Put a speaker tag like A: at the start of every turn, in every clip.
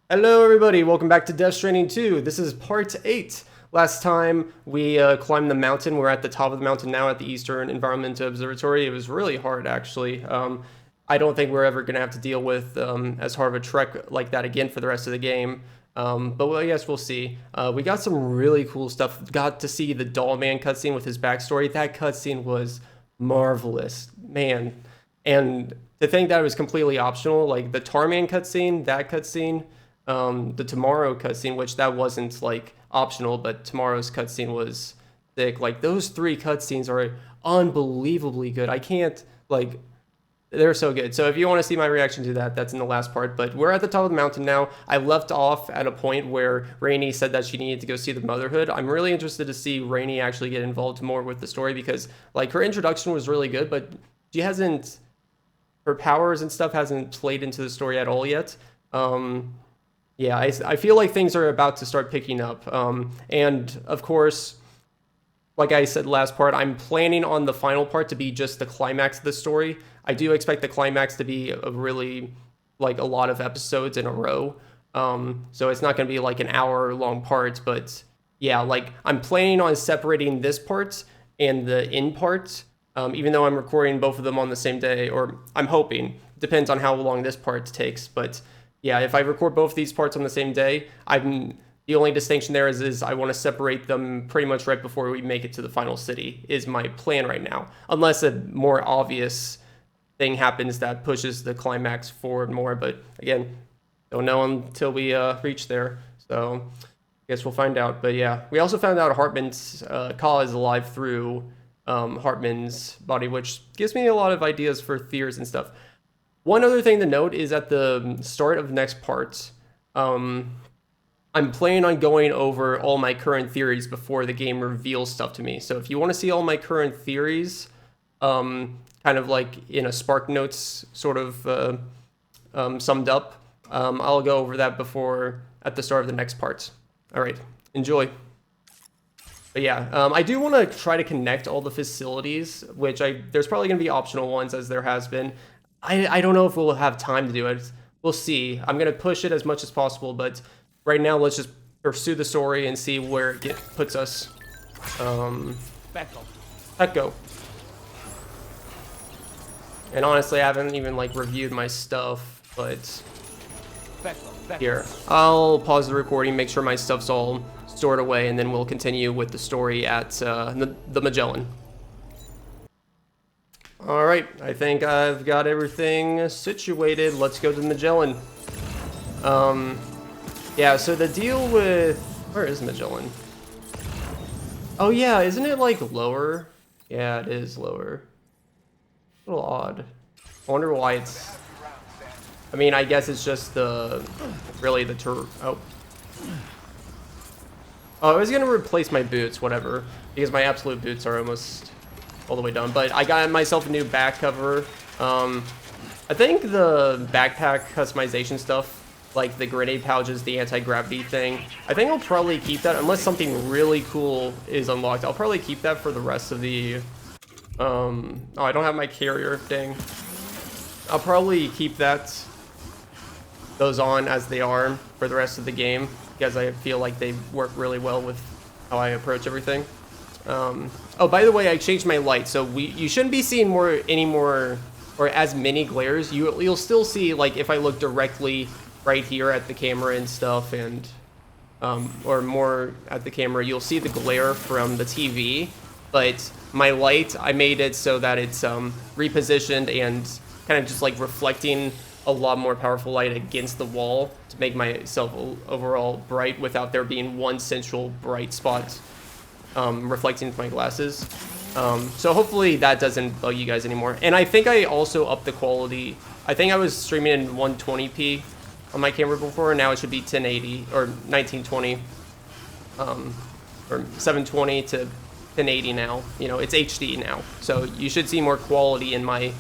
A: Hello everybody, welcome back to Death Stranding 2. This is part 8. Last time we climbed the mountain. We're at the top of the mountain now at the Eastern Environment Observatory. It was really hard actually. I don't think we're ever going to have to deal with as hard of a trek like that again for the rest of the game. But I guess we'll see. We got some really cool stuff. Got to see the Doll Man cutscene with his backstory. That cutscene was marvelous, man. And to think that it was completely optional, like the Tarman cutscene, that cutscene, the Tomorrow cutscene, which that wasn't like optional, but Tomorrow's cutscene was thick. Like those three cutscenes are unbelievably good. I can't like they're so good. So if you want to see my reaction to that, that's in the last part. But we're at the top of the mountain now. I left off at a point where Rainey said that she needed to go see the Motherhood. I'm really interested to see Rainey actually get involved more with the story because like her introduction was really good, but she hasn't her powers and stuff hasn't played into the story at all yet. Yeah, I feel like things are about to start picking up. And of course, like I said last part, I'm planning on the final part to be just the climax of the story. I do expect the climax to be a really, like a lot of episodes in a row. So it's not going to be like an hour long part, but yeah, like I'm planning on separating this part and the end part, even though I'm recording both of them on the same day, or I'm hoping. Depends on how long this part takes, but yeah, if I record both these parts on the same day, the only distinction there is I want to separate them pretty much right before we make it to the final city is my plan right now. Unless a more obvious thing happens that pushes the climax forward more, but again, don't know until we reach there. So I guess we'll find out. But yeah, we also found out Hartman's Ka is alive through Hartman's body, which gives me a lot of ideas for theories and stuff. One other thing to note is at the start of the next part, I'm planning on going over all my current theories before the game reveals stuff to me. So if you want to see all my current theories, kind of like in a Spark Notes sort of summed up, I'll go over that before at the start of the next part. All right, enjoy. But yeah, I do want to try to connect all the facilities, which there's probably going to be optional ones as there has been. I don't know if we'll have time to do it. We'll see. I'm going to push it as much as possible, but right now let's just pursue the story and see where it puts us. Echo. And honestly, I haven't even like reviewed my stuff, but here. I'll pause the recording, make sure my stuff's all stored away, and then we'll continue with the story at the Magellan. All right, I think I've got everything situated. Let's go to the Magellan. Yeah, so the deal with... Where is Magellan? Oh yeah, isn't it like lower? Yeah, it is lower. A little odd. I wonder why it's... I mean, I guess it's just really the Oh, I was gonna replace my boots, whatever, because my absolute boots are almost all the way done. But I got myself a new back cover. I think the backpack customization stuff, like the grenade pouches, the anti-gravity thing, I think I'll probably keep that unless something really cool is unlocked. I'll probably keep that for the rest of the... Oh, I don't have my carrier, dang. I'll probably keep those on as they are for the rest of the game because I feel like they work really well with how I approach everything. Oh, by the way, I changed my light, so you shouldn't be seeing any more or as many glares. You'll still see, like, if I look directly right here at the camera and stuff, and or more at the camera, you'll see the glare from the TV. But my light, I made it so that it's repositioned and kind of just like reflecting a lot more powerful light against the wall to make myself overall bright without there being one central bright spot reflecting into my glasses. So hopefully that doesn't bug you guys anymore. And I think I also upped the quality. I think I was streaming in 120p on my camera before, and now it should be 1080 or 1920 or 720 to 1080 now. You know, it's HD now, so you should see more quality in my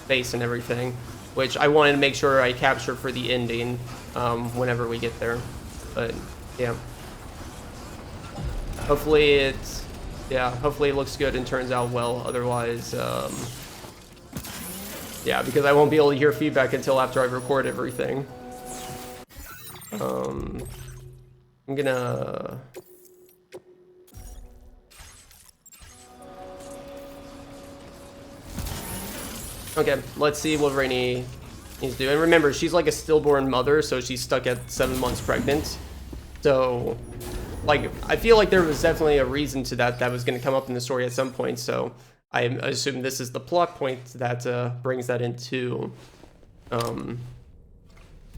A: face and everything, which I wanted to make sure I capture for the ending whenever we get there. But yeah, hopefully hopefully it looks good and turns out well. Otherwise, yeah, because I won't be able to hear feedback until after I record everything. I'm gonna... Okay, let's see what Rainey needs to do. And remember, she's like a stillborn mother, so she's stuck at 7 months pregnant. So, like, I feel like there was definitely a reason to that was going to come up in the story at some point. So I assume this is the plot point that brings that into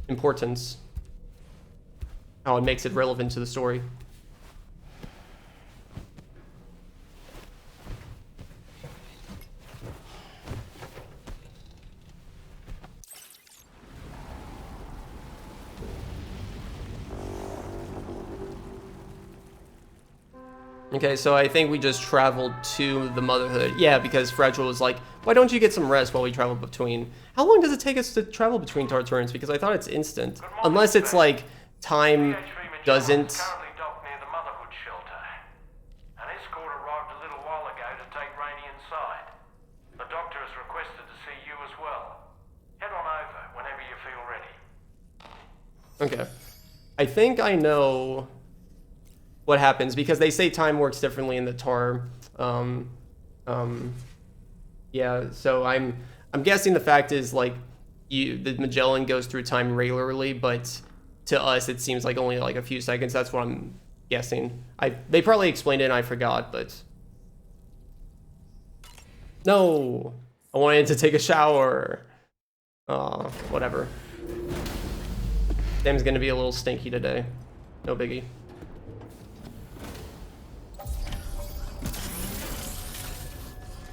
A: importance. How it makes it relevant to the story. Okay, so I think we just traveled to the motherhood. Yeah, because Fragile was like, why don't you get some rest while we travel between... How long does it take us to travel between Tartarans? Because I thought it's instant. Unless it's like, time doesn't...
B: Currently docked near the motherhood shelter. An escort arrived a little while ago to take Rainey inside. The doctor has requested to see you as well. Head on over whenever you feel ready.
A: Okay. I think I know what happens, because they say time works differently in the Tar. Yeah, so I'm guessing the fact is, like, the Magellan goes through time regularly, but to us it seems like only like a few seconds. That's what I'm guessing. They probably explained it and I forgot, but no, I wanted to take a shower. Whatever. Sam's gonna be a little stinky today. No biggie.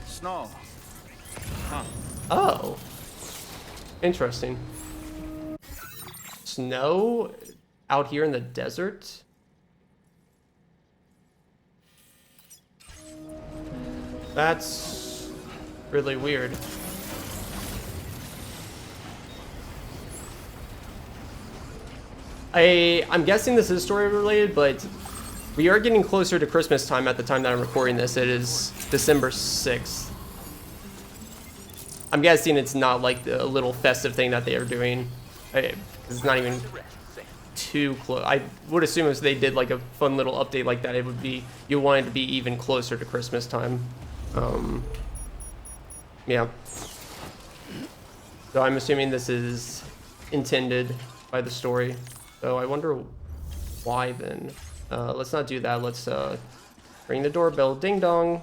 C: Snow. Huh.
A: Oh. Interesting. Snow out here in the desert? That's really weird. I'm guessing this is story related, but we are getting closer to Christmas time at the time that I'm recording this. It is December 6th. I'm guessing it's not like the little festive thing that they are doing. It's not even too close. I would assume if they did like a fun little update like that, it would be, you want it to be even closer to Christmas time. Yeah. So I'm assuming this is intended by the story. So I wonder why then. Let's not do that. Let's ring the doorbell. Ding dong.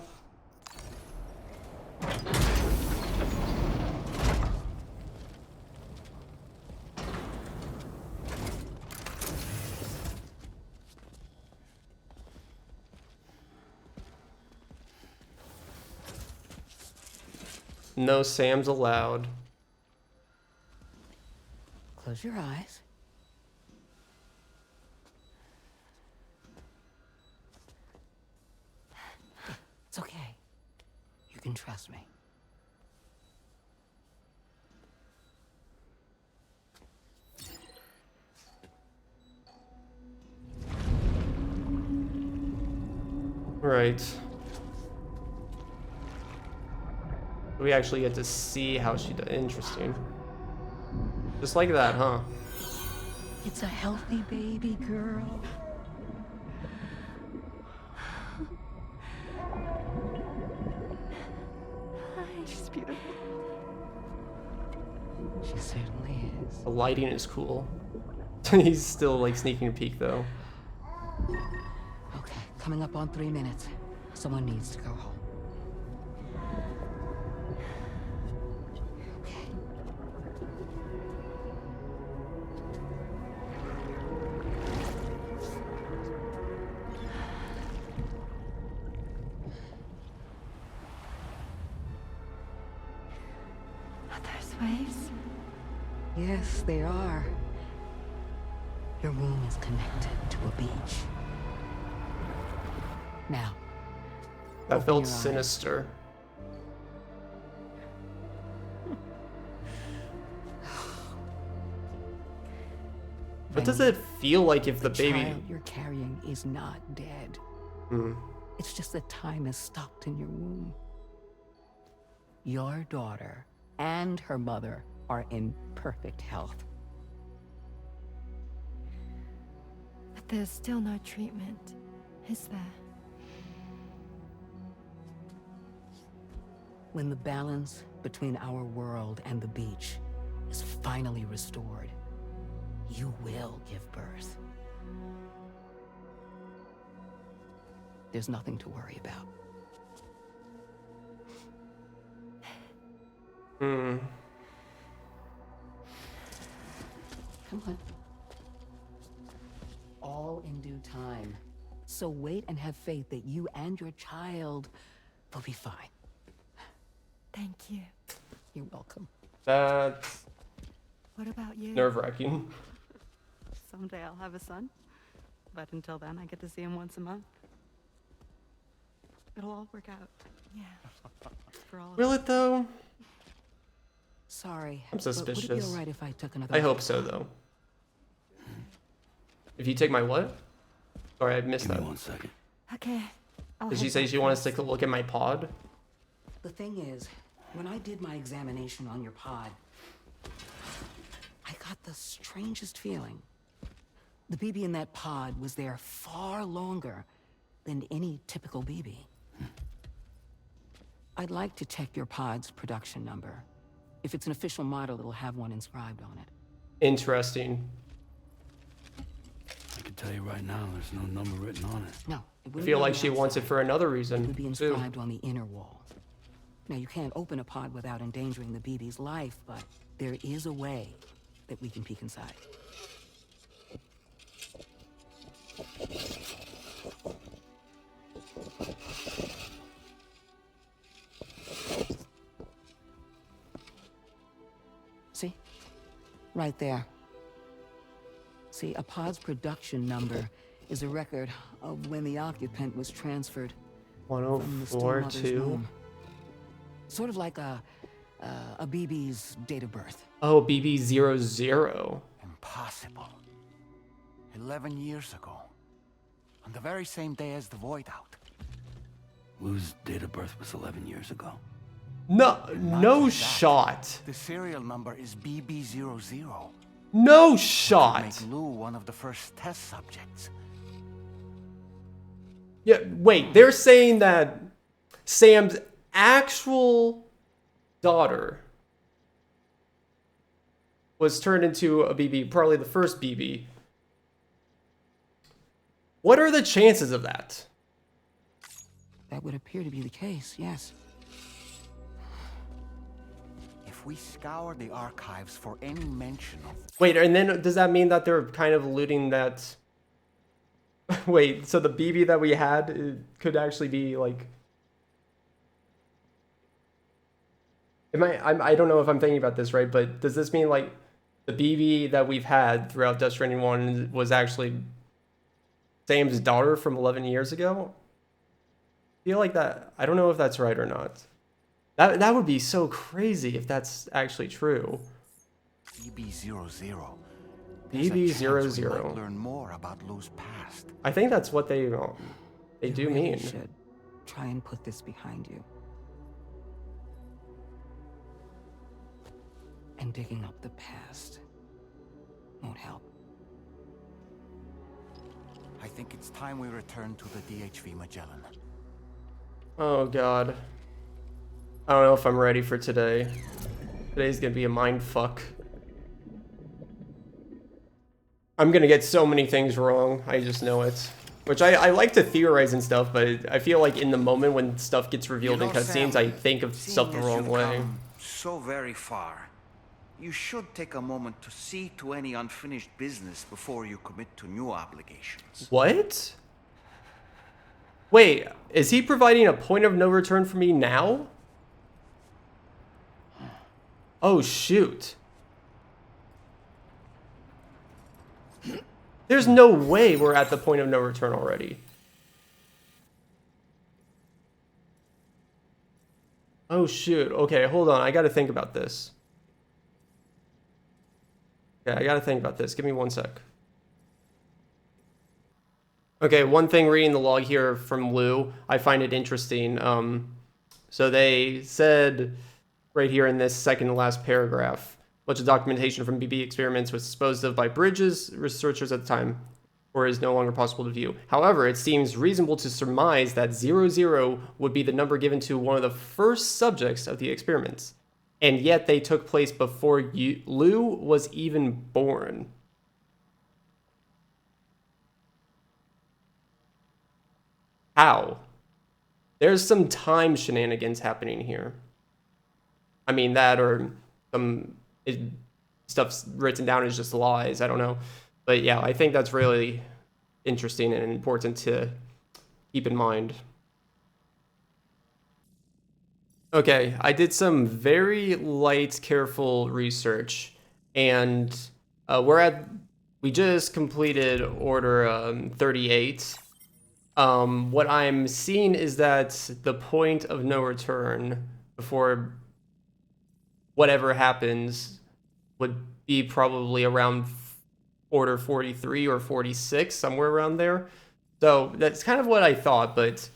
A: No Sam's allowed.
D: Close your eyes. It's okay. You can trust me.
A: Right. We actually get to see how she does. Interesting. Just like that, huh?
D: It's a healthy baby girl. She's beautiful. She certainly is.
A: The lighting is cool. He's still like sneaking a peek though.
D: Okay, coming up on 3 minutes. Someone needs to go home. Okay.
E: There's waves.
D: Yes, they are. Your womb is connected to a beach. Now.
A: That
D: Open
A: felt
D: your eyes.
A: sinister. What does it feel like if the baby...
D: child you're carrying is not dead. It's just that time is stopped in your womb. Your daughter and her mother are in perfect health.
E: there's still no treatment, is there?
D: When the balance between our world and the beach is finally restored, you will give birth. There's nothing to worry about.
A: Hmm.
D: Come on. All in due time. So wait and have faith that you and your child will be fine.
E: Thank you.
D: You're welcome.
A: That's
E: What about you?
A: nerve-wracking.
F: Someday I'll have a son, but until then I get to see him once a month. It'll all work out
E: Yeah.
F: for all of
A: Will
F: us.
A: it though?
D: Sorry.
A: I'm
D: but would it
A: suspicious.
D: be all right if I took another?
A: I hope so though. If you take my what? Sorry, I missed
C: Give
A: that.
C: me 1 second.
E: Okay.
A: Did she say she wanted to take a look at my pod?
D: The thing is, when I did my examination on your pod, I got the strangest feeling. The BB in that pod was there far longer than any typical BB. I'd like to check your pod's production number. If it's an official model, it'll have one inscribed on it.
A: Interesting.
C: I can tell you right now, there's no number written on it.
D: No, it
A: I
D: wouldn't
A: feel
D: be on
A: like
D: the
A: she wants it
D: outside.
A: for another
D: It
A: reason
D: would be
A: too.
D: inscribed on the inner wall. Now, you can't open a pod without endangering the BB's life, but there is a way that we can peek inside. See? Right there. See, a pod's production number is a record of when the occupant was transferred from the still
A: 104
D: mother's
A: 2.
D: womb. Sort of like a BB's date of birth.
A: Oh, BB00.
G: Impossible. 11 years ago. On the very same day as the Void Out.
C: Lou's date of birth was 11 years ago.
A: No, no
G: just that.
A: shot.
G: The serial number is BB00.
A: No
G: Make
A: shot.
G: Lou one of the first test subjects.
A: Yeah, wait, they're saying that Sam's actual daughter was turned into a BB, probably the first BB. What are the chances of that?
D: That would appear to be the case, yes.
G: If we scour the archives for any mention of...
A: Wait, and then does that mean that they're kind of alluding that... Wait, so the BB that we had could actually be like... I don't know if I'm thinking about this right, but does this mean like the BB that we've had throughout Death Stranding 1 was actually Sam's daughter from 11 years ago? I feel like that... I don't know if that's right or not. That would be so crazy if that's actually true.
G: BB00.
A: BB00.
G: Learn more about Lou's past.
A: I think that's what they do
D: You really
A: mean.
D: should try and put this behind you. And digging up the past won't help.
G: I think it's time we return to the DHV Magellan.
A: Oh god. I don't know if I'm ready for today. Today's gonna be a mind fuck. I'm gonna get so many things wrong. I just know it. Which I like to theorize and stuff, but I feel like in the moment when stuff gets revealed in cutscenes, I think of stuff the wrong way.
H: So very far. You should take a moment to see to any unfinished business before you commit to new obligations.
A: What? Wait, is he providing a point of no return for me now? Oh shoot. There's no way we're at the point of no return already. Oh shoot. Okay, hold on. I gotta think about this. Yeah, I gotta think about this. Give me 1 sec. Okay, one thing reading the log here from Lou, I find it interesting. So they said right here in this second to last paragraph, a bunch of documentation from BB experiments was disposed of by Bridges researchers at the time. or is no longer possible to view. However, it seems reasonable to surmise that 00 would be the number given to one of the first subjects of the experiments, and yet they took place before Lou was even born. How? There's some time shenanigans happening here. I mean, that or some stuff's written down as just lies. I don't know. But yeah, I think that's really interesting and important to keep in mind. Okay, I did some very light, careful research, and we just completed Order 38. What I'm seeing is that the point of no return before whatever happens would be probably around Order 43 or 46, somewhere around there. So that's kind of what I thought, but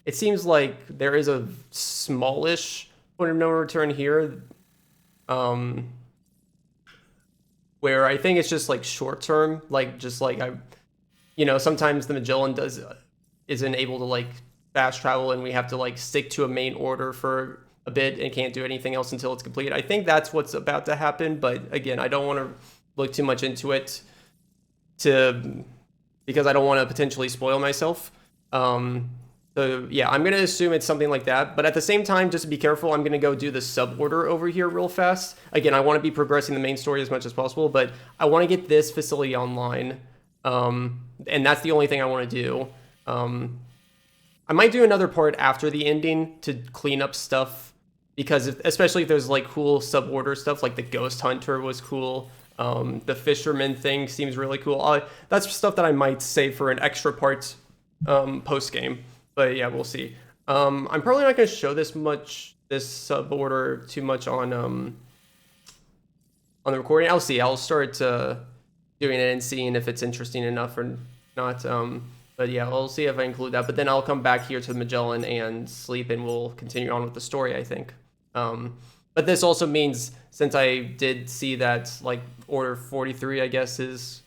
A: it seems like there is a smallish point of no return here, where I think it's just like short term, like just like sometimes the Magellan isn't able to like fast travel, and we have to like stick to a main order for a bit and can't do anything else until it's complete. I think that's what's about to happen, but again, I don't want to look too much into it because I don't want to potentially spoil myself. So yeah, I'm gonna assume it's something like that, but at the same time, just to be careful, I'm gonna go do the sub order over here real fast. Again, I want to be progressing the main story as much as possible, but I want to get this facility online, and that's the only thing I want to do. I might do another part after the ending to clean up stuff, because especially if there's like cool sub order stuff, like the Ghost Hunter was cool. The Fisherman thing seems really cool. That's stuff that I might save for an extra part post game. But yeah, we'll see. I'm probably not going to show this sub order too much on the recording. I'll see. I'll start doing it and seeing if it's interesting enough or not. But yeah, we'll see if I include that. But then I'll come back here to the Magellan and sleep, and we'll continue on with the story, I think. But this also means, since I did see that like Order 43, I guess, is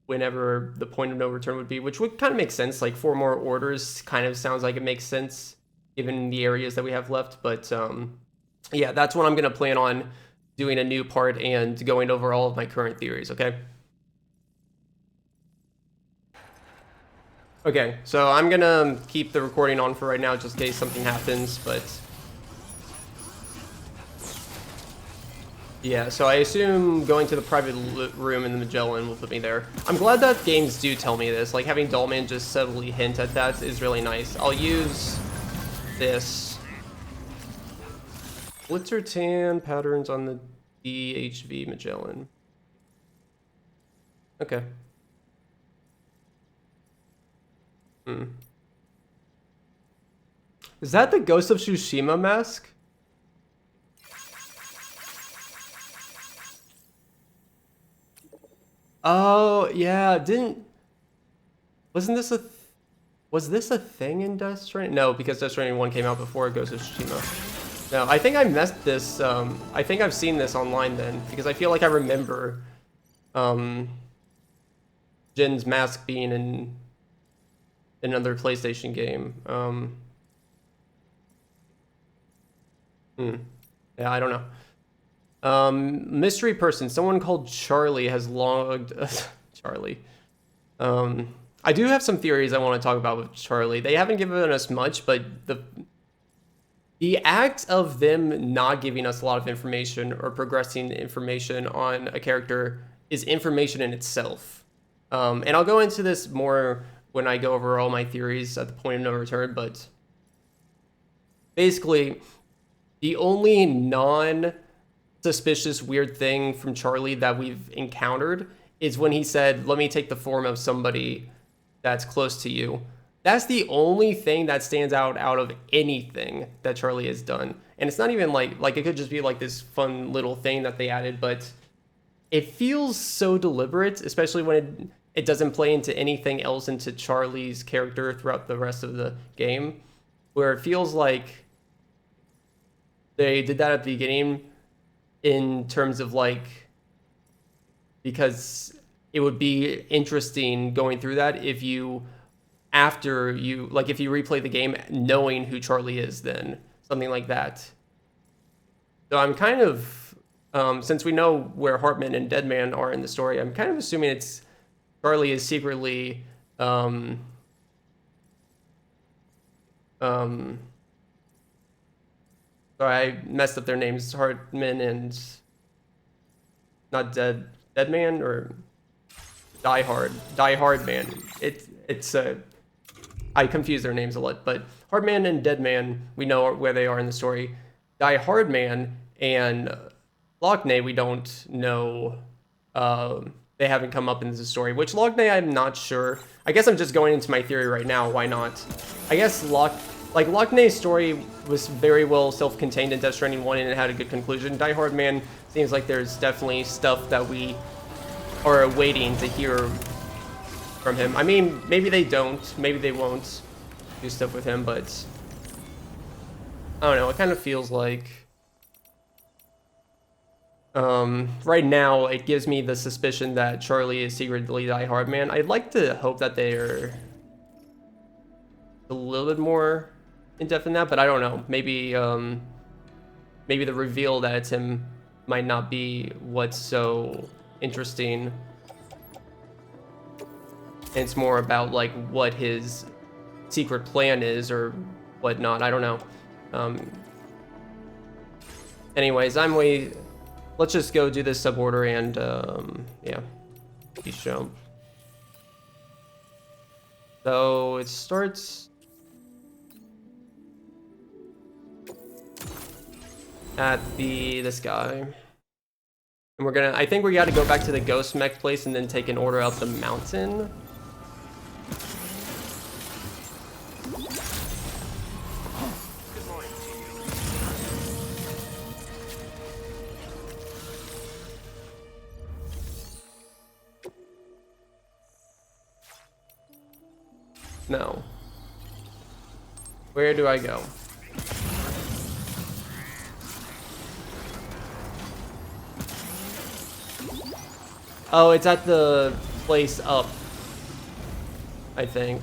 A: whenever the point of no return would be, which would kind of make sense. Like 4 more orders kind of sounds like it makes sense given the areas that we have left. But yeah, that's what I'm going to plan on doing, a new part and going over all of my current theories, okay? Okay, so I'm going to keep the recording on for right now just in case something happens, but yeah, so I assume going to the private room in the Magellan will put me there. I'm glad that games do tell me this. Like, having Dollman just subtly hint at that is really nice. I'll use this. Blitzer tan patterns on the DHV Magellan. Okay. Is that the Ghost of Tsushima mask? Oh, yeah, was this a thing in Death Stranding? No, because Death Stranding 1 came out before Ghost of Tsushima. No, I think I messed this, I think I've seen this online then, because I feel like I remember, Jin's mask being in another PlayStation game. Yeah, I don't know. Mystery person, someone called Charlie has logged Charlie. I do have some theories I want to talk about with Charlie. They haven't given us much, but the act of them not giving us a lot of information or progressing information on a character is information in itself. And I'll go into this more when I go over all my theories at the point of no return, but basically, the only non-suspicious weird thing from Charlie that we've encountered is when he said, "Let me take the form of somebody that's close to you." That's the only thing that stands out of anything that Charlie has done. And it's not even like it could just be like this fun little thing that they added, but it feels so deliberate, especially when it doesn't play into anything else into Charlie's character throughout the rest of the game, where it feels like they did that at the beginning in terms of like because it would be interesting going through that if you, after you, like if you replay the game knowing who Charlie is, then something like that. So I'm kind of, since we know where Hartman and Deadman are in the story, I'm kind of assuming it's Charlie is secretly, sorry, I messed up their names, Hartman and not Deadman or Die Hard Man. It's I confuse their names a lot, but Hardman and Deadman, we know where they are in the story. Die Hard Man and Lockney, we don't know. They haven't come up in the story. Which Lockney, I'm not sure. I guess I'm just going into my theory right now. Why not? I guess Lockney's story was very well self-contained in Death Stranding 1 and it had a good conclusion. Die Hard Man seems like there's definitely stuff that we are waiting to hear from him. I mean, maybe they don't. Maybe they won't do stuff with him, but I don't know. It kind of feels like right now it gives me the suspicion that Charlie is secretly Die Hard Man. I'd like to hope that they're a little bit more in depth in that, but I don't know. Maybe maybe the reveal that it's him might not be what's so interesting. It's more about like what his secret plan is or whatnot. I don't know. Anyways, let's just go do this suborder and yeah, peace jump. So it starts at this guy. And I think we gotta go back to the ghost mech place and then take an order up the mountain. No. Where do I go? Oh, it's at the place up, I think.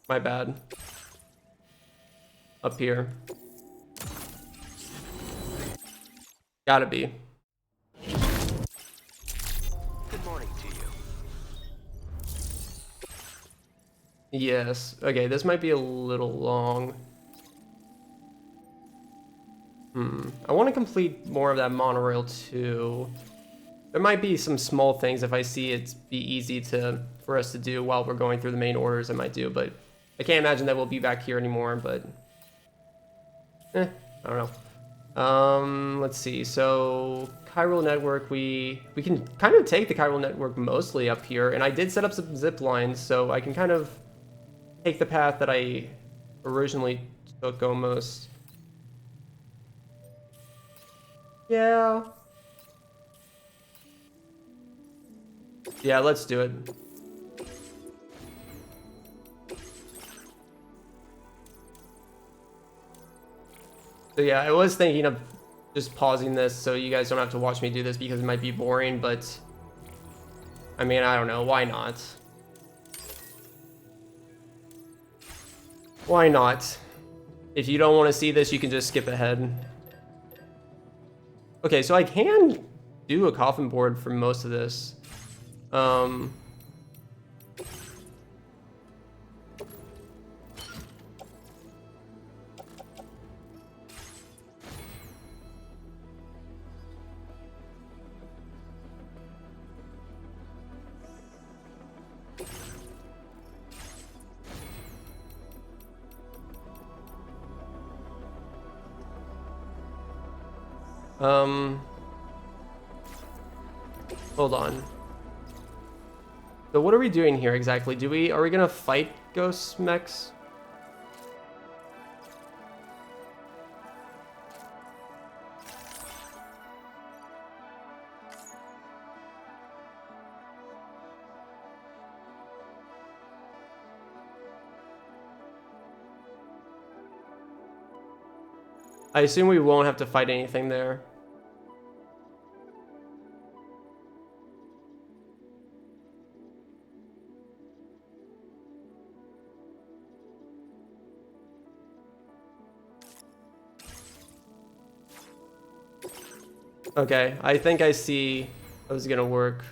A: My bad. Up here. Gotta be.
C: Good morning to you.
A: Yes. Okay, this might be a little long. I want to complete more of that monorail too. There might be some small things if I see it be easy for us to do while we're going through the main orders I might do, but I can't imagine that we'll be back here anymore, but I don't know. Let's see. So chiral network, we can kind of take the chiral network mostly up here, and I did set up some zip lines, so I can kind of take the path that I originally took almost. Yeah. Yeah, let's do it. So yeah, I was thinking of just pausing this so you guys don't have to watch me do this because it might be boring, but I mean, I don't know, why not? Why not? If you don't want to see this, you can just skip ahead. Okay, so I can do a coffin board for most of this. Hold on. So what are we doing here exactly? Are we gonna fight ghost mechs? I assume we won't have to fight anything there. Okay, I think I see how this is gonna work.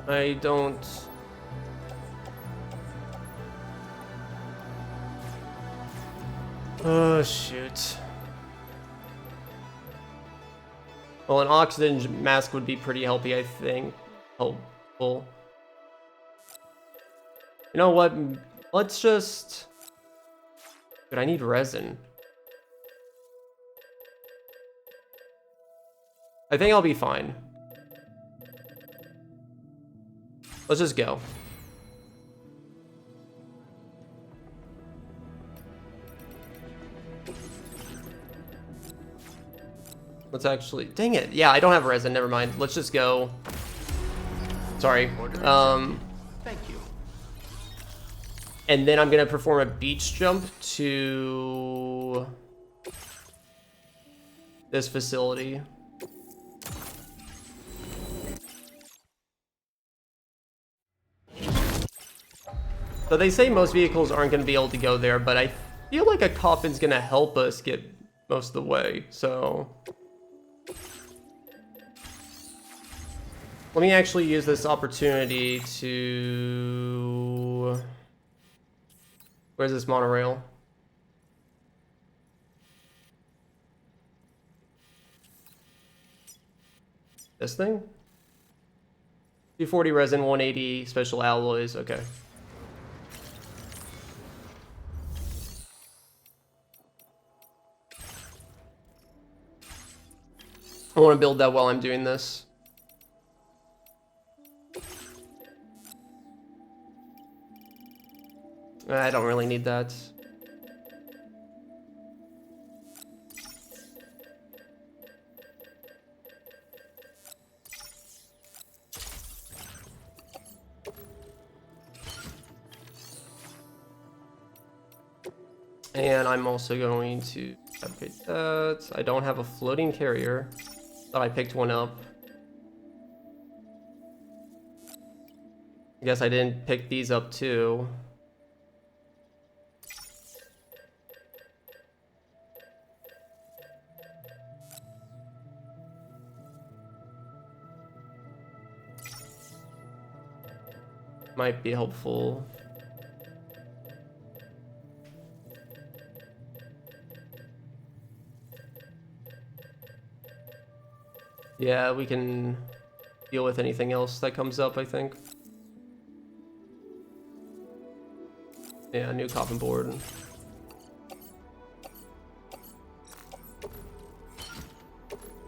A: I don't... Oh, shoot. Well, an oxygen mask would be pretty healthy, I think. Helpful. You know what? Let's just... But I need resin. I think I'll be fine. Let's just go. Let's actually... Dang it. Yeah, I don't have resin. Never mind. Let's just go. Sorry.
H: Thank you.
A: And then I'm going to perform a beach jump to this facility. So they say most vehicles aren't going to be able to go there, but I feel like a coffin's going to help us get most of the way, so... Let me actually use this opportunity to... Where's this monorail? This thing? 240 resin, 180 special alloys, okay. I want to build that while I'm doing this. I don't really need that. And I'm also going to upgrade that. I don't have a floating carrier. Thought I picked one up. I guess I didn't pick these up too. Might be helpful. Yeah, we can deal with anything else that comes up, I think. Yeah, new coffin board.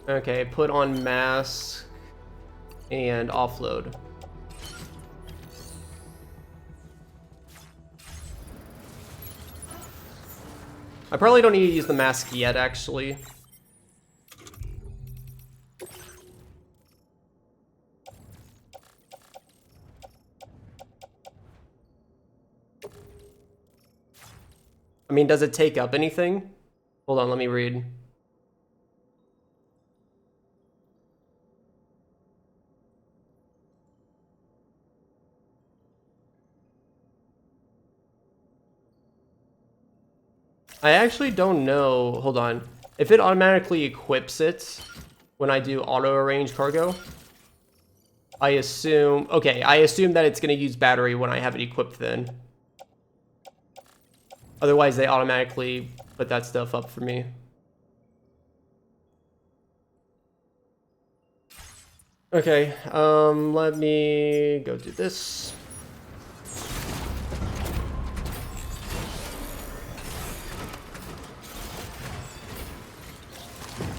A: Okay, put on mask and offload. I probably don't need to use the mask yet, actually. I mean, does it take up anything? Hold on, let me read. I actually don't know. Hold on. If it automatically equips it when I do auto arrange cargo, I assume... Okay, I assume that it's going to use battery when I have it equipped then. Otherwise, they automatically put that stuff up for me. Okay, let me go do this.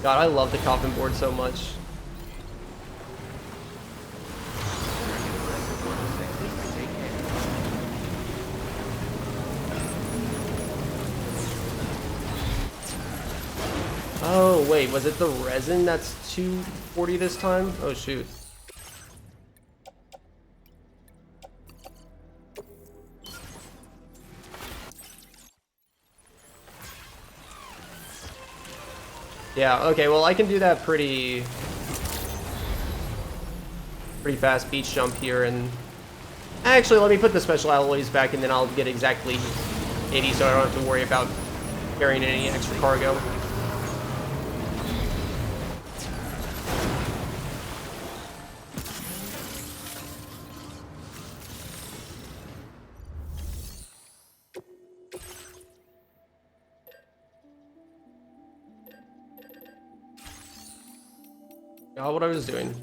A: God, I love the coffin board so much. Oh, wait, was it the resin that's 240 this time? Oh, shoot. Yeah, okay, well I can do that pretty fast beach jump here, and actually let me put the special alloys back and then I'll get exactly 80 so I don't have to worry about carrying any extra cargo. What I was doing.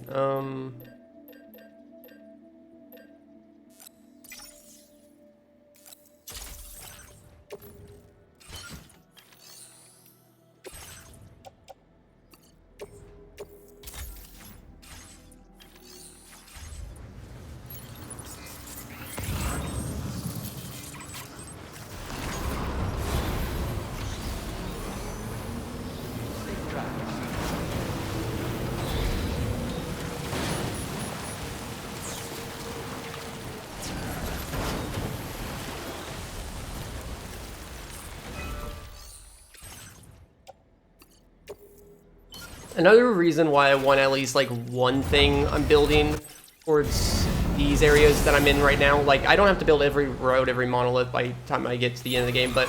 A: Another reason why I want at least like one thing I'm building towards these areas that I'm in right now, like I don't have to build every road, every monolith by the time I get to the end of the game, but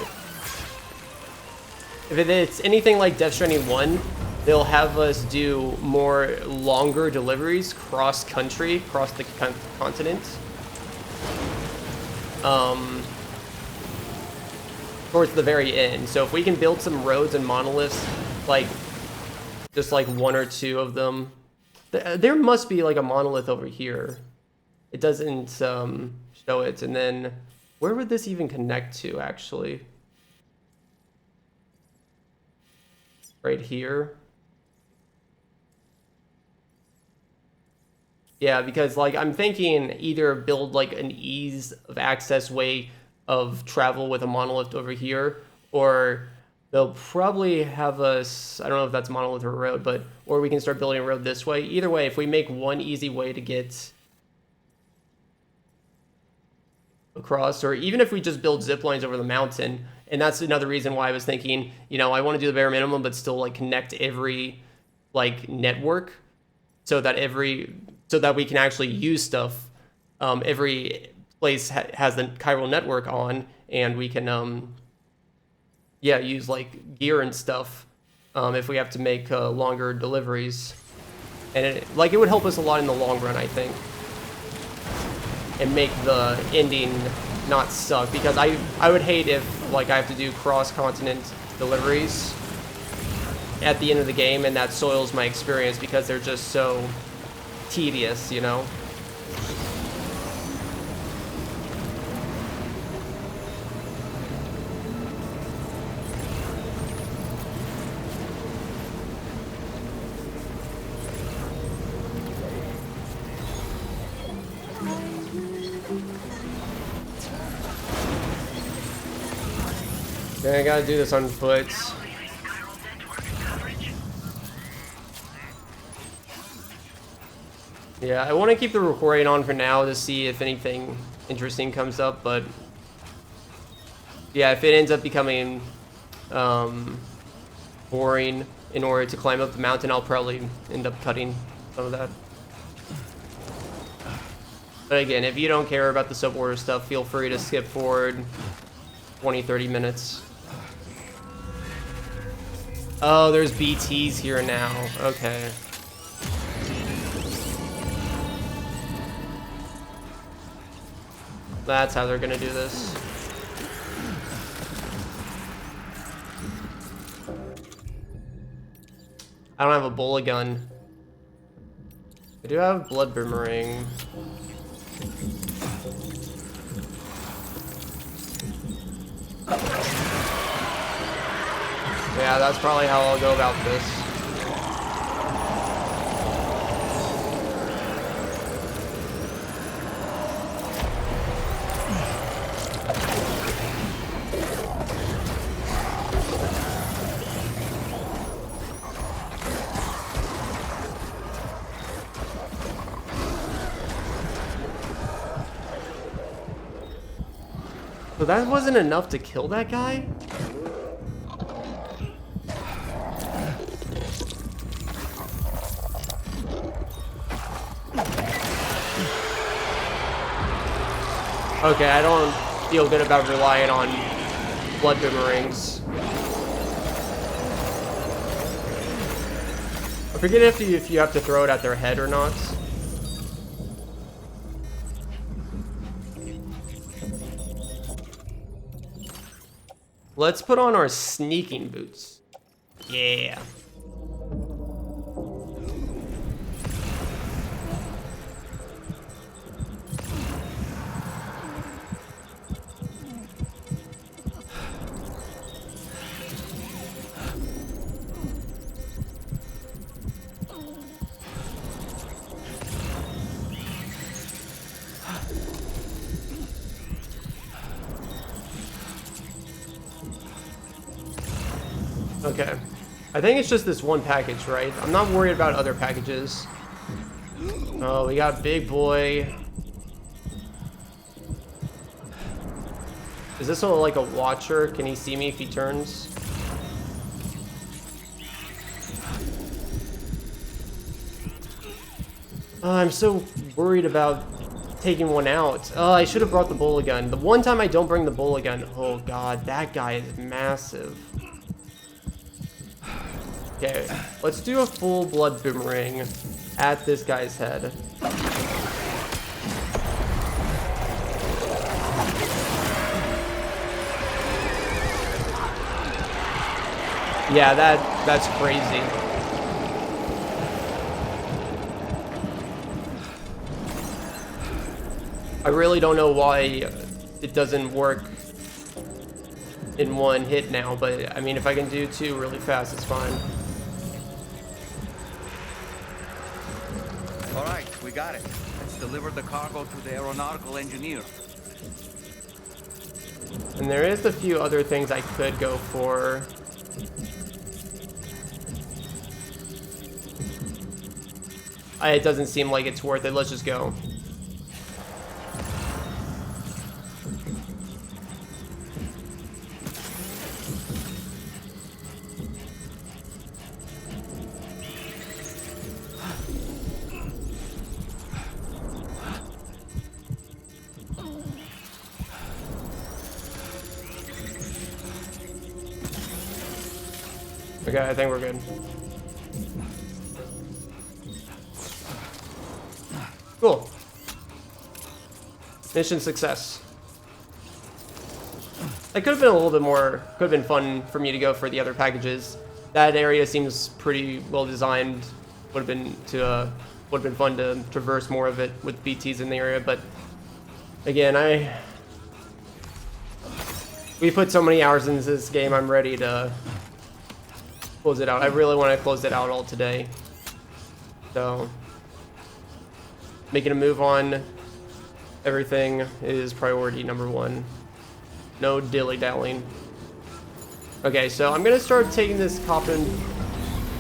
A: if it's anything like Death Stranding 1, they'll have us do more longer deliveries cross-country, across the continent. Towards the very end. So if we can build some roads and monoliths, like just like one or two of them. There must be like a monolith over here. It doesn't show it. And then where would this even connect to actually? Right here. Yeah, because like I'm thinking either build like an ease of access way of travel with a monolith over here, or they'll probably have us, I don't know if that's monolith or road, but, or we can start building a road this way. Either way, if we make one easy way to get across, or even if we just build zip lines over the mountain, and that's another reason why I was thinking, you know, I want to do the bare minimum, but still like connect every like network so that we can actually use stuff. Every place has the chiral network on, and we can, yeah, use like gear and stuff if we have to make longer deliveries, and it would help us a lot in the long run, I think, and make the ending not suck, because I would hate if like I have to do cross-continent deliveries at the end of the game and that soils my experience because they're just so tedious, you know. I gotta do this on foot. Yeah, I want to keep the recording on for now to see if anything interesting comes up, but yeah, if it ends up becoming boring in order to climb up the mountain, I'll probably end up cutting some of that. But again, if you don't care about the subwater stuff, feel free to skip forward 20-30 minutes. Oh, there's BTs here now. Okay. That's how they're gonna do this. I don't have a bullet gun. I do have blood boomerang. Yeah, that's probably how I'll go about this. So that wasn't enough to kill that guy? Okay, I don't feel good about relying on blood boomerangs. I forget if you have to throw it at their head or not. Let's put on our sneaking boots. Yeah. Okay. I think it's just this one package, right? I'm not worried about other packages. Oh, we got Big Boy. Is this like a watcher? Can he see me if he turns? I'm so worried about taking one out. I should have brought the bullet gun. The one time I don't bring the bullet gun, oh god, that guy is massive. Okay, let's do a full blood boomerang at this guy's head. Yeah, that's crazy. I really don't know why it doesn't work in one hit now, but I mean, if I can do two really fast, it's fine.
H: All right, we got it. Let's deliver the cargo to the aeronautical engineer.
A: And there is a few other things I could go for. It doesn't seem like it's worth it. Let's just go. Okay, I think we're good. Cool. Mission success. It could have been a little bit more, could have been fun for me to go for the other packages. That area seems pretty well designed. Would have been fun to traverse more of it with BTs in the area, but again, we put so many hours into this game, I'm ready to close it out. I really want to close it out all today. So, making a move on everything is priority number one. No dilly-dallying. Okay, so I'm gonna start taking this coffin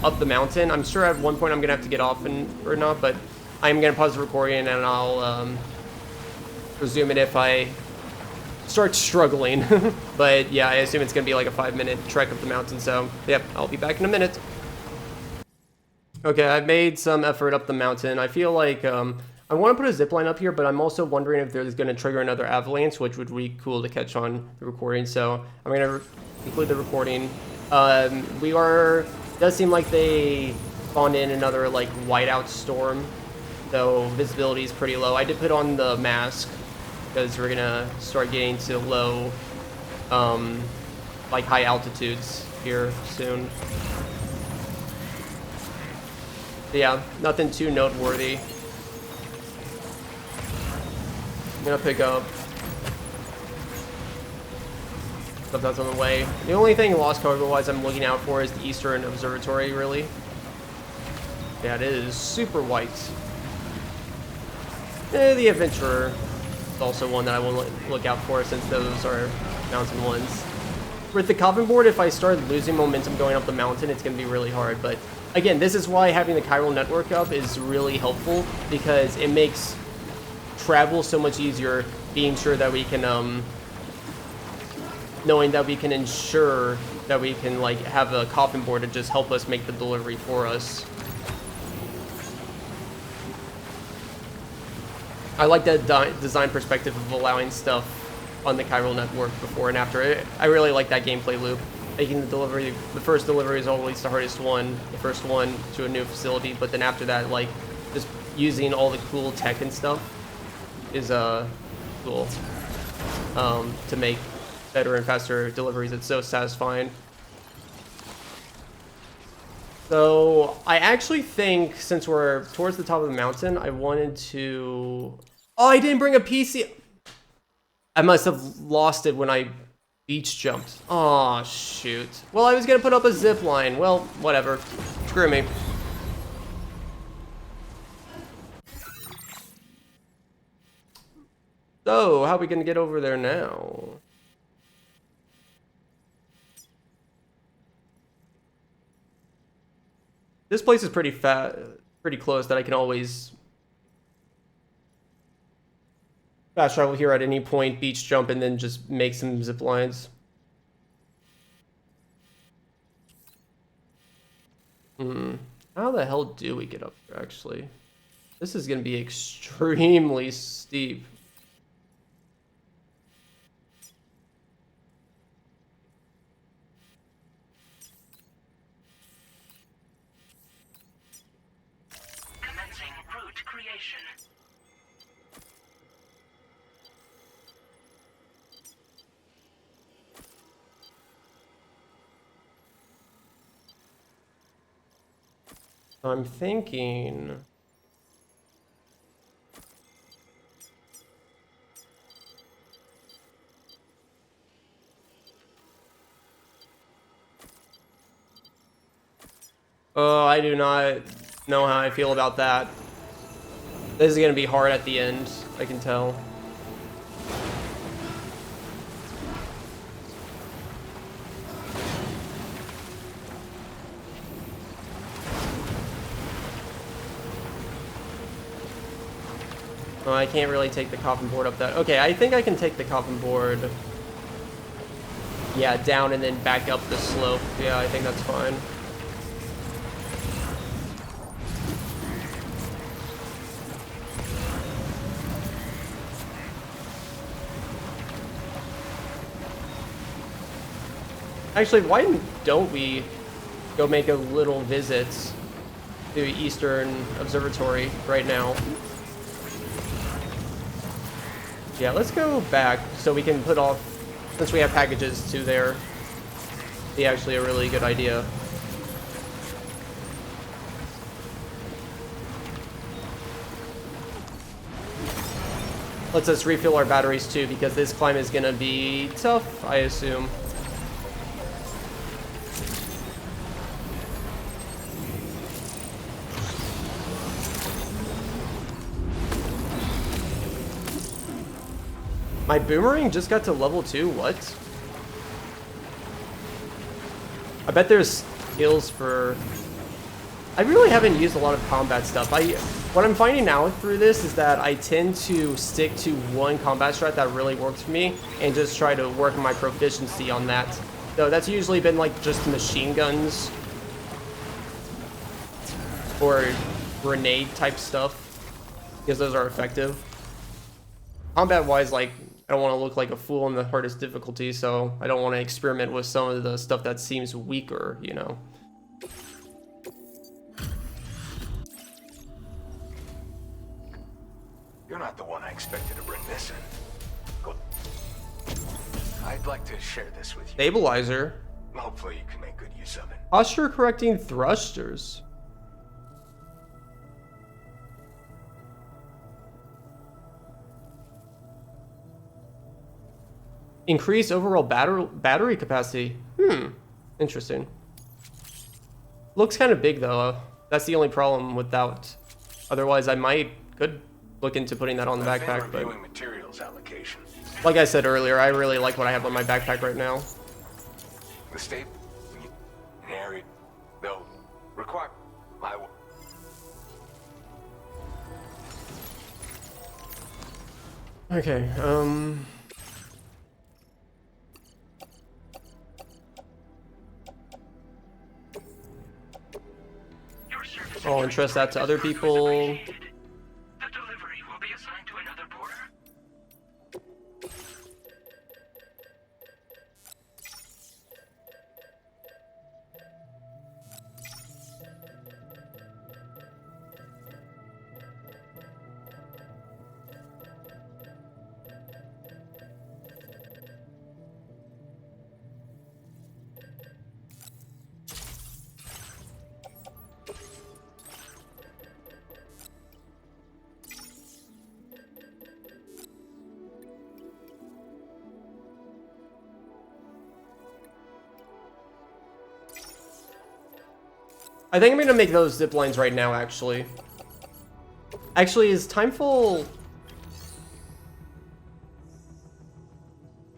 A: up the mountain. I'm sure at one point I'm gonna have to get off or not, but I'm gonna pause the recording and I'll resume it if I start struggling. But yeah, I assume it's gonna be like a 5-minute trek up the mountain, so yep, I'll be back in a minute. Okay, I've made some effort up the mountain. I feel like I want to put a zipline up here, but I'm also wondering if there's going to trigger another avalanche, which would be cool to catch on the recording. So I'm going to include the recording. Does seem like they spawned in another like whiteout storm, though visibility is pretty low. I did put on the mask because we're going to start getting to low, like high altitudes here soon. But yeah, nothing too noteworthy. I'm gonna pick up stuff that's on the way. The only thing lost cargo-wise I'm looking out for is the Eastern Observatory, really. Yeah, it is super white. The Adventurer is also one that I will look out for since those are mountain ones. With the coffin board, if I start losing momentum going up the mountain, it's gonna be really hard. But again, this is why having the chiral network up is really helpful, because it makes travel so much easier, being sure that we can knowing that we can ensure that we can like have a coffin board to just help us make the delivery for us. I like that design perspective of allowing stuff on the chiral network before and after. I really like that gameplay loop. Making the delivery, the first delivery is always the hardest one, the first one to a new facility, but then after that, like, just using all the cool tech and stuff is cool to make better and faster deliveries. It's so satisfying. So I actually think, since we're towards the top of the mountain, I wanted to... Oh, I didn't bring a PC. I must have lost it when I beach jumped. Aw, shoot. Well, I was gonna put up a zip line. Well, whatever. Screw me. So, how are we gonna get over there now? This place is pretty pretty close that I can always fast travel here at any point, beach jump, and then just make some zip lines. How the hell do we get up here, actually? This is going to be extremely steep.
I: Commencing route creation.
A: I'm thinking... Oh, I do not know how I feel about that. This is going to be hard at the end, I can tell. Oh, I can't really take the coffin board up that. Okay, I think I can take the coffin board. Yeah, down and then back up the slope. Yeah, I think that's fine. Actually, why don't we go make a little visit to Eastern Observatory right now? Yeah, let's go back so we can put off, since we have packages to there. Be actually a really good idea. Let's just refill our batteries too, because this climb is gonna be tough, I assume. My boomerang just got to level 2, what? I bet there's skills for... I really haven't used a lot of combat stuff. What I'm finding out through this is that I tend to stick to one combat strat that really works for me and just try to work my proficiency on that. So that's usually been like just machine guns or grenade type stuff, because those are effective. Combat-wise, like, I don't want to look like a fool in the hardest difficulty, so I don't want to experiment with some of the stuff that seems weaker, you know.
J: You're not the one I expected to bring this in. Go. I'd like to share this with you.
A: Stabilizer.
J: Hopefully you can make good use of it.
A: Posture correcting thrusters. Increase overall battery capacity. Interesting. Looks kind of big though. That's the only problem with that. Otherwise, I could look into putting that on the backpack. But
J: materials allocation.
A: like I said earlier, I really like what I have on my backpack right now.
J: The state, Harry, they'll require my.
A: Okay. I'll entrust that to other people.
I: The delivery will be assigned to another
A: I think I'm gonna make those zip lines right now, actually. Actually, is Timeful...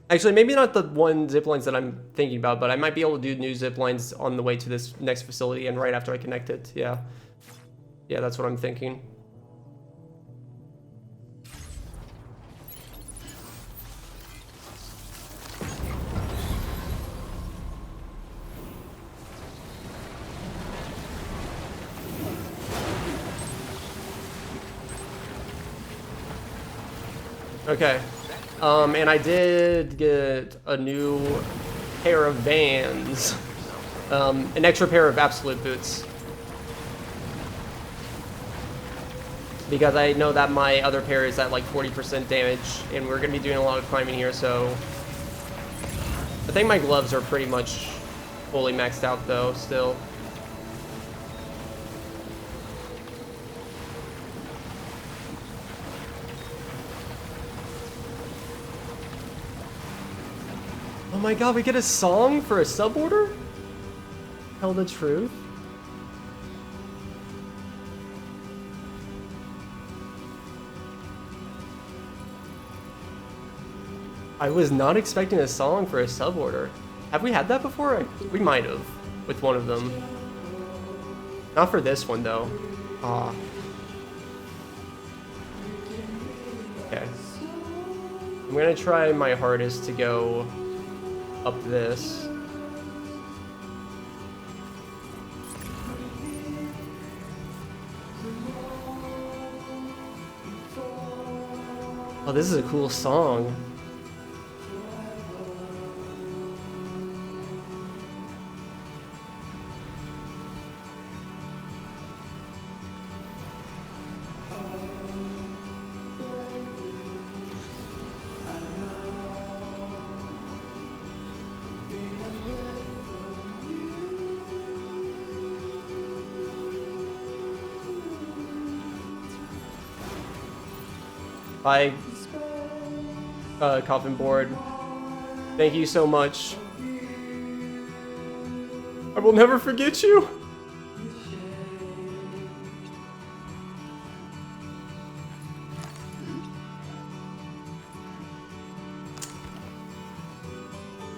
A: Actually, maybe not the one zip lines that I'm thinking about, but I might be able to do new zip lines on the way to this next facility and right after I connect it. Yeah. Yeah, that's what I'm thinking. Okay. And I did get a new pair of Vans. An extra pair of Absolute boots. Because I know that my other pair is at like 40% damage, and we're going to be doing a lot of climbing here, so... I think my gloves are pretty much fully maxed out, though, still. Oh my god, we get a song for a suborder? Tell the truth? I was not expecting a song for a suborder. Have we had that before? We might have, with one of them. Not for this one, though. Ah. Okay. I'm gonna try my hardest to go up this. Oh, this is a cool song. Bye, Coffin Board. Thank you so much. I will never forget you.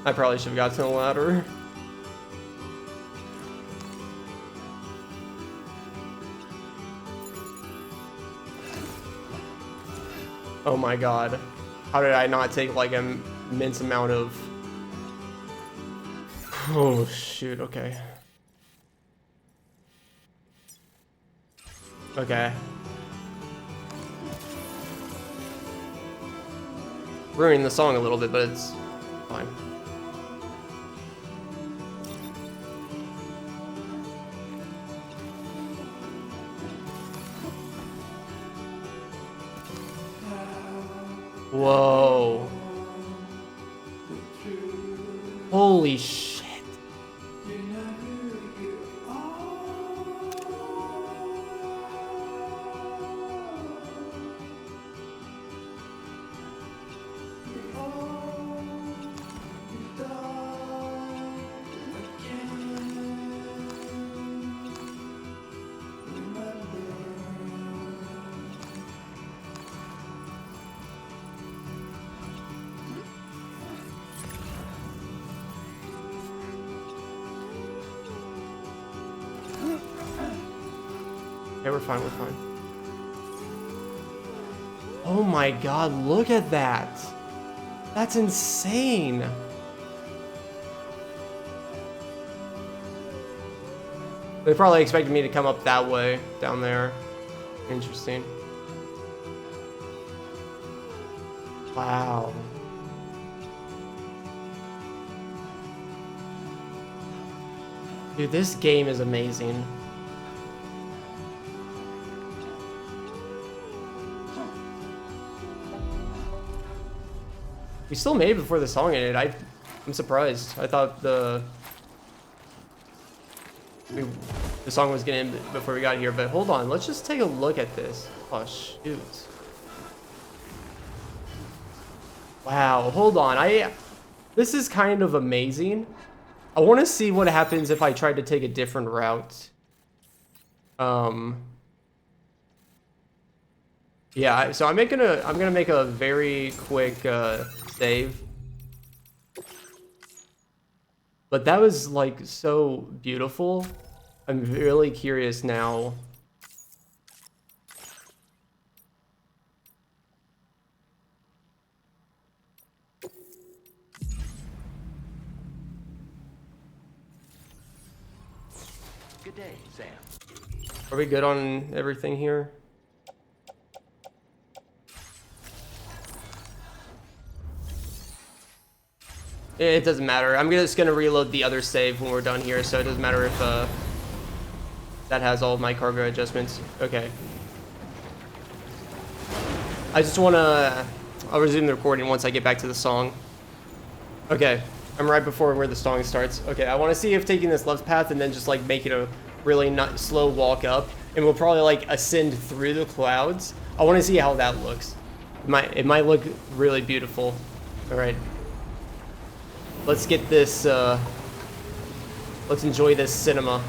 A: I probably should have got to the ladder. Oh my god. How did I not take like an immense amount of... Oh shoot, okay. Okay. Ruining the song a little bit, but it's fine. Whoa. Holy shit. Okay, we're fine, we're fine. Oh my god, look at that! That's insane! They probably expected me to come up that way, down there. Interesting. Wow. Dude, this game is amazing. We still made it before the song ended. I'm surprised. I thought the song was gonna end before we got here, but hold on. Let's just take a look at this. Oh shoot. Wow, hold on. This is kind of amazing. I want to see what happens if I try to take a different route. Yeah, so I'm gonna make a very quick save. But that was like so beautiful. I'm really curious now.
C: Good day, Sam.
A: Are we good on everything here? It doesn't matter. I'm just gonna reload the other save when we're done here, so it doesn't matter if that has all of my cargo adjustments. Okay. I just wanna... I'll resume the recording once I get back to the song. Okay. I'm right before where the song starts. Okay, I want to see if taking this left path and then just like make it a really not slow walk up, and we'll probably like ascend through the clouds. I want to see how that looks. It might look really beautiful. All right. Let's get this, let's enjoy this cinema.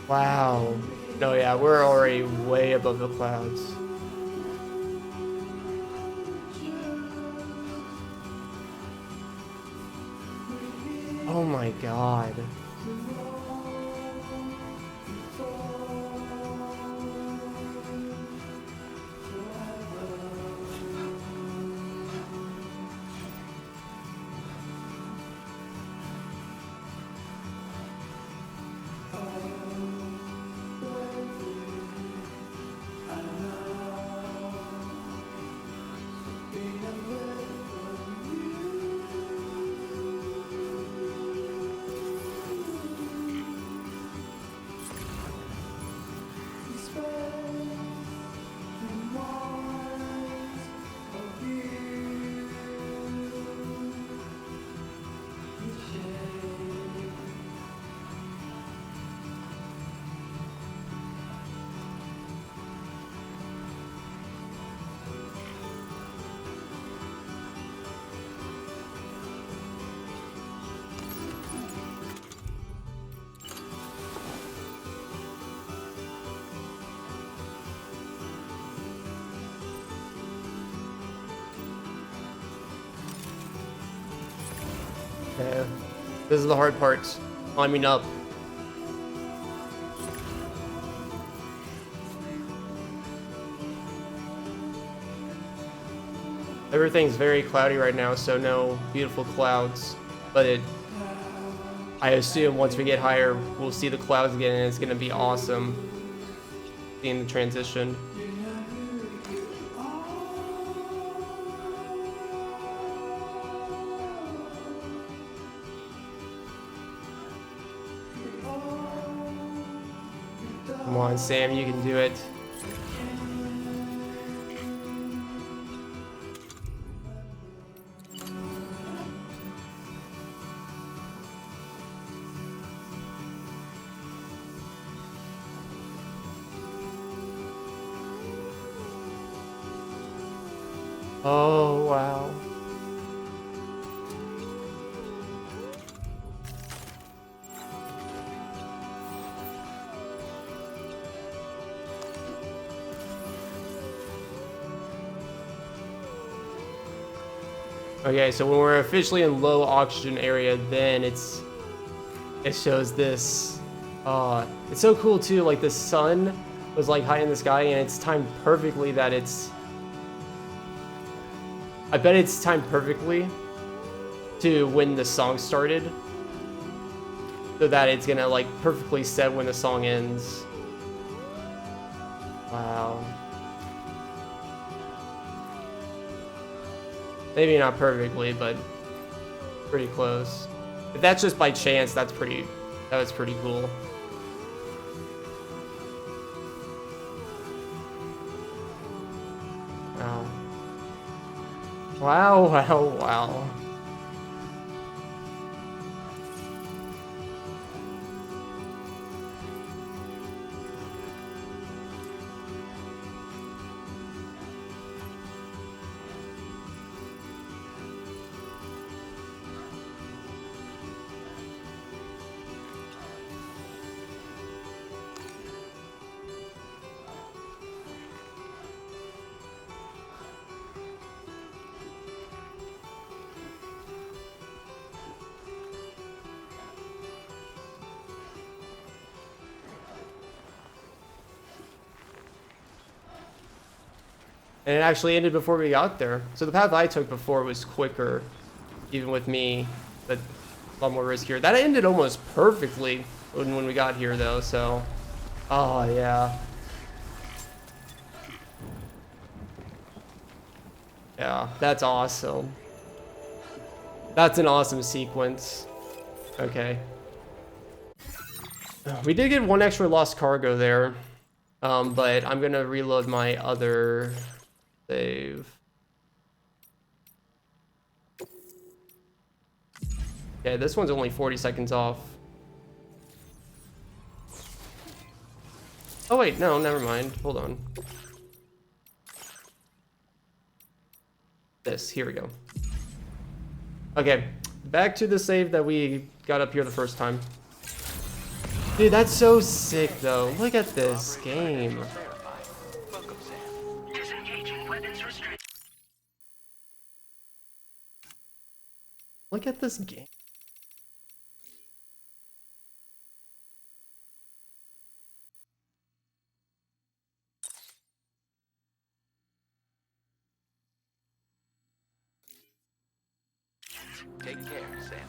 A: Wow. No, yeah, we're already way above the clouds. Oh my god. Okay. This is the hard part. Climbing up. Everything's very cloudy right now, so no beautiful clouds. But I assume once we get higher, we'll see the clouds again, and it's gonna be awesome seeing the transition. Come on, Sam, you can do it. Oh, wow. Okay, so when we're officially in low oxygen area, then it shows this. It's so cool too. Like the sun was like high in the sky, and it's timed perfectly that it's. I bet it's timed perfectly to when the song started, so that it's gonna like perfectly set when the song ends. Wow. Maybe not perfectly, but pretty close. If that's just by chance, that was pretty cool. Wow, wow, wow. And it actually ended before we got there. So the path I took before was quicker, even with me, but a lot more riskier. That ended almost perfectly when we got here, though, so... Oh, yeah. Yeah, that's awesome. That's an awesome sequence. Okay. We did get one extra lost cargo there, but I'm gonna reload my other save. Okay, this one's only 40 seconds off. Oh wait, no, never mind. Hold on. Here we go. Okay, back to the save that we got up here the first time. Dude, that's so sick though. Look at this game. Look at this game.
G: Take care, Sam.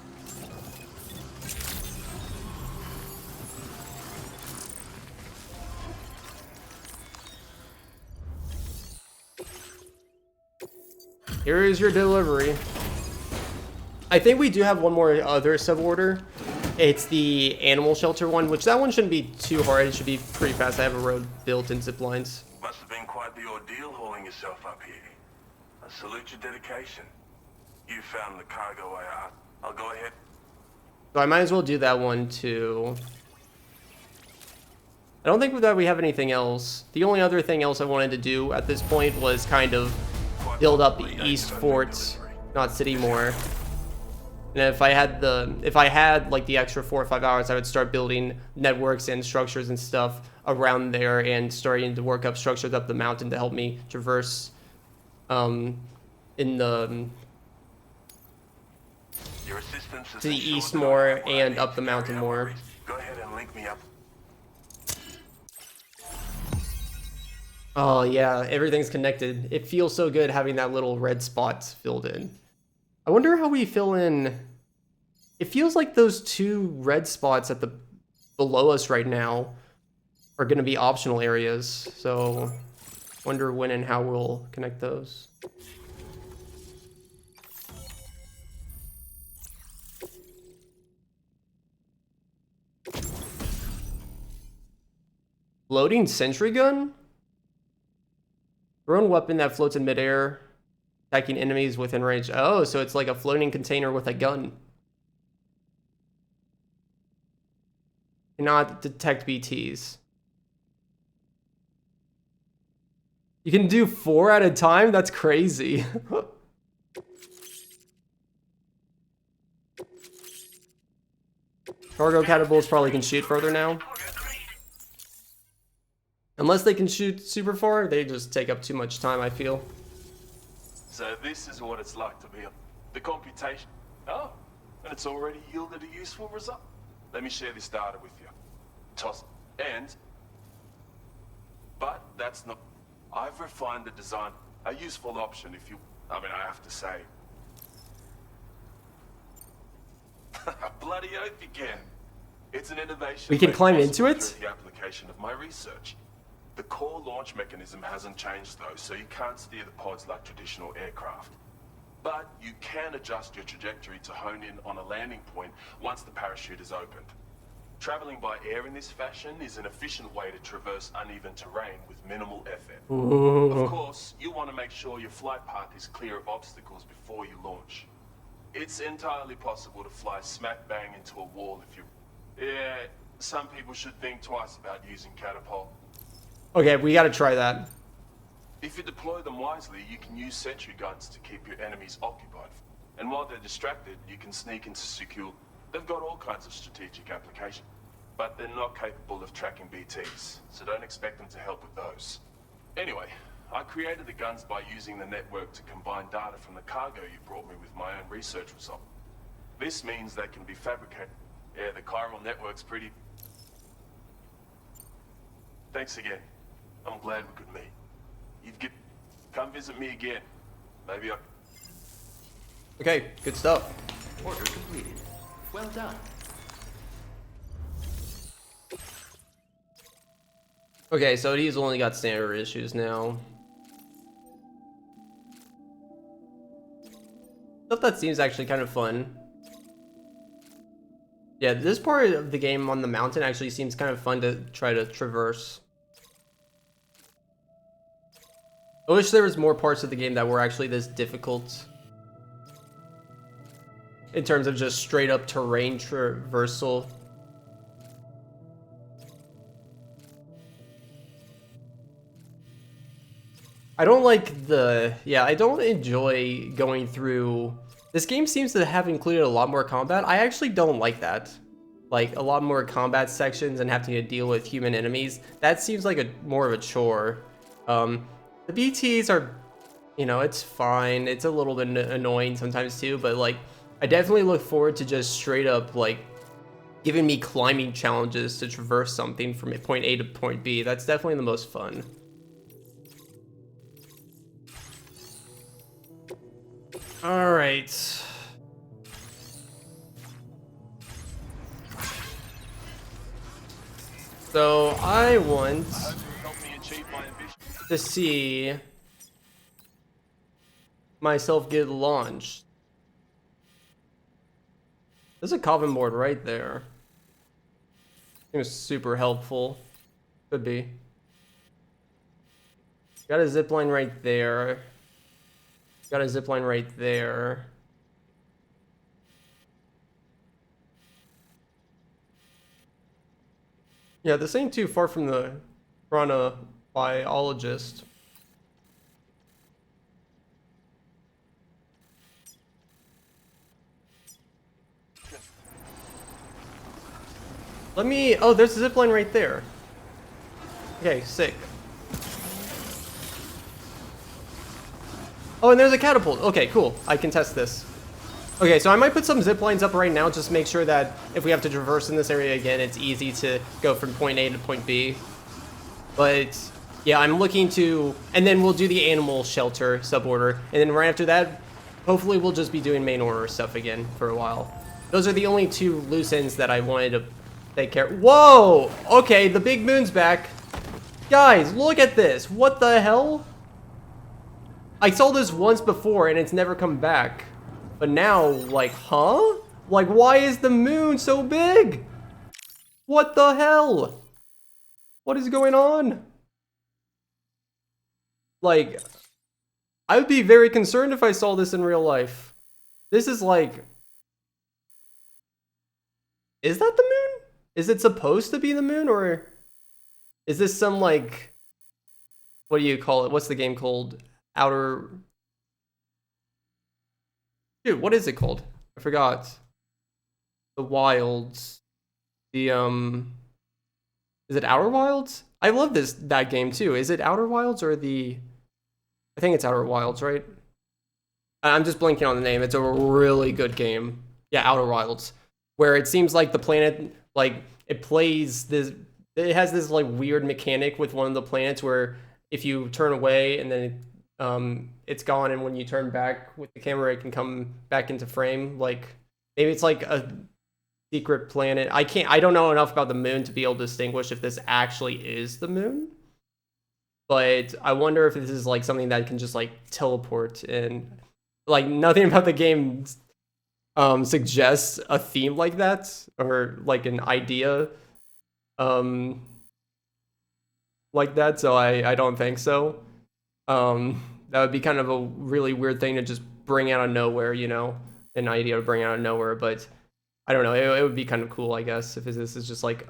A: Here is your delivery. I think we do have one more other suborder. It's the animal shelter one, which that one shouldn't be too hard. It should be pretty fast. I have a road built and zip lines.
C: Must have been quite the ordeal hauling yourself up here. I salute your dedication. You found the cargo way out. I'll go ahead.
A: So I might as well do that one too. I don't think that we have anything else. The only other thing else I wanted to do at this point was kind of build up East Fort, not City more. And if I had like the extra 4 or 5 hours, I would start building networks and structures and stuff around there and starting to work up structures up the mountain to help me traverse in the to the east more and up the mountain more.
C: Go ahead and link me up.
A: Oh yeah, everything's connected. It feels so good having that little red spot filled in. I wonder how we fill in. It feels like those 2 red spots at the below us right now are going to be optional areas. So wonder when and how we'll connect those. Loading sentry gun? Thrown weapon that floats in midair, attacking enemies within range. Oh, so it's like a floating container with a gun. Cannot detect BTs. You can do 4 at a time? That's crazy. Cargo catapults probably can shoot further now. Unless they can shoot super far, they just take up too much time, I feel.
K: So this is what it's like to be the computation. Oh, and it's already yielded a useful result. Let me share this data with you. Toss it. But that's not... I've refined the design. A useful option if you... I mean, I have to say. Bloody oath you can. It's an innovation.
A: We can
K: made
A: climb
K: possible
A: into it?
K: through the application of my research. The core launch mechanism hasn't changed though, so you can't steer the pods like traditional aircraft. But you can adjust your trajectory to hone in on a landing point once the parachute is opened. Traveling by air in this fashion is an efficient way to traverse uneven terrain with minimal effort. Of course, you want to make sure your flight path is clear of obstacles before you launch. It's entirely possible to fly smack bang into a wall if you... Yeah, some people should think twice about using catapult.
A: Okay, we gotta try that.
K: If you deploy them wisely, you can use sentry guns to keep your enemies occupied. And while they're distracted, you can sneak into secure... They've got all kinds of strategic applications. But they're not capable of tracking BTs, so don't expect them to help with those. Anyway, I created the guns by using the network to combine data from the cargo you brought me with my own research result. This means they can be fabricated. Yeah, the chiral network's pretty... Thanks again. I'm glad we could meet. Come visit me again. Maybe I...
A: Okay, good stuff.
J: Order completed. Well done.
A: Okay, so he's only got standard issues now. Stuff that seems actually kind of fun. Yeah, this part of the game on the mountain actually seems kind of fun to try to traverse. I wish there was more parts of the game that were actually this difficult. In terms of just straight up terrain traversal. I don't like the... Yeah, I don't enjoy going through... This game seems to have included a lot more combat. I actually don't like that. Like, a lot more combat sections and having to deal with human enemies. That seems like more of a chore. The BTs are... You know, it's fine. It's a little bit annoying sometimes too, but like... I definitely look forward to just straight up, like, giving me climbing challenges to traverse something from point A to point B. That's definitely the most fun. All right. So I want to see myself get launched. There's a coven board right there. Seems super helpful. Could be. Got a zipline right there. Got a zipline right there. Yeah, this ain't too far from the chronobiologist. Let me... Oh, there's a zipline right there. Okay, sick. Oh, and there's a catapult. Okay, cool. I can test this. Okay, so I might put some zip lines up right now, just make sure that if we have to traverse in this area again, it's easy to go from point A to point B. But yeah, I'm looking to... And then we'll do the animal shelter suborder. And then right after that, hopefully we'll just be doing main order stuff again for a while. Those are the only two loose ends that I wanted to... Take care. Whoa! Okay, the big moon's back. Guys, look at this. What the hell? I saw this once before and it's never come back. But now, like, huh? Like, why is the moon so big? What the hell? What is going on? Like, I would be very concerned if I saw this in real life. This is like... Is that the moon? Is it supposed to be the moon, or is this some, like, what do you call it? What's the game called? Outer... Dude, what is it called? I forgot. The Wilds. The, Is it Outer Wilds? I love that game, too. Is it Outer Wilds or the... I think it's Outer Wilds, right? I'm just blanking on the name. It's a really good game. Yeah, Outer Wilds. Where it seems like the planet... Like, it plays this... It has this, like, weird mechanic with one of the planets where if you turn away and then it's gone, and when you turn back with the camera, it can come back into frame. Like, maybe it's like a secret planet. I don't know enough about the moon to be able to distinguish if this actually is the moon. But I wonder if this is, like, something that can just, like, teleport and... Like, nothing about the game suggests a theme like that or like an idea like that, so I don't think so. That would be kind of a really weird thing to just bring out of nowhere, you know, an idea to bring out of nowhere. But I don't know, it would be kind of cool, I guess, if this is just like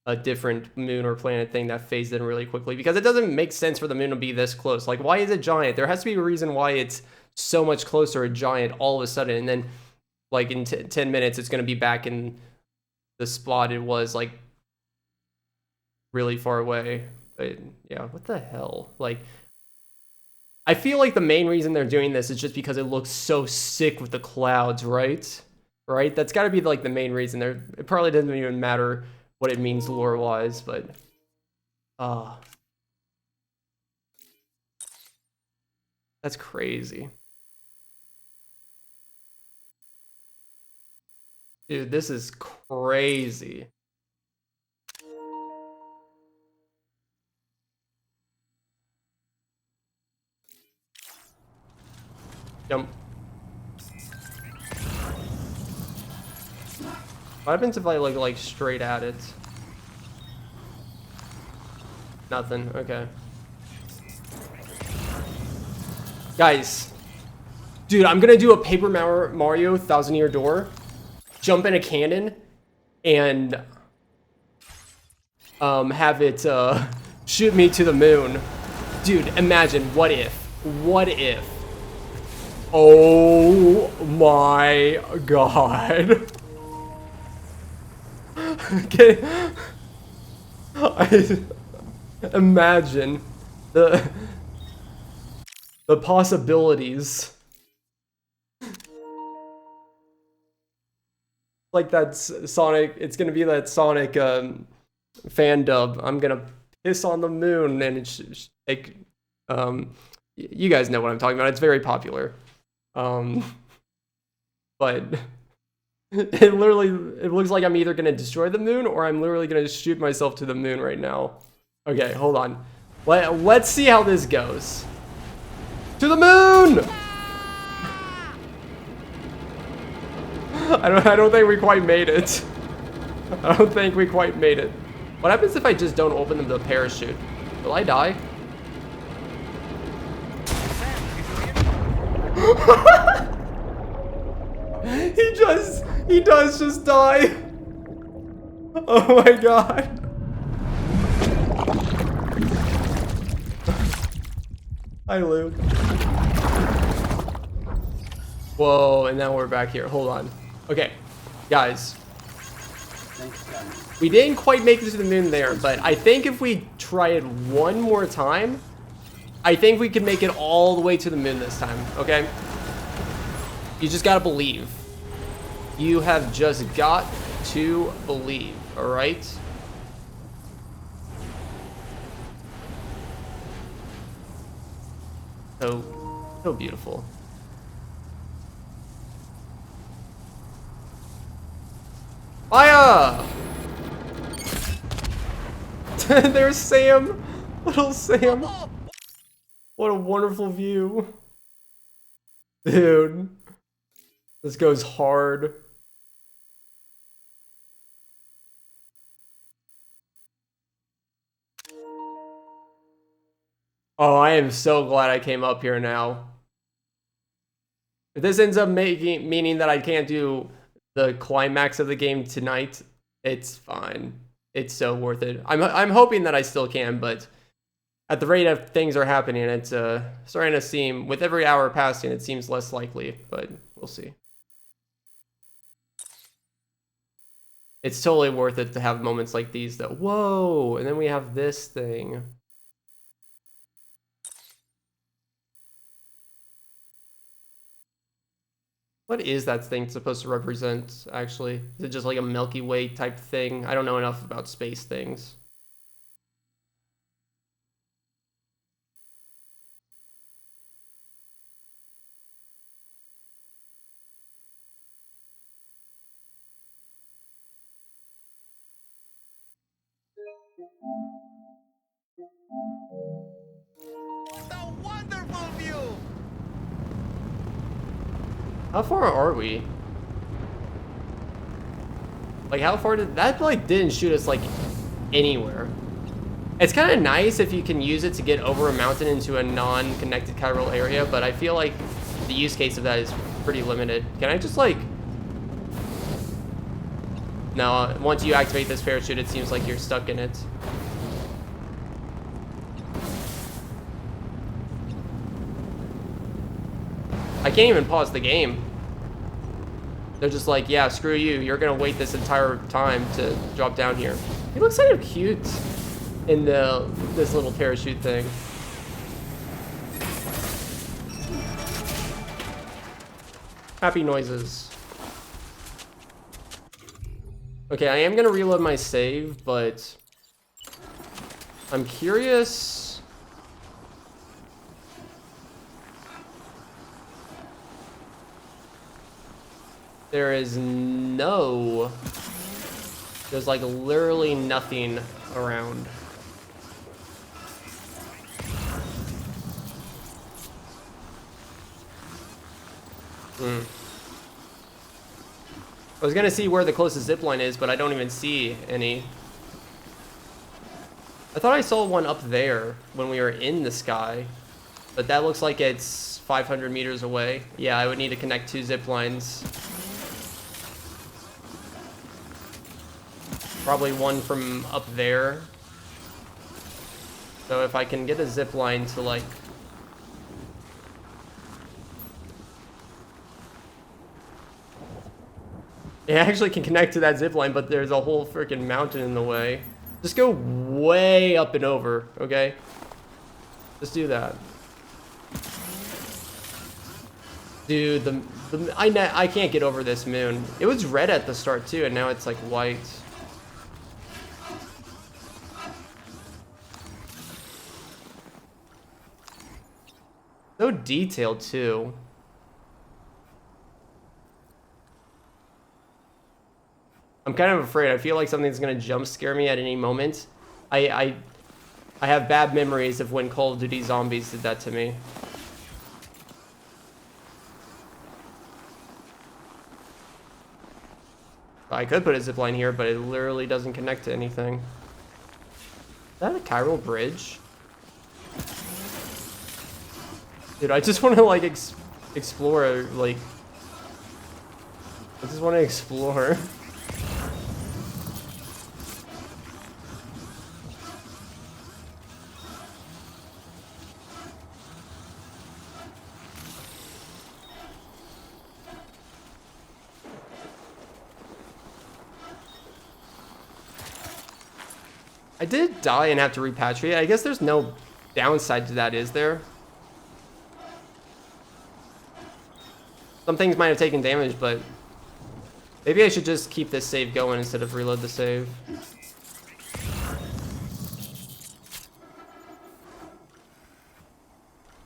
A: a different moon or planet thing that phased in really quickly, because it doesn't make sense for the moon to be this close. Like, why is it giant? There has to be a reason why it's so much closer, a giant, all of a sudden, and then like in 10 minutes it's going to be back in the spot it was like really far away. But yeah, what the hell? Like, I feel like the main reason they're doing this is just because it looks so sick with the clouds, right? Right? That's got to be like the main reason. It probably doesn't even matter what it means lore-wise, but that's crazy. Dude, this is crazy. Jump. What happens if I look like straight at it? Nothing. Okay. Guys. Dude, I'm gonna do a Paper Mario 1000-Year Door. Jump in a cannon. And have it shoot me to the moon. Dude, imagine, what if? What if? Oh my god. Okay. Imagine the possibilities. Like that's Sonic, it's gonna be that Sonic fan dub. I'm gonna piss on the moon, and it's like you guys know what I'm talking about. It's very popular. But it looks like I'm either gonna destroy the moon or I'm literally gonna shoot myself to the moon right now. Okay, hold on. Let's see how this goes. To the moon! I don't think we quite made it. I don't think we quite made it. What happens if I just don't open the parachute? Will I die? He does just die. Oh my god. Hi, Lou. Whoa, and now we're back here. Hold on. Okay, guys. We didn't quite make it to the moon there, but I think if we try it one more time, I think we can make it all the way to the moon this time, okay? You just gotta believe. You have just got to believe, alright? So beautiful. Fire! There's Sam! Little Sam. What a wonderful view. Dude. This goes hard. Oh, I am so glad I came up here now. If this ends up meaning that I can't do the climax of the game tonight, it's fine. It's so worth it. I'm hoping that I still can, but at the rate of things are happening, it's starting to seem, with every hour passing, it seems less likely, but we'll see. It's totally worth it to have moments like these that, whoa, and then we have this thing. What is that thing supposed to represent, actually? Is it just like a Milky Way type thing? I don't know enough about space things.
G: What a wonderful view!
A: How far are we? Like, how far did that, like, didn't shoot us, like, anywhere. It's kind of nice if you can use it to get over a mountain into a non-connected chiral area, but I feel like the use case of that is pretty limited. Can I just, like... No, once you activate this parachute, it seems like you're stuck in it. I can't even pause the game. They're just like, yeah, screw you. You're gonna wait this entire time to drop down here. He looks kind of cute in this little parachute thing. Happy noises. Okay, I am gonna reload my save, but I'm curious. There's like literally nothing around. I was gonna see where the closest zipline is, but I don't even see any. I thought I saw one up there when we were in the sky, but that looks like it's 500 meters away. Yeah, I would need to connect 2 zip lines. Probably one from up there. So if I can get a zip line to like... It actually can connect to that zip line, but there's a whole freaking mountain in the way. Just go way up and over, okay? Just do that. Dude, I can't get over this moon. It was red at the start too, and now it's like white. So detailed too. I'm kind of afraid. I feel like something's gonna jump scare me at any moment. I have bad memories of when Call of Duty Zombies did that to me. I could put a zipline here, but it literally doesn't connect to anything. Is that a chiral bridge? Dude, I just want to like explore, like... I just want to explore. I did die and have to repatriate. I guess there's no downside to that, is there? Some things might have taken damage, but maybe I should just keep this save going instead of reload the save.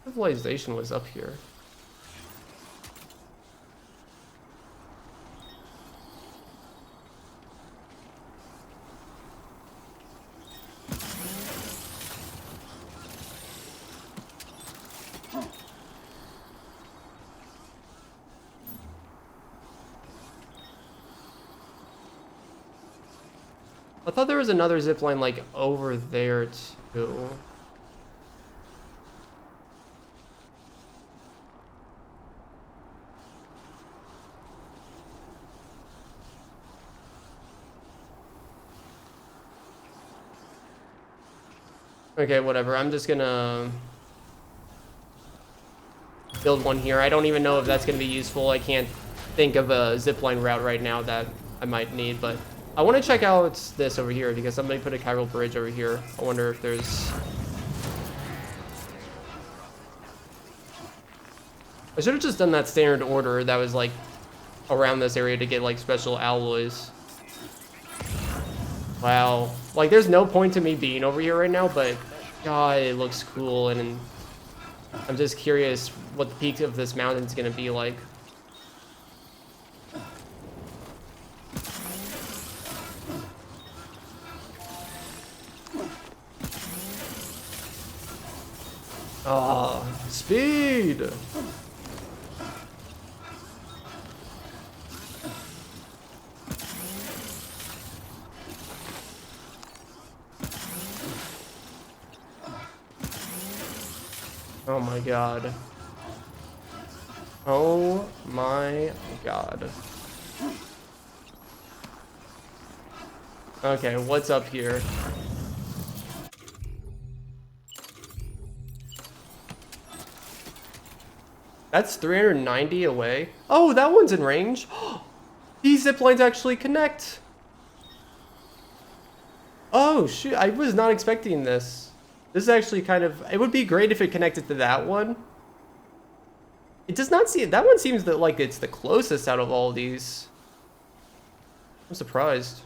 A: Civilization was up here. I thought there was another zipline like over there too. Okay, whatever. I'm just gonna build one here. I don't even know if that's gonna be useful. I can't think of a zipline route right now that I might need, but I want to check out this over here because somebody put a chiral bridge over here. I wonder if there's... I should have just done that standard order that was like around this area to get like special alloys. Wow. Like there's no point to me being over here right now, but God, it looks cool, and I'm just curious what the peak of this mountain is going to be like. Ah, speed! Oh my god. Oh my god. Okay, what's up here? That's 390 away. Oh, that one's in range. These zip lines actually connect. Oh, shoot. I was not expecting this. This is actually kind of... It would be great if it connected to that one. It does not seem... That one seems that, like it's the closest out of all of these. I'm surprised.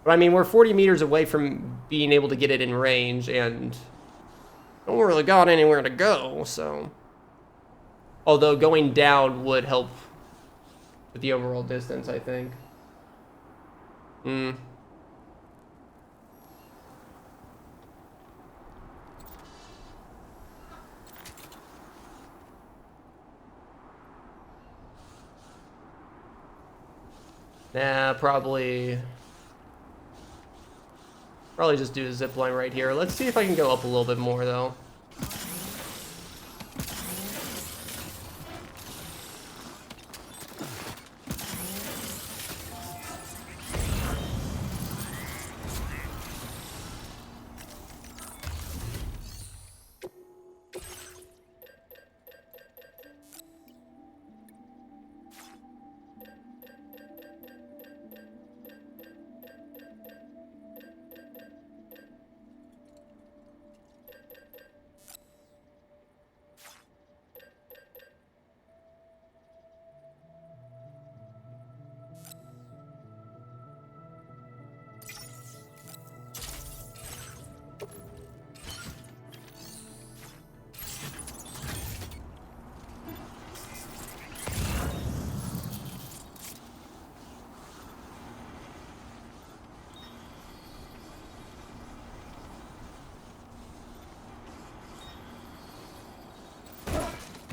A: But I mean, we're 40 meters away from being able to get it in range, and... don't really got anywhere to go, so... Although going down would help with the overall distance, I think. Hmm. Nah, probably just do a zip line right here. Let's see if I can go up a little bit more, though.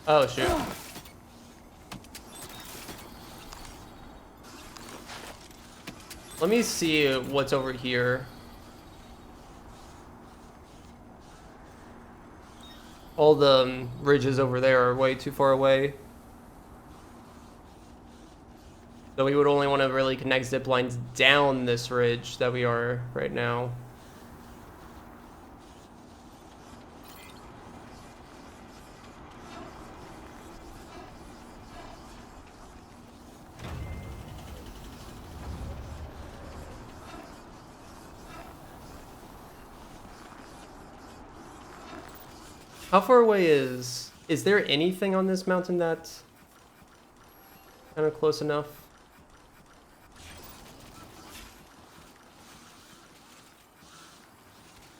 A: Oh, shoot. Let me see what's over here. All the ridges over there are way too far away. So we would only want to really connect zip lines down this ridge that we are right now. How far away is there anything on this mountain that's kind of close enough?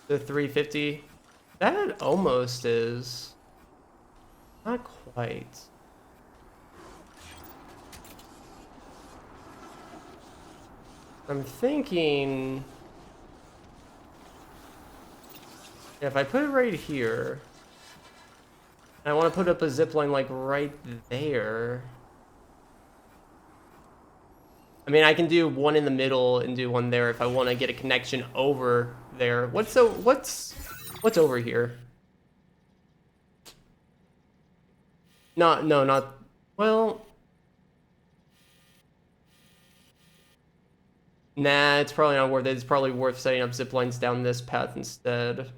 A: The 350? That almost is. Not quite. I'm thinking... if I put it right here... I want to put up a zip line like right there. I mean, I can do one in the middle and do one there if I want to get a connection over there. What's over here? No, not well. Nah, it's probably not worth it. It's probably worth setting up zip lines down this path instead.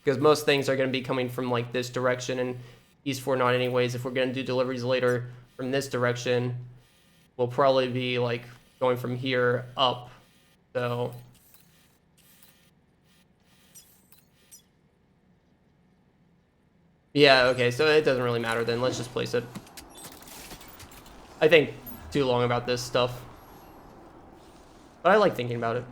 A: Because most things are going to be coming from like this direction and East 4 not anyways. If we're going to do deliveries later from this direction, we'll probably be like going from here up. So yeah, okay, so it doesn't really matter then. Let's just place it. I think too long about this stuff, but I like thinking about it.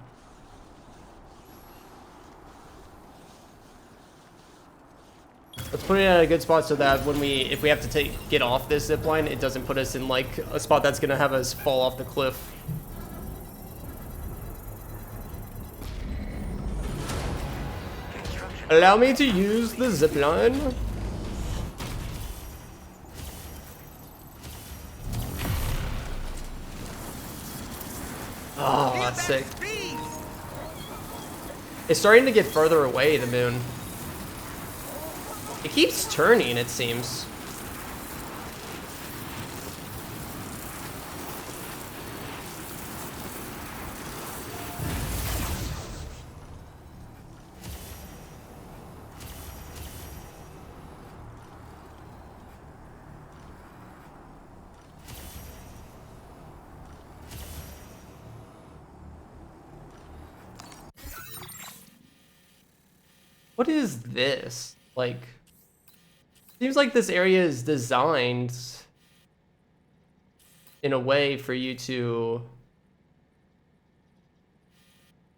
A: Let's put it at a good spot so that when if we have to get off this zip line, it doesn't put us in like a spot that's gonna have us fall off the cliff. Allow me to use the zip line. Oh, that's sick. It's starting to get further away, the moon. It keeps turning, it seems. What is this? Like, seems like this area is designed in a way for you to,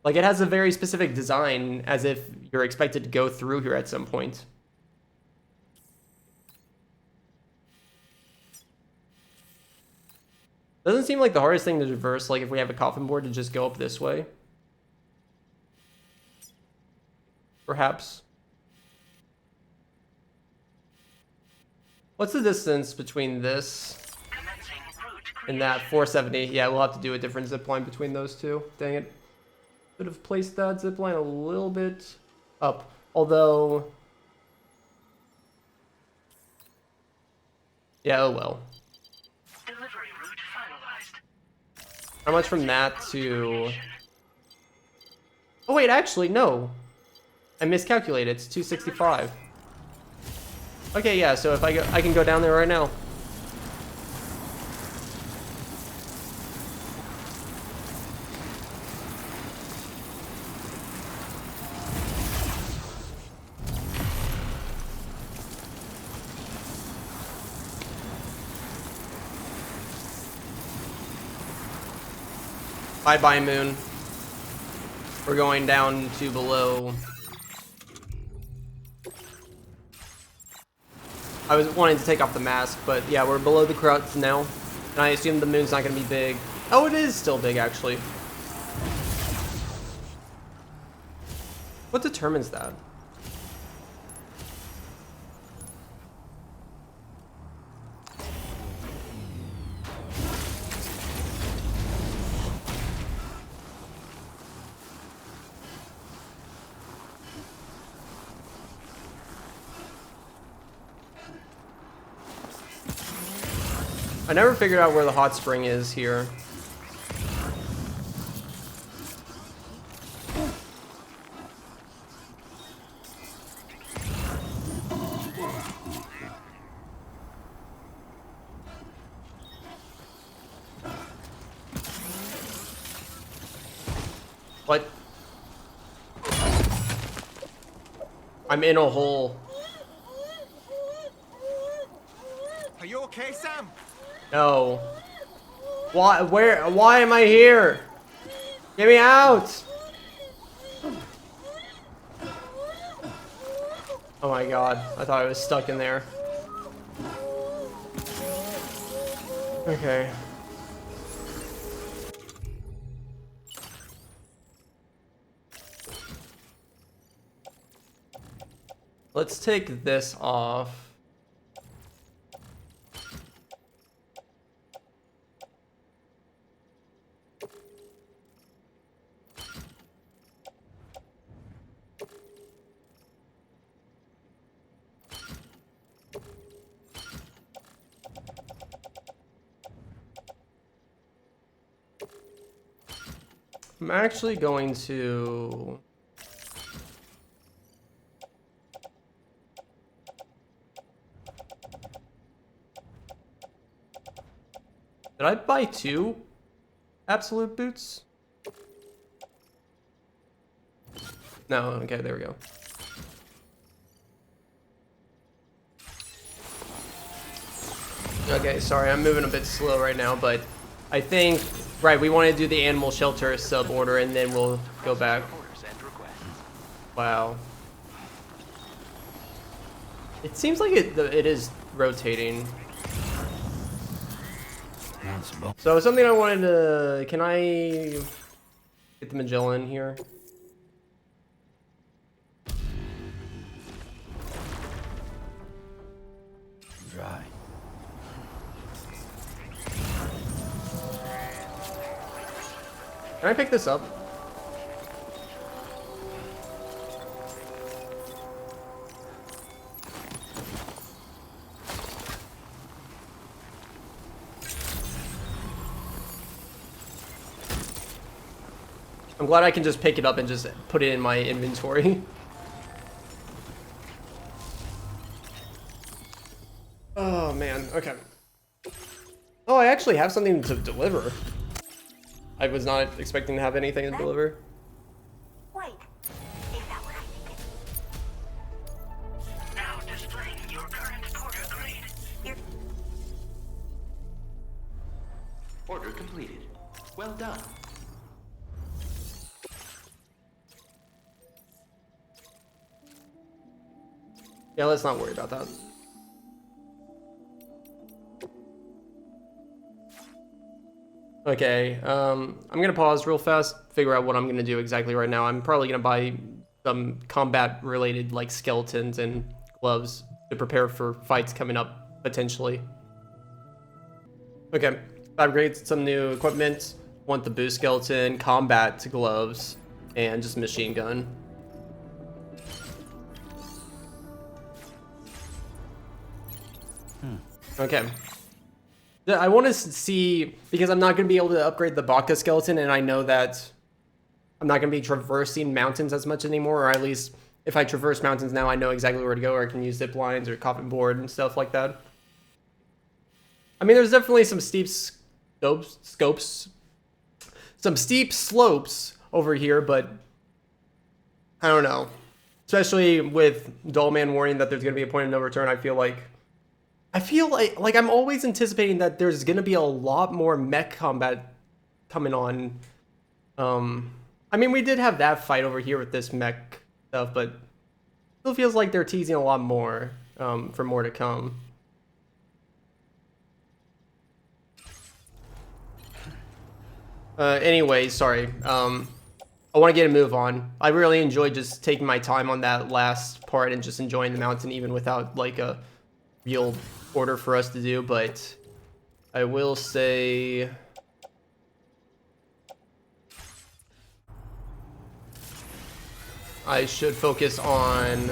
A: like, it has a very specific design as if you're expected to go through here at some point. Doesn't seem like the hardest thing to traverse, like if we have a coffin board, to just go up this way. Perhaps. What's the distance between this and that? 470. Yeah, we'll have to do a different zipline between those two. Dang it. Could have placed that zipline a little bit up. Although... yeah, oh well.
I: Delivery route finalized.
A: How much from that to... oh wait, actually, no. I miscalculated. It's 265. Okay, yeah, so if I go, I can go down there right now. Bye-bye, moon. We're going down to below. I was wanting to take off the mask, but yeah, we're below the crowds now. And I assume the moon's not going to be big. Oh, it is still big, actually. What determines that? I never figured out where the hot spring is here. What? I'm in a hole.
G: Are you okay, Sam?
A: No. Why? Where? Why am I here? Get me out! Oh my god. I thought I was stuck in there. Okay. Let's take this off. I'm actually going to... did I buy 2 absolute boots? No, okay, there we go. Okay, sorry, I'm moving a bit slow right now, but I think, right, we want to do the animal shelter sub-order and then we'll go back. Wow. It seems like it is rotating. So something I wanted to, can I get the Magellan here?
G: Dry.
A: Can I pick this up? I'm glad I can just pick it up and just put it in my inventory. Oh man, okay. Oh, I actually have something to deliver. I was not expecting to have anything to deliver.
I: Wait, is that what I think it is? Now displaying your current porter grade.
L: Order completed. Well done.
A: Yeah, let's not worry about that. Okay, I'm gonna pause real fast, figure out what I'm gonna do exactly right now. I'm probably gonna buy some combat-related, like, skeletons and gloves to prepare for fights coming up, potentially. Okay, upgrade some new equipment. Want the boost skeleton, combat gloves, and just machine gun. Okay. I want to see, because I'm not going to be able to upgrade the Baka skeleton, and I know that I'm not going to be traversing mountains as much anymore, or at least if I traverse mountains now, I know exactly where to go, or I can use zip lines or coffin board and stuff like that. I mean, there's definitely some steep some steep slopes over here, but I don't know. Especially with Dullman warning that there's going to be a point of no return, I feel like I'm always anticipating that there's gonna be a lot more mech combat coming on. I mean, we did have that fight over here with this mech stuff, but it still feels like they're teasing a lot more for more to come. Anyway, sorry. I want to get a move on. I really enjoyed just taking my time on that last part and just enjoying the mountain, even without like a real order for us to do, but I will say I should focus on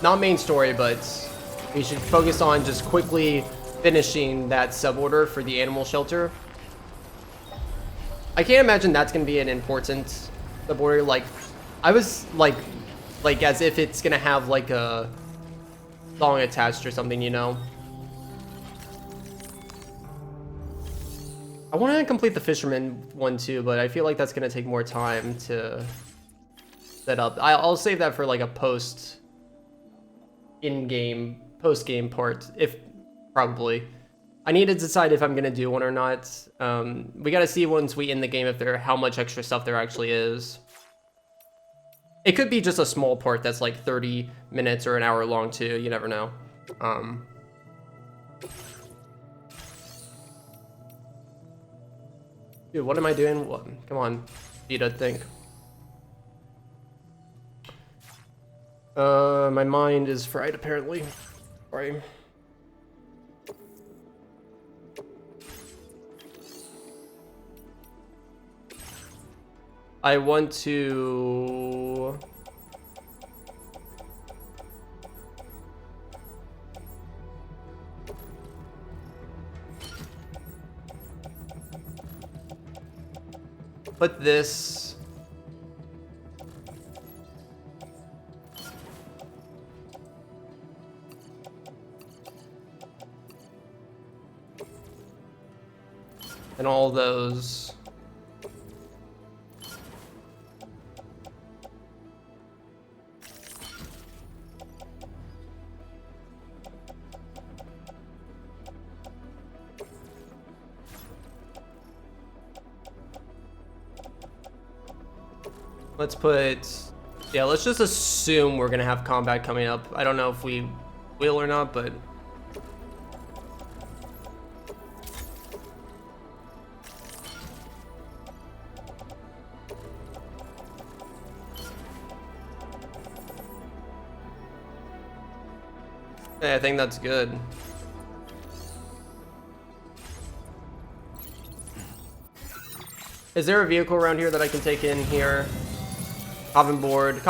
A: not main story, but we should focus on just quickly finishing that sub-order for the animal shelter. I can't imagine that's going to be an important sub-order. Like, I was like as if it's gonna have like a song attached or something, you know. I want to complete the fisherman one too, but I feel like that's gonna take more time to set up. I'll save that for like a post game part, if probably. I need to decide if I'm gonna do one or not. We gotta see once we end the game if how much extra stuff there actually is. It could be just a small part that's like 30 minutes or an hour long too. You never know. Dude, what am I doing? What? Come on, Vita, think. My mind is fried apparently. Sorry. I want to put this and all those. Let's put, yeah, let's just assume we're gonna have combat coming up. I don't know if we will or not, but yeah, I think that's good. Is there a vehicle around here that I can take in here? Coffin board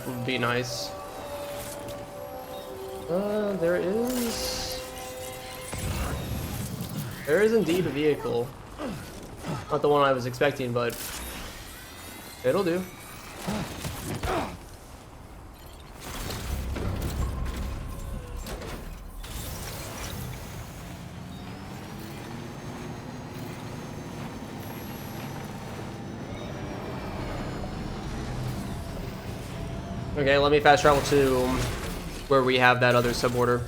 A: would be nice. There is indeed a vehicle. Not the one I was expecting, but it'll do. Okay, let me fast travel to where we have that other suborder.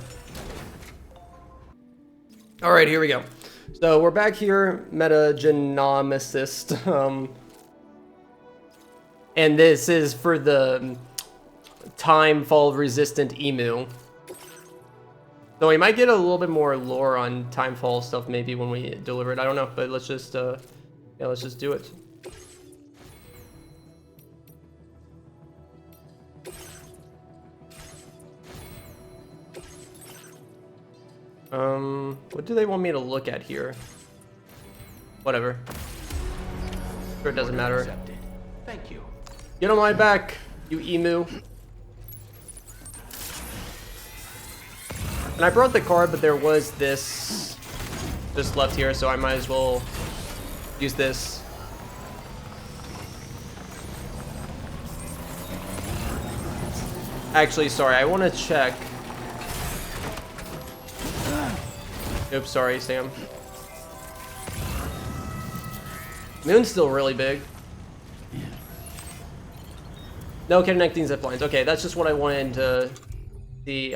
A: All right, here we go. So we're back here, metagenomicist, and this is for the time fall resistant emu. So we might get a little bit more lore on timefall stuff maybe when we deliver it. I don't know, but let's just yeah, let's just do it. What do they want me to look at here? Whatever. Sure, it doesn't matter.
L: Accepted. Thank you.
A: Get on my back, you emu. And I brought the card, but there was this just left here, so I might as well use this. Actually, sorry, I want to check. Oops, sorry, Sam. Moon's still really big. No connecting zip lines. Okay, that's just what I wanted to see.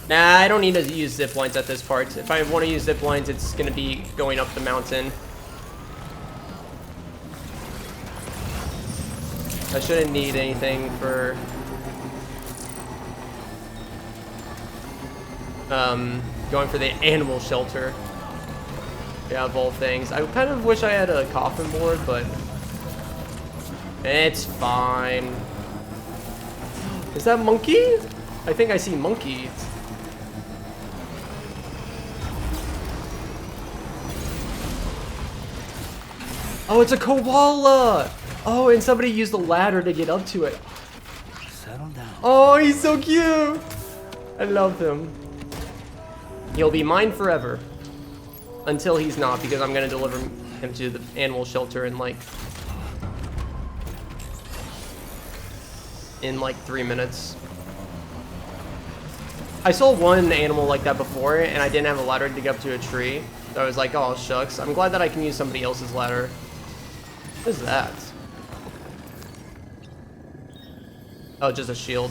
A: Nah, I don't need to use zip lines at this part. If I want to use zip lines, it's gonna be going up the mountain. I shouldn't need anything for going for the animal shelter. Yeah, of all things. I kind of wish I had a coffin board, but it's fine. Is that monkey? I think I see monkey. Oh, it's a koala! Oh, and somebody used a ladder to get up to it.
G: Settle down.
A: Oh, he's so cute! I love him. He'll be mine forever. Until he's not, because I'm gonna deliver him to the animal shelter in like 3 minutes. I saw one animal like that before, and I didn't have a ladder to get up to a tree. So I was like, oh shucks. I'm glad that I can use somebody else's ladder. What is that? Oh, just a shield.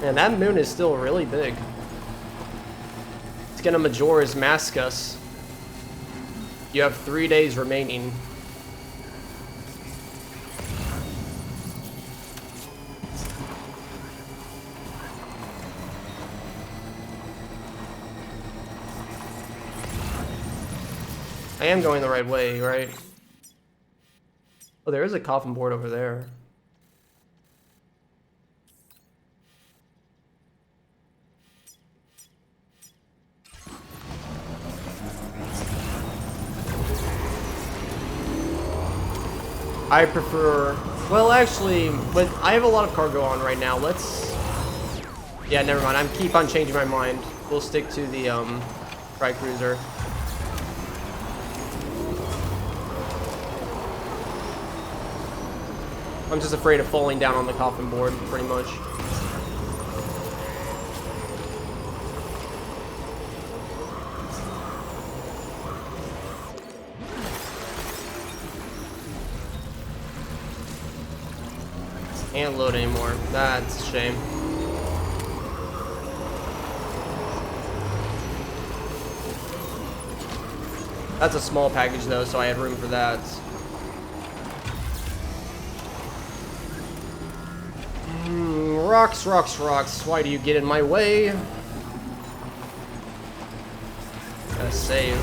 A: Man, that moon is still really big. It's gonna Majora's Mask us. You have 3 days remaining. I am going the right way, right? Oh, there is a coffin board over there. I prefer, well actually, but I have a lot of cargo on right now. Let's, yeah, never mind. I keep on changing my mind. We'll stick to the Tri Cruiser. I'm just afraid of falling down on the coffin board, pretty much. Can't load anymore. That's a shame. That's a small package though, so I had room for that. Rocks, rocks, rocks. Why do you get in my way? Gotta save.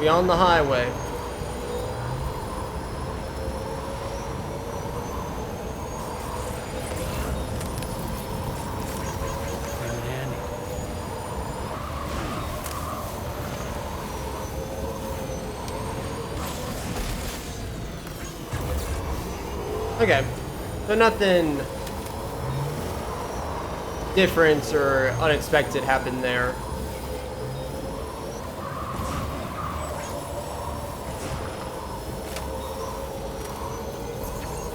A: On the highway. Okay, so nothing different or unexpected happened there.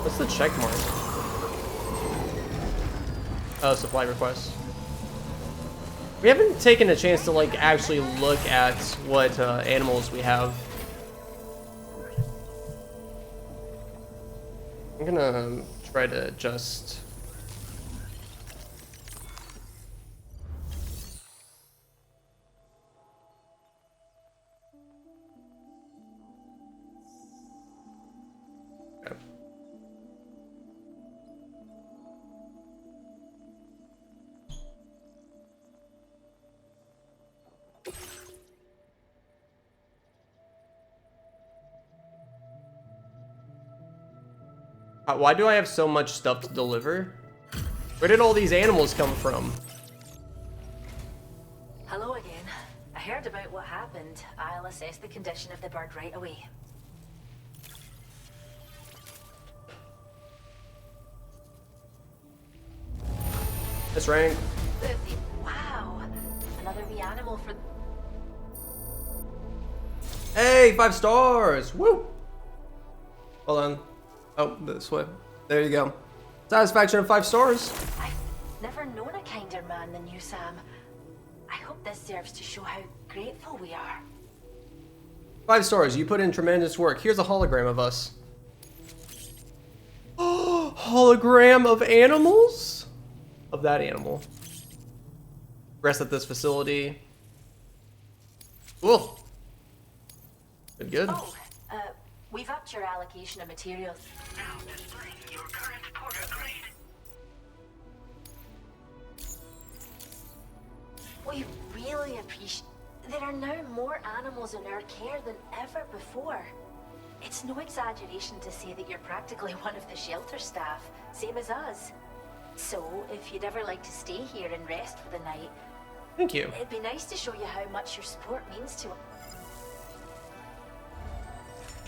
A: What's the check mark? Oh, supply request. We haven't taken a chance to like actually look at what animals we have. I'm gonna try to just why do I have so much stuff to deliver? Where did all these animals come from?
I: Hello again. I heard about what happened. I'll assess the condition of the bird right away.
A: This rank.
I: Wow. Another wee animal for...
A: Hey, 5 stars! Woo! Hold on. Oh, this way. There you go. Satisfaction of 5 stars.
I: I've never known a kinder man than you, Sam. I hope this serves to show how grateful we are.
A: 5 stars. You put in tremendous work. Here's a hologram of us. Oh, hologram of animals? Of that animal. Rest at this facility. Cool. Good.
I: Oh, we've upped your allocation of materials.
B: Now displaying your current Porter grade.
I: We really appreciate... There are now more animals in our care than ever before. It's no exaggeration to say that you're practically one of the shelter staff, same as us. So, if you'd ever like to stay here and rest for the night...
A: Thank you.
I: It'd be nice to show you how much your support means to us.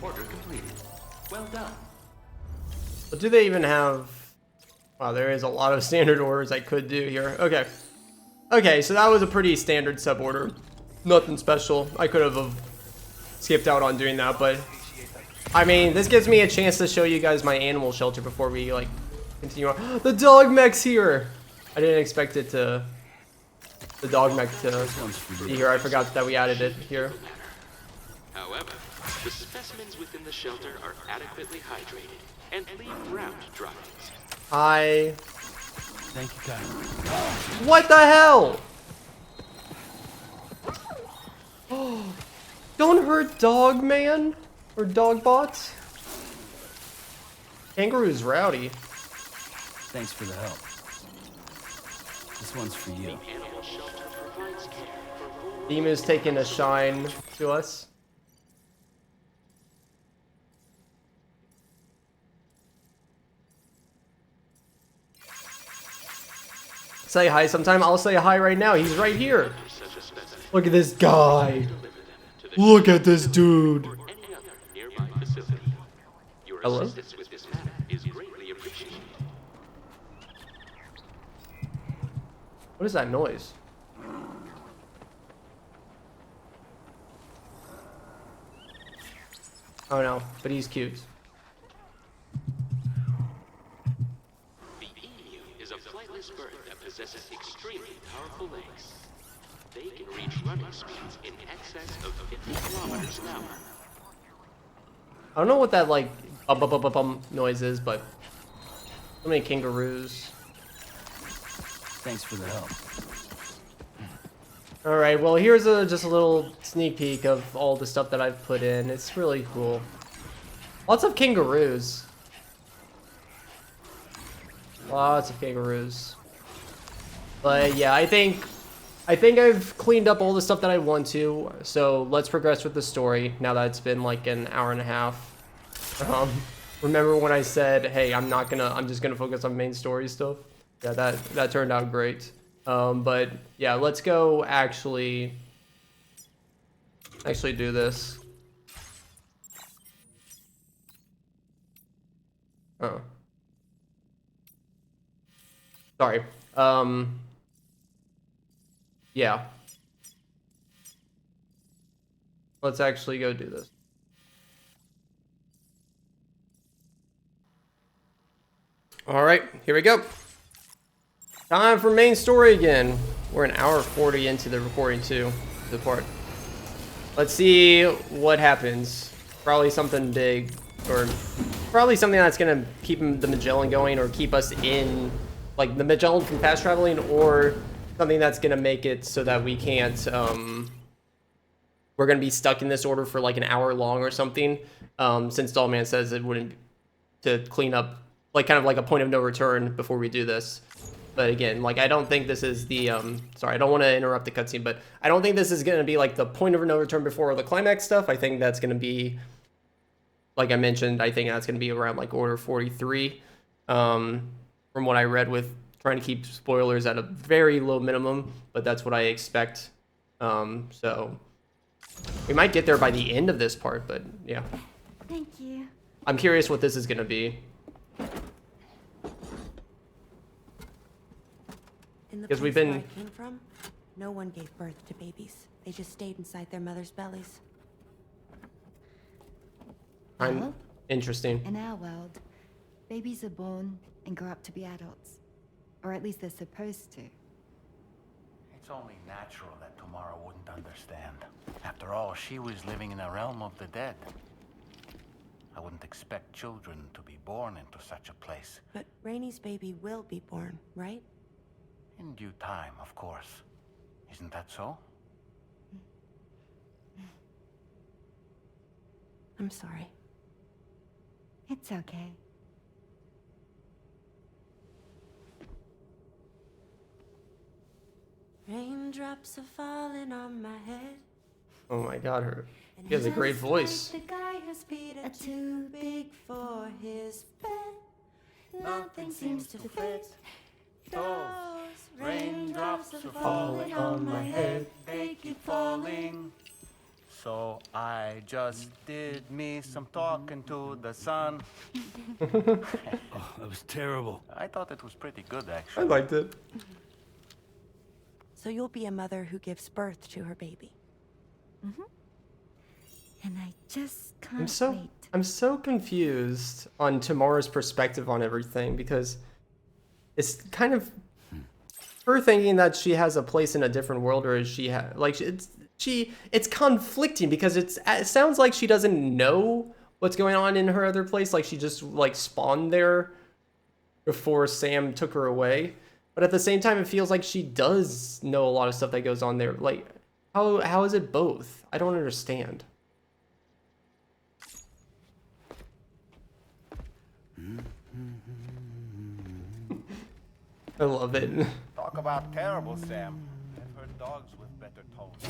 L: Order completed. Well done.
A: But do they even have... Wow, there is a lot of standard orders I could do here. Okay. Okay, so that was a pretty standard sub order. Nothing special. I could have skipped out on doing that, but... I mean, this gives me a chance to show you guys my animal shelter before we, like, continue on. The dog mech's here! I didn't expect it to... The dog mech to be here. I forgot that we added it here.
L: However, the specimens within the shelter are adequately hydrated and leave ground droppings.
A: Hi.
G: Thank you, guys.
A: What the hell? Don't hurt dog man or dog bots. Kangaroo's rowdy.
G: Thanks for the help. This one's for you.
A: Demu's taking a shine to us. Say hi sometime. I'll say hi right now. He's right here. Look at this guy. Look at this dude. Hello? What is that noise? Oh no, but he's cute.
L: The emu is a flightless bird that possesses extremely powerful legs. They can reach running speeds in excess of 50 kilometers an hour.
A: I don't know what that like bum noise is, but so many kangaroos.
G: Thanks for the help.
A: All right, well here's just a little sneak peek of all the stuff that I've put in. It's really cool. Lots of kangaroos. Lots of kangaroos. But yeah, I think I've cleaned up all the stuff that I want to. So let's progress with the story now that it's been like an hour and a half. Remember when I said, hey, I'm just gonna focus on main story stuff? Yeah, that turned out great. But yeah, let's go actually do this. Oh, Sorry. Yeah. Let's actually go do this. All right, here we go. Time for main story again. We're an hour 40 into the recording too, the part. Let's see what happens. Probably something big, or probably something that's gonna keep the Magellan going, or keep us in, like the Magellan from fast traveling, or something that's gonna make it so that we can't, we're gonna be stuck in this order for like an hour long or something. Since Dollman says it wouldn't, to clean up, like kind of like a point of no return before we do this. But again, like I don't think this is the, sorry, I don't want to interrupt the cutscene, but I don't think this is going to be like the point of no return before the climax stuff. I think that's going to be, like I mentioned, I think that's going to be around like order 43, from what I read, with trying to keep spoilers at a very low minimum, but that's what I expect. So we might get there by the end of this part, but yeah.
E: Thank you.
A: I'm curious what this is going to be.
M: In the
A: Because we've
M: place
A: been...
M: where I came from, no one gave birth to babies. They just stayed inside their mother's bellies.
A: I'm interesting.
E: In our world, babies are born and grow up to be adults. Or at least they're supposed to.
G: It's only natural that Tamara wouldn't understand. After all, she was living in a realm of the dead. I wouldn't expect children to be born into such a place.
M: But Rainey's baby will be born, right?
G: In due time, of course. Isn't that so?
M: I'm sorry.
E: It's okay.
M: Raindrops are falling on my head.
A: Oh my god, she has a great voice.
M: Like the guy whose feet are too big for his bed. Nothing seems to fit. Those raindrops are falling on my head.
G: They keep falling. So I just did me some talking to the sun.
N: Oh, that was terrible.
G: I thought it was pretty good, actually.
A: I liked it.
M: So you'll be a mother who gives birth to her baby.
E: Mm-hmm. And I just can't wait.
A: I'm so confused on Tamara's perspective on everything, because it's kind of her thinking that she has a place in a different world, or is she like it's conflicting, because it sounds like she doesn't know what's going on in her other place, like she just like spawned there before Sam took her away, but at the same time it feels like she does know a lot of stuff that goes on there. Like how is it both? I don't understand. I love it.
G: Talk about terrible, Sam. I've heard dogs with better tones.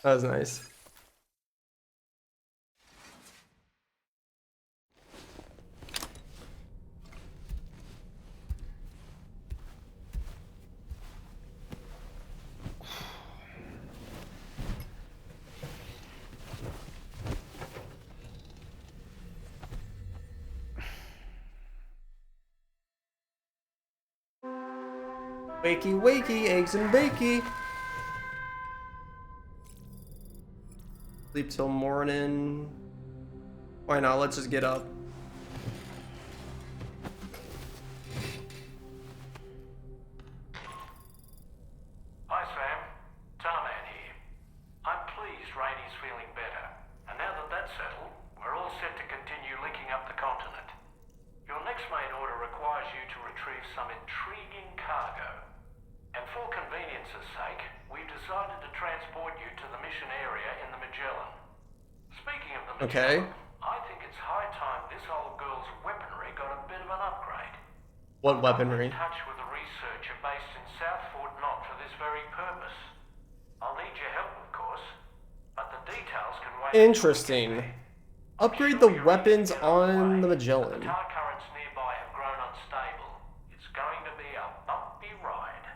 A: That was nice. Wakey, wakey, eggs and bakey. Sleep till morning. Why not? Let's just get up.
B: Hi, Sam. Tarman here. I'm pleased Rainey's feeling better. And now that that's settled, we're all set to continue linking up the continent. Your next main order requires you to retrieve some intriguing cargo. And for convenience's sake, we've decided to transport you to the mission area in the Magellan. Speaking of the Magellan, I think it's high time this old girl's weaponry got a bit of an upgrade.
A: What weaponry?
B: I'm in touch with a researcher based in South Fort Knott for this very purpose. I'll need your help, of course, but the details can wait.
A: Interesting. Upgrade the weapons on the Magellan.
B: The tar currents nearby have grown unstable. It's going to be a bumpy ride.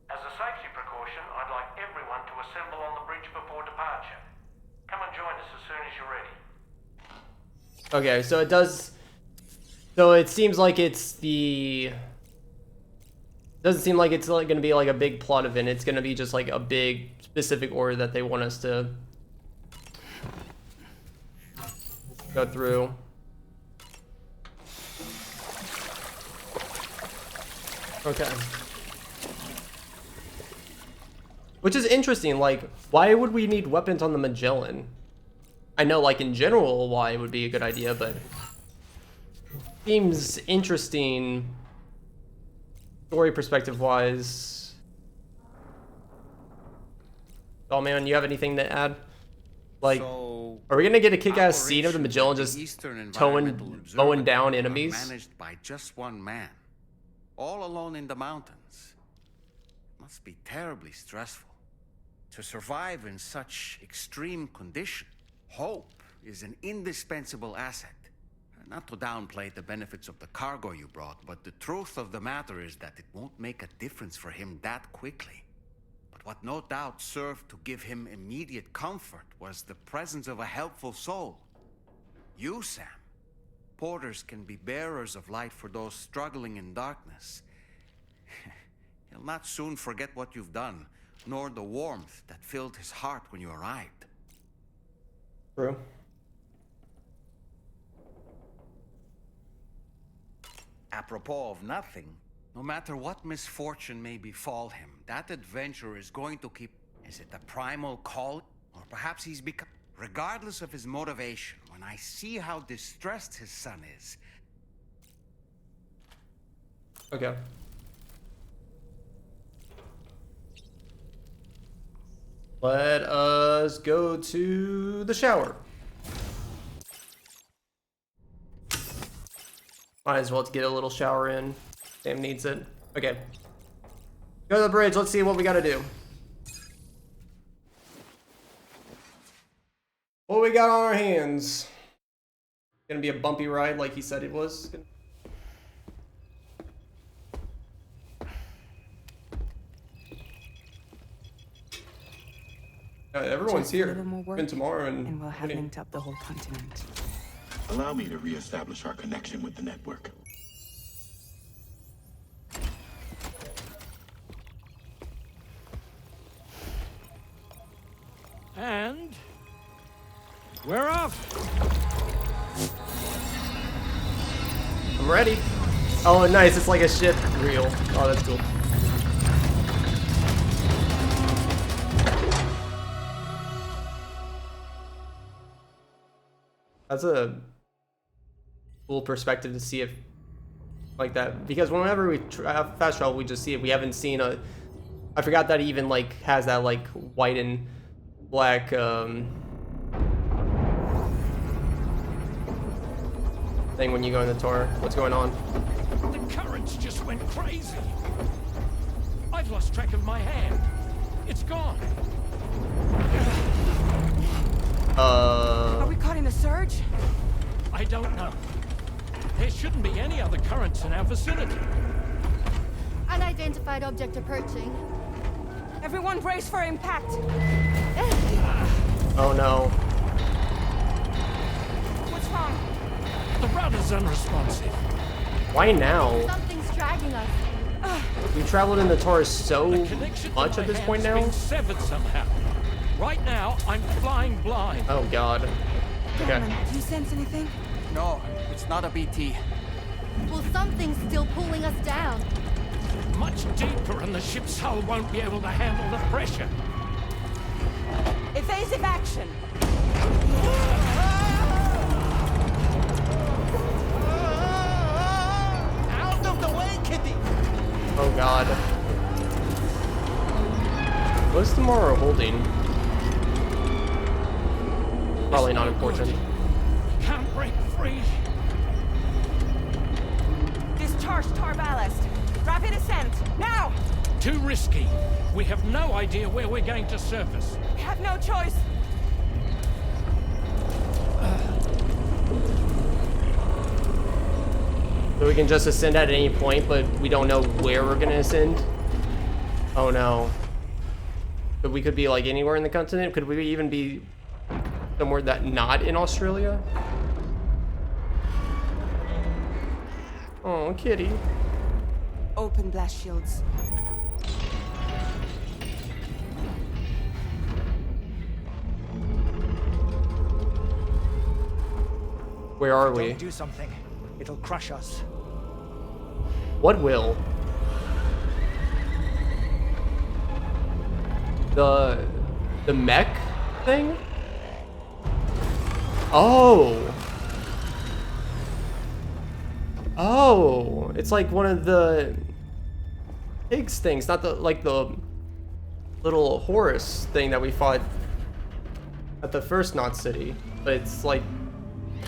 B: As a safety precaution, I'd like everyone to assemble on the bridge before departure. Come and join us as soon as you're ready.
A: Okay, so it does So it seems like it's the... Doesn't seem like it's like going to be like a big plot event. It's going to be just like a big specific order that they want us to go through. Okay. Which is interesting, like, why would we need weapons on the Magellan? I know, like, in general, why it would be a good idea, but... Seems interesting, story perspective-wise. Oh, man, you have anything to add? Like,
H: So,
A: are we gonna get a kick-ass scene of the Magellan just mowing down enemies?
H: Managed by just one man, all alone in the mountains. Must be terribly stressful. To survive in such extreme condition, hope is an indispensable asset. Not to downplay the benefits of the cargo you brought, but the truth of the matter is that it won't make a difference for him that quickly. But what no doubt served to give him immediate comfort was the presence of a helpful soul. You, Sam. Porters can be bearers of light for those struggling in darkness. He'll not soon forget what you've done, nor the warmth that filled his heart when you arrived.
A: True.
H: Apropos of nothing, no matter what misfortune may befall him, that adventure is going to keep... Is it the primal call? Or perhaps he's become... Regardless of his motivation, when I see how distressed his son is...
A: Okay. Let us go to the shower. Might as well get a little shower in. Sam needs it. Okay. Go to the bridge. Let's see what we gotta do. What we got on our hands? Gonna be a bumpy ride like he said it was. Everyone's here. Been tomorrow and
D: we'll have linked up the whole continent.
O: Allow me to reestablish our connection with the network.
N: And we're off.
A: I'm ready. Oh, nice. It's like a ship reel. Oh, that's cool. That's a cool perspective to see if like that, because whenever we fast travel we just see it. We haven't seen a... I forgot that it even like has that like white and black thing when you go in the tour. What's going on?
N: The currents just went crazy. I've lost track of my hand. It's gone.
D: Are we caught in a surge?
N: I don't know. There shouldn't be any other currents in our vicinity.
E: Unidentified object approaching.
D: Everyone brace for impact.
A: Oh no.
D: What's wrong?
N: The rudder's unresponsive.
A: Why now?
E: Something's dragging us.
A: We've traveled in the Taurus so much at this point now.
N: Been severed somehow. Right now, I'm flying blind.
A: Oh god. Okay.
D: Do you sense anything?
H: No, it's not a BT.
E: Well, something's still pulling us down.
N: Much deeper, and the ship's hull won't be able to handle the pressure.
D: Evasive action.
H: Out of the way, Kitty!
A: Oh god. What's tomorrow holding? Probably not important.
N: Can't break free.
D: Discharge tar ballast. Rapid ascent. Now!
N: Too risky. We have no idea where we're going to surface.
D: We have no choice.
A: So we can just ascend at any point, but we don't know where we're gonna ascend. Oh no. But we could be like anywhere in the continent? Could we even be somewhere that not in Australia? Oh, kitty.
D: Open blast shields.
A: Where are we?
N: Don't do something. It'll crush us.
A: What will? The mech thing? Oh. Oh, it's like one of the pigs things, not the little Horus thing that we fought at the first Knot City, but it's like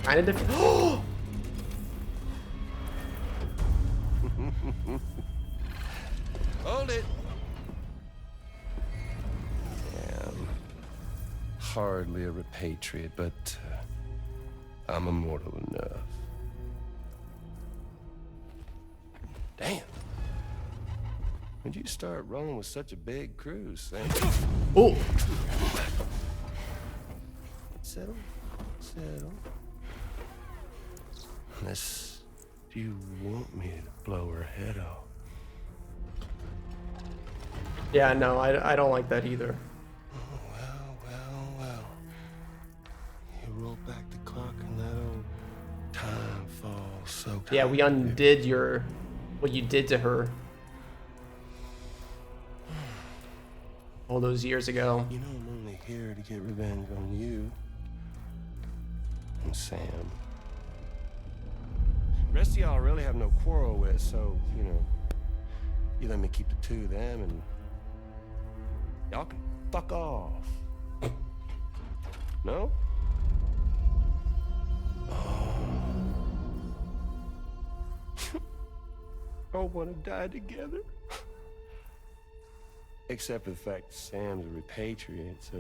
A: kind of different.
P: Hold it. Hardly a repatriate, but I'm immortal enough. Damn. When'd you start rolling with such a big crew, Sam?
A: Oh.
P: Settle. Unless you want me to blow her head off.
A: Yeah, no, I don't like that either.
P: Well. You roll back the clock and let old time fall so.
A: Yeah, we undid what you did to her all those years ago.
P: You know I'm only here to get revenge on you and Sam. Rest of y'all really have no quarrel with, so you know, you let me keep the two of them, and y'all can fuck off. No? All want to die together. Except for the fact Sam's a repatriate, so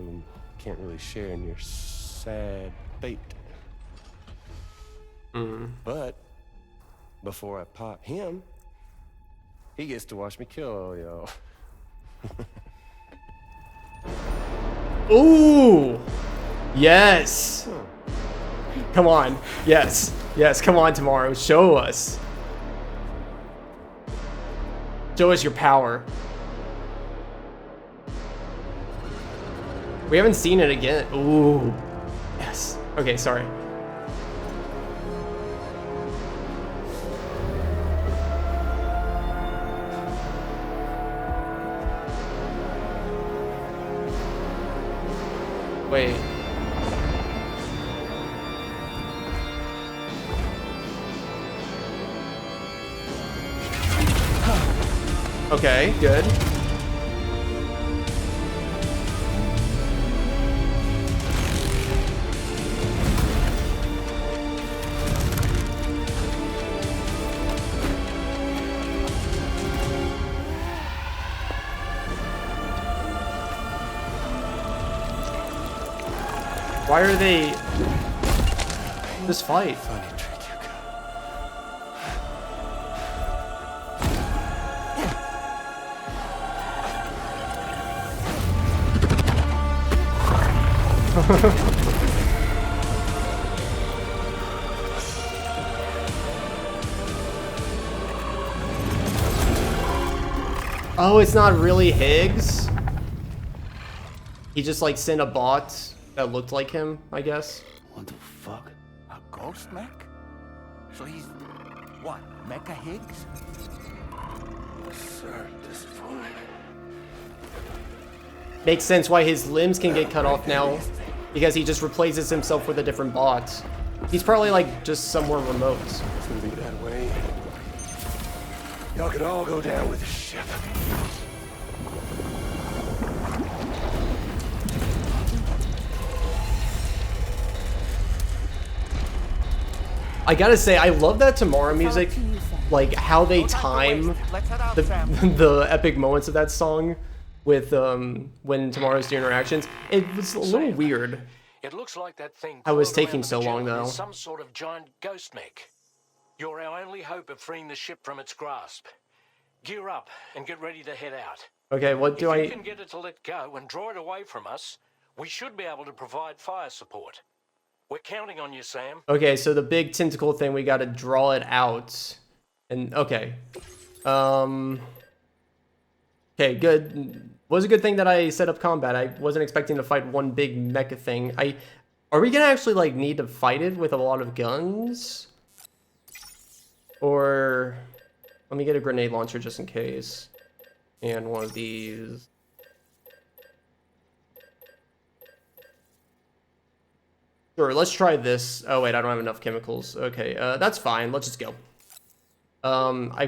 P: can't really share in your sad fate. But before I pop him, he gets to watch me kill all y'all.
A: Ooh! Yes! Come on. Yes. Yes, come on, tomorrow. Show us. Show us your power. We haven't seen it again. Ooh. Yes. Okay, sorry. Wait. Okay, good. Why are they this fight?
P: Funny trick you
A: Oh, it's not really Higgs? He just like sent a bot that looked like him, I guess.
G: What the fuck? A ghost mech? So he's what? Mecha Higgs?
P: Sir, disappointed.
A: Makes sense why his limbs can get cut off now, because he just replaces himself with a different bot. He's probably like just somewhere remote.
P: It's gonna be that way. Y'all could all go down with the ship.
A: I gotta say, I love that Tomorrow music, like how they time the epic moments of that song with when Tomorrow's doing her actions. It was a little weird.
N: It looks like that thing
A: How it was
N: coiled around
A: taking
N: the
A: so long,
N: Magellan
A: though.
N: is some sort of giant ghost mech. You're our only hope of freeing the ship from its grasp. Gear up and get ready to head out.
A: Okay, what do
N: If
A: I...
N: you can get it to let go and draw it away from us, we should be able to provide fire support. We're counting on you, Sam.
A: Okay, so the big tentacle thing, we gotta draw it out. And okay. Okay, good. Was a good thing that I set up combat. I wasn't expecting to fight one big mecha thing. Are we gonna actually like need to fight it with a lot of guns? Or let me get a grenade launcher just in case. And one of these. Sure, let's try this. Oh wait, I don't have enough chemicals. Okay, that's fine. Let's just go. I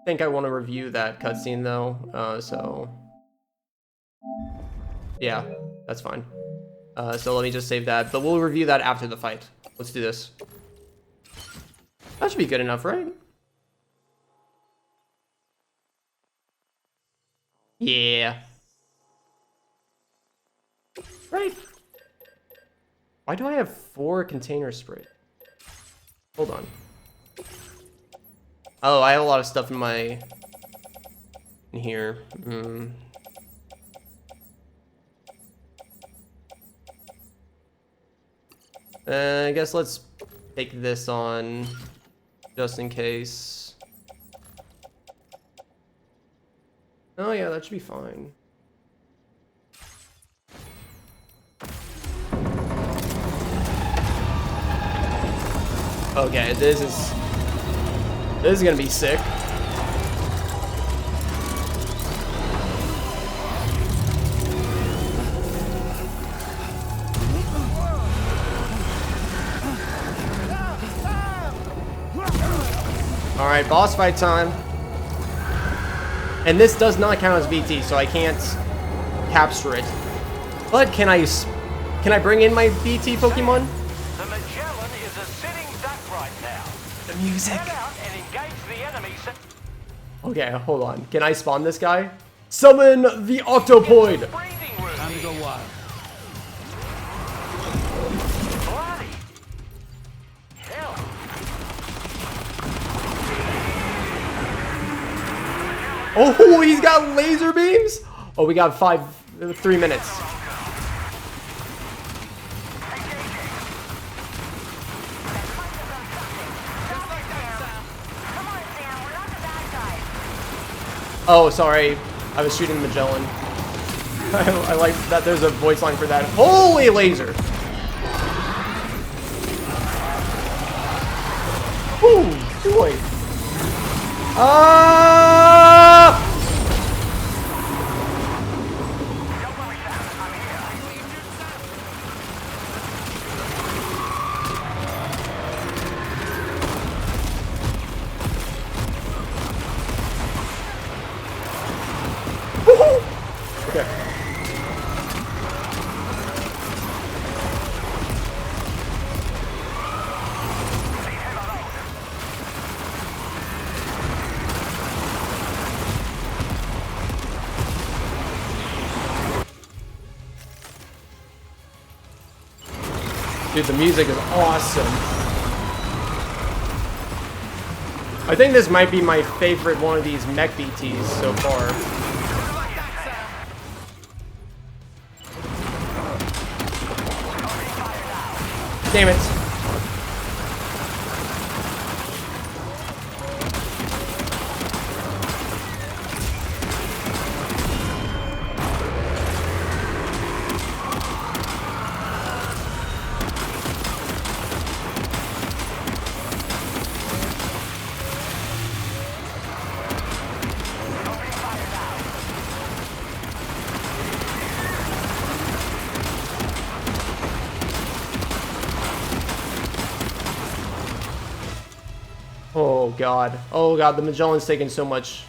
A: think I want to review that cutscene though. So yeah, that's fine. So let me just save that, but we'll review that after the fight. Let's do this. That should be good enough, right? Yeah. Right. Why do I have 4 container spray? Hold on. Oh, I have a lot of stuff in here. I guess let's take this on just in case. Oh yeah, that should be fine. Okay, this is gonna be sick. Alright, boss fight time. And this does not count as BT, so I can't capture it. But can I bring in my BT Pokemon?
N: The Magellan is a sitting duck right now.
A: The music.
N: Head out and engage the enemy.
A: Okay, hold on. Can I spawn this guy? Summon the Octopoid!
G: Time to go wild.
N: Bloody hell.
A: Oh, he's got laser beams? Oh, we got 3 minutes. Oh, sorry. I was shooting Magellan. I like that there's a voice line for that. Holy laser! Ooh, joy. Ah! Okay. Dude, the music is awesome. I think this might be my favorite one of these mech BTs so far. Damn it. Oh god. Oh god, the Magellan's taking so much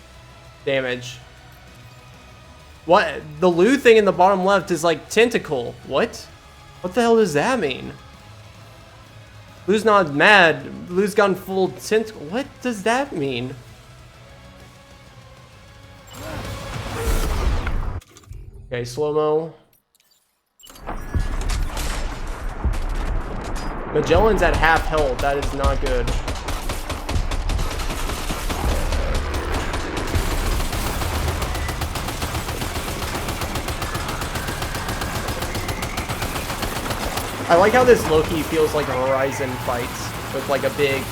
A: damage. What? The Lou thing in the bottom left is like tentacle. What? What the hell does that mean? Lou's not mad. Lou's gone full tentacle. What does that mean? Okay, slow-mo. Magellan's at half health. That is not good. I like how this Loki feels like a Horizon fight with like a big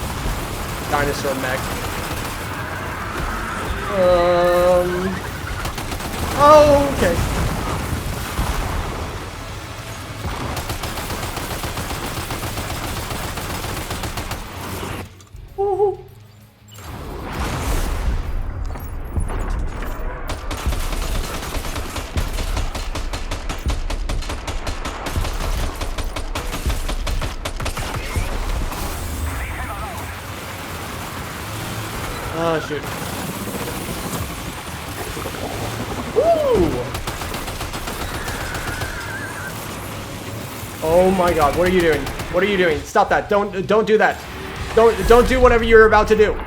A: dinosaur mech. Oh, okay. Woohoo. Oh, shoot. Woo! Oh my god, what are you doing? What are you doing? Stop that. Don't do that. Don't do whatever you're about to do.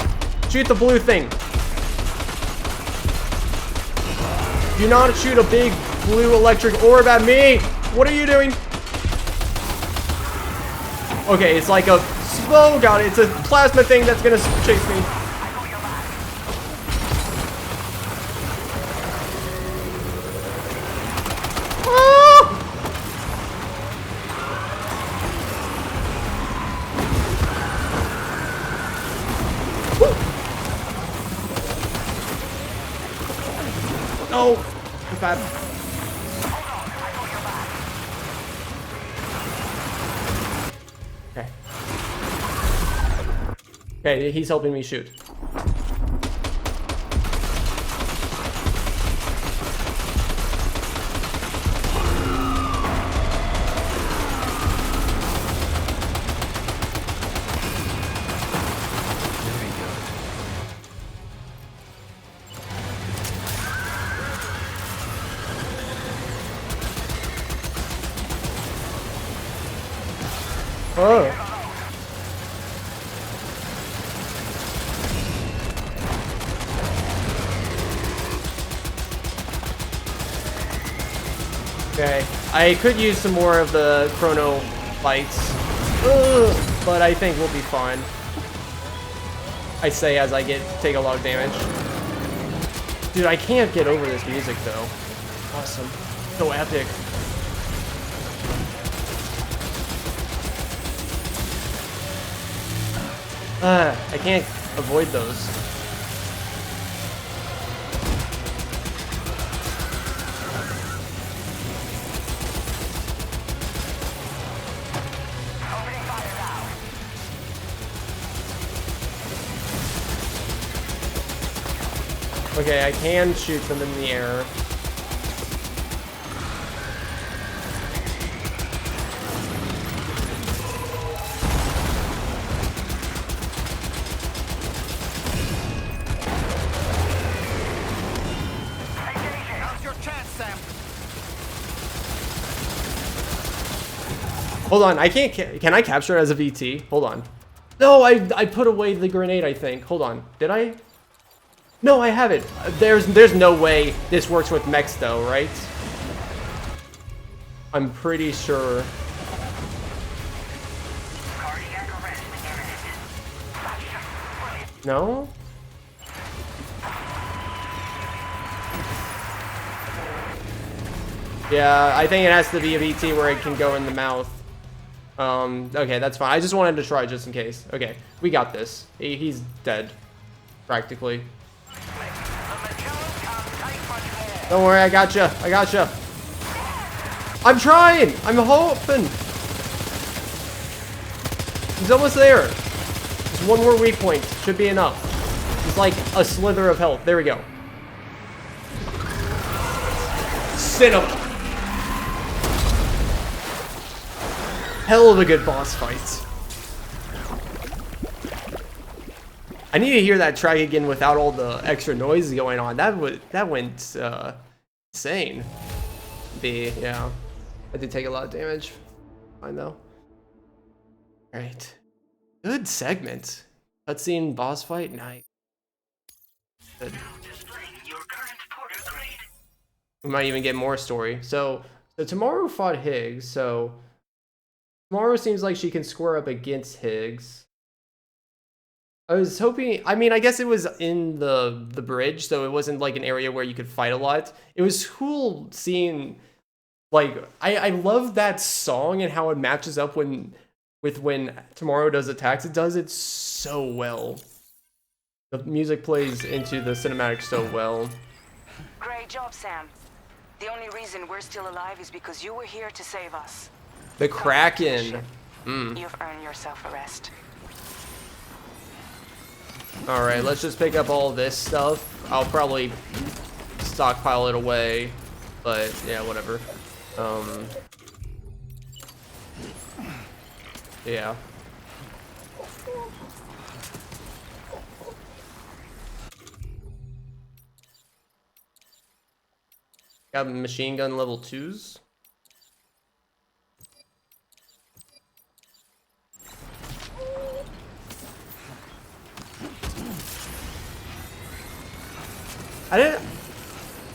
A: Shoot the blue thing. Do not shoot a big blue electric orb at me. What are you doing? Okay, it's like a... Oh god, it's a plasma thing that's gonna chase me. Oh, it's bad. Okay. Okay, he's helping me shoot. Oh. Okay, I could use some more of the chrono lights, but I think we'll be fine. I say as I take a lot of damage. Dude, I can't get over this music though. Awesome, so epic. I can't avoid those. Okay, I can shoot them in the air. Hold on, I can't. Can I capture it as a VT? Hold on. No, I put away the grenade, I think. Hold on. Did I? No, I haven't. There's no way this works with mechs though, right? I'm pretty sure. No? Yeah, I think it has to be a VT where it can go in the mouth. Okay, that's fine. I just wanted to try just in case. Okay, we got this. He's dead, practically. Don't worry, I gotcha. I gotcha. I'm trying. I'm hoping. He's almost there. Just one more weak point. Should be enough. It's like a slither of health. There we go. Cinema. Hell of a good boss fight. I need to hear that track again without all the extra noise going on. That went insane. Yeah, I did take a lot of damage. Fine though. All right, good segment. Cutscene, boss fight, nice. Good. We might even get more story. So Tomorrow fought Higgs. So Tomorrow seems like she can square up against Higgs. I was hoping, I mean, I guess it was in the bridge, so it wasn't like an area where you could fight a lot. It was cool seeing, like, I love that song and how it matches up with when Tomorrow does attacks. It does it so well. The music plays into the cinematic so well.
D: Great job, Sam. The only reason we're still alive is because you were here to save us.
A: The Kraken.
D: You've earned yourself a rest.
A: Alright, let's just pick up all this stuff. I'll probably stockpile it away, but yeah, whatever. Yeah. Got machine gun level 2s.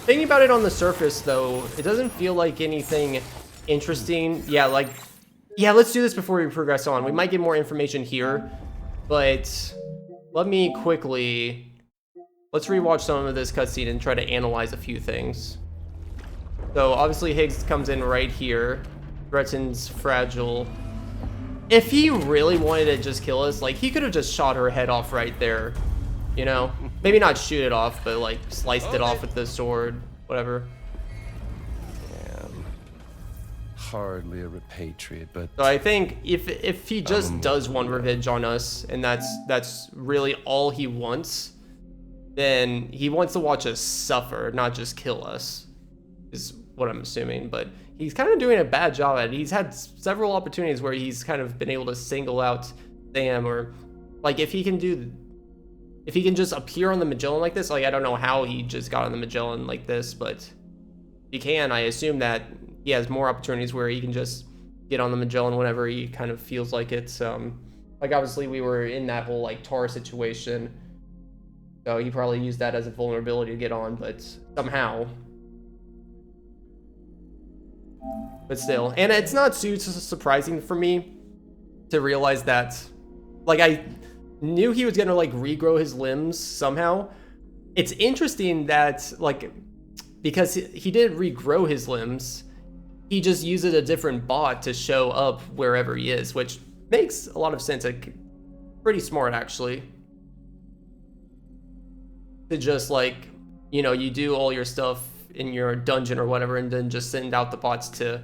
A: Thinking about it on the surface though, it doesn't feel like anything interesting. Yeah, like, yeah, let's do this before we progress on. We might get more information here, but let me quickly, let's rewatch some of this cutscene and try to analyze a few things. So obviously Higgs comes in right here, threatens Fragile. If he really wanted to just kill us, like, he could have just shot her head off right there, you know? Maybe not shoot it off, but like sliced it off with the sword, whatever.
P: Damn. Hardly a repatriate, but
A: So I think if he just does want revenge on us, and that's really all he wants, then he wants to watch us suffer, not just kill us, is what I'm assuming. But he's kind of doing a bad job at it. He's had several opportunities where he's kind of been able to single out Sam, or like if he can just appear on the Magellan like this, like I don't know how he just got on the Magellan like this, but if he can, I assume that he has more opportunities where he can just get on the Magellan whenever he kind of feels like it. Like obviously we were in that whole like tar situation, so he probably used that as a vulnerability to get on, but somehow. But still, and it's not too surprising for me to realize that, like, I knew he was gonna like regrow his limbs somehow. It's interesting that, like, because he did regrow his limbs, he just uses a different bot to show up wherever he is, which makes a lot of sense. Like, pretty smart actually, to just like, you know, you do all your stuff in your dungeon or whatever, and then just send out the bots to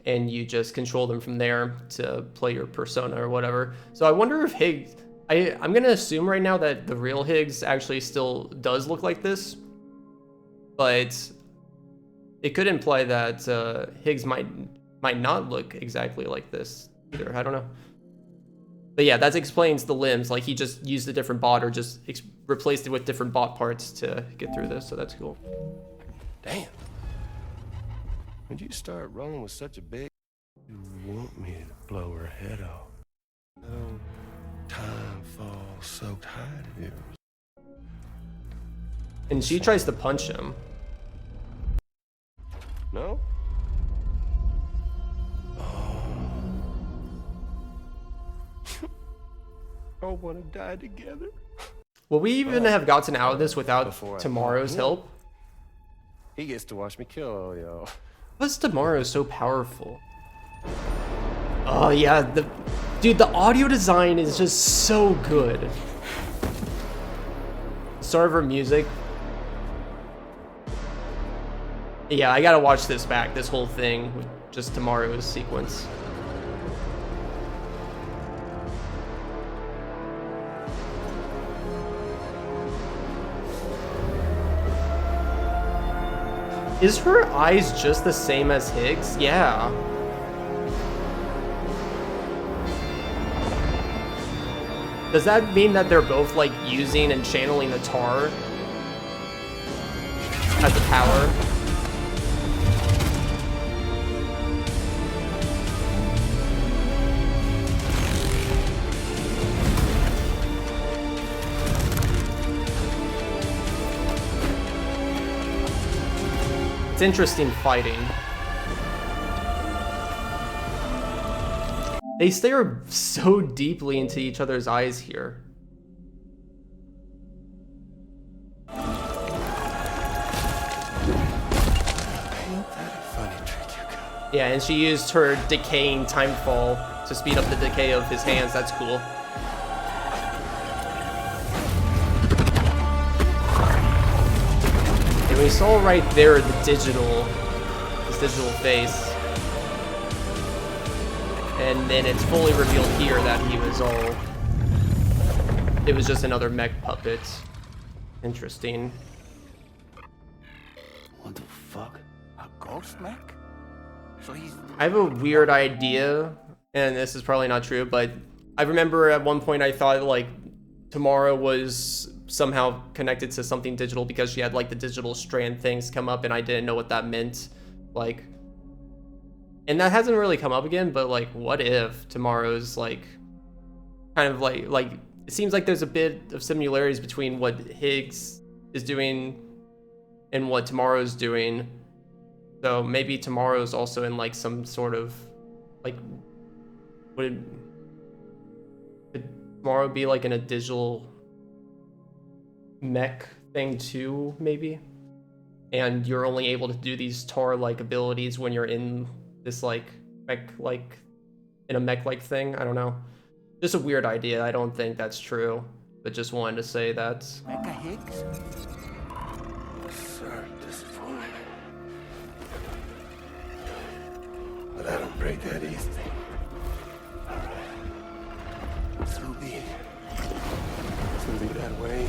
A: and you just control them from there to play your persona or whatever. So I wonder if Higgs, I'm gonna assume right now that the real Higgs actually still does look like this, but it could imply that Higgs might not look exactly like this either. I don't know. But yeah, that explains the limbs. Like he just used a different bot, or just replaced it with different bot parts to get through this. So that's cool.
P: damn. When you start rolling with such a big, you want me to blow her head off. No, time falls so tight here.
A: And she tries to punch him.
P: No? I want to die together.
A: Will we even have gotten out of this without tomorrow's help?
P: He gets to watch me kill all y'all.
A: What's tomorrow so powerful? Oh yeah, dude, the audio design is just so good. Server music. Yeah, I gotta watch this back, this whole thing, with just tomorrow's sequence. Is her eyes just the same as Higgs? Yeah. Does that mean that they're both like using and channeling the tar as a power? It's interesting fighting. They stare so deeply into each other's eyes here. Yeah, and she used her decaying timefall to speed up the decay of his hands. That's cool. We saw right there this digital face. And then it's fully revealed here that it was just another mech puppet. Interesting.
G: What the fuck? A ghost mech? So he's...
A: I have a weird idea, and this is probably not true, but I remember at one point I thought like Tamara was somehow connected to something digital because she had like the digital strand things come up, and I didn't know what that meant. Like, and that hasn't really come up again, but like, what if Tomorrow's like kind of like it seems like there's a bit of similarities between what Higgs is doing and what Tomorrow's doing. So maybe Tomorrow's also in like some sort of like, could Tomorrow be like in a digital mech thing too, maybe? And you're only able to do these Tar-like abilities when you're in this like mech-like, in a mech-like thing. I don't know. Just a weird idea. I don't think that's true, but just wanted to say that.
G: Mecha Higgs?
P: Sorry, disappointed. But I don't break that easy. Alright. So be it. So be that way.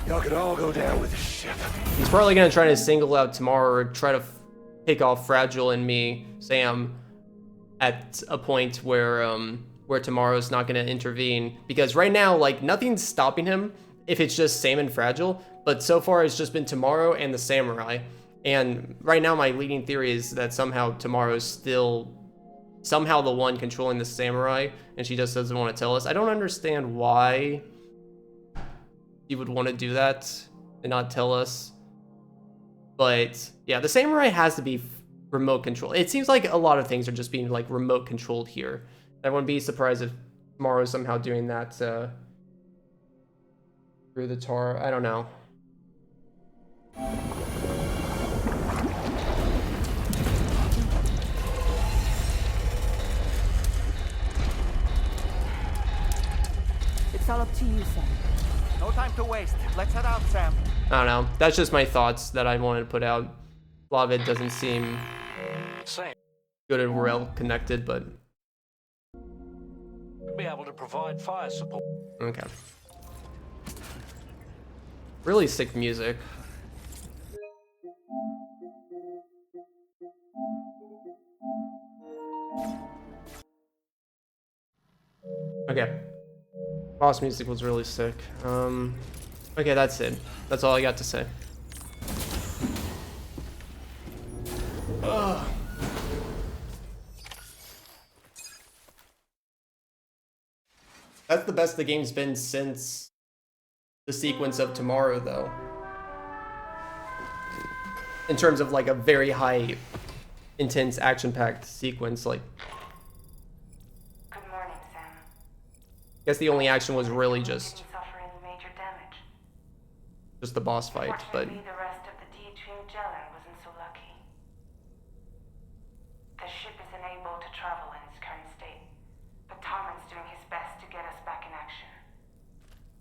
P: Y'all could all go down with the ship.
A: He's probably gonna try to single out Tomorrow or try to pick off Fragile and me, Sam, at a point where Tomorrow's not gonna intervene, because right now like nothing's stopping him if it's just Sam and Fragile, but so far it's just been Tomorrow and the Samurai. And right now my leading theory is that somehow Tomorrow's still somehow the one controlling the Samurai, and she just doesn't want to tell us. I don't understand why you would want to do that and not tell us. But yeah, the Samurai has to be remote control. It seems like a lot of things are just being like remote controlled here. I wouldn't be surprised if Tomorrow's somehow doing that through the Tar. I don't know.
D: It's all up to you, Sam.
G: No time to waste. Let's head out, Sam.
A: I don't know. That's just my thoughts that I wanted to put out. A lot of it doesn't seem good and well connected, but
N: Be able to provide fire support.
A: okay. Really sick music. Okay. Boss music was really sick. Okay, that's it. That's all I got to say. Ugh. That's the best the game's been since the sequence of Tomorrow, though. In terms of like a very high, intense, action-packed sequence, like.
Q: Good morning, Sam.
A: I guess the only action was really just
Q: Suffer any major damage.
A: the boss fight, but
Q: Fortunately, the rest of the D-Trim Jelen wasn't so lucky. The ship is unable to travel in its current state, but Tarman's doing his best to get us back in action.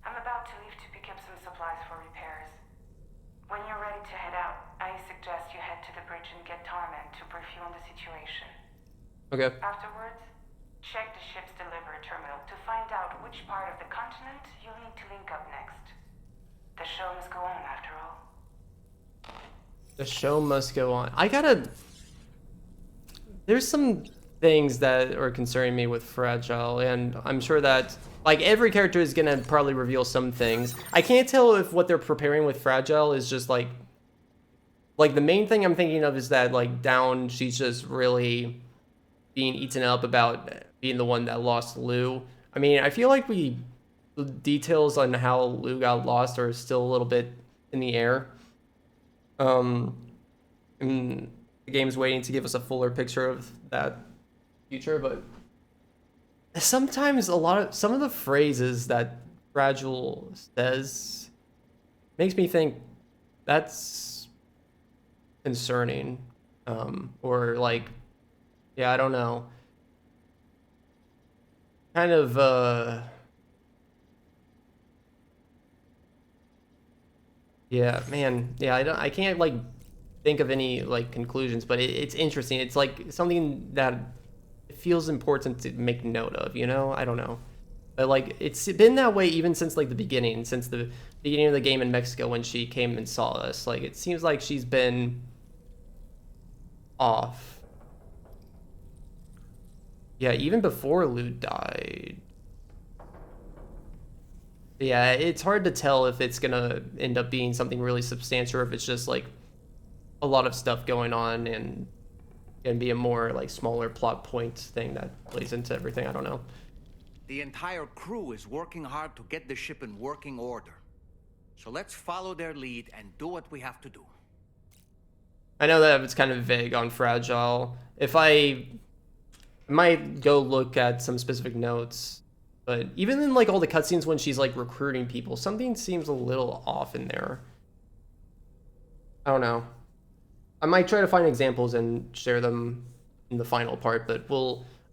Q: I'm about to leave to pick up some supplies for repairs. When you're ready to head out, I suggest you head to the bridge and get Tarman to brief you on the situation.
A: okay.
Q: Afterwards, check the ship's delivery terminal to find out which part of the continent you'll need to link up next. The show must go on, after all.
A: The show must go on. There's some things that are concerning me with Fragile, and I'm sure that like every character is gonna probably reveal some things. I can't tell if what they're preparing with Fragile is just like the main thing I'm thinking of is that like Down, she's just really being eaten up about being the one that lost Lou. I mean, I feel like the details on how Lou got lost are still a little bit in the air. And the game's waiting to give us a fuller picture of that future, but sometimes some of the phrases that Fragile says makes me think that's concerning. Or like, yeah, I don't know. Kind of Yeah, man. Yeah, I can't like think of any like conclusions, but it's interesting. It's like something that it feels important to make note of, you know? I don't know. But like it's been that way even since like the beginning, since the beginning of the game in Mexico when she came and saw us. Like it seems like she's been off. Yeah, even before Lou died. Yeah, it's hard to tell if it's gonna end up being something really substantial or if it's just like a lot of stuff going on and gonna be a more like smaller plot point thing that plays into everything. I don't know.
H: The entire crew is working hard to get the ship in working order. So let's follow their lead and do what we have to do.
A: I know that it's kind of vague on Fragile. If I might go look at some specific notes, but even in like all the cutscenes when she's like recruiting people, something seems a little off in there. I don't know. I might try to find examples and share them in the final part, but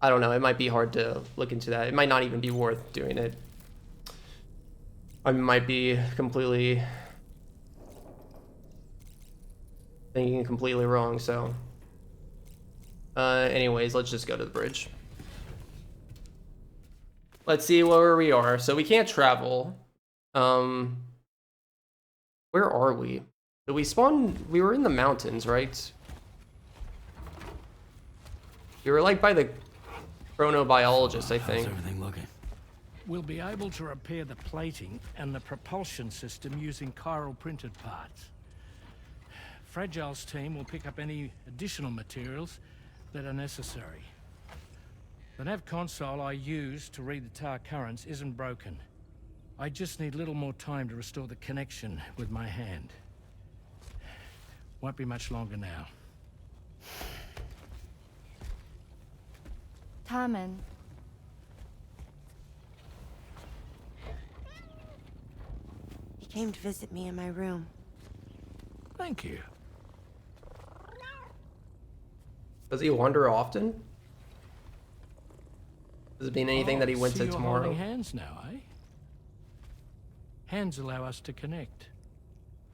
A: I don't know. It might be hard to look into that. It might not even be worth doing it. I might be completely thinking completely wrong, so. Anyways, let's just go to the bridge. Let's see where we are. So we can't travel. Where are we? Did we spawn? We were in the mountains, right? We were like by the chronobiologist, I think.
N: How's everything looking? We'll be able to repair the plating and the propulsion system using chiral printed parts. Fragile's team will pick up any additional materials that are necessary. The nav console I use to read the tar currents isn't broken. I just need a little more time to restore the connection with my hand. Won't be much longer now.
E: Tarman.
M: He came to visit me in my room.
N: Thank you.
A: Does he wander often? Does it mean anything that he went to
N: you're
A: tomorrow?
N: Holding hands now, eh? Hands allow us to connect,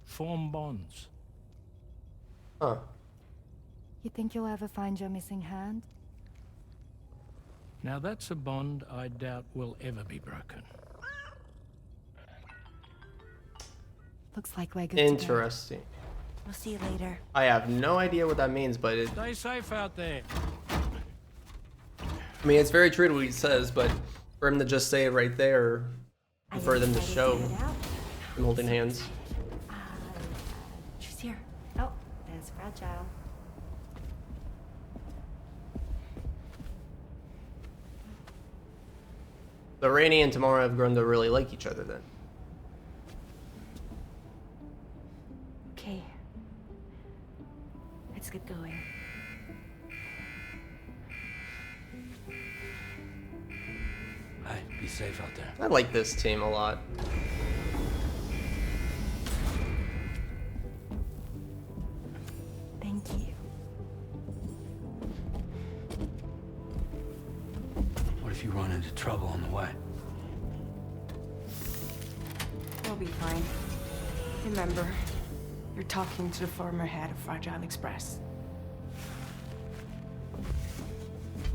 N: form bonds.
A: Huh.
E: You think you'll ever find your missing hand?
N: Now that's a bond I doubt will ever be broken.
E: Looks like we're good
A: Interesting.
M: We'll see you later.
A: I have no idea what that means, but
N: Stay safe out there.
A: I mean, it's very true to what he says, but for him to just say it right there, and for them to show them holding hands.
M: She's here.
E: Oh, there's Fragile.
A: So Rainey and Tamara have grown to really like each other then.
M: Okay. Let's get going.
N: Hey, be safe out there.
A: I like this team a lot.
E: Thank you.
N: What if you run into trouble on the way?
R: You'll be fine. Remember, you're talking to the former head of Fragile Express.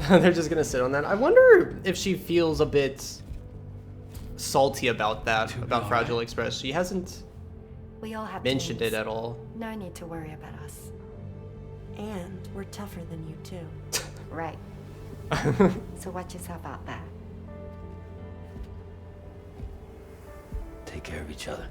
A: They're just gonna sit on that. I wonder if she feels a bit salty about that, about Fragile Express. She hasn't
E: We all have
A: mentioned
E: dreams.
A: it at all.
E: No need to worry about us.
M: And we're tougher than you too.
E: Right. So watch yourself out there.
N: Take care of each other.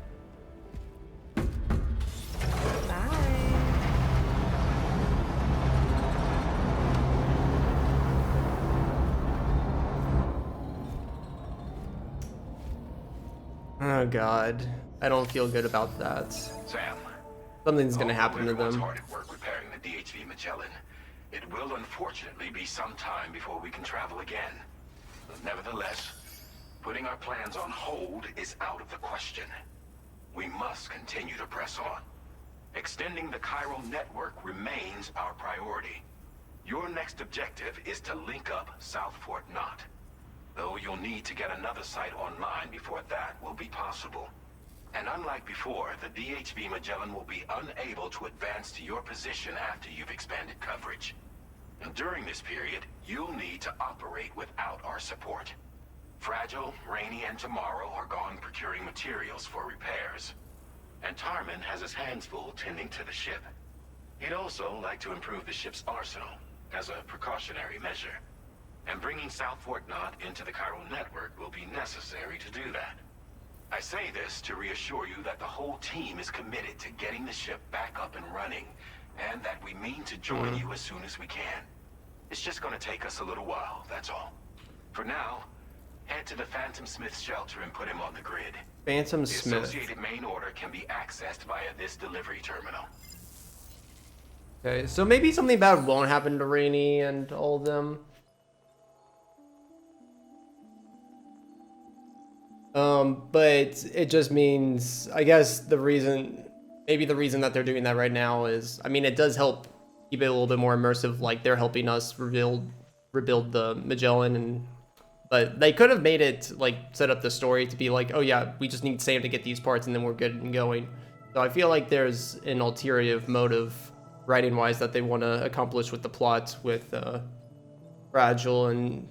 A: Oh god. I don't feel good about that.
C: Sam.
A: Something's gonna happen to
C: Everyone's
A: them.
C: hard at work repairing the DHV Magellan. It will unfortunately be some time before we can travel again. Nevertheless, putting our plans on hold is out of the question. We must continue to press on. Extending the chiral network remains our priority. Your next objective is to link up South Fort Knot. Though you'll need to get another site online before that will be possible. And unlike before, the DHV Magellan will be unable to advance to your position after you've expanded coverage. And during this period, you'll need to operate without our support. Fragile, Rainy, and Tomorrow are gone procuring materials for repairs. And Tarman has his hands full tending to the ship. He'd also like to improve the ship's arsenal, as a precautionary measure. And bringing South Fort Knot into the chiral network will be necessary to do that. I say this to reassure you that the whole team is committed to getting the ship back up and running, and that we mean to join you as soon as we can. It's just gonna take us a little while, that's all. For now, head to the Phantom Smith's shelter and put him on the grid.
A: Phantom Smith.
C: The associated main order can be accessed via this delivery terminal.
A: Okay, so maybe something bad won't happen to Rainy and all of them. But it just means, I guess maybe the reason that they're doing that right now is, I mean, it does help keep it a little bit more immersive, like they're helping us rebuild the Magellan, but they could have made it, like, set up the story to be like, oh yeah, we just need Sam to get these parts and then we're good and going. So I feel like there's an ulterior motive, writing-wise, that they want to accomplish with the plot with Fragile and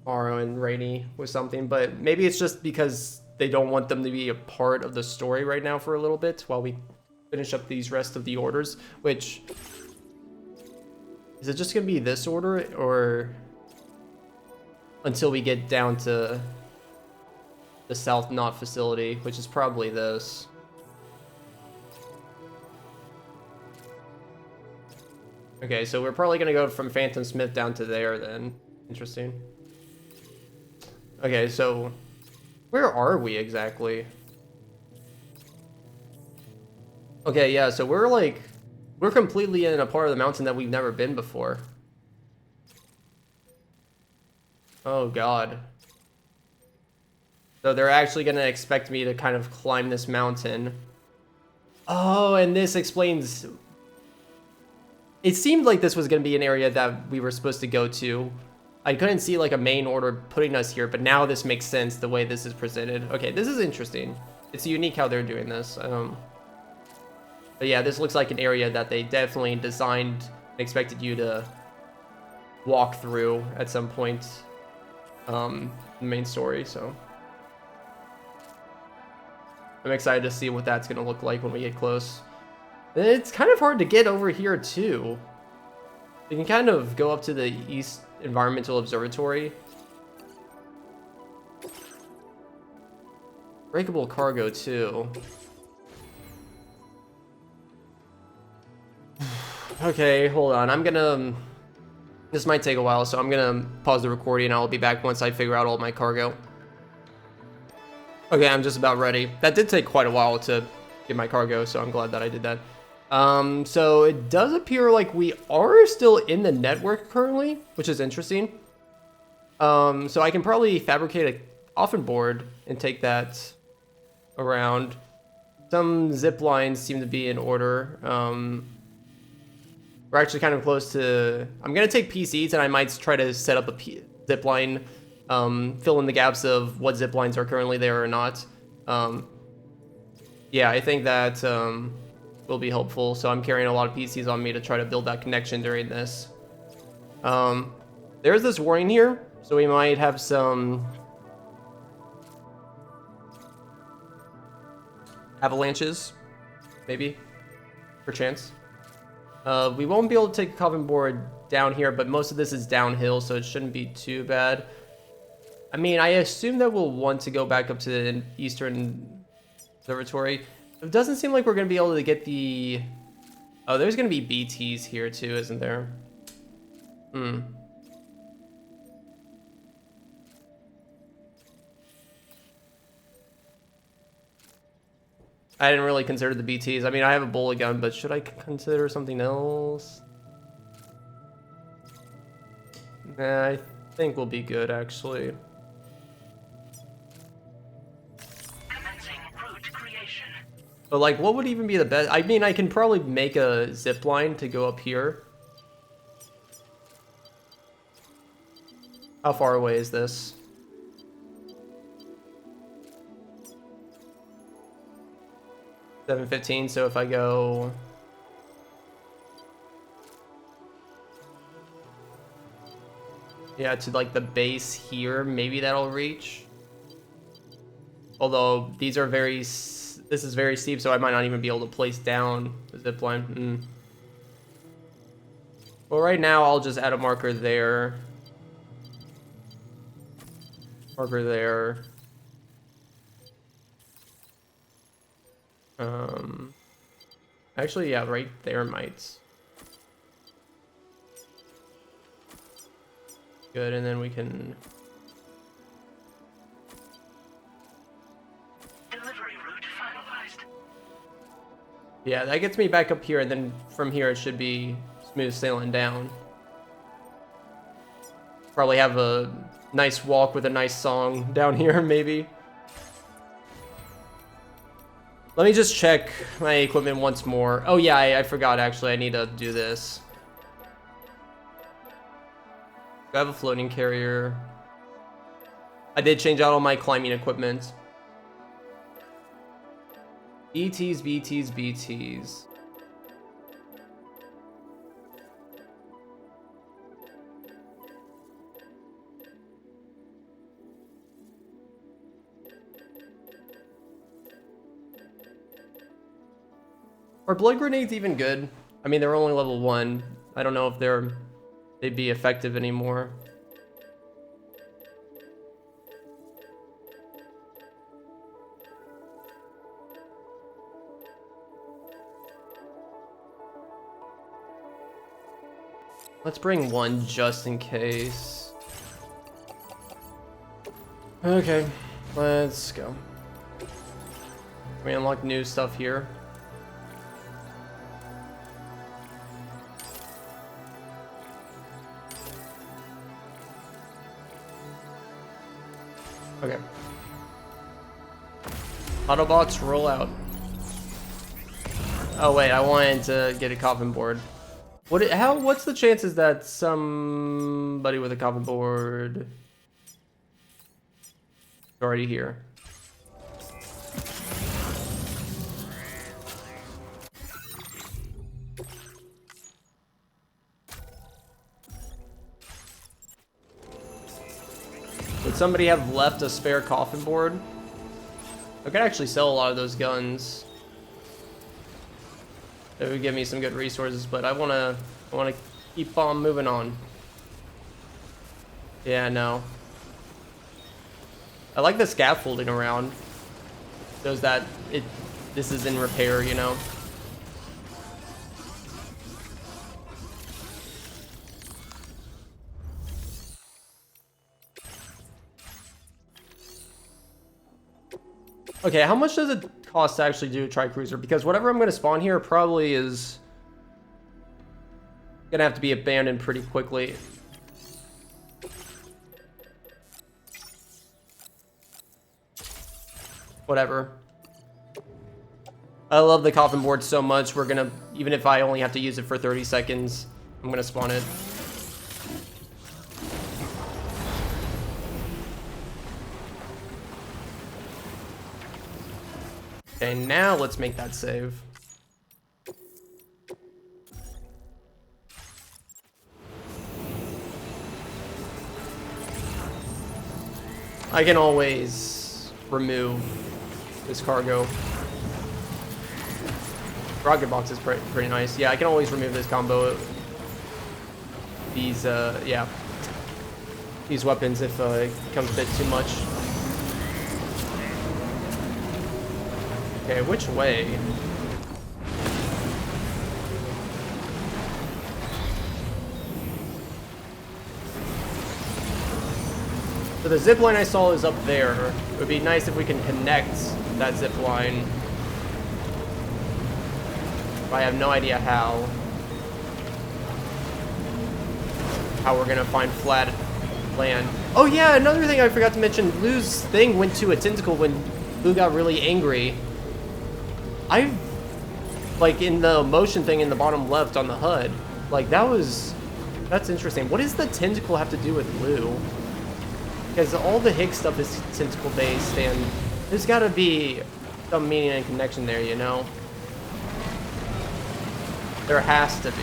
A: Morrow and Rainy with something, but maybe it's just because they don't want them to be a part of the story right now for a little bit while we finish up these rest of the orders, which... Is it just gonna be this order, or until we get down to the South Knot facility, which is probably this? Okay, so we're probably gonna go from Phantom Smith down to there then. Interesting. Okay, so where are we exactly? Okay, yeah, so we're completely in a part of the mountain that we've never been before. Oh god. So they're actually gonna expect me to kind of climb this mountain. Oh, and this explains... It seemed like this was gonna be an area that we were supposed to go to. I couldn't see like a main order putting us here, but now this makes sense the way this is presented. Okay, this is interesting. It's unique how they're doing this. But yeah, this looks like an area that they definitely designed and expected you to walk through at some point in the main story, so I'm excited to see what that's gonna look like when we get close. It's kind of hard to get over here too. You can kind of go up to the East Environmental Observatory. Breakable cargo too. Okay, hold on. I'm gonna... This might take a while, so I'm gonna pause the recording and I'll be back once I figure out all my cargo. Okay, I'm just about ready. That did take quite a while to get my cargo, so I'm glad that I did that. So it does appear like we are still in the network currently, which is interesting. So I can probably fabricate a coffin board and take that around. Some zip lines seem to be in order. We're actually kind of close to... I'm going to take PCs and I might try to set up a zip line, fill in the gaps of what zip lines are currently there or not. Yeah, I think that will be helpful. So I'm carrying a lot of PCs on me to try to build that connection during this. There's this warning here, so we might have some avalanches, maybe, perchance. We won't be able to take a coffin board down here, but most of this is downhill, so it shouldn't be too bad. I mean, I assume that we'll want to go back up to the Eastern Observatory. It doesn't seem like we're going to be able to get the... Oh, there's going to be BTs here too, isn't there? I didn't really consider the BTs. I mean, I have a bullet gun, but should I consider something else? Nah, I think we'll be good, actually. But, like, what would even be the best? I mean, I can probably make a zip line to go up here. How far away is this? 7:15, so if I go... Yeah, to like the base here, maybe that'll reach. Although these are this is very steep, so I might not even be able to place down the zip line. Well, right now I'll just add a marker there. Marker there. Actually, yeah, right there might. Good, and then we can...
C: Delivery route finalized.
A: Yeah, that gets me back up here, and then from here it should be smooth sailing down. Probably have a nice walk with a nice song down here, maybe. Let me just check my equipment once more. Oh yeah, I forgot actually, I need to do this. I have a floating carrier. I did change out all my climbing equipment. BTs, BTs, BTs. Are blood grenades even good? I mean, they're only level 1. I don't know if they'd be effective anymore. Let's bring one just in case. Okay, let's go. We unlock new stuff here. Okay. Autobots, roll out. Oh wait, I wanted to get a coffin board. What's the chances that somebody with a coffin board is already here? Would somebody have left a spare coffin board? I could actually sell a lot of those guns. It would give me some good resources, but I wanna keep on moving on. Yeah, no. I like the scaffolding around. Shows that this is in repair, you know. Okay, how much does it cost to actually do a tri-cruiser? Because whatever I'm going to spawn here probably is going to have to be abandoned pretty quickly. Whatever. I love the coffin board so much, even if I only have to use it for 30 seconds, I'm going to spawn it. Okay, now let's make that save. I can always remove this cargo. Rocket box is pretty nice. Yeah, I can always remove this combo. These, yeah. These weapons if it becomes a bit too much. Okay, which way? So the zip line I saw is up there. It would be nice if we can connect that zip line. But I have no idea how. How we're gonna find flat land. Oh yeah, another thing I forgot to mention. Lou's thing went to a tentacle when Lou got really angry. Like in the motion thing in the bottom left on the HUD, like that's interesting. What does the tentacle have to do with Lou? Because all the Higgs stuff is tentacle based, and there's gotta be some meaning and connection there, you know? There has to be.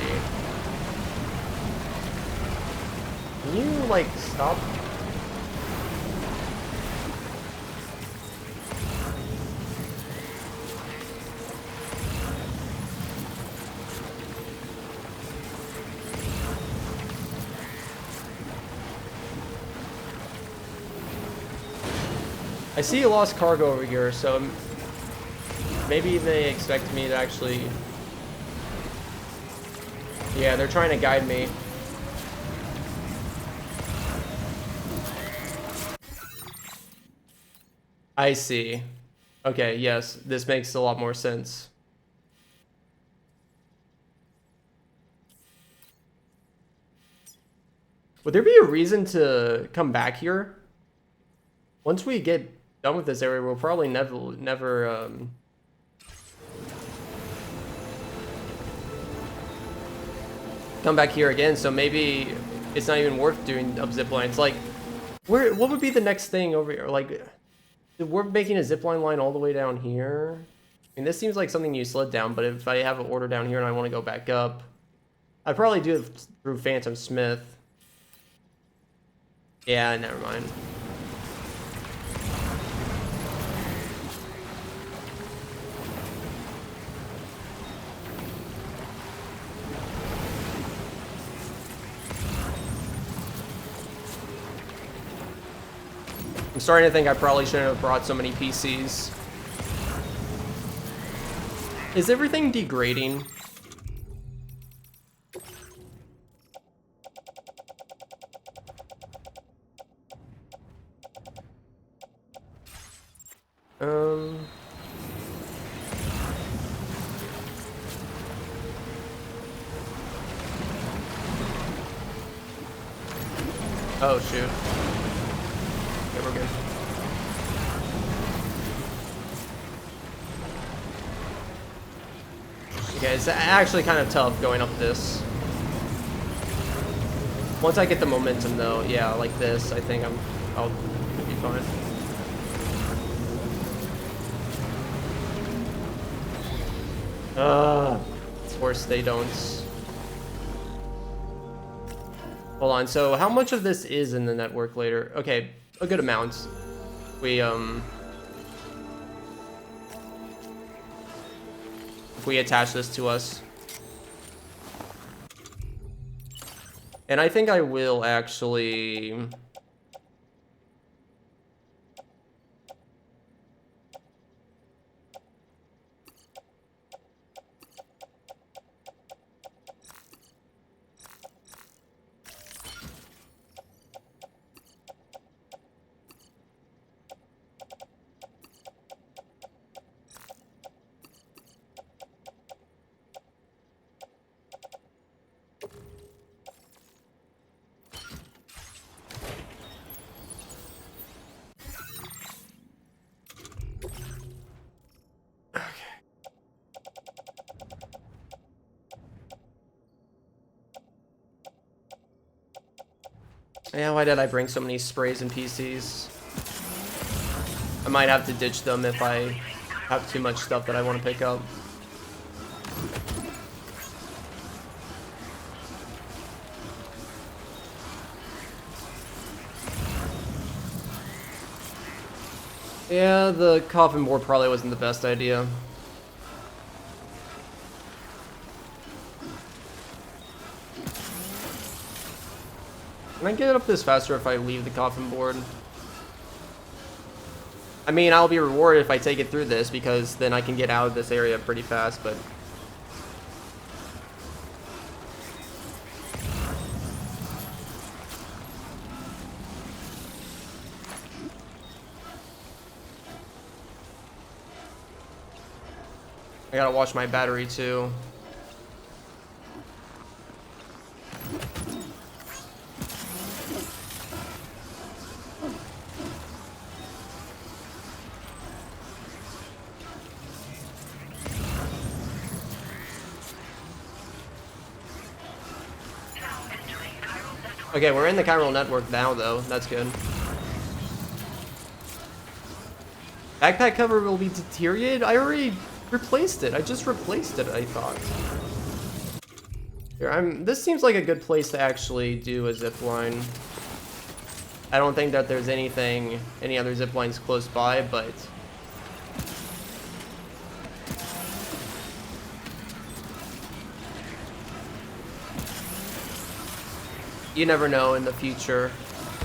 A: Can you, like, stop? I see a lost cargo over here, so maybe they expect me to actually... Yeah, they're trying to guide me. I see. Okay, yes, this makes a lot more sense. Would there be a reason to come back here? Once we get done with this area, we'll probably never come back here again, so maybe it's not even worth doing up zip lines. Like, what would be the next thing over here? Like, we're making a zipline line all the way down here. I mean, this seems like something you slid down, but if I have an order down here and I want to go back up, I'd probably do it through Phantom Smith. Yeah, never mind. I'm starting to think I probably shouldn't have brought so many PCs. Is everything degrading? Oh, shoot. Okay, we're good. Okay, it's actually kind of tough going up this. Once I get the momentum, though, yeah, like this, I think I'll be fine. It's worse they don't. Hold on, so how much of this is in the network later? Okay, a good amount. We, if we attach this to us. And I think I will actually... Yeah, why did I bring so many sprays and PCs? I might have to ditch them if I have too much stuff that I want to pick up. Yeah, the coffin board probably wasn't the best idea. Can I get up this faster if I leave the coffin board? I mean, I'll be rewarded if I take it through this, because then I can get out of this area pretty fast, but... I gotta watch my battery too. Okay, we're in the chiral network now, though. That's good. Backpack cover will be deteriorated? I already replaced it. I just replaced it, I thought. Here, this seems like a good place to actually do a zip line. I don't think that there's any other zip lines close by, but you never know in the future.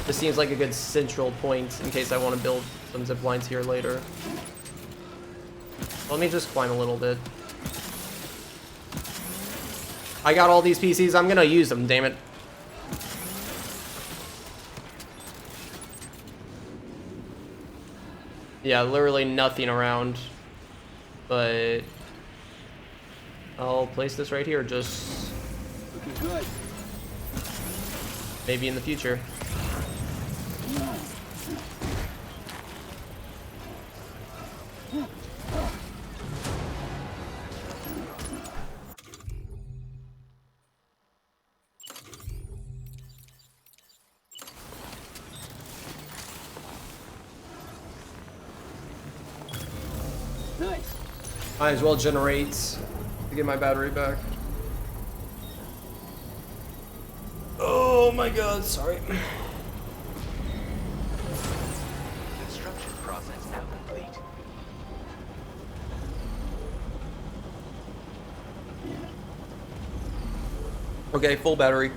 A: This seems like a good central point in case I want to build some zip lines here later. Let me just climb a little bit. I got all these PCs. I'm gonna use them, damn it. Yeah, literally nothing around. But I'll place this right here, just
S: Looking good.
A: maybe in the future.
S: Nice.
A: Might as well generate to get my battery back. Oh my god, sorry.
J: Construction process now complete.
A: Okay, full battery.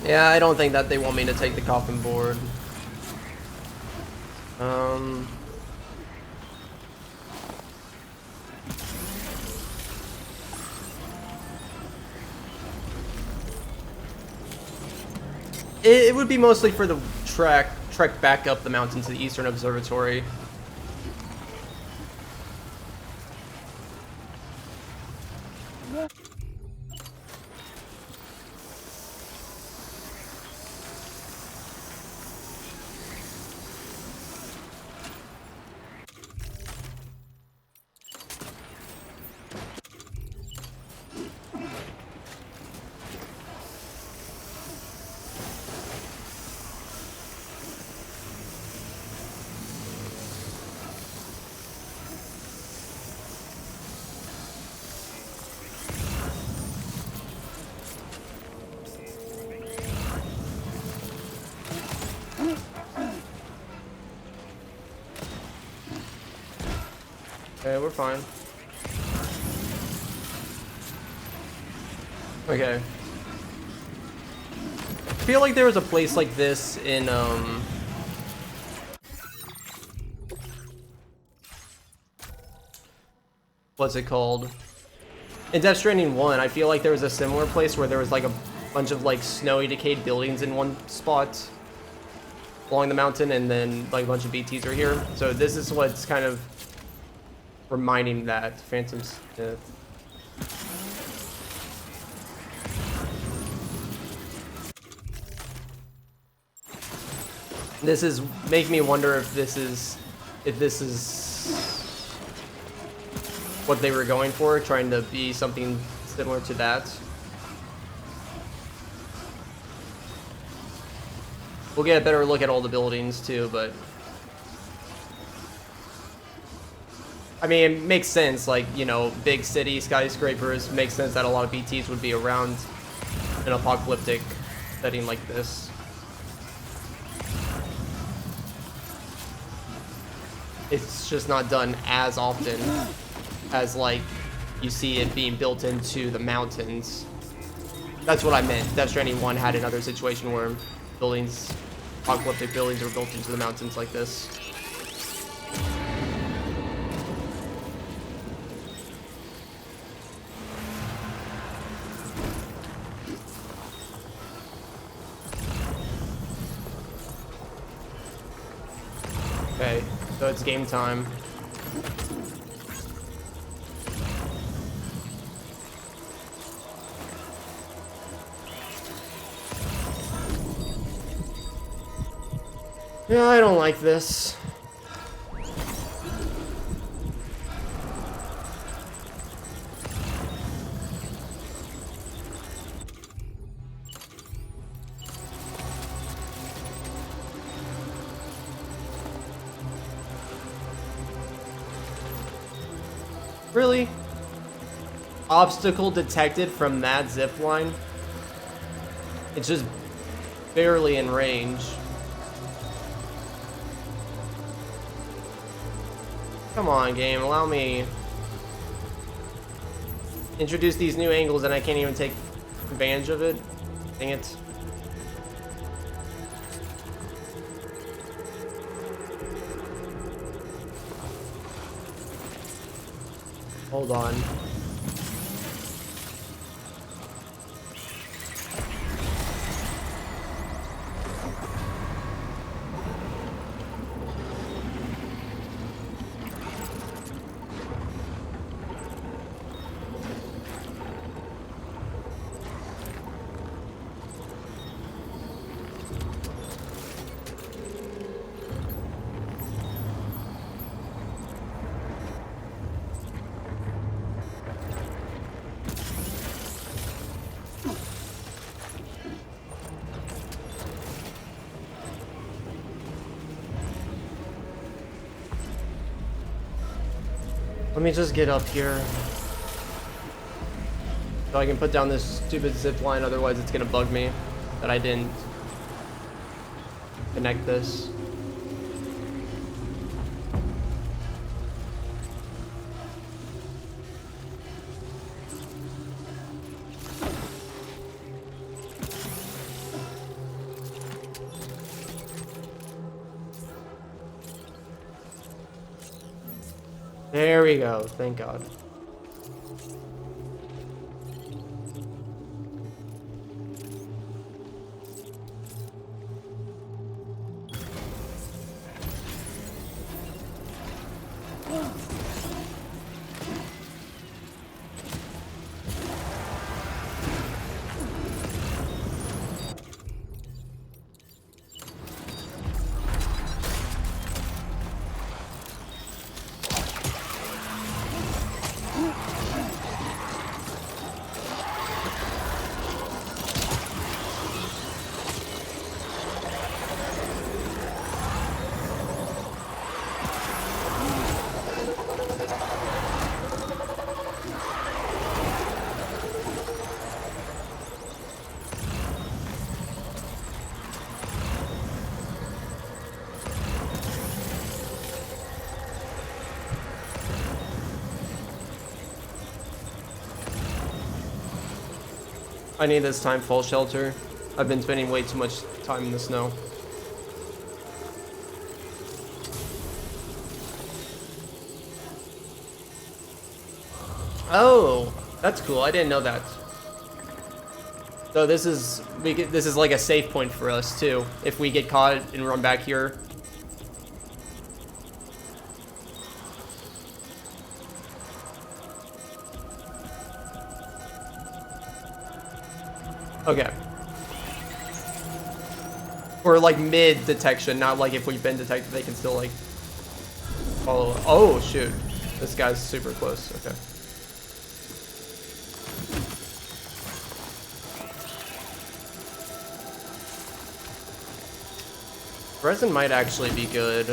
A: Yeah, I don't think that they want me to take the coffin board. It would be mostly for the trek back up the mountain to the Eastern Observatory. Okay, we're fine. Okay. I feel like there was a place like this in, what's it called? In Death Stranding 1, I feel like there was a similar place where there was like a bunch of like snowy decayed buildings in one spot along the mountain, and then like a bunch of BTs are here. So this is what's kind of reminding that Phantom's death. This is making me wonder if this is what they were going for, trying to be something similar to that. We'll get a better look at all the buildings too, but I mean, it makes sense, like, you know, big city skyscrapers, makes sense that a lot of BTs would be around an apocalyptic setting like this. It's just not done as often as, like, you see it being built into the mountains. That's what I meant. Death Stranding 1 had another situation where buildings, apocalyptic buildings, were built into the mountains like this. Okay, so it's game time. Yeah, I don't like this. Really? Obstacle detected from that zip line? It's just barely in range. Come on, game, allow me. Introduce these new angles and I can't even take advantage of it. Dang it. Hold on. Let me just get up here. So I can put down this stupid zip line, otherwise it's gonna bug me that I didn't connect this. There we go, thank God. I need this time fall shelter. I've been spending way too much time in the snow. Oh, that's cool. I didn't know that. So this is this is like a safe point for us too. If we get caught and run back here. Okay. Or like mid detection, not like if we've been detected, they can still like follow. Oh shoot, this guy's super close. Okay. Resin might actually be good.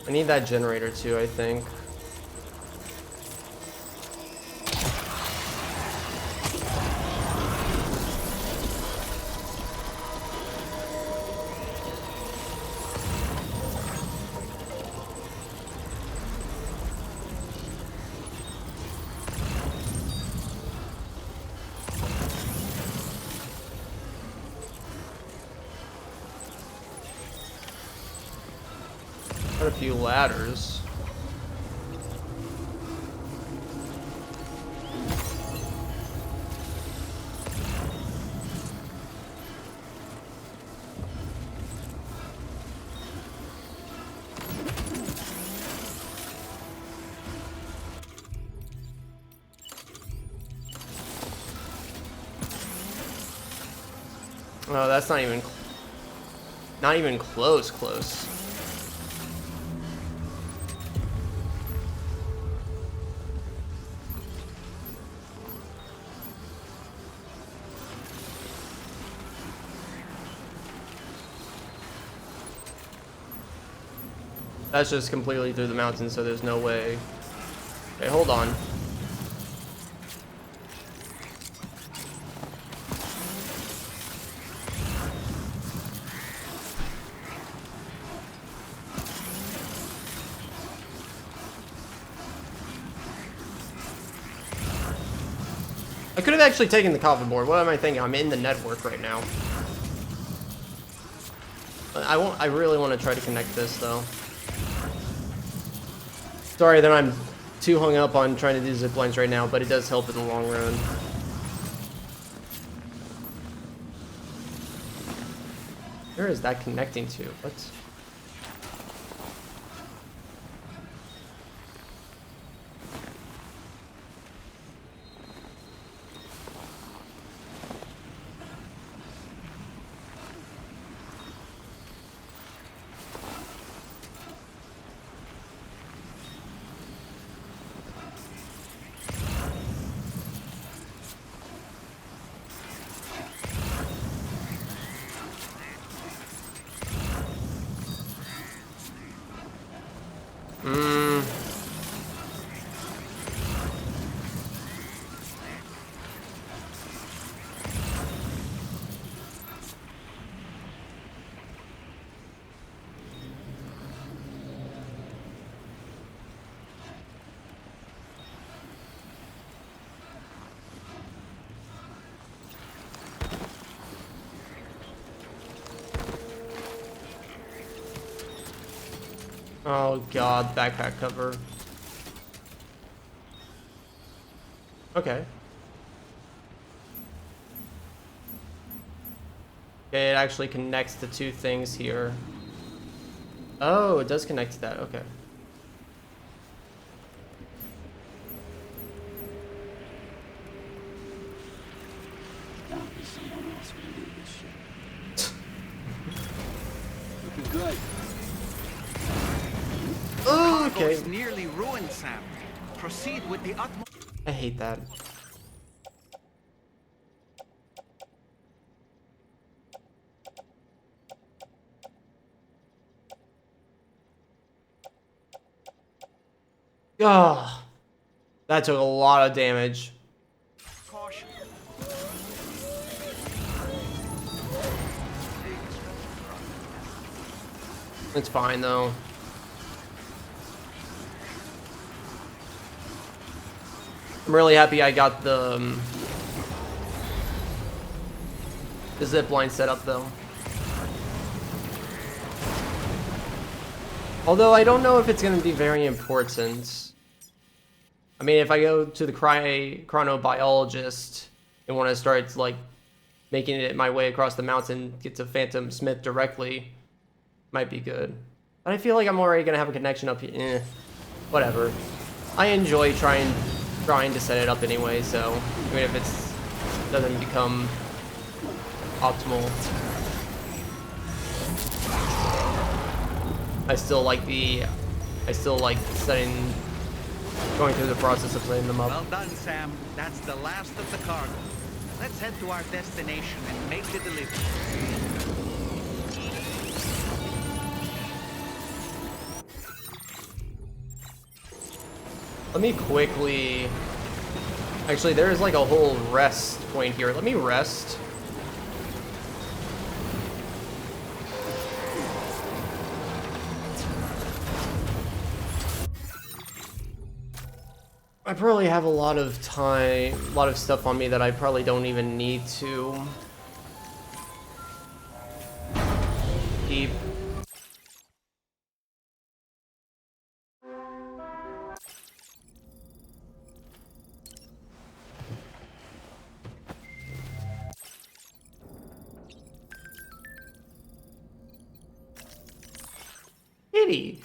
A: I need that generator too, I think. Got a few ladders. Oh, that's not even close. That's just completely through the mountain, so there's no way. Okay, hold on. I could have actually taken the coffin board. What am I thinking? I'm in the network right now. I really want to try to connect this though. Sorry that I'm too hung up on trying to do zip lines right now, but it does help in the long run. Where is that connecting to? What? Oh god, backpack cover. Okay. Okay, it actually connects the two things here. Oh, it does connect to that, okay.
S: Looking good.
A: Oh, okay.
H: Is nearly ruined, Sam. Proceed with the utmost.
A: I hate that. Ah, that took a lot of damage.
H: Caution.
A: It's fine though. I'm really happy I got the zip line set up though. Although I don't know if it's going to be very important. I mean, if I go to the chronobiologist and want to start like making it my way across the mountain, get to Phantom Smith directly, might be good. But I feel like I'm already going to have a connection up here. Whatever. I enjoy trying to set it up anyway, so even if it doesn't become optimal, I still like going through the process of setting them up.
H: Well done, Sam. That's the last of the cargo. Let's head to our destination and make the delivery.
A: Let me quickly... Actually, there is like a whole rest point here. Let me rest. I probably have a lot of time, a lot of stuff on me that I probably don't even need to keep. Kitty.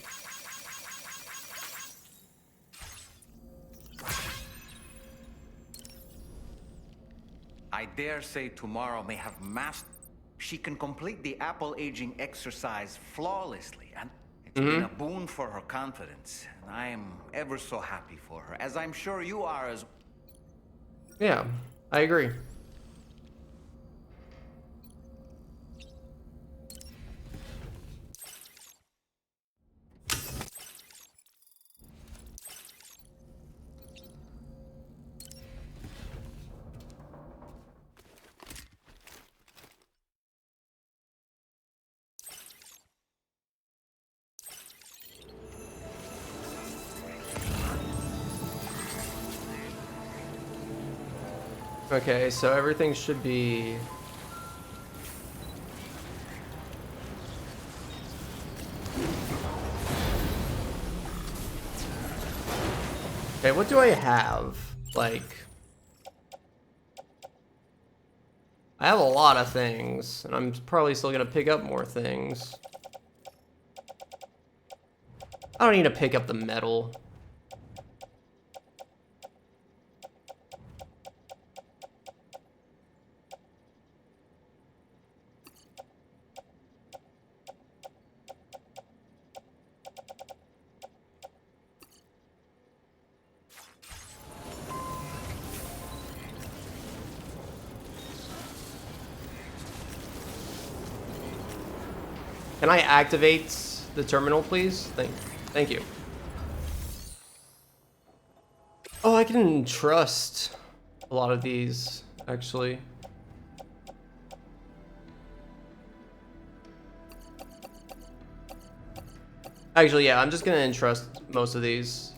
H: I dare say tomorrow may have mastered. She can complete the apple aging exercise flawlessly, and it's been a boon for her confidence. And I am ever so happy for her, as I'm sure you are as...
A: Yeah, I agree. Okay, so everything should be... Okay, what do I have? Like... I have a lot of things, and I'm probably still gonna pick up more things. I don't need to pick up the metal. Can I activate the terminal, please? Thank you. Oh, I can trust a lot of these, actually. Actually, yeah, I'm just gonna entrust most of these.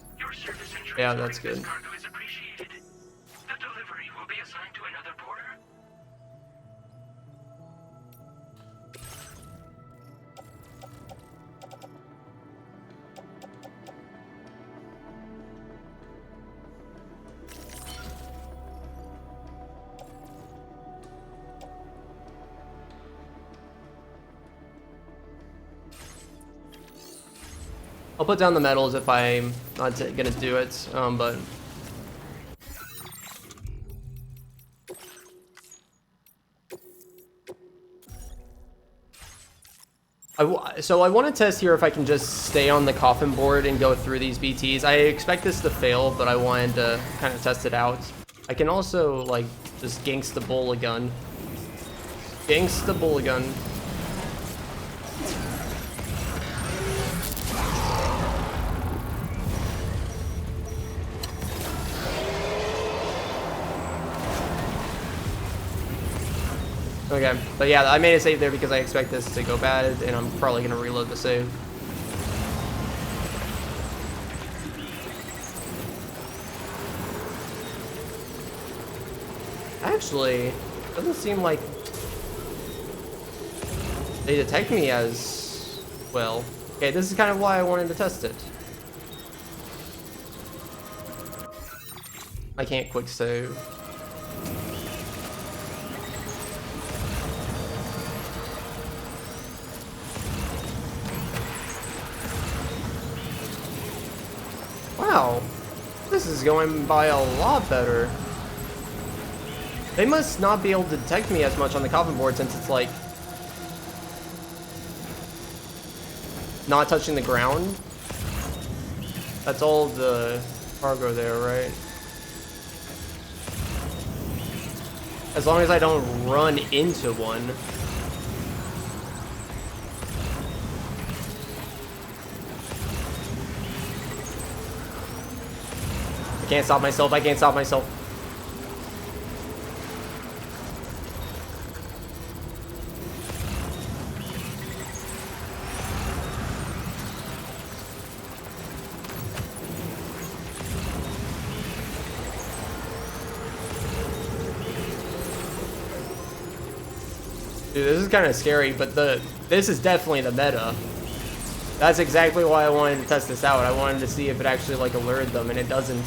A: Yeah, that's good. I'll put down the metals if I'm not gonna do it, but... So I want to test here if I can just stay on the coffin board and go through these BTs. I expect this to fail, but I wanted to kind of test it out. I can also, like, just gangsta bull a gun. Gangsta bull a gun. Okay, but yeah, I made a save there because I expect this to go bad, and I'm probably gonna reload the save. Actually, doesn't seem like they detect me as well. Okay, this is kind of why I wanted to test it. I can't quick save. Wow, this is going by a lot better. They must not be able to detect me as much on the coffin board since it's like not touching the ground. That's all the cargo there, right? As long as I don't run into one. I can't stop myself, I can't stop myself. Dude, this is kind of scary, but this is definitely the meta. That's exactly why I wanted to test this out. I wanted to see if it actually like alerted them, and it doesn't.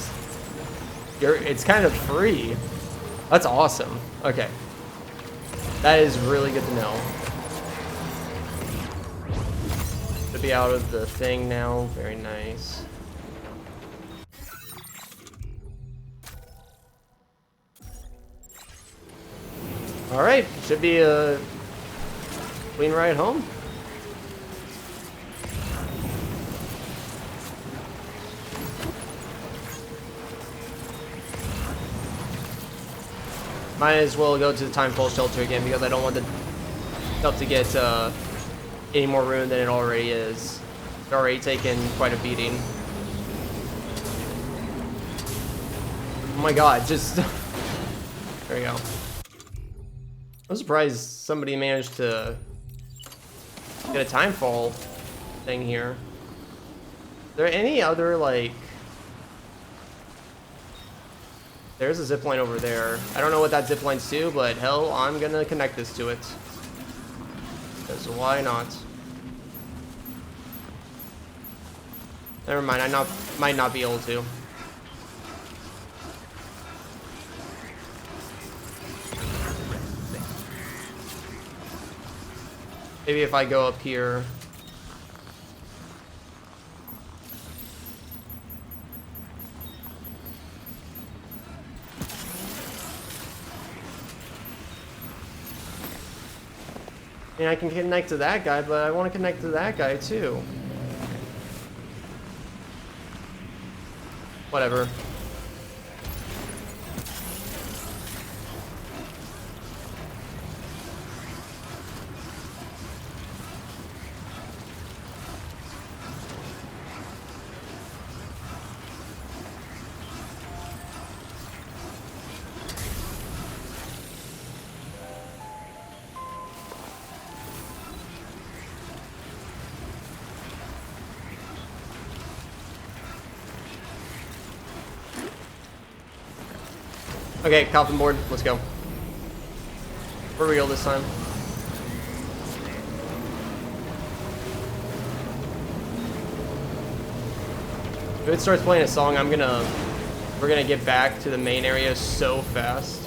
A: It's kind of free. That's awesome. Okay. That is really good to know. To be out of the thing now. Very nice. Alright. Should be a clean ride home. Might as well go to the time pulse shelter again because I don't want the stuff to get any more ruined than it already is. It's already taken quite a beating. Oh my god, just... There we go. I'm surprised somebody managed to get a timefall thing here. Is there any other, like... There's a zip line over there. I don't know what that zip line's to, but hell, I'm gonna connect this to it. Because why not? Never mind, I might not be able to. Maybe if I go up here. I mean, I can connect to that guy, but I want to connect to that guy too. Whatever. Okay, coffin board, let's go. For real this time. If it starts playing a song, we're gonna get back to the main area so fast.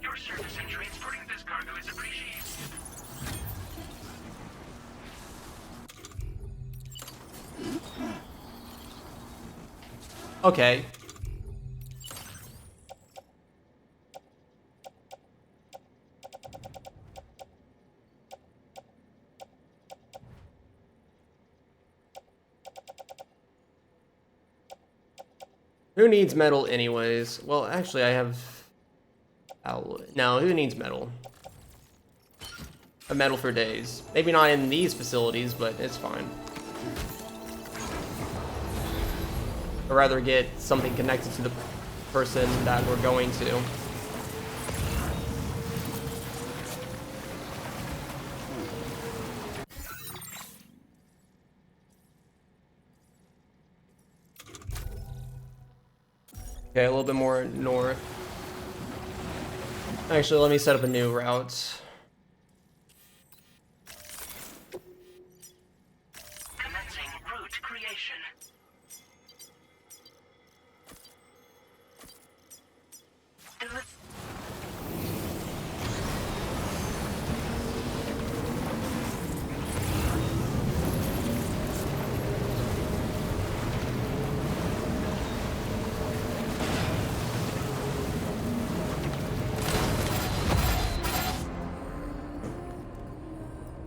B: Your service in transporting this cargo is appreciated.
A: Okay. Who needs metal anyways? Well, actually I have... No, who needs metal? A metal for days. Maybe not in these facilities, but it's fine. I'd rather get something connected to the person that we're going to. Okay, a little bit more north. Actually, let me set up a new route.
B: Commencing route creation.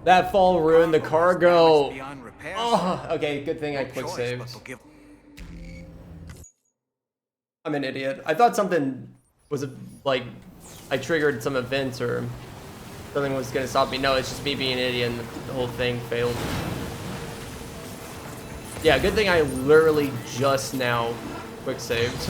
A: That fall ruined the cargo. Oh, okay, good thing I quick saved. I'm an idiot. I thought something was like I triggered some events or something was gonna stop me. No, it's just me being an idiot and the whole thing failed. Yeah, good thing I literally just now quick saved.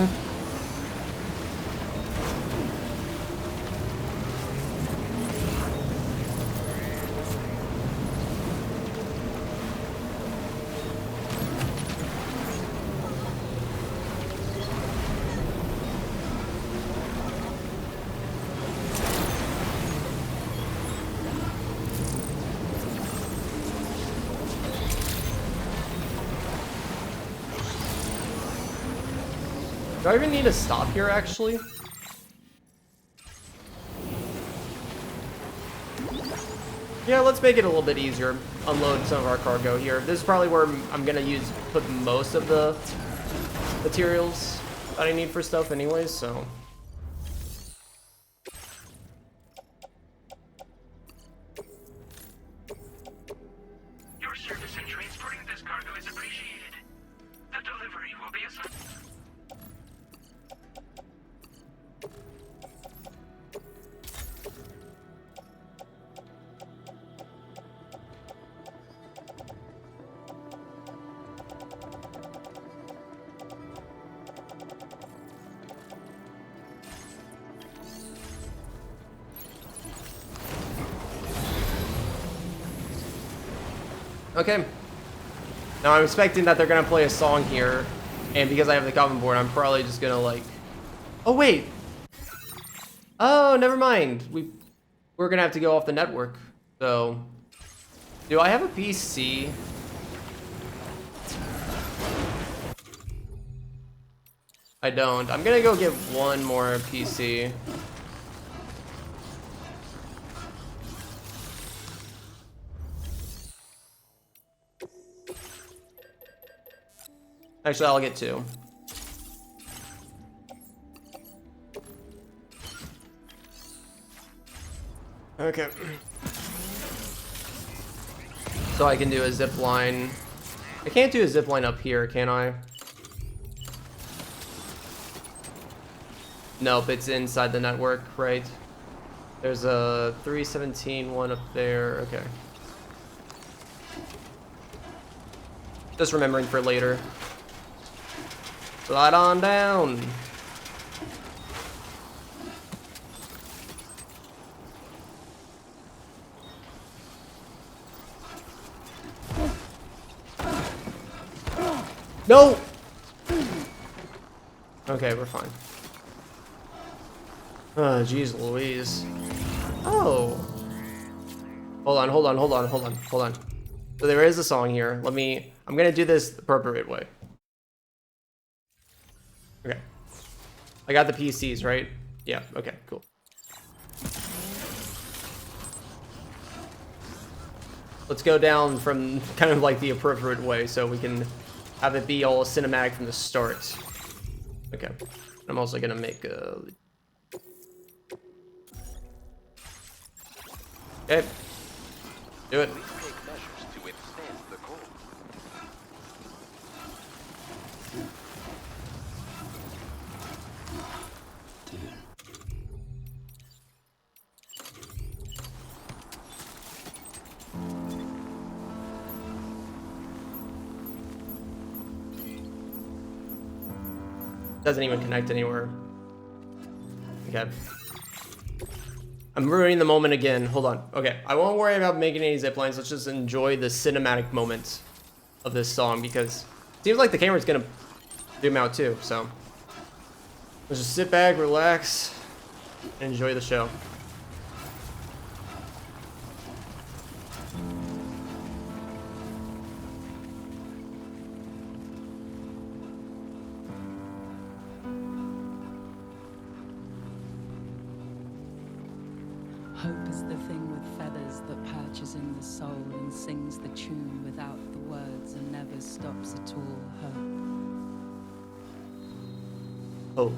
A: Do I even need to stop here, actually? Yeah, let's make it a little bit easier. Unload some of our cargo here. This is probably where I'm gonna put most of the materials that I need for stuff anyways, so. Okay. Now I'm expecting that they're gonna play a song here, and because I have the common board, I'm probably just gonna like. Oh wait. Oh, never mind. We're gonna have to go off the network. So, do I have a PC? I don't. I'm gonna go get one more PC. Actually, I'll get two. Okay. So I can do a zip line. I can't do a zip line up here, can I? Nope, it's inside the network, right? There's a 317 one up there. Okay. Just remembering for later. Slide on down. No! Okay, we're fine. Oh, jeez Louise. Oh. Hold on, hold on, hold on, hold on, hold on. So there is a song here. I'm gonna do this the appropriate way. Okay. I got the PCs, right? Yeah, okay, cool. Let's go down from kind of like the appropriate way so we can have it be all cinematic from the start. Okay. I'm also gonna make a... Okay. Do it. Doesn't even connect anywhere. Okay. I'm ruining the moment again. Hold on. Okay, I won't worry about making any zip lines. Let's just enjoy the cinematic moment of this song because it seems like the camera's gonna zoom out too. So let's just sit back, relax, and enjoy the show.
T: Hope is the thing with feathers that perches in the soul and sings the tune without the words and never stops at all. Hope.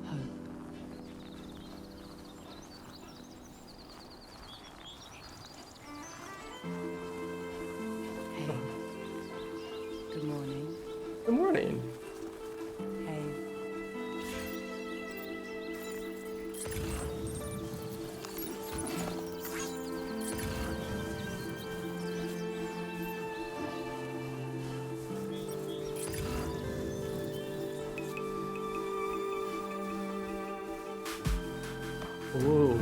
A: Hope.
T: Hey. Good morning.
A: Good morning.
T: Hey.
A: Ooh.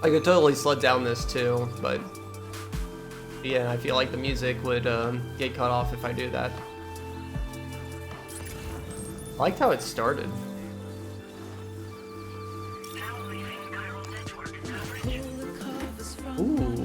A: I could totally slow down this too, but yeah, I feel like the music would get cut off if I do that. I liked how it started. Ooh.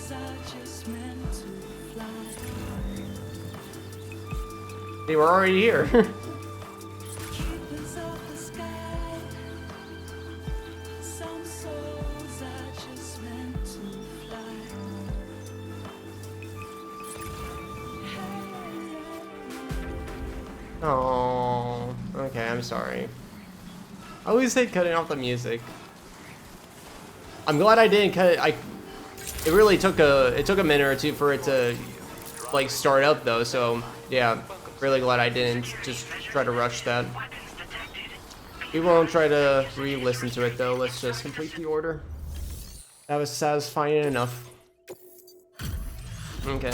M: souls are just meant to fly.
A: They were already here.
M: Keepers of the sky. Some souls are just meant to fly.
A: Oh, okay, I'm sorry. I always hate cutting off the music. I'm glad I didn't cut it. It really took a minute or two for it to like start up though, so yeah, really glad I didn't just try to rush that. We won't try to re-listen to it though. Let's just complete the order. That was satisfying enough. Okay.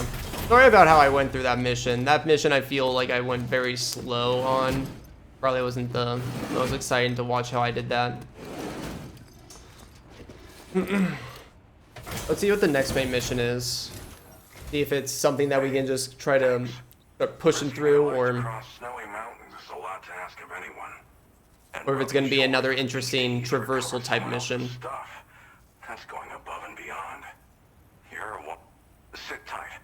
A: Sorry about how I went through that mission. That mission I feel like I went very slow on. Probably wasn't the most exciting to watch how I did that. Let's see what the next main mission is. See if it's something that we can just try to start pushing through, or if it's going to be another interesting traversal type mission.
C: That's going above and beyond. You're sit tight.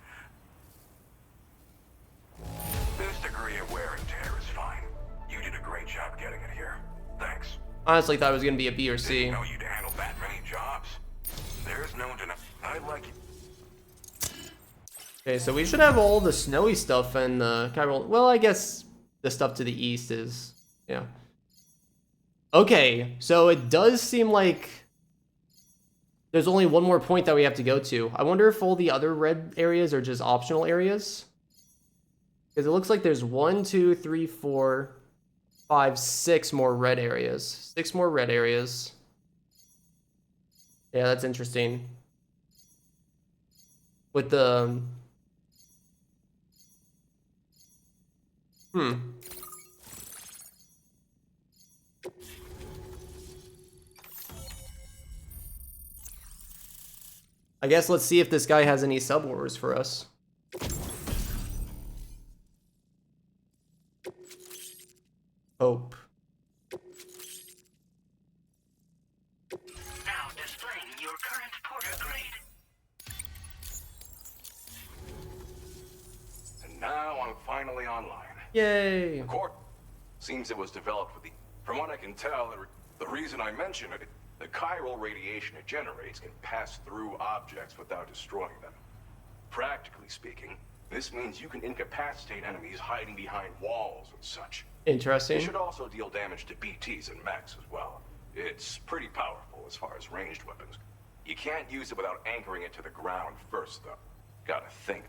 C: This degree of wear and tear is fine. You did a great job getting it here. Thanks.
A: Honestly, thought it was going to be a B or C.
C: Didn't know you'd handle that many jobs. There's no denying. I like it.
A: Okay, so we should have all the snowy stuff and the Chiral. Well, I guess the stuff to the east is, yeah. Okay, so it does seem like there's only one more point that we have to go to. I wonder if all the other red areas are just optional areas. Because it looks like there's 1, 2, 3, 4, 5, 6 more red areas. 6 more red areas. Yeah, that's interesting. With the... I guess let's see if this guy has any sub-orders for us. Hope.
C: Now displaying your current porter grade. And now I'm finally online.
A: Yay!
C: The core seems it was developed with the... From what I can tell, the reason I mention it, the chiral radiation it generates can pass through objects without destroying them. Practically speaking, this means you can incapacitate enemies hiding behind walls and such.
A: Interesting.
C: It should also deal damage to BTs and mechs as well. It's pretty powerful as far as ranged weapons. You can't use it without anchoring it to the ground first, though. Gotta think.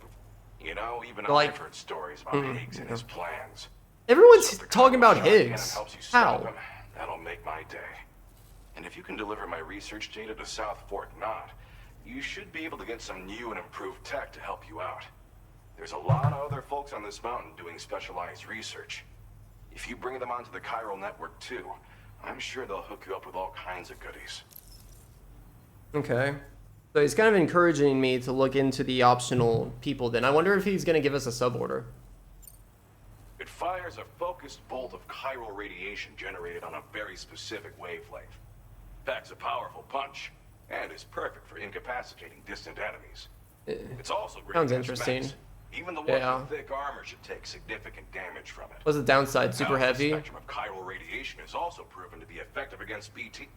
C: You know, even I've heard stories about Higgs and his plans.
A: Everyone's talking about Higgs. How?
C: That'll make my day. And if you can deliver my research data to South Fort Knot, you should be able to get some new and improved tech to help you out. There's a lot of other folks on this mountain doing specialized research. If you bring them onto the chiral network too, I'm sure they'll hook you up with all kinds of goodies.
A: Okay. So he's kind of encouraging me to look into the optional people then. I wonder if he's going to give us a sub-order.
C: It fires a focused bolt of chiral radiation generated on a very specific wavelength. Packs a powerful punch, and is perfect for incapacitating distant enemies. It's also great.
A: Sounds interesting.
C: Even the ones with thick armor should take significant damage from it.
A: What's the downside? Super heavy?
C: The spectrum of chiral radiation is also proven to be effective against BT.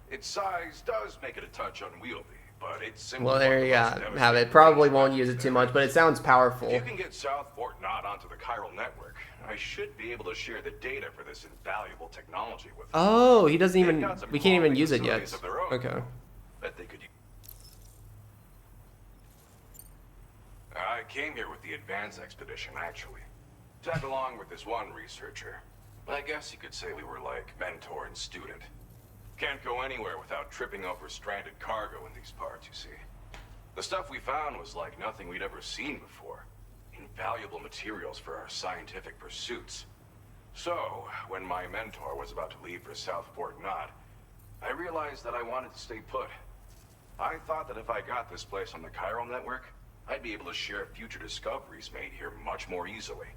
C: Its size does make it a touch unwieldy, but it's simply...
A: Well, there you have it. Probably won't use it too much, but it sounds powerful.
C: If you can get South Fort Knot onto the chiral network, I should be able to share the data for this invaluable technology with them.
A: Oh, he doesn't even... We can't even use it yet. Okay.
C: Bet they could... I came here with the advance expedition, actually. Tag along with this one researcher. I guess you could say we were like mentor and student. Can't go anywhere without tripping over stranded cargo in these parts, you see. The stuff we found was like nothing we'd ever seen before. Invaluable materials for our scientific pursuits. So, when my mentor was about to leave for South Fort Knot, I realized that I wanted to stay put. I thought that if I got this place on the chiral network, I'd be able to share future discoveries made here much more easily.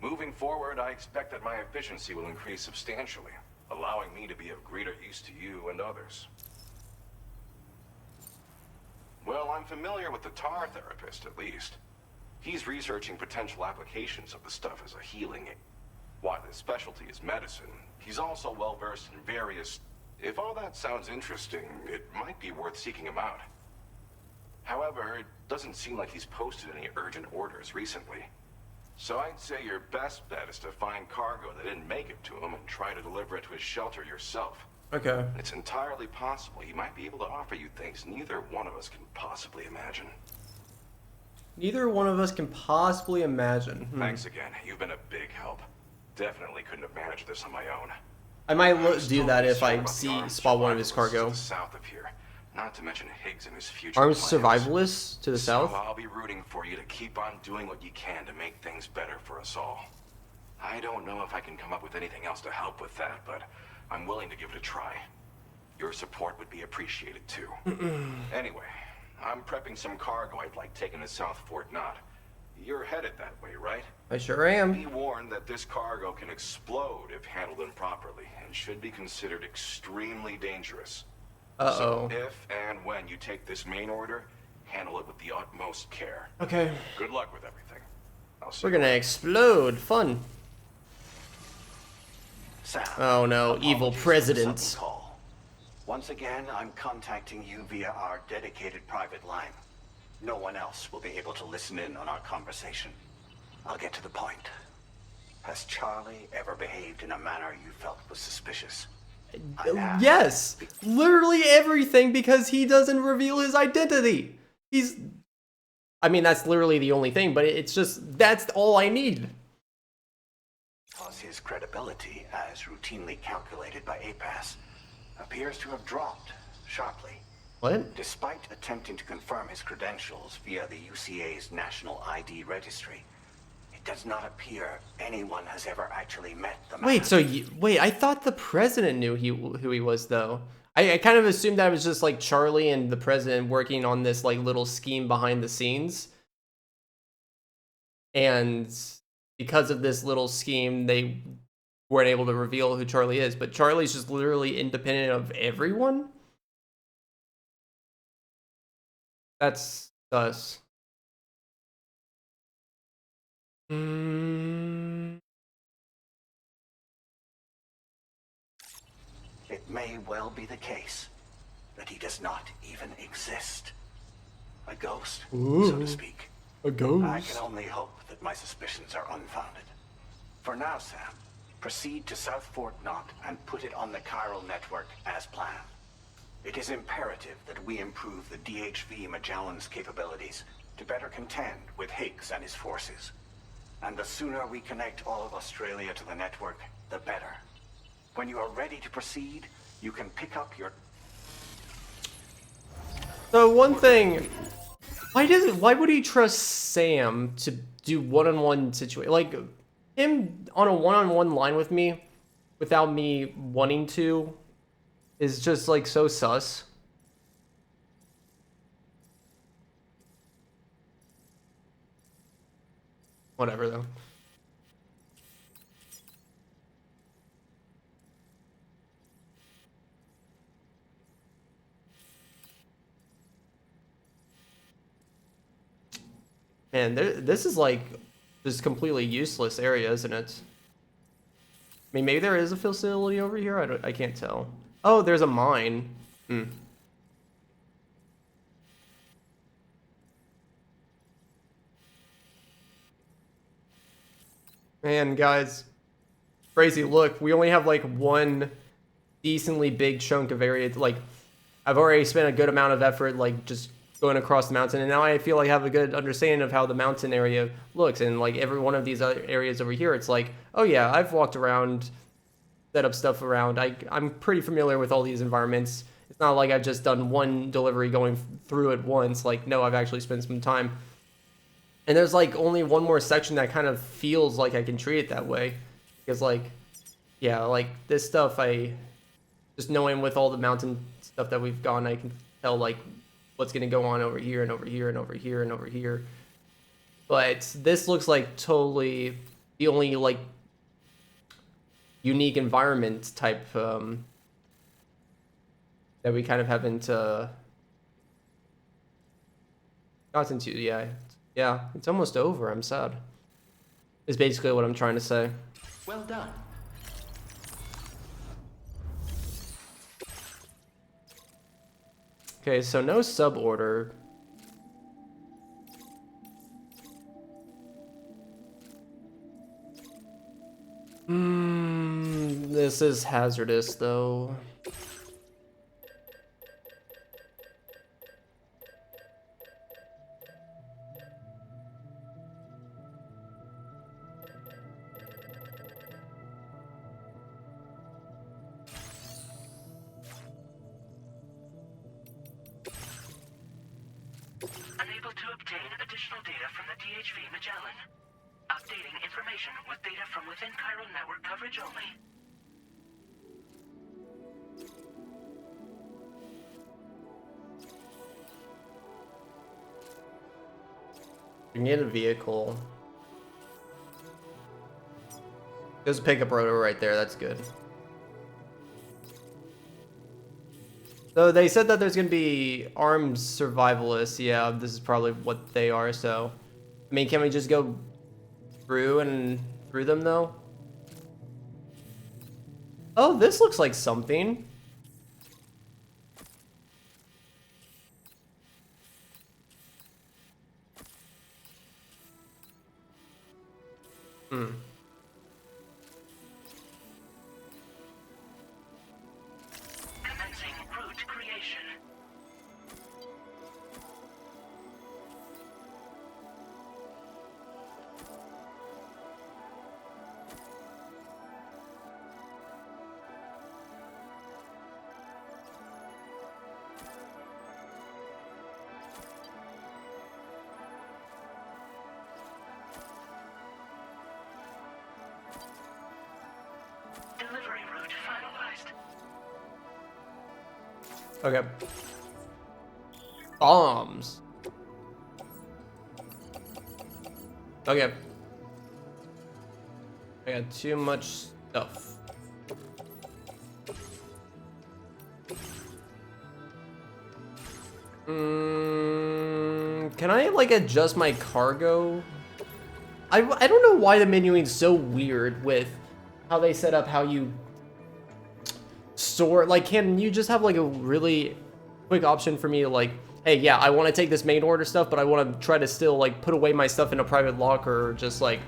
C: Moving forward, I expect that my efficiency will increase substantially, allowing me to be of greater use to you and others. Well, I'm familiar with the tar therapist, at least. He's researching potential applications of the stuff as a healing aid. While his specialty is medicine, he's also well-versed in various... If all that sounds interesting, it might be worth seeking him out. However, it doesn't seem like he's posted any urgent orders recently. So I'd say your best bet is to find cargo that didn't make it to him and try to deliver it to his shelter yourself.
A: Okay.
C: It's entirely possible he might be able to offer you things neither one of us can possibly imagine.
A: Neither one of us can possibly imagine.
C: Thanks again. You've been a big help. Definitely couldn't have managed this on my own.
A: I might do that if I spot one of his cargo.
C: South of here, not to mention Higgs and his future
A: Armed
C: plans.
A: survivalists to the south.
C: So I'll be rooting for you to keep on doing what you can to make things better for us all. I don't know if I can come up with anything else to help with that, but I'm willing to give it a try. Your support would be appreciated too. Anyway, I'm prepping some cargo I'd like taken to South Fort Knott. You're headed that way, right?
A: I sure am.
C: Be warned that this cargo can explode if handled improperly and should be considered extremely dangerous.
A: Uh-oh.
C: So if and when you take this main order, handle it with the utmost care.
A: Okay.
C: Good luck with everything. I'll see
A: We're gonna explode. Fun.
G: Sam,
A: Oh no, evil
G: apologies for the
A: president.
G: sudden call. Once again, I'm contacting you via our dedicated private line. No one else will be able to listen in on our conversation. I'll get to the point. Has Charlie ever behaved in a manner you felt was suspicious?
A: Yes, literally everything, because he doesn't reveal his identity. I mean, that's literally the only thing, but it's just, that's all I need.
G: Because his credibility, as routinely calculated by APAS, appears to have dropped sharply.
A: What?
G: Despite attempting to confirm his credentials via the UCA's National ID Registry, it does not appear anyone has ever actually met the man.
A: Wait, wait, I thought the president knew who he was, though. I kind of assumed that it was just like Charlie and the president working on this like little scheme behind the scenes. And because of this little scheme, they weren't able to reveal who Charlie is. But Charlie's just literally independent of everyone? That's us.
G: It may well be the case that he does not even exist. A ghost, so to speak.
A: A ghost?
G: I can only hope that my suspicions are unfounded. For now, Sam, proceed to South Fort Knott and put it on the chiral network as planned. It is imperative that we improve the DHV Magellan's capabilities to better contend with Higgs and his forces. And the sooner we connect all of Australia to the network, the better. When you are ready to proceed, you can pick up your...
A: So one thing, why would he trust Sam to do one-on-one situation? Like, him on a one-on-one line with me without me wanting to is just like so sus. Whatever though. Man, this is like just completely useless area, isn't it? I mean, maybe there is a facility over here. I can't tell. Oh, there's a mine. Man, guys, crazy. Look, we only have like one decently big chunk of area. Like, I've already spent a good amount of effort, like just going across the mountain, and now I feel like I have a good understanding of how the mountain area looks. And like every one of these other areas over here, it's like, oh yeah, I've walked around, set up stuff around. I'm pretty familiar with all these environments. It's not like I've just done one delivery going through it once. Like, no, I've actually spent some time. And there's like only one more section that kind of feels like I can treat it that way. Because like, yeah, like this stuff, just knowing with all the mountain stuff that we've gone, I can tell like what's going to go on over here and over here and over here and over here. But this looks like totally the only like unique environment type that we kind of haven't Gotten to, yeah. Yeah, it's almost over. I'm sad. Is basically what I'm trying to say.
L: Well done.
A: Okay, so no suborder. This is hazardous though.
B: Unable to obtain additional data from the DHV Magellan. Updating information with data from within Chiral network coverage only.
A: We need a vehicle. There's a pickup rotor right there. That's good. So they said that there's gonna be armed survivalists. Yeah, this is probably what they are. So, I mean, can we just go through them though? Oh, this looks like something.
B: Commencing route creation. Delivery route finalized.
A: Okay. Bombs. Okay. I got too much stuff. Can I like adjust my cargo? I don't know why the menuing's so weird with how they set up how you store. Like, can you just have like a really quick option for me to like, hey, yeah, I want to take this main order stuff, but I want to try to still like put away my stuff in a private locker, or just like,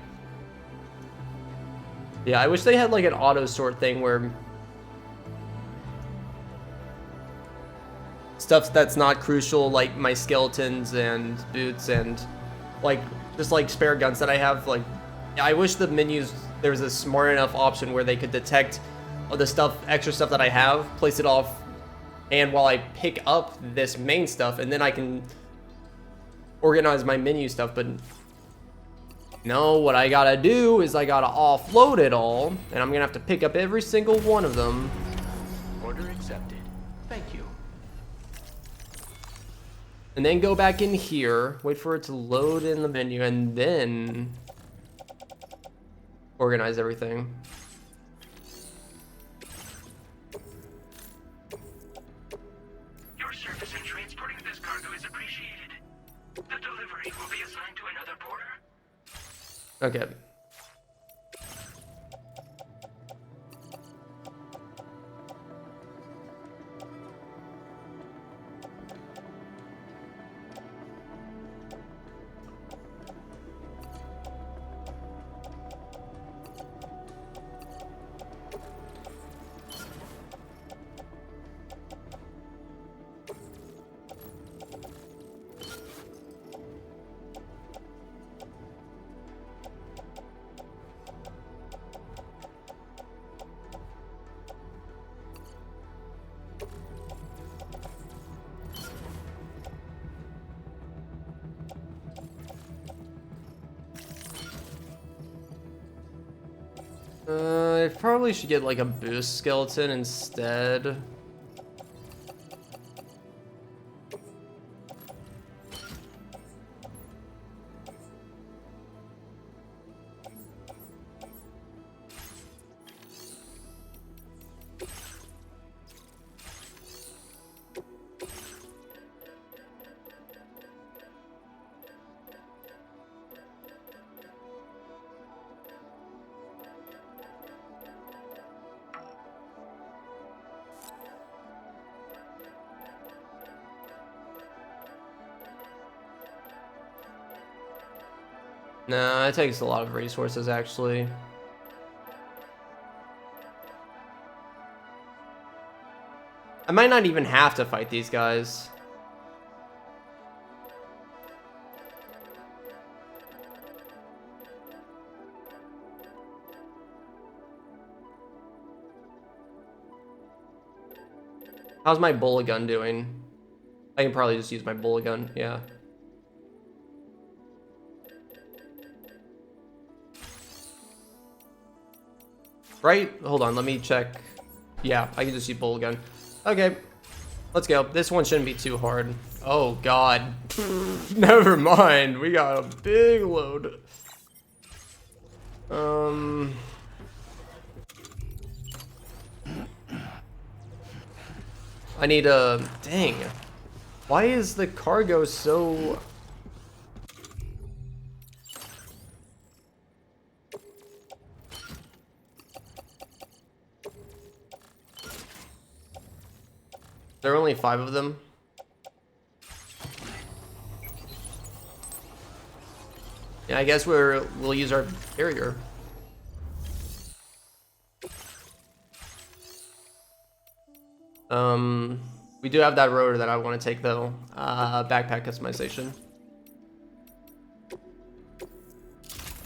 A: yeah, I wish they had like an auto sort thing where stuff that's not crucial, like my skeletons and boots and like just like spare guns that I have. Like, I wish the menus, there was a smart enough option where they could detect all the stuff, extra stuff that I have, place it off, and while I pick up this main stuff, and then I can organize my menu stuff. But no, what I gotta do is I gotta offload it all, and I'm gonna have to pick up every single one of them.
L: Order accepted. Thank you.
A: And then go back in here, wait for it to load in the menu, and then organize everything.
B: Your service in transporting this cargo is appreciated. The delivery will be assigned to another porter.
A: Okay. I probably should get like a boost skeleton instead. Nah, it takes a lot of resources, actually. I might not even have to fight these guys. How's my bullet gun doing? I can probably just use my bullet gun, yeah. Right? Hold on, let me check. Yeah, I can just use bullet gun. Okay, let's go. This one shouldn't be too hard. Oh, God. Never mind. We got a big load. I need a... Dang. Why is the cargo so... There are only 5 of them. Yeah, I guess we'll use our carrier. We do have that rotor that I want to take though. Backpack customization.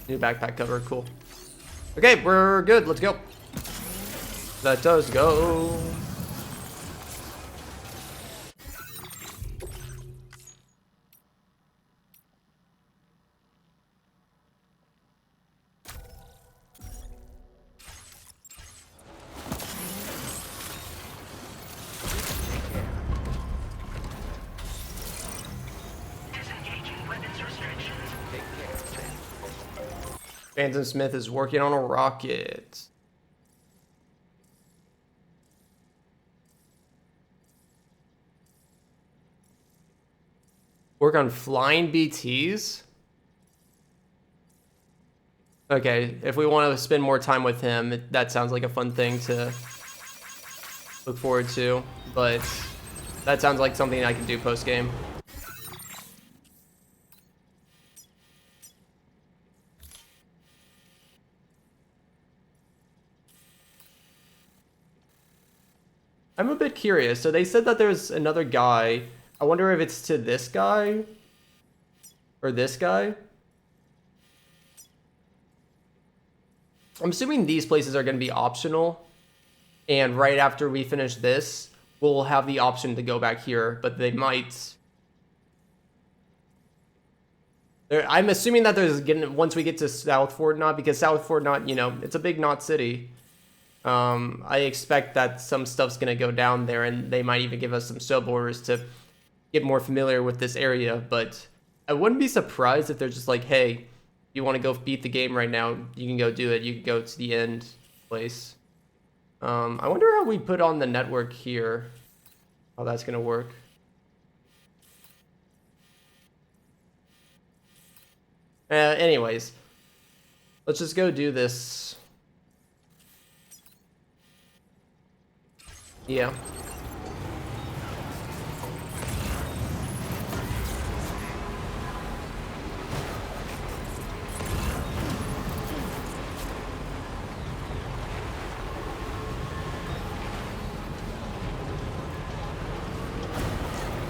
A: New backpack cover, cool. Okay, we're good. Let's go. Let us go. Phantom Smith is working on a rocket. Work on flying BTs? Okay, if we want to spend more time with him, that sounds like a fun thing to look forward to. But that sounds like something I can do post-game. I'm a bit curious. So they said that there's another guy. I wonder if it's to this guy or this guy. I'm assuming these places are going to be optional. And right after we finish this, we'll have the option to go back here. But they might... I'm assuming that there's once we get to South Fort Knot, because South Fort Knot, you know, it's a big knot city. I expect that some stuff's gonna go down there, and they might even give us some sub orders to get more familiar with this area. But I wouldn't be surprised if they're just like, hey, you want to go beat the game right now, you can go do it. You can go to the end place. I wonder how we put on the network here, how that's gonna work. Anyways, let's just go do this. Yeah.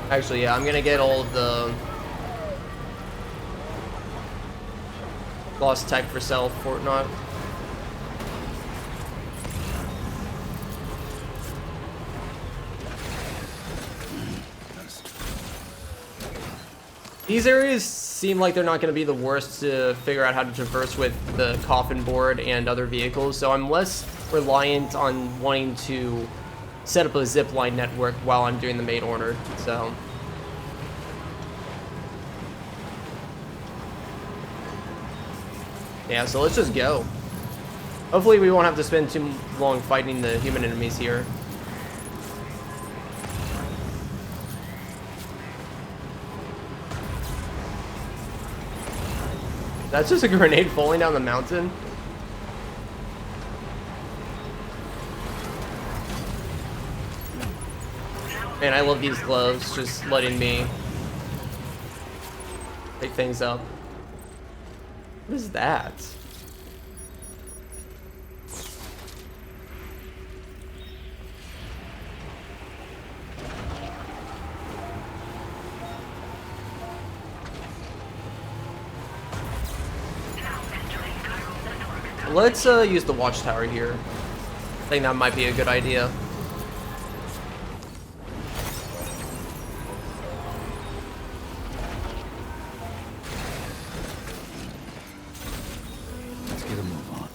A: Actually, yeah, I'm gonna get all of the lost tech for South Fort Knot. These areas seem like they're not going to be the worst to figure out how to traverse with the coffin board and other vehicles, so I'm less reliant on wanting to set up a zipline network while I'm doing the main order, so... Yeah, so let's just go. Hopefully we won't have to spend too long fighting the human enemies here. That's just a grenade falling down the mountain. Man, I love these gloves, just letting me pick things up. What is that? Let's use the watchtower here. I think that might be a good idea.
G: Let's get a move on.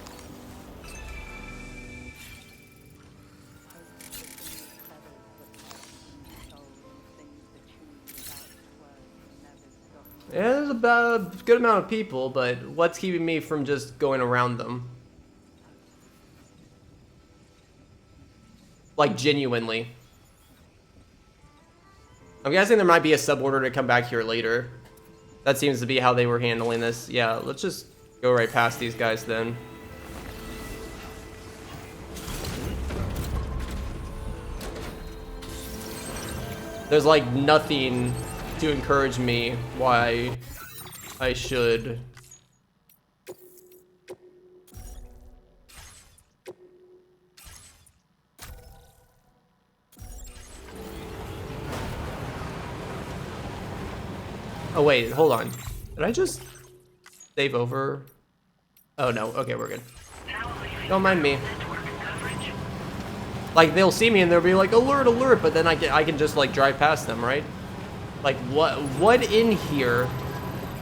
A: Yeah, there's about a good amount of people, but what's keeping me from just going around them? Like, genuinely. I'm guessing there might be a suborder to come back here later. That seems to be how they were handling this. Yeah, let's just go right past these guys then. There's like nothing to encourage me why I should. Oh wait, hold on. Did I just save over? Oh no, okay, we're good. Don't mind me. Like, they'll see me and they'll be like, alert, alert, but then I can just like drive past them, right? Like, what in here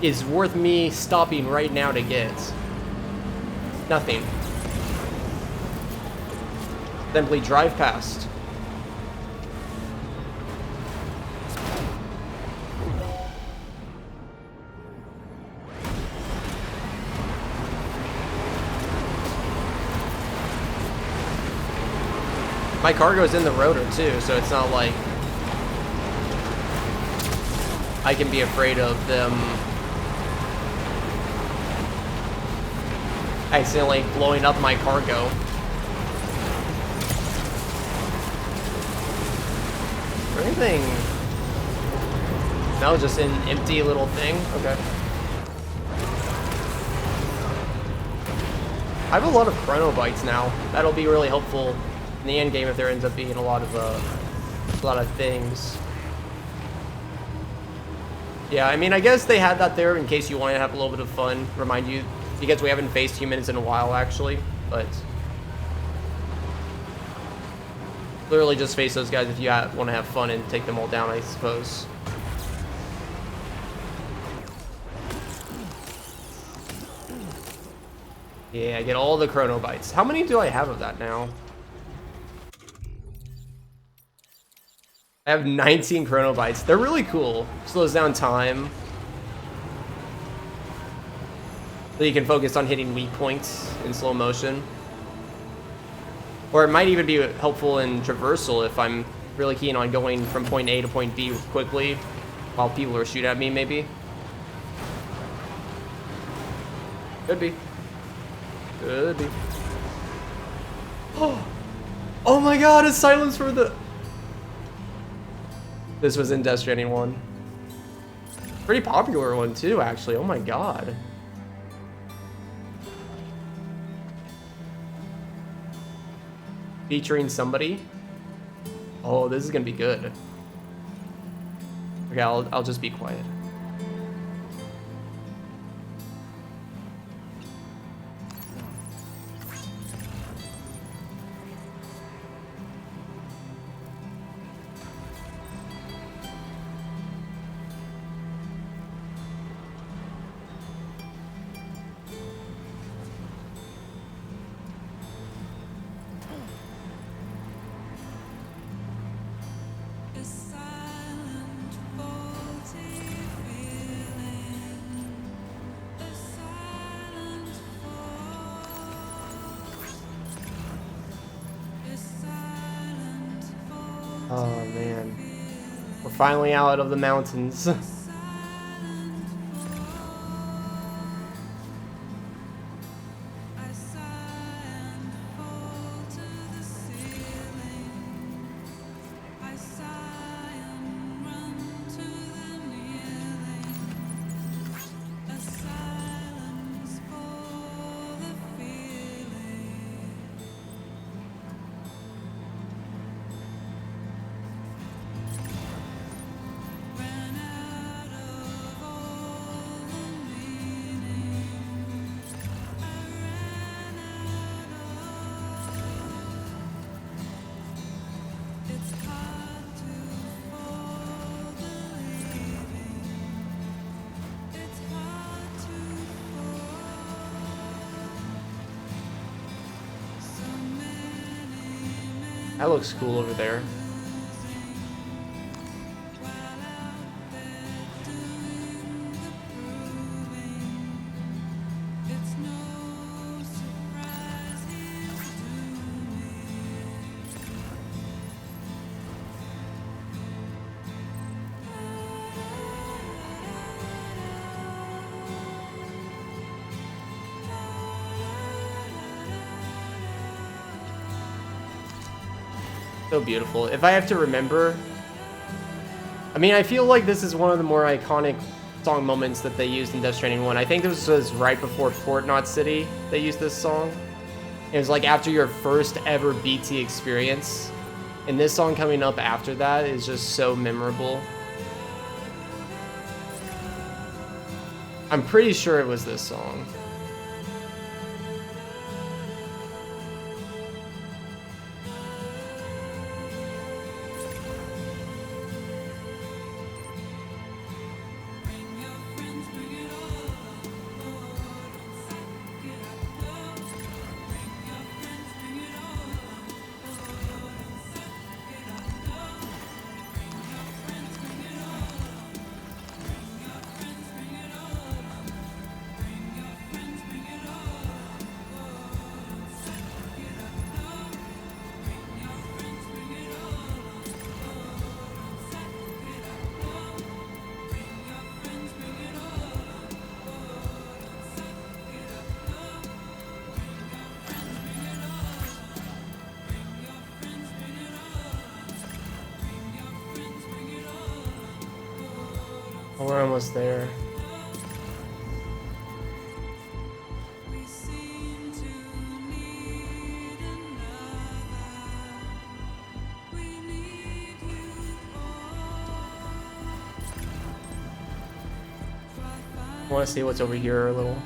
A: is worth me stopping right now to get? Nothing. Simply drive past. My cargo's in the rotor too, so it's not like I can be afraid of them accidentally blowing up my cargo. Or anything? No, just an empty little thing? Okay. I have a lot of chronobytes now. That'll be really helpful in the end game if there ends up being a lot of things. Yeah, I mean, I guess they had that there in case you want to have a little bit of fun. Remind you, because we haven't faced humans in a while, actually. But clearly just face those guys if you want to have fun and take them all down, I suppose. Yeah, I get all the chronobytes. How many do I have of that now? I have 19 chronobytes. They're really cool. Slows down time. So you can focus on hitting weak points in slow motion. Or it might even be helpful in traversal if I'm really keen on going from point A to point B quickly while people are shooting at me, maybe. Could be. Could be. Oh my god, it's silence for the... This was in Death Stranding 1. Pretty popular one too, actually. Oh my god. Featuring somebody. Oh, this is gonna be good. Okay, I'll just be quiet. Oh man, we're finally out of the mountains. That looks cool over there. So beautiful. If I have to remember, I mean, I feel like this is one of the more iconic song moments that they used in Death Stranding 1. I think this was right before Fort Knot City they used this song. It was like after your first ever BT experience. And this song coming up after that is just so memorable. I'm pretty sure it was this song. We're almost there. I want to see what's over here a little.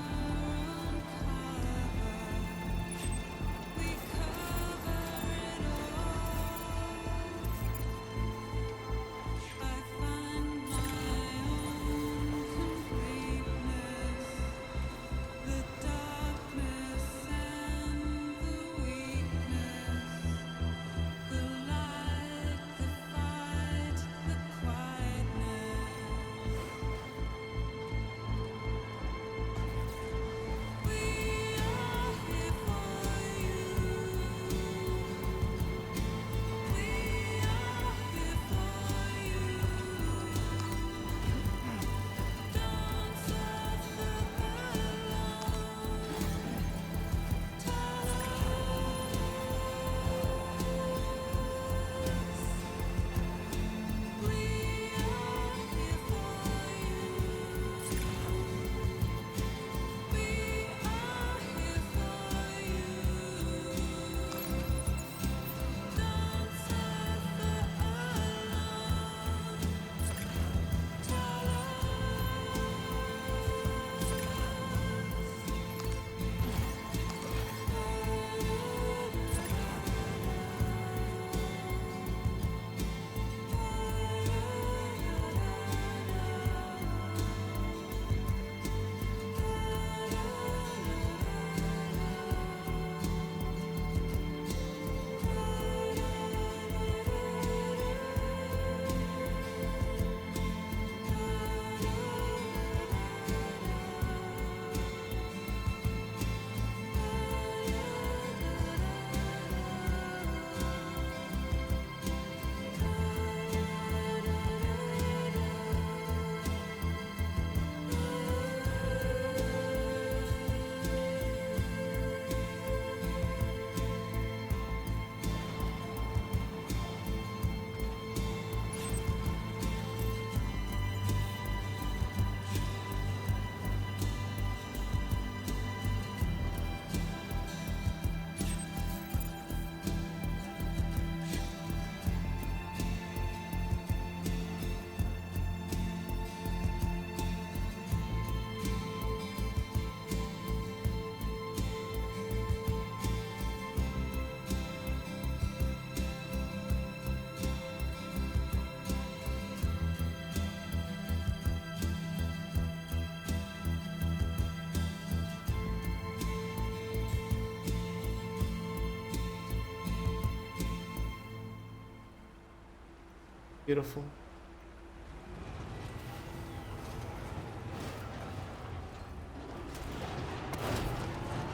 A: Beautiful.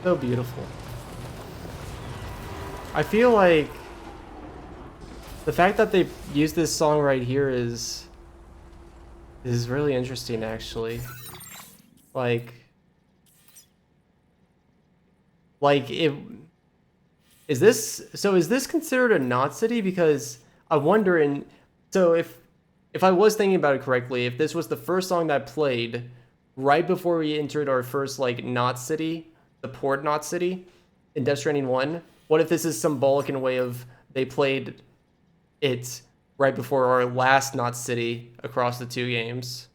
A: So beautiful. I feel like the fact that they used this song right here is really interesting, actually. Like it is this considered a not city? Because I wonder, and so if I was thinking about it correctly, if this was the first song that played right before we entered our first like not city, the port not city in Death Stranding 1, what if this is symbolic in a way of they played it right before our last not city across the two games?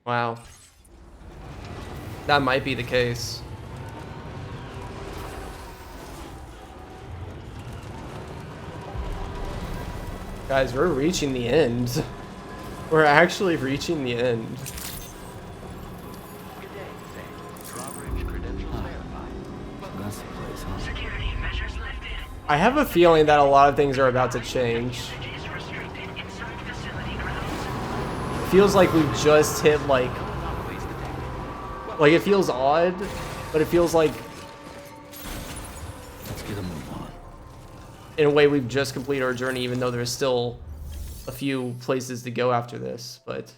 A: Wow. That might be the case. Guys, we're reaching the end. We're actually reaching the end. I have a feeling that a lot of things are about to change. It feels like we've just hit like it feels odd, but it feels like
H: Let's get a move on.
A: In a way we've just completed our journey, even though there's still a few places to go after this. But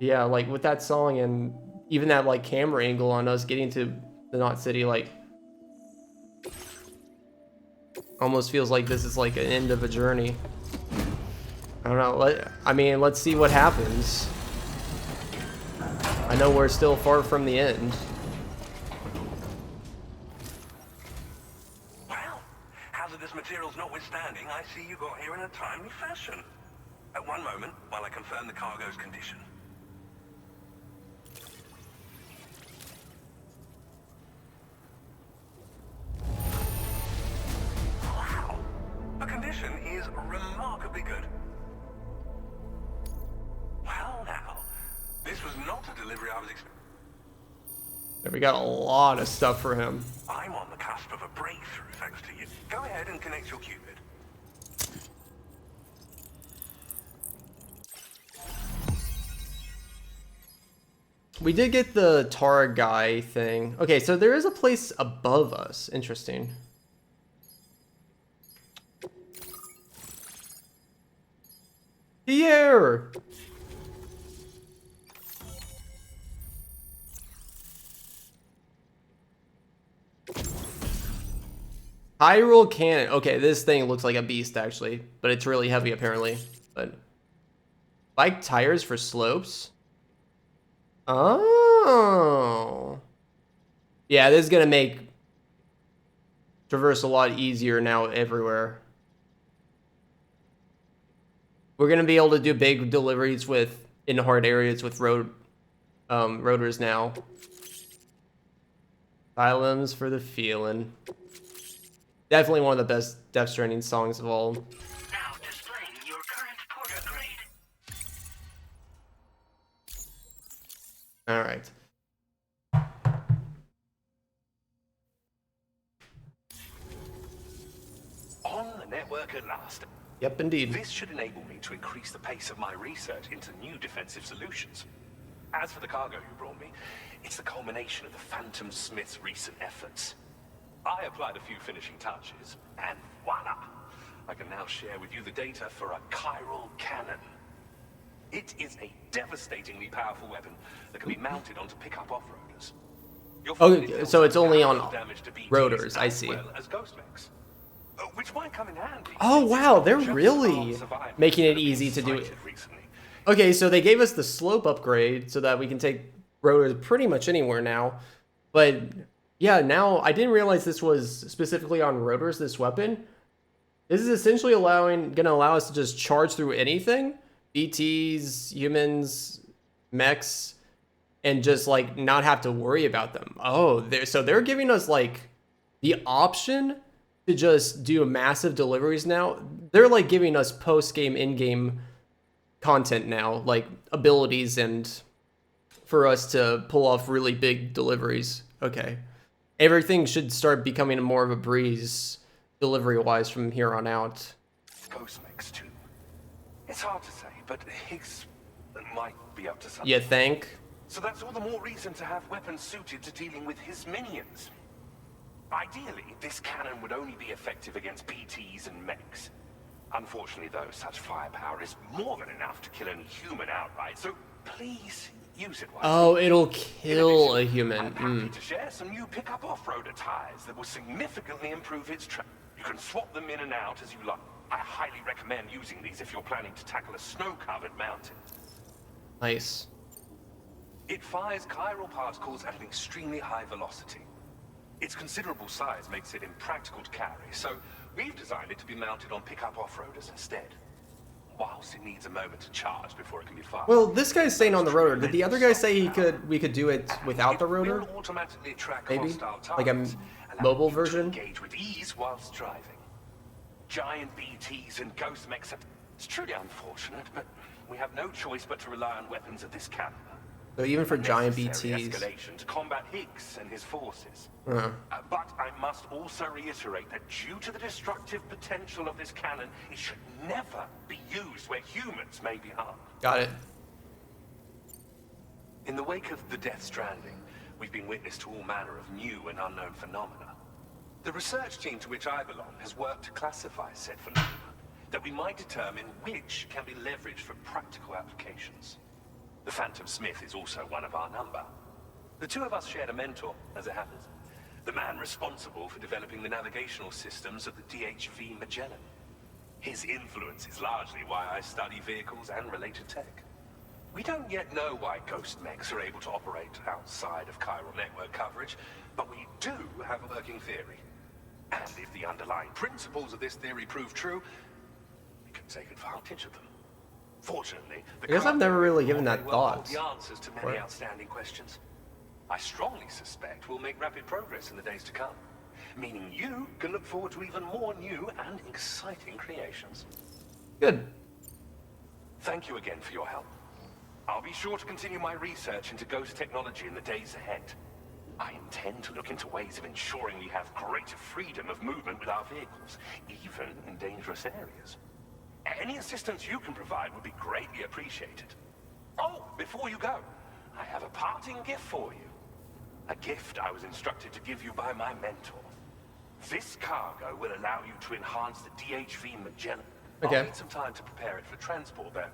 A: yeah, like with that song and even that like camera angle on us getting to the Knot City, like almost feels like this is like an end of a journey. I don't know. I mean, let's see what happens. I know we're still far from the end.
C: Well, hazardous materials notwithstanding, I see you got here in a timely fashion. At one moment, while I confirm the cargo's condition. Wow, the condition is remarkably good. Well now, this was not a delivery I was expecting.
A: We got a lot of stuff for him.
C: I'm on the cusp of a breakthrough thanks to you. Go ahead and connect your Cupid.
A: We did get the Tara guy thing. Okay, so there is a place above us. Interesting. Here! Hyrule Cannon. Okay, this thing looks like a beast, actually. But it's really heavy, apparently. But bike tires for slopes? Oh. Yeah, this is going to make traverse a lot easier now everywhere. We're going to be able to do big deliveries in hard areas with rotors now. Asylums for the feeling. Definitely one of the best Death Stranding songs of all.
C: Now displaying your current porter grade.
A: All right.
C: On the network at last.
A: Yep, indeed.
C: This should enable me to increase the pace of my research into new defensive solutions. As for the cargo you brought me, it's the culmination of the Phantom Smith's recent efforts. I applied a few finishing touches, and voila! I can now share with you the data for a chiral cannon. It is a devastatingly powerful weapon that can be mounted onto pickup off-roaders.
A: Oh, so it's only on rotors, I see.
C: Well as ghost mechs, which might come in handy.
A: Oh wow, they're really making it easy to do it. Okay, so they gave us the slope upgrade so that we can take rotors pretty much anywhere now. But yeah, now I didn't realize this was specifically on rotors, this weapon. This is essentially gonna allow us to just charge through anything. BTs, humans, mechs, and just like not have to worry about them. Oh, so they're giving us like the option to just do massive deliveries now. They're like giving us post-game, in-game content now, like abilities and for us to pull off really big deliveries. Okay. everything should start becoming more of a breeze delivery-wise from here on out.
C: Ghost mechs too. It's hard to say, but Higgs might be up to something.
A: You think?
C: So that's all the more reason to have weapons suited to dealing with his minions. Ideally, this cannon would only be effective against PTs and mechs. Unfortunately, though, such firepower is more than enough to kill any human outright, so please use it wisely.
A: Oh, it'll kill a human.
C: I'm happy to share some new pickup off-roader tires that will significantly improve its track. You can swap them in and out as you like. I highly recommend using these if you're planning to tackle a snow-covered mountain.
A: Nice.
C: It fires chiral particles at an extremely high velocity. Its considerable size makes it impractical to carry, so we've designed it to be mounted on pickup off-roaders instead. Whilst it needs a moment to charge before it can be fired.
A: Well, this guy's staying on the rotor. Did the other guy say we could do it without the rotor? Maybe? Like a mobile version?
C: Engage with ease whilst driving. Giant BTs and ghost mechs. It's truly unfortunate, but we have no choice but to rely on weapons of this caliber.
A: So even for giant
C: Necessary
A: BTs.
C: escalation to combat Higgs and his forces.
A: Uh-huh.
C: But I must also reiterate that due to the destructive potential of this cannon, it should never be used where humans may be harmed.
A: Got it.
C: In the wake of the Death Stranding, we've been witness to all manner of new and unknown phenomena. The research team to which I belong has worked to classify said phenomena, that we might determine which can be leveraged for practical applications. The Phantom Smith is also one of our number. The two of us shared a mentor, as it happens. The man responsible for developing the navigational systems of the DHV Magellan. His influence is largely why I study vehicles and related tech. We don't yet know why ghost mechs are able to operate outside of chiral network coverage, but we do have a working theory. And if the underlying principles of this theory prove true, we can take advantage of them. Fortunately,
A: I guess I've never really given that thought.
C: The answers to many outstanding questions. I strongly suspect we'll make rapid progress in the days to come, meaning you can look forward to even more new and exciting creations.
A: Good.
C: Thank you again for your help. I'll be sure to continue my research into ghost technology in the days ahead. I intend to look into ways of ensuring we have greater freedom of movement with our vehicles, even in dangerous areas. Any assistance you can provide would be greatly appreciated. Oh, before you go, I have a parting gift for you. A gift I was instructed to give you by my mentor. This cargo will allow you to enhance the DHV Magellan.
A: Okay.
C: I'll need some time to prepare it for transport, though.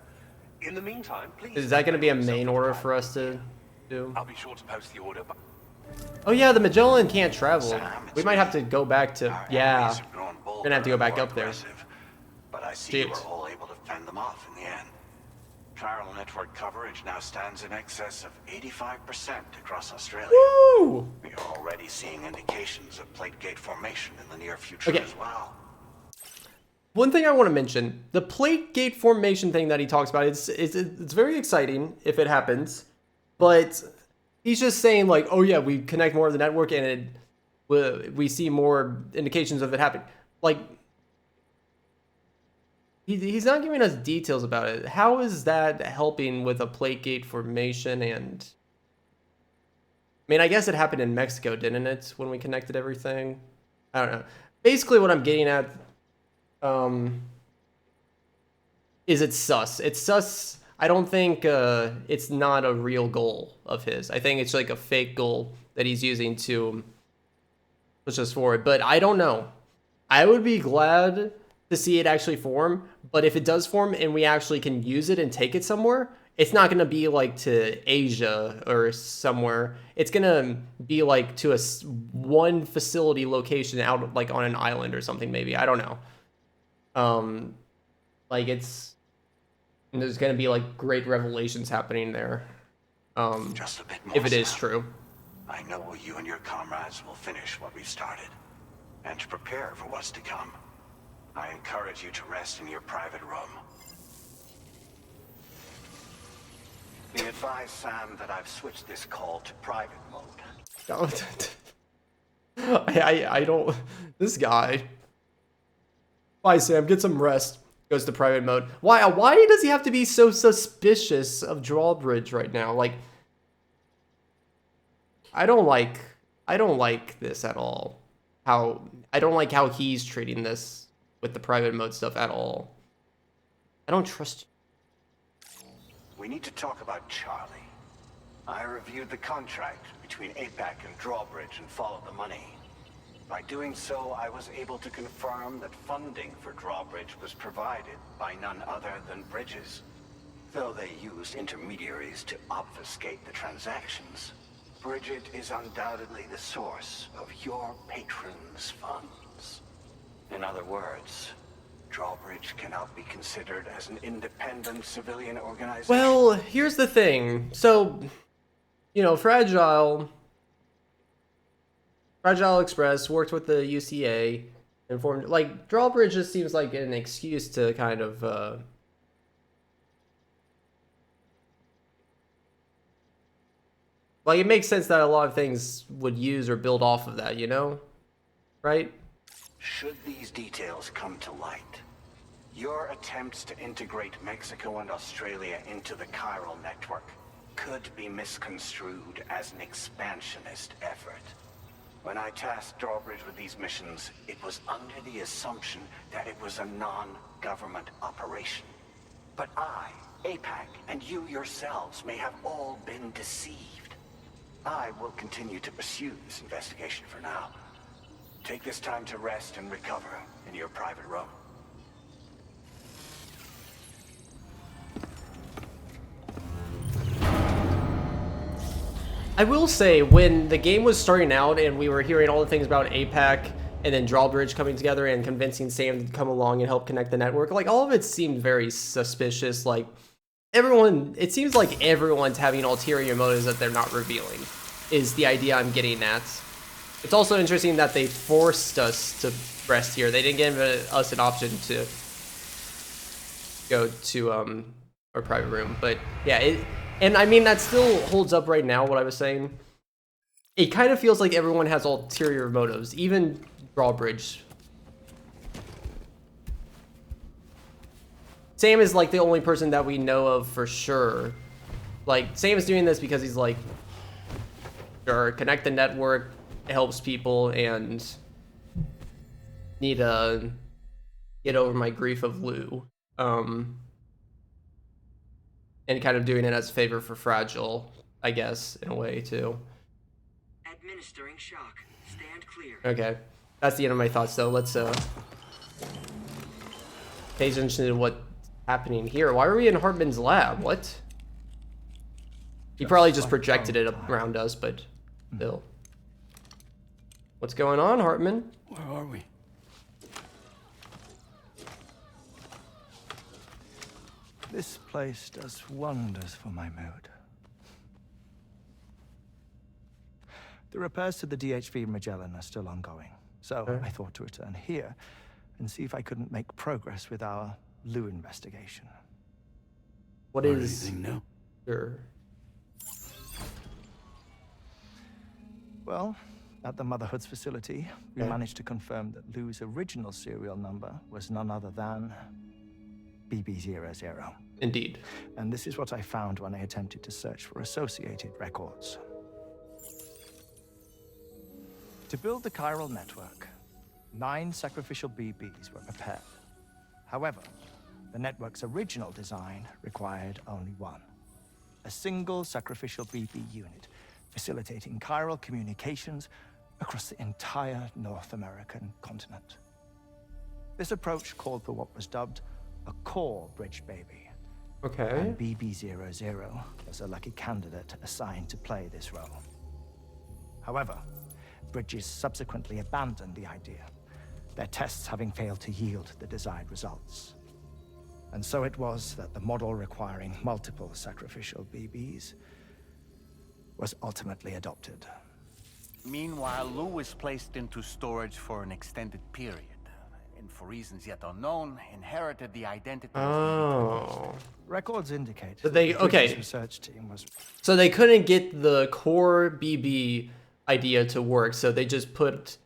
C: In the meantime, please...
A: Is that going to be a main order for us to do?
C: I'll be sure to post the order, but...
A: Oh yeah, the Magellan can't travel. We might have to go back to... Yeah. We're going to have to go back up there.
G: But I see you were all able to fend them off in the end. Chiral network coverage now stands in excess of 85% across Australia.
A: Woo!
G: We are already seeing indications of plate gate formation in the near future as well.
A: One thing I want to mention, the plate gate formation thing that he talks about, it's very exciting if it happens, but he's just saying like, oh yeah, we connect more of the network and we see more indications of it happening. Like, he's not giving us details about it. How is that helping with a plate gate formation? And I mean, I guess it happened in Mexico, didn't it, when we connected everything? I don't know. Basically, what I'm getting at is it's sus. It's sus. I don't think it's not a real goal of his. I think it's like a fake goal that he's using to push us forward. But I don't know. I would be glad to see it actually form, but if it does form and we actually can use it and take it somewhere, it's not going to be like to Asia or somewhere. It's going to be like to one facility location out like on an island or something, maybe. I don't know. Like there's going to be like great revelations happening there.
G: Just a bit more,
A: if it is
G: Sam.
A: true.
G: I know you and your comrades will finish what we've started, and to prepare for what's to come. I encourage you to rest in your private room. Be advised, Sam, that I've switched this call to private mode.
A: I don't... This guy... Bye, Sam. Get some rest. Goes to private mode. Why does he have to be so suspicious of Drawbridge right now? Like... I don't like I don't like this at all. I don't like how he's treating this with the private mode stuff at all. I don't trust you.
C: We need to talk about Charlie. I reviewed the contract between APAC and Drawbridge and followed the money. By doing so, I was able to confirm that funding for Drawbridge was provided by none other than Bridges. Though they used intermediaries to obfuscate the transactions, Bridget is undoubtedly the source of your patron's funds. In other words, Drawbridge cannot be considered as an independent civilian organization.
A: Well, here's the thing. So, you know, Fragile Express worked with the UCA and formed, like, Drawbridge just seems like an excuse to kind of, like, it makes sense that a lot of things would use or build off of that, you know? Right?
C: Should these details come to light, your attempts to integrate Mexico and Australia into the chiral network could be misconstrued as an expansionist effort. When I tasked Drawbridge with these missions, it was under the assumption that it was a non-government operation. But I, APAC, and you yourselves may have all been deceived. I will continue to pursue this investigation for now. Take this time to rest and recover in your private room.
A: I will say, when the game was starting out and we were hearing all the things about APAC and then Drawbridge coming together and convincing Sam to come along and help connect the network, like, all of it seemed very suspicious. Like, it seems like everyone's having ulterior motives that they're not revealing, is the idea I'm getting at. It's also interesting that they forced us to rest here. They didn't give us an option to go to our private room. But yeah, and I mean, that still holds up right now, what I was saying. It kind of feels like everyone has ulterior motives, even Drawbridge. Sam is like the only person that we know of for sure. Like, Sam is doing this because he's like, sure, connect the network, it helps people, and need to get over my grief of Lou. And kind of doing it as a favor for Fragile, I guess, in a way, too.
U: Administering shock. Stand clear.
A: Okay. That's the end of my thoughts, though. Let's, pay attention to what's happening here. Why are we in Hartman's lab? What? He probably just projected it around us, but still. What's going on, Hartman?
P: Where are we?
V: This place does wonders for my mood. The repairs to the DHV Magellan are still ongoing, so I thought to return here and see if I couldn't make progress with our Lou investigation.
A: What is...
P: Anything new?
A: Sure.
V: Well, at the Motherhood's facility, we managed to confirm that Lou's original serial number was none other than BB00.
A: Indeed.
V: And this is what I found when I attempted to search for associated records. To build the chiral network, 9 sacrificial BBs were prepared. However, the network's original design required only 1. A single sacrificial BB unit, facilitating chiral communications across the entire North American continent. This approach called for what was dubbed a core bridge baby.
A: Okay.
V: And BB00 was a lucky candidate assigned to play this role. However, Bridges subsequently abandoned the idea, their tests having failed to yield the desired results. And so it was that the model requiring multiple sacrificial BBs was ultimately adopted.
G: Meanwhile, Lou was placed into storage for an extended period, and for reasons yet unknown, inherited the identity
A: Oh.
V: Records indicate
A: So they,
V: that the Bridges
A: okay.
V: research team was...
A: So they couldn't get the core BB idea to work, so they just put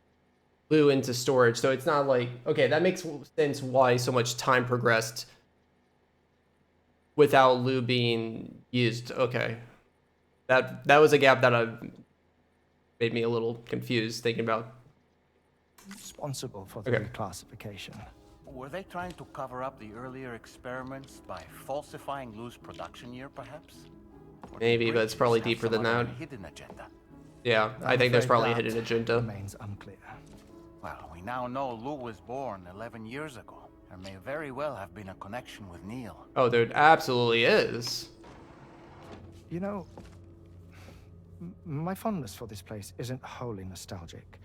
A: Lou into storage. So it's not like, okay, that makes sense why so much time progressed without Lou being used. Okay. That was a gap that made me a little confused thinking about.
V: Responsible for the
A: Okay.
V: reclassification.
G: Were they trying to cover up the earlier experiments by falsifying Lou's production year, perhaps? Or
A: Maybe,
G: did
A: but it's
G: Bridges
A: probably
G: have
A: deeper
G: some
A: than
G: other
A: that.
G: hidden agenda?
A: Yeah, I
V: I'm
A: think there's
V: afraid
A: probably a
V: that
A: hidden agenda.
V: remains unclear.
G: Well, we now know Lou was born 11 years ago. There may very well have been a connection with Neil.
A: Oh, there absolutely is.
V: You know, my fondness for this place isn't wholly nostalgic.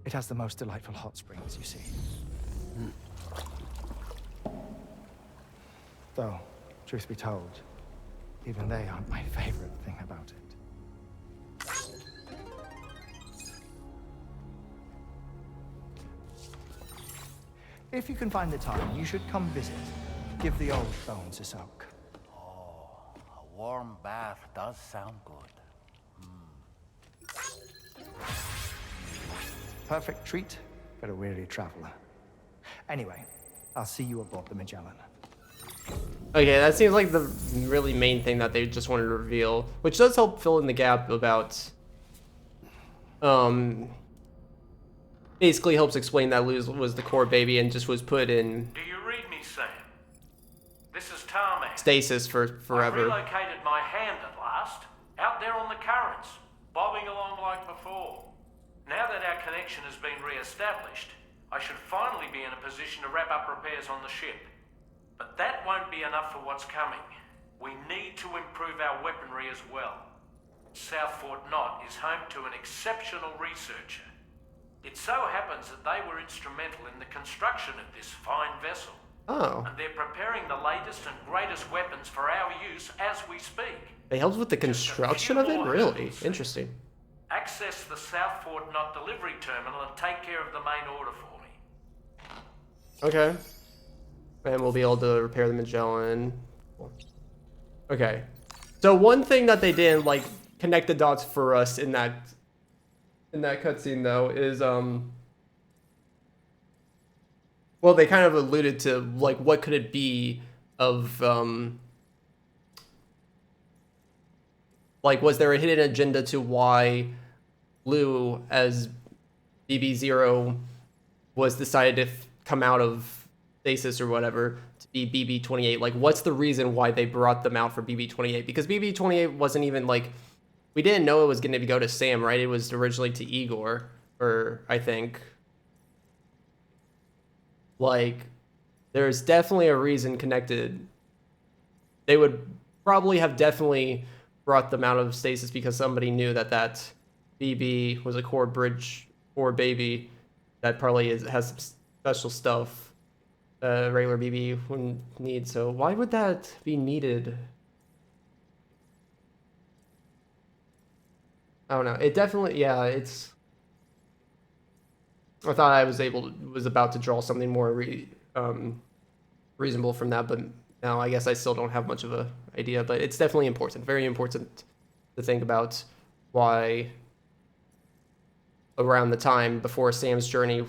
V: It has the most delightful hot springs, you see. Though, truth be told, even they aren't my favorite thing about it. If you can find the time, you should come visit. Give the old bones a soak.
G: Oh, a warm bath does sound good.
V: Perfect treat for a weary traveler. Anyway, I'll see you aboard the Magellan.
A: Okay, that seems like the really main thing that they just wanted to reveal, which does help fill in the gap about, basically helps explain that Luz was the core baby and just was put in
B: Do you read me, Sam? This is Tarmac.
A: stasis for
B: I
A: forever.
B: relocated my hand at last, out there on the currents, bobbing along like before. Now that our connection has been re-established, I should finally be in a position to wrap up repairs on the ship. But that won't be enough for what's coming. We need to improve our weaponry as well. South Fort Knot is home to an exceptional researcher. It so happens that they were instrumental in the construction of this fine vessel.
A: Oh,
B: And they're preparing the latest and greatest weapons for our use as we speak.
A: they helped with the construction of it? Really? Interesting.
B: Access the South Fort Knot delivery terminal and take care of the main order for me.
A: Okay. And we'll be able to repair the Magellan. Okay. So one thing that they didn't like connect the dots for us in that cutscene though is well, they kind of alluded to like what could it be of like was there a hidden agenda to why Lou as BB0 was decided to come out of stasis or whatever to be BB28? Like, what's the reason why they brought them out for BB28? Because BB28 wasn't even like, we didn't know it was going to go to Sam, right? It was originally to Igor, or I think. Like, there's definitely a reason connected. They would probably have definitely brought them out of stasis because somebody knew that that BB was a core baby that probably has some special stuff regular BB wouldn't need. So why would that be needed? I don't know. It definitely, yeah, it's. I thought I was about to draw something more reasonable from that, but now I guess I still don't have much of a idea. But it's definitely important, very important to think about why around the time before Sam's journey,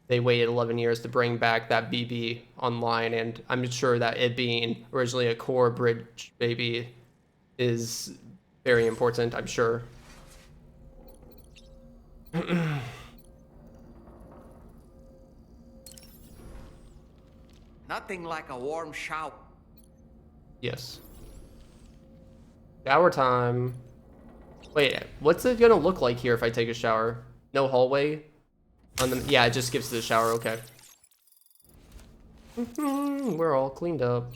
A: they waited 11 years to bring back that BB online, and I'm sure that it being originally a core bridge baby is very important, I'm sure.
H: Nothing like a warm shower.
A: Yes. Shower time. Wait, what's it gonna look like here if I take a shower? No hallway? On the, yeah, it just skips to the shower, okay. We're all cleaned up.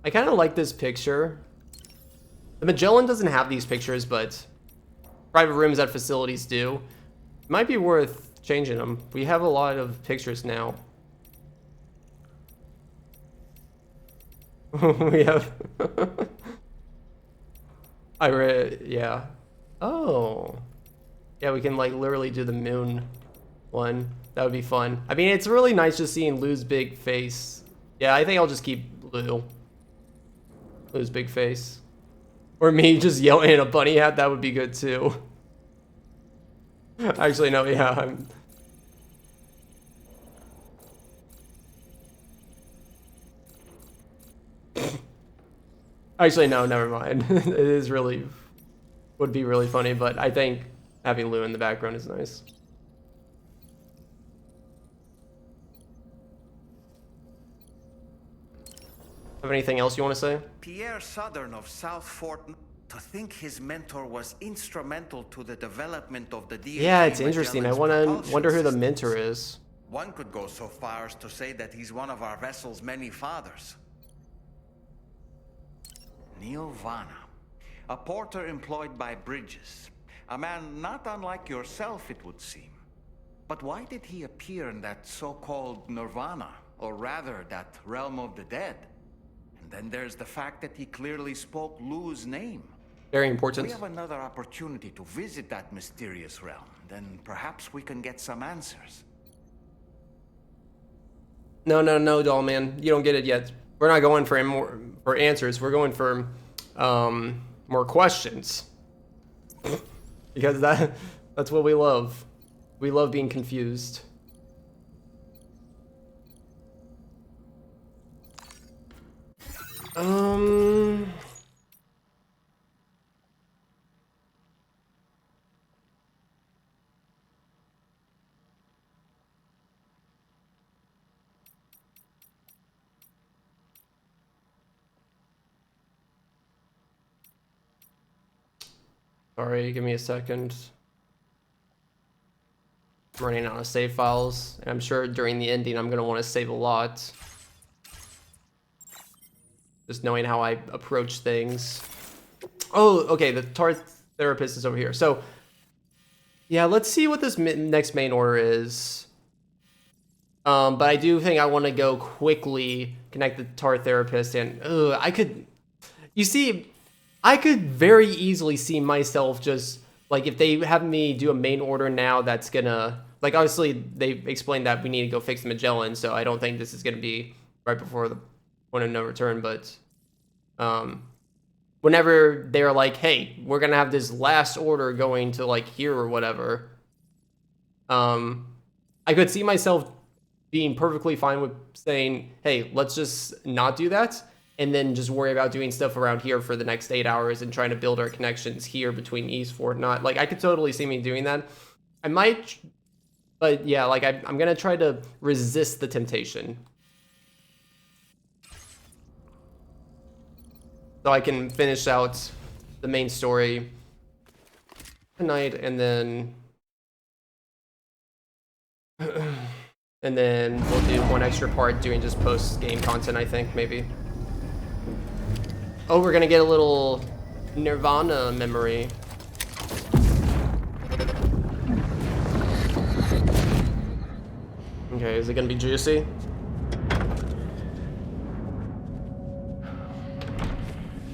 A: I kind of like this picture. The Magellan doesn't have these pictures, but private rooms at facilities do. It might be worth changing them. We have a lot of pictures now. We have... yeah. Oh. Yeah, we can like literally do the moon one. That would be fun. I mean, it's really nice just seeing Lou's big face. Yeah, I think I'll just keep Lou's big face. Or me just yelling at a bunny hat, that would be good too. Actually, no, yeah, Actually, no, never mind. It is really... would be really funny, but I think having Lou in the background is nice. Have anything else you want to say?
H: Pierre Southern of South Fort... To think his mentor was instrumental to the development of the DHV
A: Yeah, it's interesting. I wonder who the
H: systems.
A: mentor is.
H: One could go so far as to say that he's one of our vessel's many fathers. Neil Vanna, a porter employed by Bridges. A man not unlike yourself, it would seem. But why did he appear in that so-called Nirvana, or rather, that realm of the dead? And then there's the fact that he clearly spoke Lou's name.
A: Very important.
H: We have another opportunity to visit that mysterious realm. Then perhaps we can get some answers.
A: No, doll man. You don't get it yet. We're not going for more answers. We're going for more questions. Because that's what we love. We love being confused. Sorry, give me a second. I'm running out of save files, and I'm sure during the ending I'm gonna want to save a lot. Just knowing how I approach things. Oh, okay, the Tarth therapist is over here. So, yeah, let's see what this next main order is. But I do think I want to go quickly connect the Tarth therapist, and you see, I could very easily see myself just, like, if they have me do a main order now, that's gonna, like, obviously they explained that we need to go fix the Magellan, so I don't think this is gonna be right before the point of no return, but whenever they're like, hey, we're gonna have this last order going to, like, here or whatever, I could see myself being perfectly fine with saying, hey, let's just not do that, and then just worry about doing stuff around here for the next 8 hours and trying to build our connections here between East Fort. Not like I could totally see me doing that. I might, but yeah, like I'm gonna try to resist the temptation, so I can finish out the main story tonight, and then we'll do one extra part doing just post-game content, I think, maybe. Oh, we're gonna get a little Nirvana memory. Okay, is it gonna be juicy?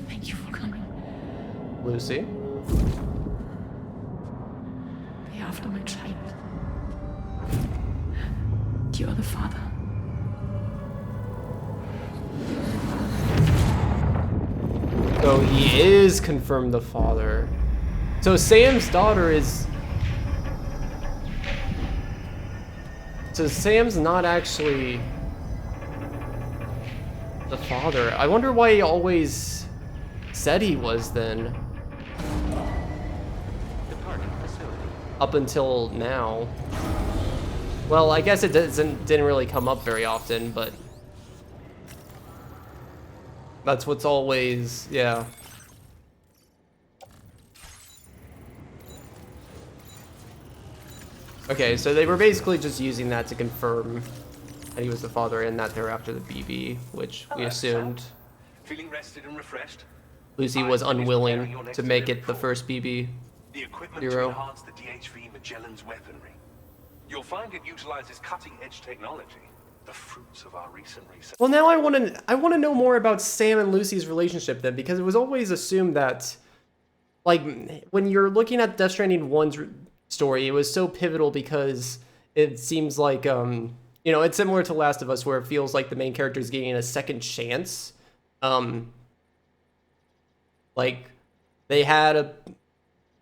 R: Thank you for coming.
A: Lucy?
R: Be after my child. You are the father.
A: So he is confirmed the father. So Sam's daughter is... So Sam's not actually the father. I wonder why he always said he was then. Up until now. Well, I guess it didn't really come up very often, but that's what's always, yeah. Okay, so they were basically just using that to confirm that he was the father and that they're after the BB, which we assumed.
J: Feeling rested and refreshed?
A: Lucy was unwilling to make it the first BB
J: The equipment
A: hero.
J: to enhance the DHV Magellan's weaponry. You'll find it utilizes cutting-edge technology, the fruits of our recent research.
A: Well, now I want to know more about Sam and Lucy's relationship then, because it was always assumed that, like, when you're looking at Death Stranding 1's story, it was so pivotal because it seems like, you know, it's similar to Last of Us, where it feels like the main character is getting a second chance. Like, they had a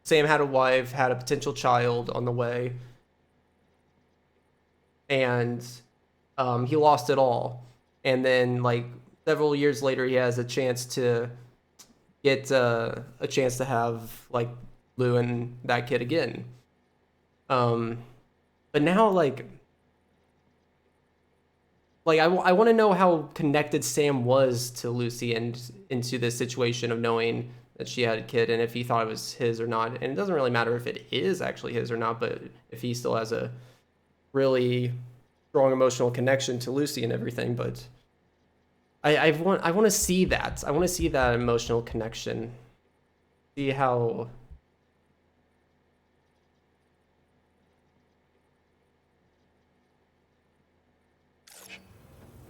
A: Sam had a wife, had a potential child on the way, and he lost it all. And then like several years later, he has a chance to get a chance to have like Lou and that kid again. But now I want to know how connected Sam was to Lucy and into this situation of knowing that she had a kid, and if he thought it was his or not. And it doesn't really matter if it is actually his or not, but if he still has a really strong emotional connection to Lucy and everything. But I want to see that. I want to see that emotional connection. See how.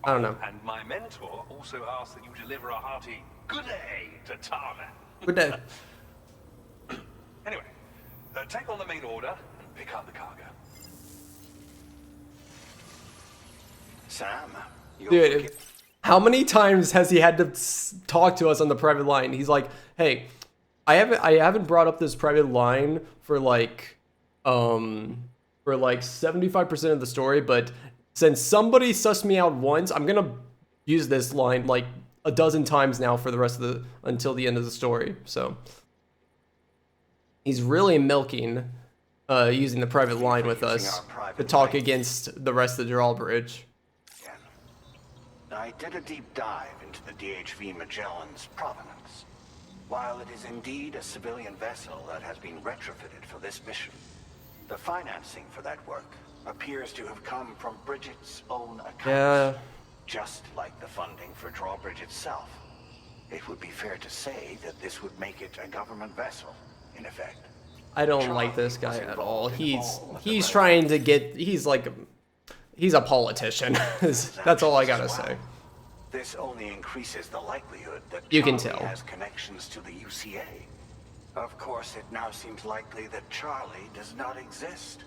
A: I don't know.
J: And my mentor also asked that you deliver a hearty good day to Tana.
A: Good day.
J: Anyway, take on the main order and pick up the cargo.
C: Sam,
A: Dude, how many times has he had to talk to us on the private line? He's like, "Hey, I haven't brought up this private line for like 75% of the story, but since somebody sussed me out once, I'm gonna use this line like a dozen times now for the rest of until the end of the story." So he's really milking using the private line with us to talk against the rest of the drawbridge.
C: I did a deep dive into the DHV Magellan's provenance. While it is indeed a civilian vessel that has been retrofitted for this mission, the financing for that work appears to have come from Bridget's own accounts.
A: Yeah.
C: Just like the funding for Drawbridge itself. It would be fair to say that this would make it a government vessel, in effect.
A: I don't like this guy at all. He's trying to get. He's a politician. That's all I gotta say.
C: This only increases the likelihood that
A: You can
C: Charlie
A: tell.
C: has connections to the UCA. Of course, it now seems likely that Charlie does not exist.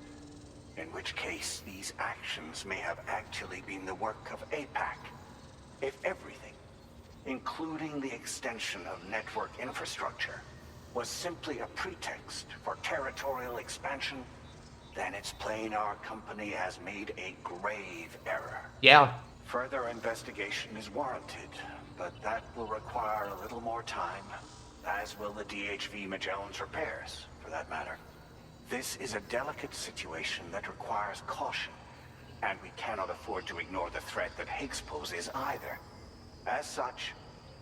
C: In which case, these actions may have actually been the work of APAC. If everything, including the extension of network infrastructure, was simply a pretext for territorial expansion, then it's plain our company has made a grave error.
A: Yeah.
C: Further investigation is warranted, but that will require a little more time, as will the DHV Magellan's repairs, for that matter. This is a delicate situation that requires caution, and we cannot afford to ignore the threat that Higgs poses either. As such,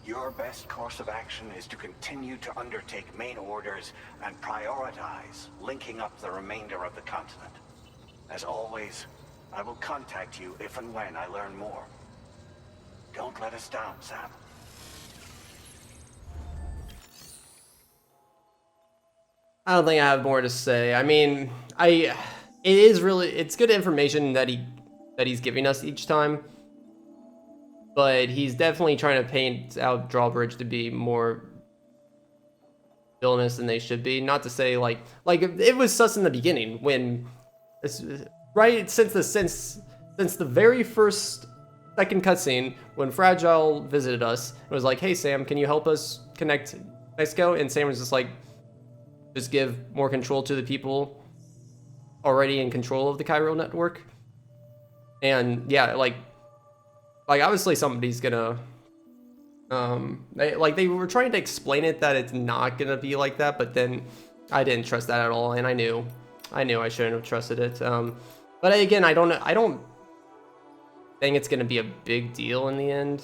C: your best course of action is to continue to undertake main orders and prioritize linking up the remainder of the continent. As always, I will contact you if and when I learn more. Don't let us down, Sam.
A: I don't think I have more to say. I mean, it's good information that he's giving us each time. But he's definitely trying to paint out Drawbridge to be more villainous than they should be. Not to say like it was sus in the beginning when, right since the very second cutscene when Fragile visited us, it was like, "Hey Sam, can you help us connect Mexico?" And Sam was just like, "Just give more control to the people already in control of the Chiral network." And yeah, like obviously somebody's gonna they were trying to explain it that it's not gonna be like that, but then I didn't trust that at all, and I knew I shouldn't have trusted it. But again, I don't think it's gonna be a big deal in the end.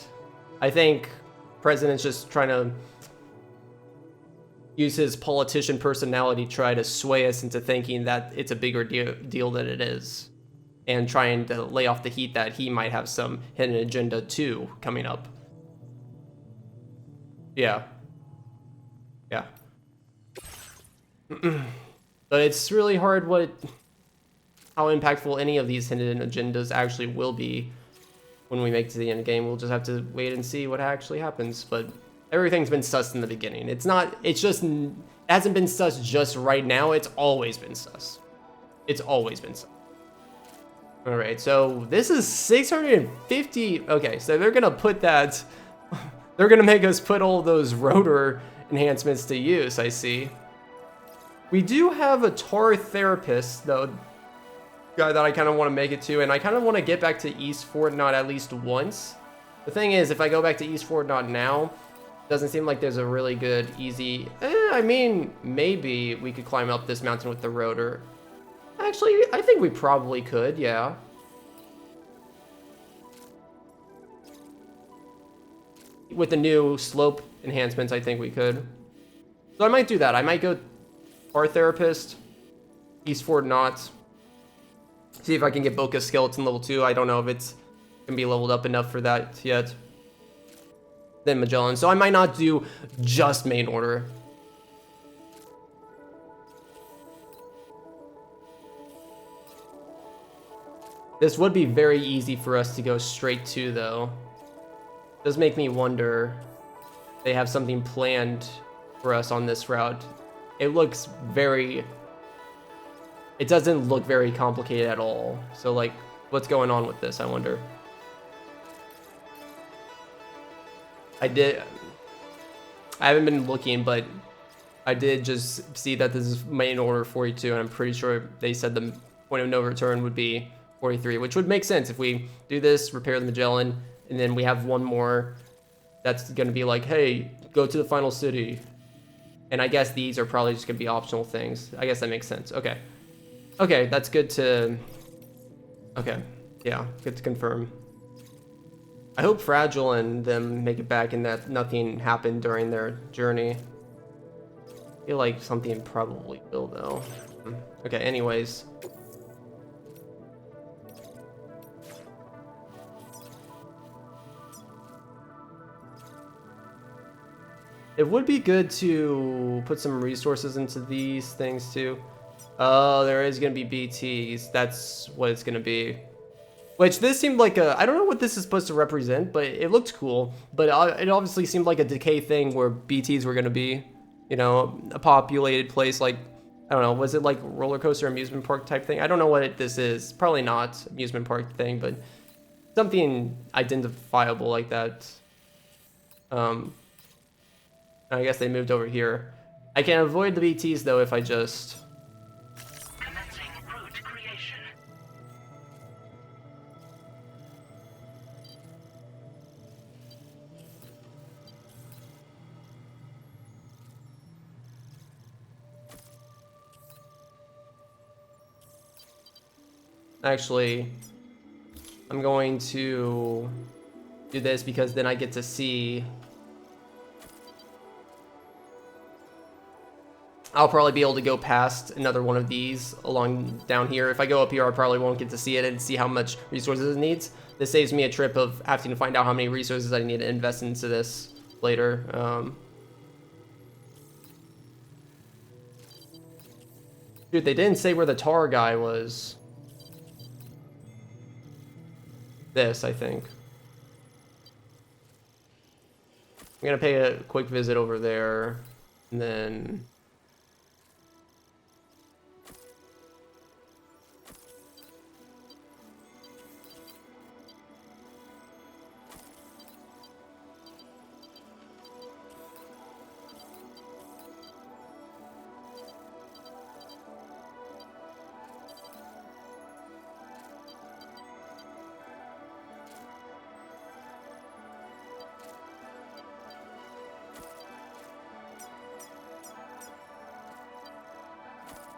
A: I think President's just trying to use his politician personality to try to sway us into thinking that it's a bigger deal than it is, and trying to lay off the heat that he might have some hidden agenda too coming up. Yeah. But it's really hard how impactful any of these hidden agendas actually will be when we make it to the end game. We'll just have to wait and see what actually happens. But everything's been sus in the beginning. It hasn't been sus just right now. It's always been sus. All right, so this is 650. Okay, so they're gonna put that. They're gonna make us put all those rotor enhancements to use, I see. We do have a tar therapist, though, guy that I kind of want to make it to, and I kind of want to get back to East Fort Knot at least once. The thing is, if I go back to East Fort Knot now, doesn't seem like there's a really good, easy... I mean, maybe we could climb up this mountain with the rotor. Actually, I think we probably could, yeah. With the new slope enhancements, I think we could. So I might do that. I might go Tar Therapist, East Fort Knot. See if I can get Boca Skeleton level 2. I don't know if it's going to be leveled up enough for that yet. Then Magellan. So I might not do just main order. This would be very easy for us to go straight to, though. It does make me wonder if they have something planned for us on this route. It looks very... It doesn't look very complicated at all. So, like, what's going on with this, I wonder? I haven't been looking, but I did just see that this is main order 42, and I'm pretty sure they said the point of no return would be 43, which would make sense if we do this, repair the Magellan, and then we have one more that's going to be like, hey, go to the final city. And I guess these are probably just going to be optional things. I guess that makes sense. Okay. Okay, that's good to... Okay, yeah, good to confirm. I hope Fragile and them make it back and that nothing happened during their journey. I feel like something probably will, though. Okay, anyways. It would be good to put some resources into these things, too. Oh, there is going to be BTs. That's what it's going to be. Which this seemed like a... I don't know what this is supposed to represent, but it looked cool. But it obviously seemed like a decay thing where BTs were going to be, you know, a populated place like... I don't know, was it like roller coaster amusement park type thing? I don't know what this is. Probably not amusement park thing, but something identifiable like that. I guess they moved over here. I can avoid the BTs though if I just...
U: Commencing route creation.
A: Actually, I'm going to do this because then I get to see... I'll probably be able to go past another one of these along down here. If I go up here, I probably won't get to see it and see how much resources it needs. This saves me a trip of having to find out how many resources I need to invest into this later. Dude, they didn't say where the tar guy was. This, I think. I'm gonna pay a quick visit over there, and then...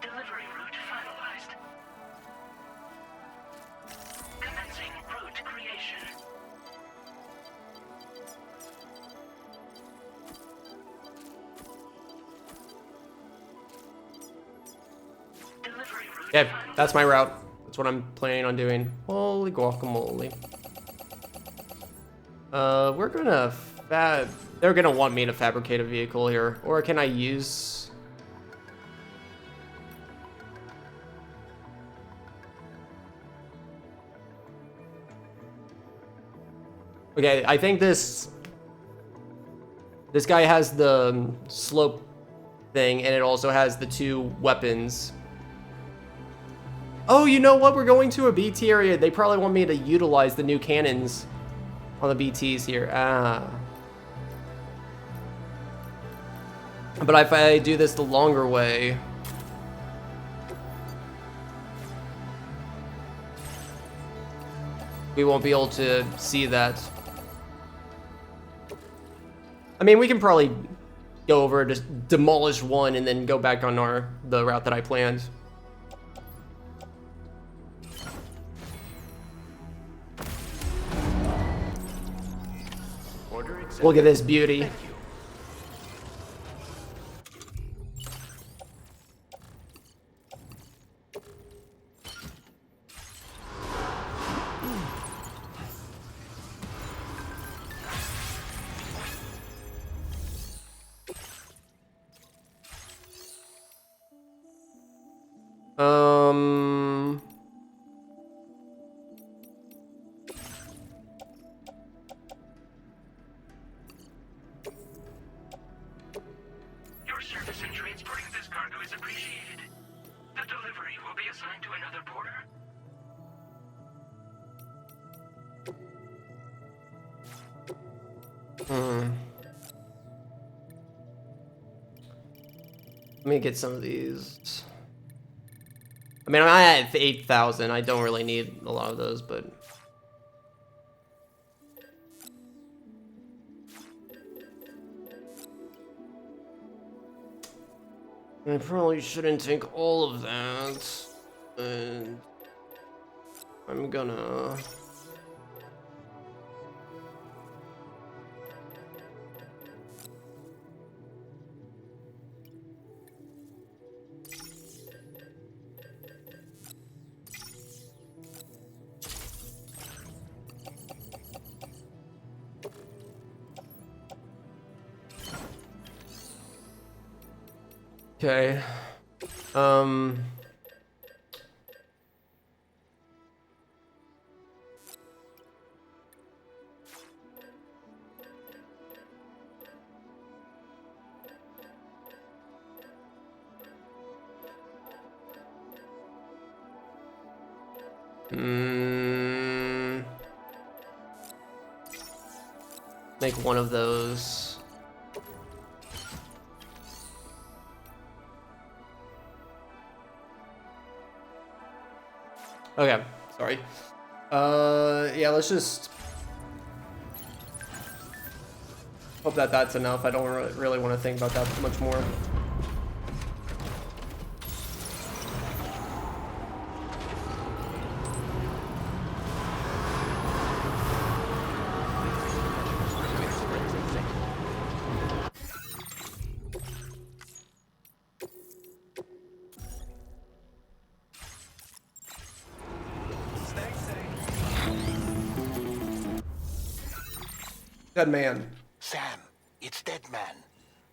U: Delivery route finalized. Commencing route creation. Delivery route.
A: Yeah, that's my route. That's what I'm planning on doing. Holy guacamole. We're gonna they're gonna want me to fabricate a vehicle here. Or can I use... Okay, I think this guy has the slope thing, and it also has the two weapons. Oh, you know what? We're going to a BT area. They probably want me to utilize the new cannons on the BTs here. Ah. But if I do this the longer way, we won't be able to see that. I mean, we can probably go over, just demolish one, and then go back on the route that I planned. Look at this beauty.
U: Your service in transporting this cargo is appreciated. The delivery will be assigned to another porter.
A: Let me get some of these. I mean, I have 8,000. I don't really need a lot of those, but... I probably shouldn't take all of that. And I'm gonna... Okay. Make one of those. Okay, sorry. Yeah, let's just hope that that's enough. I don't really want to think about that much more. Dead man.
F: Sam, it's Dead Man.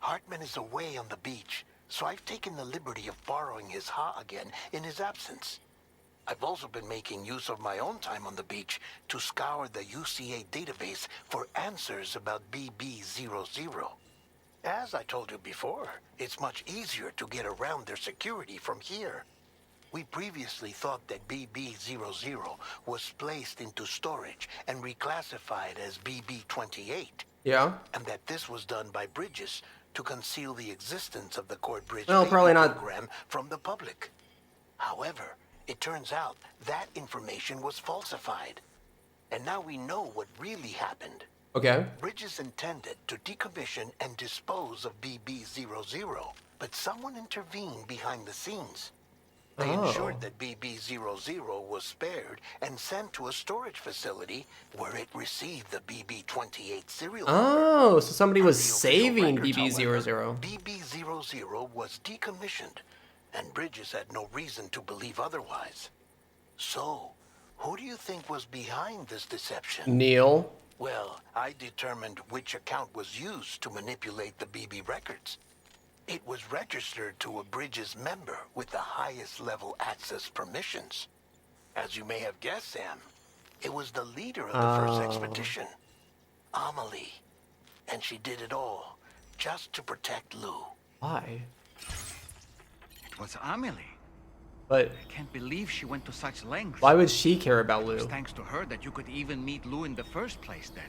F: Hartman is away on the beach, so I've taken the liberty of borrowing his Ha again in his absence. I've also been making use of my own time on the beach to scour the UCA database for answers about BB00. As I told you before, it's much easier to get around their security from here. We previously thought that BB00 was placed into storage and reclassified as BB28.
A: Yeah.
F: And that this was done by Bridges to conceal the existence of the Cord Bridge
A: probably not
F: program from the public. However, it turns out that information was falsified. And now we know what really happened.
A: Okay.
F: Bridges intended to decommission and dispose of BB00, but someone intervened behind the scenes. They ensured that BB00 was spared and sent to a storage facility where it received the BB28 serial number.
A: Oh, so somebody was saving BB00.
F: BB00 was decommissioned, and Bridges had no reason to believe otherwise. So, who do you think was behind this deception?
A: Neil.
F: Well, I determined which account was used to manipulate the BB records. It was registered to a Bridges member with the highest level access permissions. As you may have guessed, Sam, it was the leader of the first expedition, Amelie. And she did it all just to protect Lou.
A: Why?
H: It was Amelie.
A: But
H: I can't believe she went to such lengths.
A: why would she care about Lou?
H: It's thanks to her that you could even meet Lou in the first place then.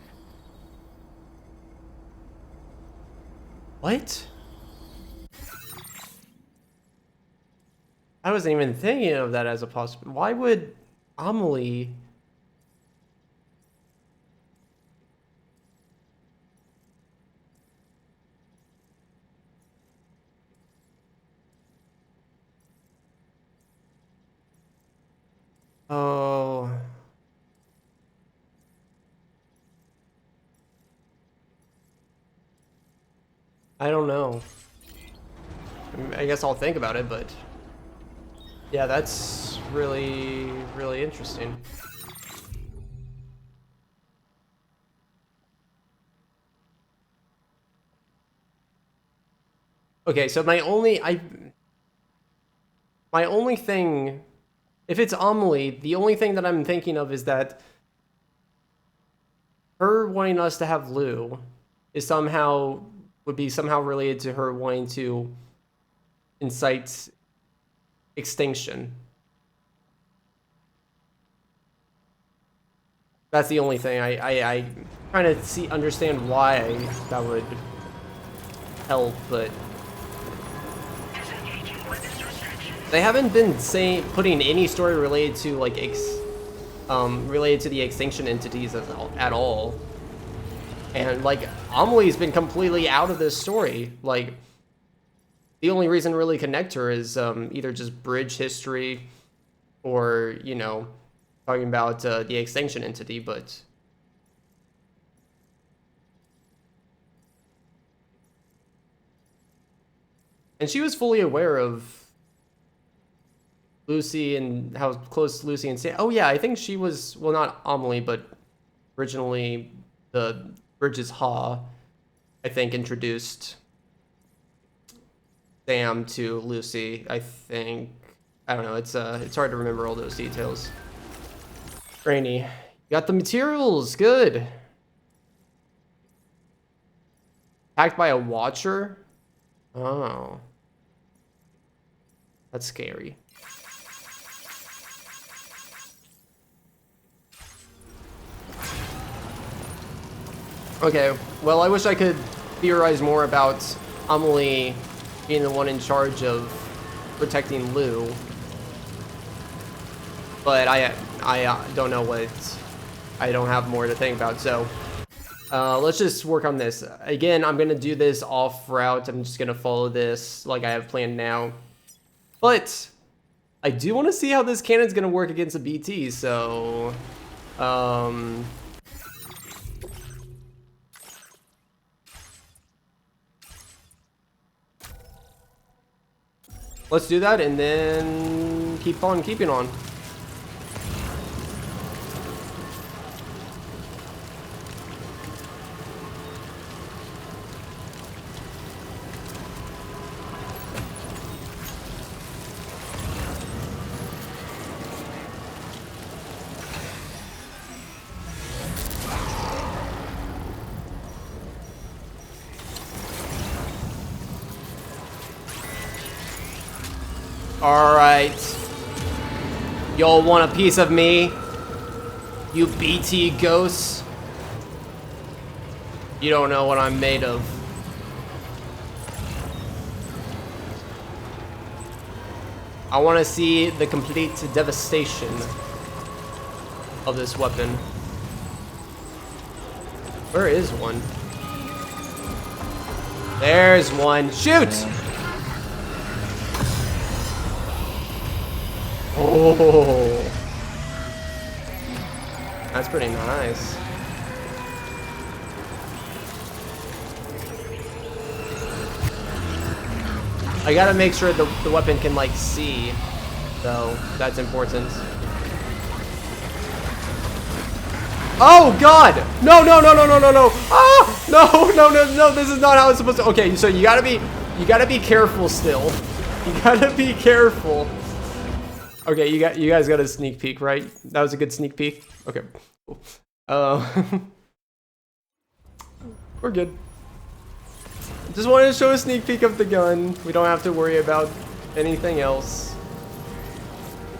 A: What? I wasn't even thinking of that as a possibility. Why would Amelie... Oh... I don't know. I guess I'll think about it, but... Yeah, that's really, really interesting. Okay, so my only thing, if it's Amelie, the only thing that I'm thinking of is that her wanting us to have Lou would be somehow related to her wanting to incite extinction. That's the only thing. I trying to understand why that would help, but they haven't been putting any story related to like related to the extinction entities at all. And like Amelie's been completely out of this story. Like the only reason to really connect her is either just bridge history or, you know, talking about the extinction entity, but and she was fully aware of Lucy and how close Lucy and Sam. Oh yeah, I think she was, well, not Amelie, but originally the Bridges Ha, I think, introduced Sam to Lucy. I think, I don't know. It's hard to remember all those details. Rainy, you got the materials. Good. Attacked by a Watcher. Oh, that's scary. Okay, well, I wish I could theorize more about Amelie being the one in charge of protecting Lou, but I don't know what, I don't have more to think about, so let's just work on this. Again, I'm gonna do this off route. I'm just gonna follow this like I have planned now, but I do want to see how this cannon's gonna work against a BT, so let's do that and then keep on keeping on. Alright. Y'all want a piece of me? You BT ghosts? You don't know what I'm made of. I want to see the complete devastation of this weapon. Where is one? There's one. Shoot! Oh, that's pretty nice. I gotta make sure the weapon can like see, so that's important. Oh God! No! No! No! No! No! No! No! Ah! No! No! No! No! This is not how it's supposed to. Okay, so you gotta be careful still. You gotta be careful. Okay, you guys got a sneak peek, right? That was a good sneak peek. Okay, cool. We're good. Just wanted to show a sneak peek of the gun. We don't have to worry about anything else.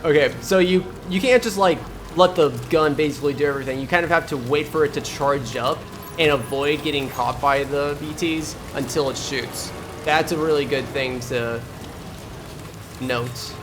A: Okay, so you can't just like let the gun basically do everything. You kind of have to wait for it to charge up and avoid getting caught by the BTs until it shoots. That's a really good thing to note.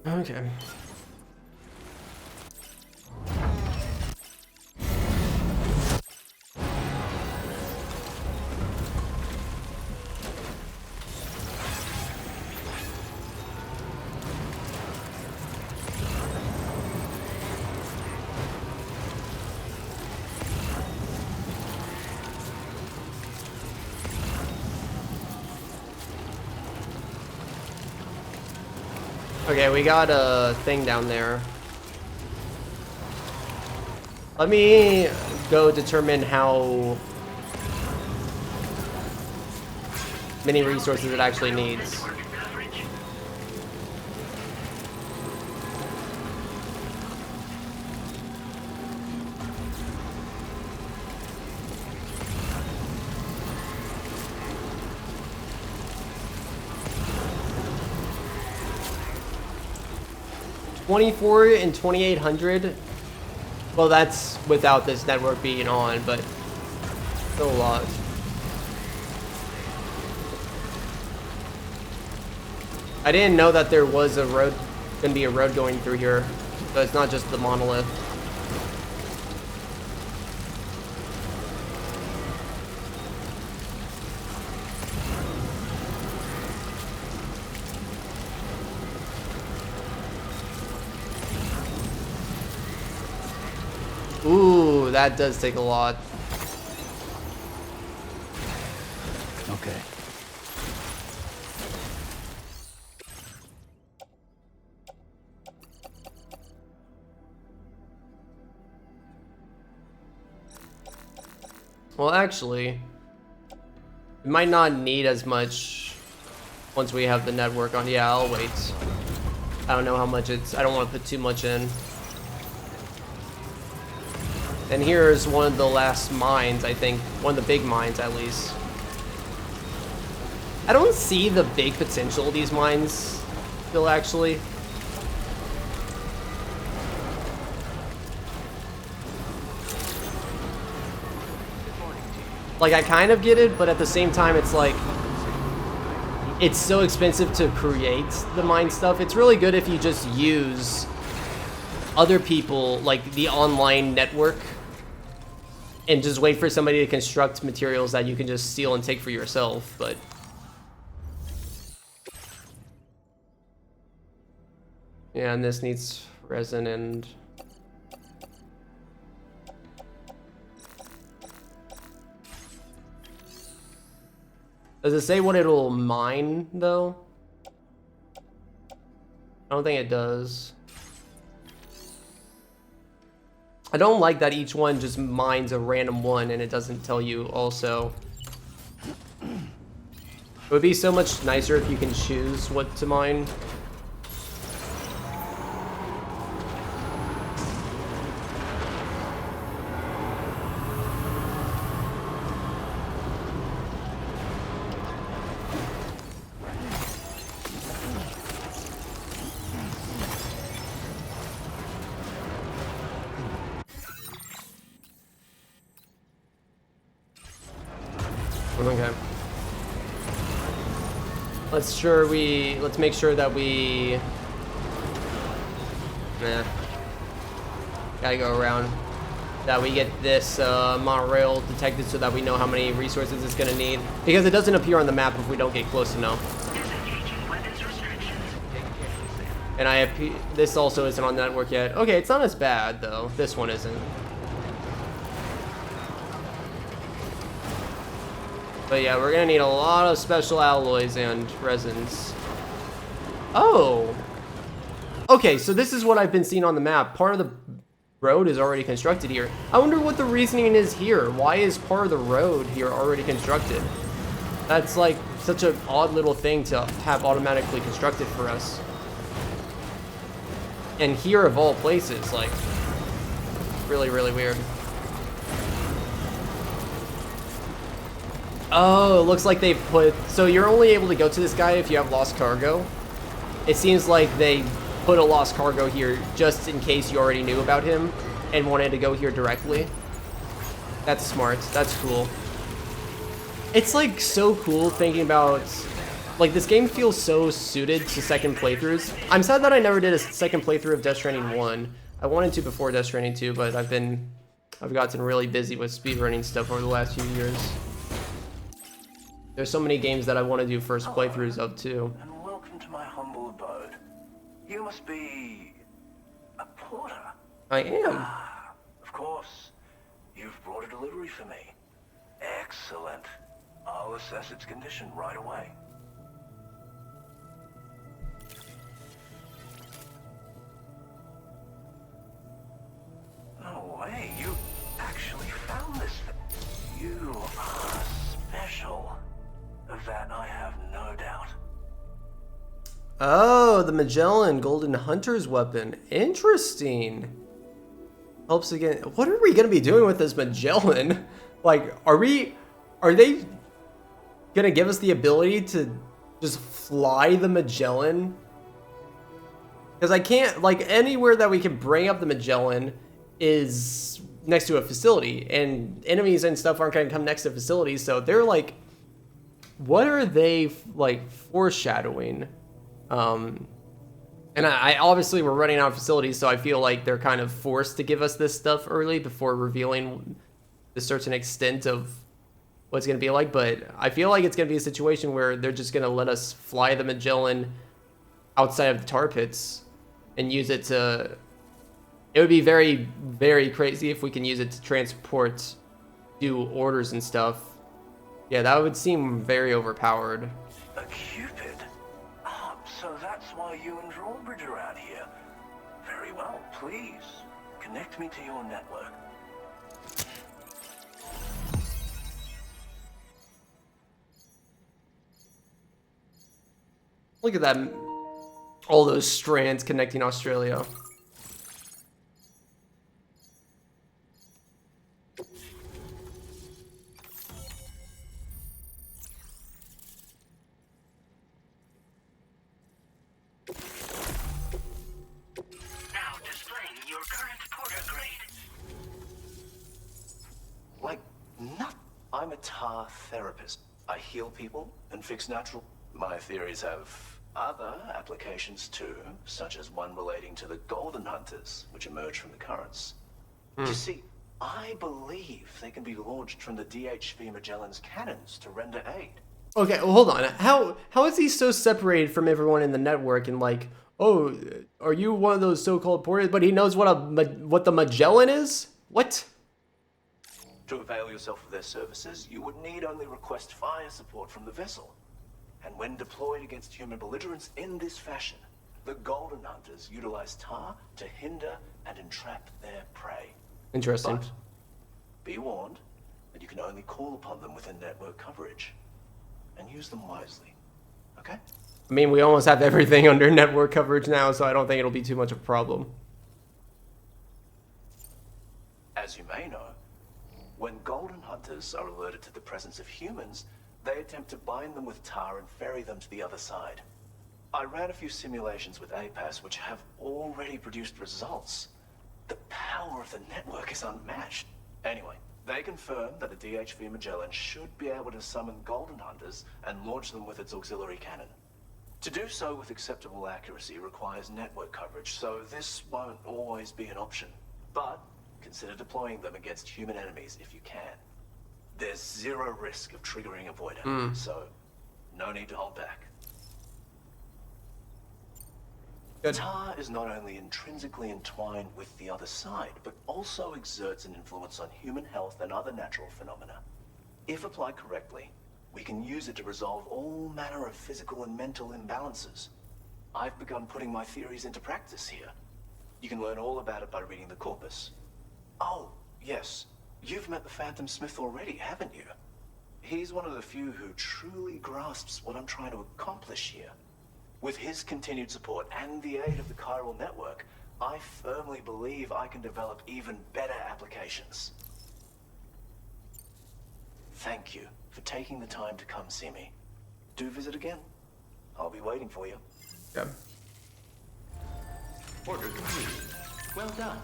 A: Okay. Okay, we got a thing down there. Let me go determine how many resources it actually needs. $24 and $2,800. Well, that's without this network being on, but still a lot. I didn't know that there was a road, gonna be a road going through here, so it's not just the monolith. Ooh, that does take a lot.
V: Okay.
A: Well, actually, it might not need as much once we have the network on. Yeah, I'll wait. I don't know how much it's, I don't want to put too much in. And here's one of the last mines, I think. One of the big mines, at least. I don't see the big potential of these mines still, actually. Like, I kind of get it, but at the same time, it's like, it's so expensive to create the mine stuff. It's really good if you just use other people, like the online network, and just wait for somebody to construct materials that you can just steal and take for yourself, but... Yeah, and this needs resin and... Does it say what it'll mine, though? I don't think it does. I don't like that each one just mines a random one and it doesn't tell you also. It would be so much nicer if you can choose what to mine. Okay. Let's make sure that we... Nah. Gotta go around. That we get this monorail detected so that we know how many resources it's gonna need. Because it doesn't appear on the map if we don't get close enough. And this also isn't on the network yet. Okay, it's not as bad though. This one isn't. But yeah, we're gonna need a lot of special alloys and resins. Oh! Okay, so this is what I've been seeing on the map. Part of the road is already constructed here. I wonder what the reasoning is here. Why is part of the road here already constructed? That's like such an odd little thing to have automatically constructed for us. And here of all places, like, really, really weird. Oh, it looks like they put... So you're only able to go to this guy if you have lost cargo. It seems like they put a lost cargo here just in case you already knew about him and wanted to go here directly. That's smart. That's cool. It's like so cool thinking about Like, this game feels so suited to second playthroughs. I'm sad that I never did a second playthrough of Death Stranding 1. I wanted to before Death Stranding 2, but I've gotten really busy with speedrunning stuff over the last few years. There's so many games that I want to do first playthroughs of, too.
F: And welcome to my humble abode. You must be a porter.
A: I am.
F: Of course. You've brought a delivery for me. Excellent. I'll assess its condition right away. No way, you actually found this thing. You are special. Of that I have no doubt.
A: Oh, the Magellan Golden Hunter's weapon. Interesting. Helps again. What are we going to be doing with this Magellan? Like, are they going to give us the ability to just fly the Magellan? Because I can't, like, anywhere that we can bring up the Magellan is next to a facility, and enemies and stuff aren't going to come next to facilities, so they're like, what are they, like, foreshadowing? And I obviously we're running out of facilities, so I feel like they're kind of forced to give us this stuff early before revealing the certain extent of what's going to be like, but I feel like it's going to be a situation where they're just going to let us fly the Magellan outside of the tar pits and use it to... It would be very, very crazy if we can use it to transport, do orders and stuff. Yeah, that would seem very overpowered.
F: A Cupid? Ah, so that's why you and Drawbridge are out here. Very well, please. Connect me to your network.
A: Look at that. All those strands connecting Australia.
U: Now displaying your current porter grade.
F: Like, not. I'm a tar therapist. I heal people and fix natural... My theories have other applications too, such as one relating to the Golden Hunters, which emerge from the currents. You see, I believe they can be launched from the DHV Magellan's cannons to render aid.
A: Okay, well, hold on. How is he so separated from everyone in the network and like, oh, are you one of those so-called porters? But he knows what the Magellan is? What?
F: To avail yourself of their services, you would need only request fire support from the vessel. And when deployed against human belligerents in this fashion, the Golden Hunters utilize tar to hinder and entrap their prey.
A: Interesting.
F: But be warned that you can only call upon them within network coverage. And use them wisely. Okay?
A: I mean, we almost have everything under network coverage now, so I don't think it'll be too much of a problem.
F: As you may know, when Golden Hunters are alerted to the presence of humans, they attempt to bind them with tar and ferry them to the other side. I ran a few simulations with APAS which have already produced results. The power of the network is unmatched. Anyway, they confirm that the DHV Magellan should be able to summon Golden Hunters and launch them with its auxiliary cannon. To do so with acceptable accuracy requires network coverage, so this won't always be an option. But consider deploying them against human enemies if you can. There's zero risk of triggering a void, so no need to hold back. Tar is not only intrinsically entwined with the other side, but also exerts an influence on human health and other natural phenomena. If applied correctly, we can use it to resolve all manner of physical and mental imbalances. I've begun putting my theories into practice here. You can learn all about it by reading the corpus. Oh, yes. You've met the Phantom Smith already, haven't you? He's one of the few who truly grasps what I'm trying to accomplish here. With his continued support and the aid of the chiral network, I firmly believe I can develop even better applications. Thank you for taking the time to come see me. Do visit again. I'll be waiting for you.
A: Yeah.
U: Order complete. Well done.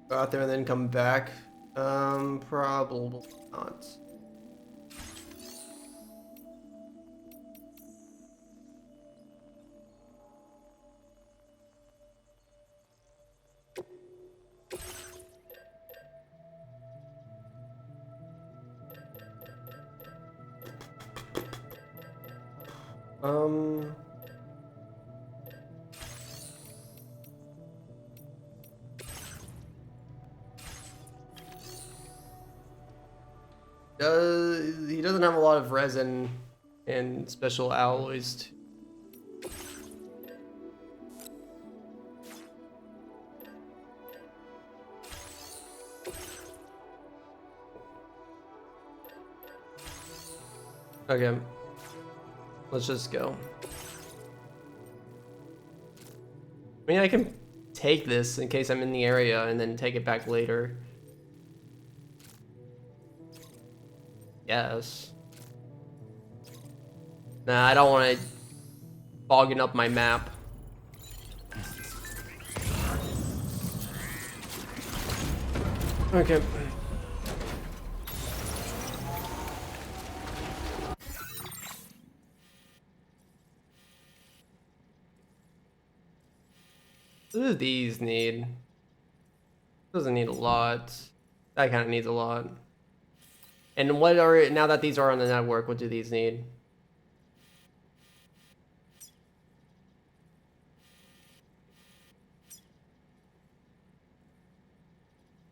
A: Go out there and then come back. Probably not. He doesn't have a lot of resin and special alloys. Okay, let's just go. I mean, I can take this in case I'm in the area and then take it back later. Yes. Nah, I don't want it bogging up my map. Okay. What do these need? Doesn't need a lot. That kind of needs a lot. And what are, now that these are on the network, what do these need?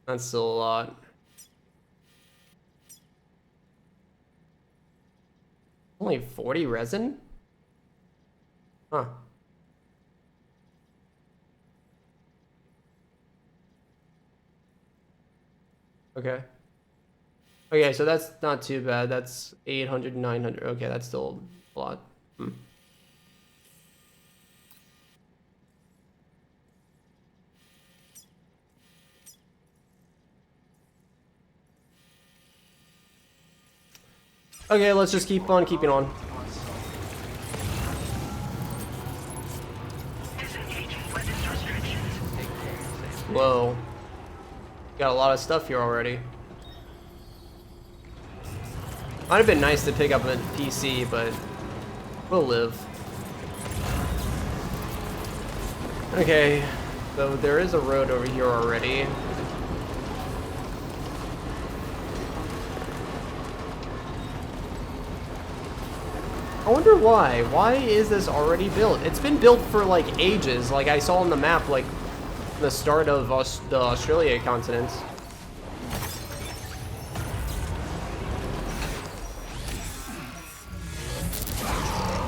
A: That's still a lot. Only 40 resin? Huh. Okay. Okay, so that's not too bad. That's 800, 900. Okay, that's still a lot. Okay, let's just keep on keeping on. Whoa. Got a lot of stuff here already. Might have been nice to pick up a PC, but we'll live. Okay, so there is a road over here already. I wonder why. Why is this already built? It's been built for like ages. Like I saw on the map, like the start of the Australia continent.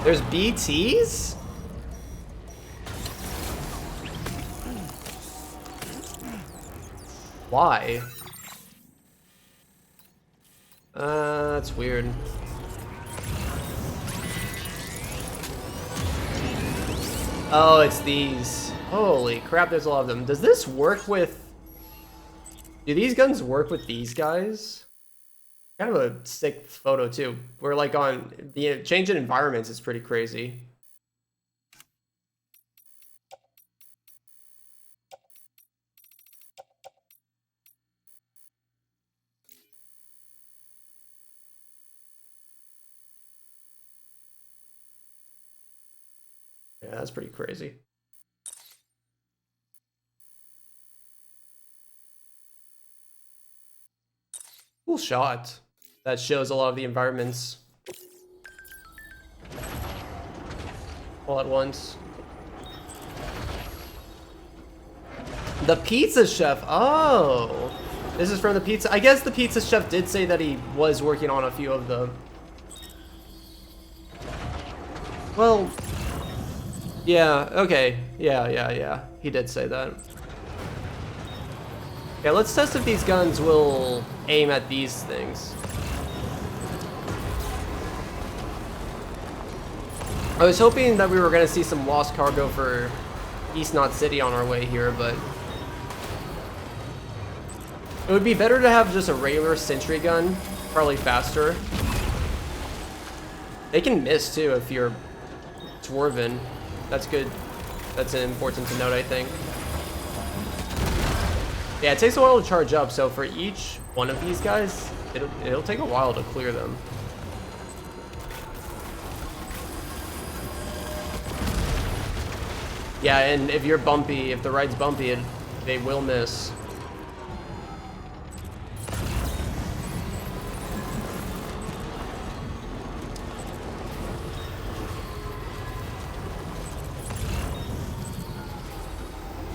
A: There's BTs? Why? That's weird. Oh, it's these. Holy crap, there's a lot of them. Does this work with... Do these guns work with these guys? Kind of a sick photo too. We're like on the change in environments is pretty crazy. Yeah, that's pretty crazy. Cool shot. That shows a lot of the environments all at once. The pizza chef. Oh, this is from the pizza. I guess the pizza chef did say that he was working on a few of them. Well, yeah, okay. Yeah. He did say that. Okay, let's test if these guns will aim at these things. I was hoping that we were going to see some lost cargo for East Knot City on our way here, but it would be better to have just a regular sentry gun, probably faster. They can miss too if you're dwarven. That's good. That's important to note, I think. Yeah, it takes a while to charge up, so for each one of these guys, it'll take a while to clear them. Yeah, and if you're bumpy, if the ride's bumpy, they will miss.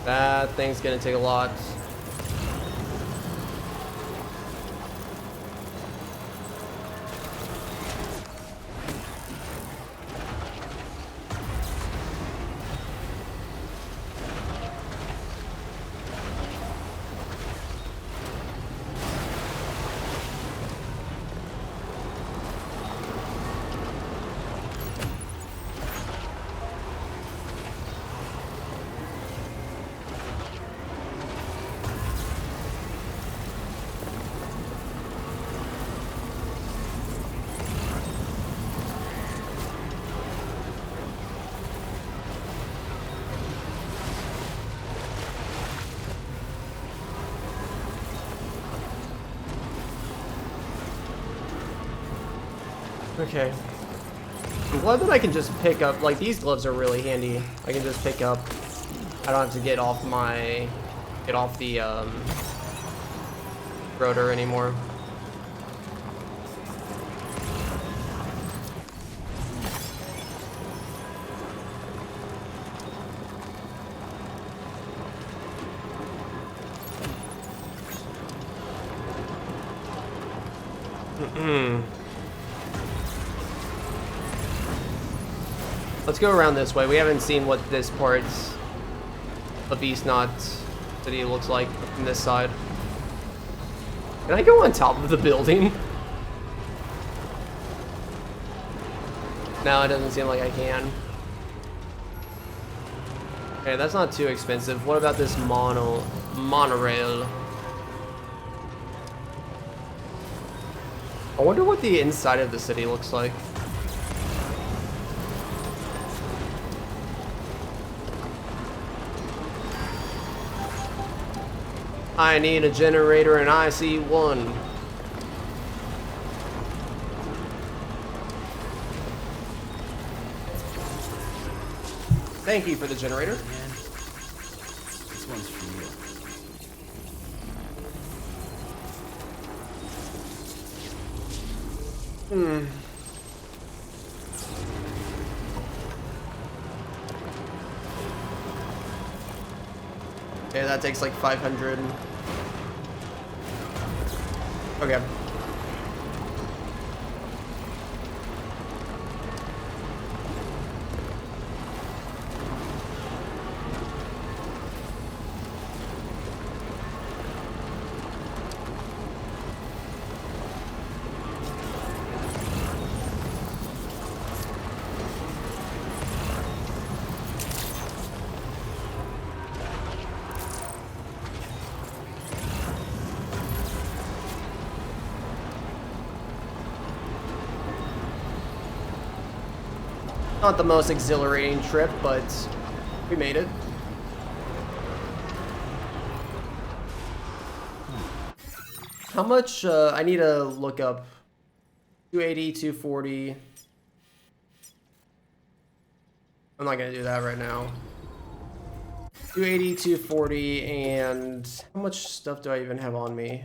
A: That thing's gonna take a lot. Okay. I'm glad that I can just pick up, like, these gloves are really handy. I can just pick up, I don't have to get off the, rotor anymore. Let's go around this way. We haven't seen what this part of East Knot City looks like from this side. Can I go on top of the building? No, it doesn't seem like I can. Okay, that's not too expensive. What about this monorail? I wonder what the inside of the city looks like. I need a generator and I see one. Thank you for the generator.
H: This one's for you.
A: Okay, that takes like 500. Okay. Not the most exhilarating trip, but we made it. How much, I need to look up 280, 240. I'm not gonna do that right now. 280, 240, and how much stuff do I even have on me?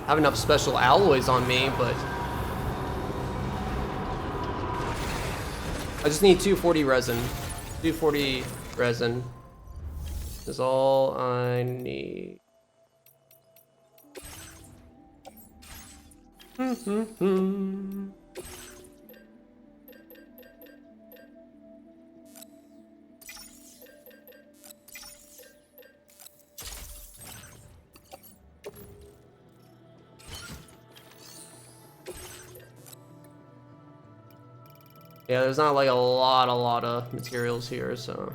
A: I have enough special alloys on me, but I just need 240 resin. 240 resin is all I need. Yeah, there's not like a lot of materials here, so.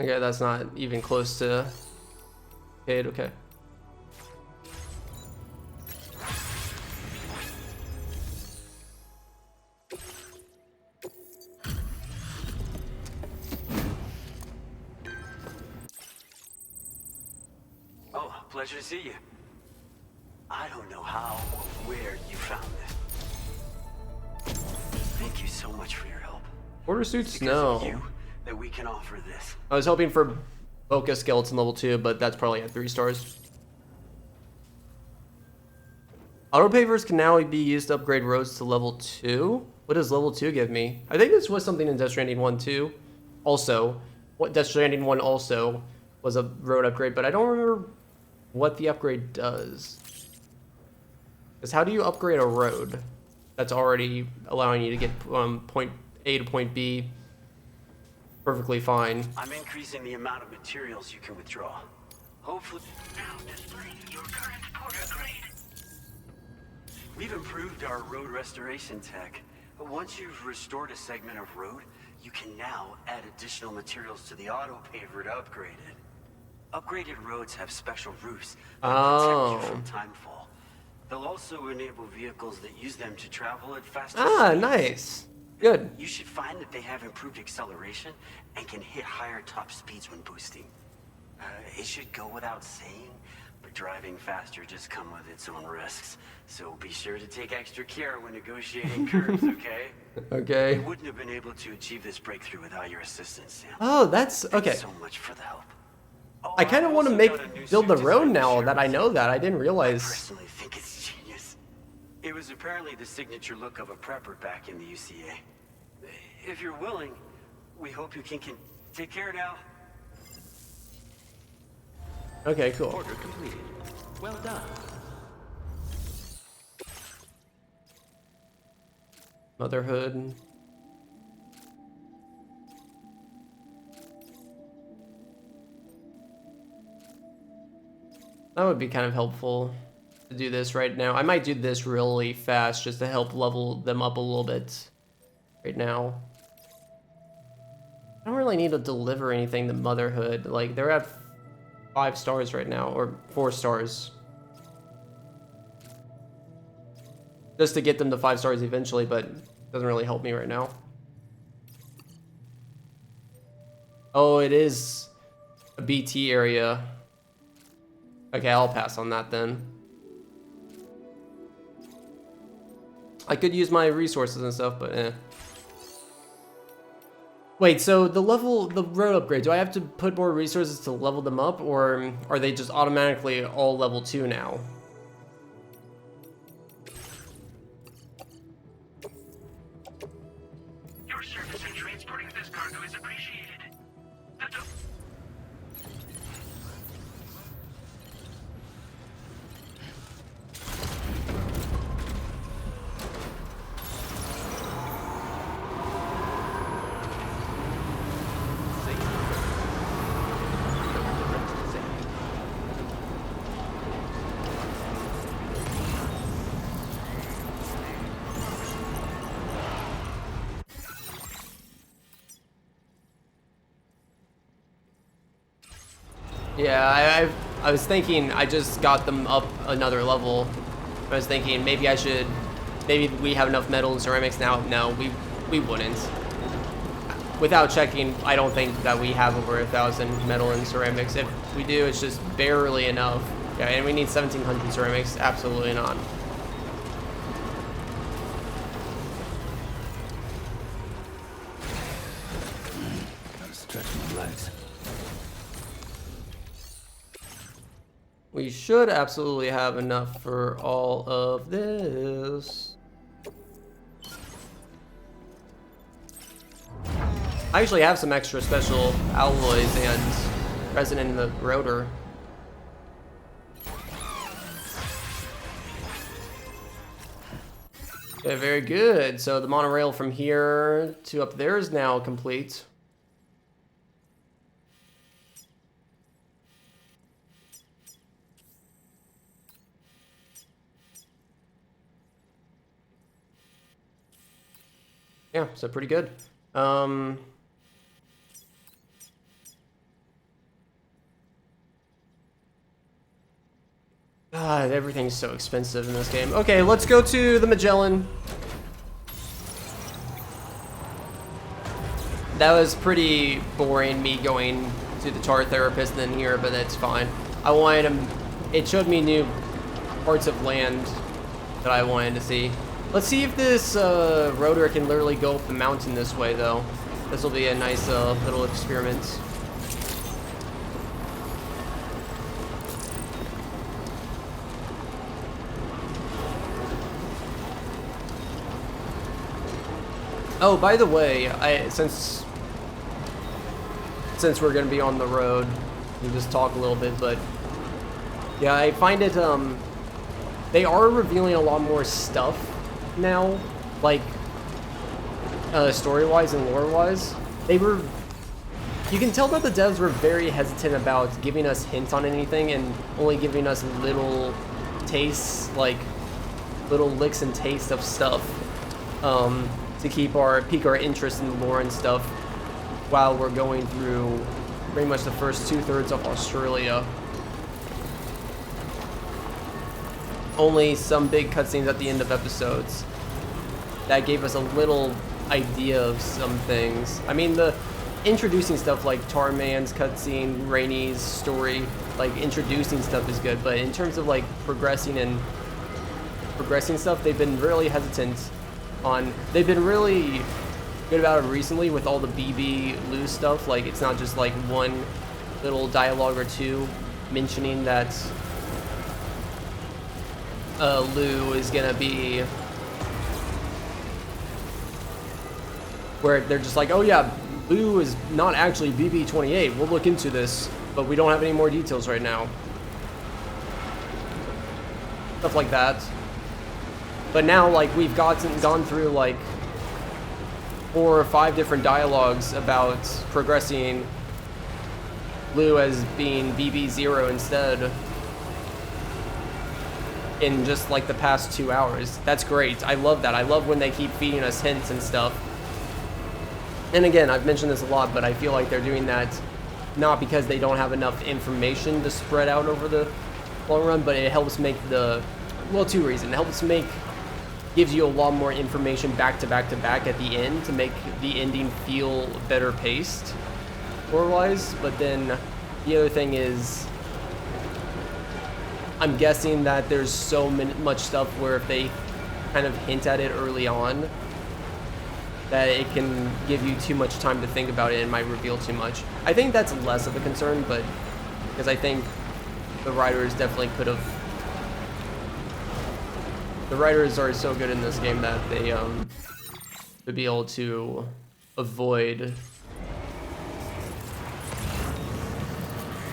A: Okay, that's not even close to paid. Okay.
I: Oh, pleasure to see you. I don't know how or where you found this. Thank you so much for your help.
A: Order
I: It's
A: suits?
I: because of
A: No.
I: you that we can offer this.
A: I was hoping for Focus Skeleton level 2, but that's probably at 3 stars. Auto pavers can now be used to upgrade roads to level 2. What does level 2 give me? I think this was something in Death Stranding 1 too. Also, what Death Stranding 1 also was a road upgrade, but I don't remember what the upgrade does. Because how do you upgrade a road that's already allowing you to get point A to point B perfectly fine?
I: I'm increasing the amount of materials you can withdraw. Hopefully.
U: Now displaying your current porter grade.
I: We've improved our road restoration tech. But once you've restored a segment of road, you can now add additional materials to the auto paver to upgrade it. Upgraded roads have special roofs that protect you from timefall. They'll also enable vehicles that use them to travel at faster speeds.
A: Nice. Good.
I: You should find that they have improved acceleration and can hit higher top speeds when boosting. It should go without saying, but driving faster just comes with its own risks. So be sure to take extra care when negotiating curves, okay?
A: Okay.
I: We wouldn't have been able to achieve this breakthrough without your assistance, Sam.
A: Oh, that's okay.
I: Thanks so much for the help.
A: I kind of want to build the road now that I know that. I didn't realize.
I: I personally think it's genius. It was apparently the signature look of a prepper back in the UCA. If you're willing, we hope you can take care now.
A: Okay, cool.
L: Order completed. Well done.
A: Motherhood. That would be kind of helpful to do this right now. I might do this really fast just to help level them up a little bit right now. I don't really need to deliver anything to Motherhood. Like, they're at 5 stars right now, or 4 stars. Just to get them to 5 stars eventually, but it doesn't really help me right now. Oh, it is a BT area. Okay, I'll pass on that then. I could use my resources and stuff, but eh. Wait, so the road upgrade, do I have to put more resources to level them up, or are they just automatically all level 2 now?
U: Your service in transporting this cargo is appreciated.
A: Yeah, I was thinking I just got them up another level. I was thinking maybe we have enough metal and ceramics now. No, we wouldn't. Without checking, I don't think that we have over 1,000 metal and ceramics. If we do, it's just barely enough. Yeah, and we need 1,700 ceramics. Absolutely not.
P: Gotta stretch my legs.
A: We should absolutely have enough for all of this. I actually have some extra special alloys and resin in the rotor. Okay, very good. So the monorail from here to up there is now complete. Yeah, so pretty good. God, everything's so expensive in this game. Okay, let's go to the Magellan. That was pretty boring, me going to the tar therapist and then here, but that's fine. I wanted him, it showed me new parts of land that I wanted to see. Let's see if this rotor can literally go up the mountain this way, though. This will be a nice little experiment. Oh, by the way, since we're gonna be on the road, we'll just talk a little bit, but yeah, I find it, they are revealing a lot more stuff now, like, story-wise and lore-wise. You can tell that the devs were very hesitant about giving us hints on anything and only giving us little tastes, like, little licks and tastes of stuff, to pique our interest in the lore and stuff while we're going through pretty much the first 2/3 of Australia. Only some big cutscenes at the end of episodes that gave us a little idea of some things. I mean, the introducing stuff like Tarman's cutscene, Rainy's story, like introducing stuff is good, but in terms of like progressing stuff, they've been really hesitant on. They've been really good about it recently with all the BB Lou stuff. Like, it's not just like one little dialogue or two mentioning that Lou is gonna be, where they're just like, oh yeah, Lou is not actually BB-28. We'll look into this, but we don't have any more details right now. Stuff like that. But now, like, we've gone through like 4 or 5 different dialogues about progressing Lou as being BB0 instead in just like the past 2 hours. That's great. I love that. I love when they keep feeding us hints and stuff. And again, I've mentioned this a lot, but I feel like they're doing that not because they don't have enough information to spread out over the long run, but it helps make the, well, 2 reasons. It helps gives you a lot more information back to back to back at the end to make the ending feel better paced lore-wise. But then the other thing is, I'm guessing that there's so much stuff where if they kind of hint at it early on, that it can give you too much time to think about it and might reveal too much. I think that's less of a concern, but because I think the writers definitely could have. The writers are so good in this game that they would be able to avoid,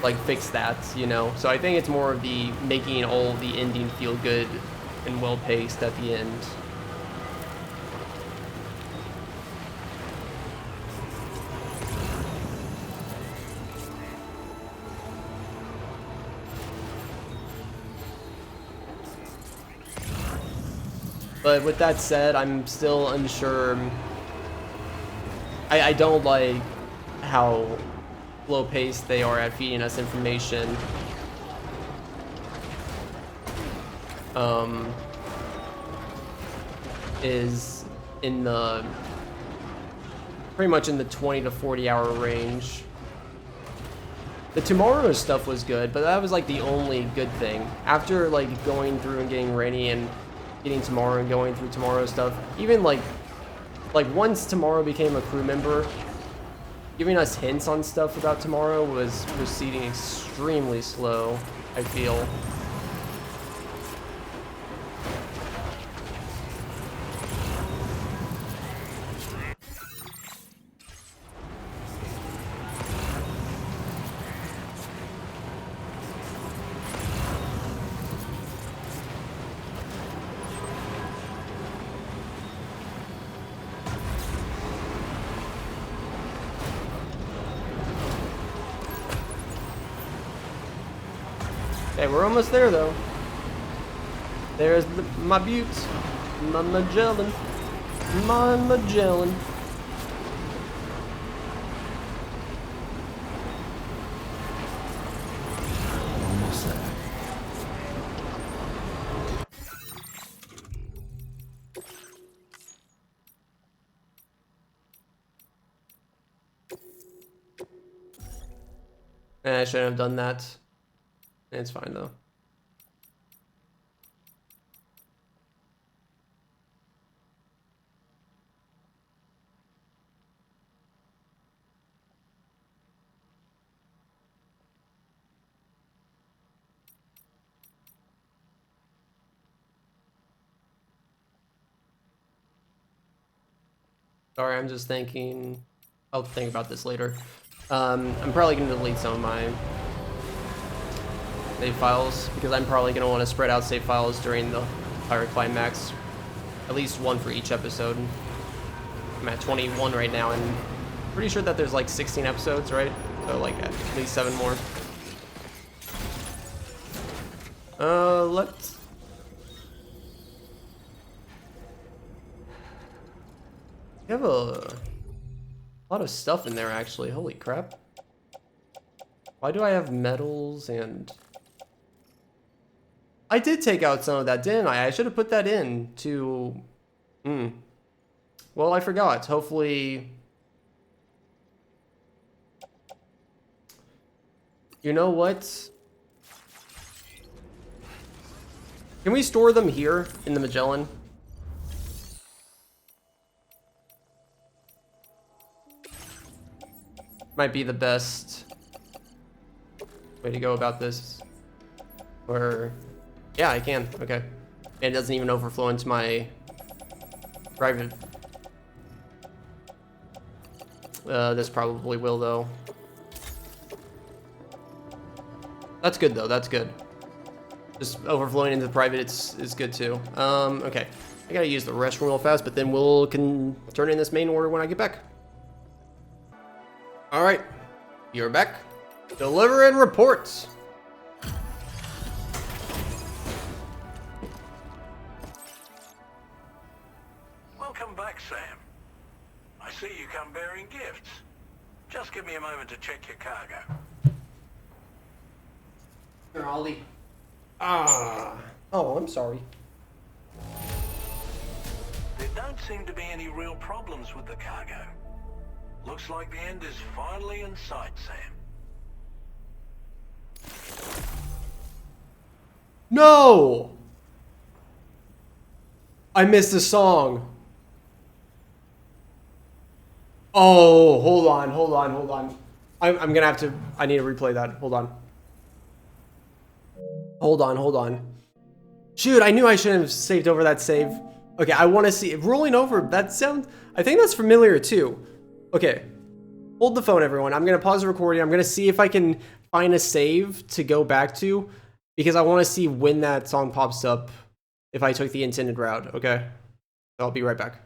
A: like, fix that, you know. So I think it's more of the making all of the ending feel good and well paced at the end. But with that said, I'm still unsure. I don't like how slow-paced they are at feeding us information. Is in the pretty much in the 20 to 40 hour range. The Tomorrow stuff was good, but that was like the only good thing. After like going through and getting Rainy and getting Tomorrow and going through Tomorrow stuff, even like once Tomorrow became a crew member, giving us hints on stuff about Tomorrow was proceeding extremely slow, I feel. Okay, we're almost there though. There's my butte, my Magellan, my Magellan.
P: Almost there.
A: I shouldn't have done that. It's fine though. Sorry, I'm just thinking. I'll think about this later. I'm probably going to delete some of my save files because I'm probably going to want to spread out save files during the Pirate Climax. At least one for each episode. I'm at 21 right now, and pretty sure that there's like 16 episodes, right? So like at least 7 more. Let's... You have a lot of stuff in there, actually. Holy crap. Why do I have metals and... I did take out some of that, didn't I? I should have put that in to... Well, I forgot. Hopefully... You know what? Can we store them here in the Magellan? Might be the best way to go about this. Or, yeah, I can. Okay. And it doesn't even overflow into my private. This probably will, though. That's good, though. That's good. Just overflowing into the private is good, too. Okay. I gotta use the restroom real fast, but then we'll turn in this main order when I get back. Alright, you're back. Deliver and report.
U: Welcome back, Sam. I see you come bearing gifts. Just give me a moment to check your cargo.
A: Here, Ollie. Oh, I'm sorry.
U: There don't seem to be any real problems with the cargo. Looks like the end is finally in sight, Sam.
A: No! I missed a song. Oh, hold on. I'm gonna have to, I need to replay that. Hold on. Shoot, I knew I shouldn't have saved over that save. Okay, I want to see, rolling over, that sound, I think that's familiar too. Okay, hold the phone, everyone. I'm going to pause the recording. I'm going to see if I can find a save to go back to, because I want to see when that song pops up if I took the intended route, okay? I'll be right back.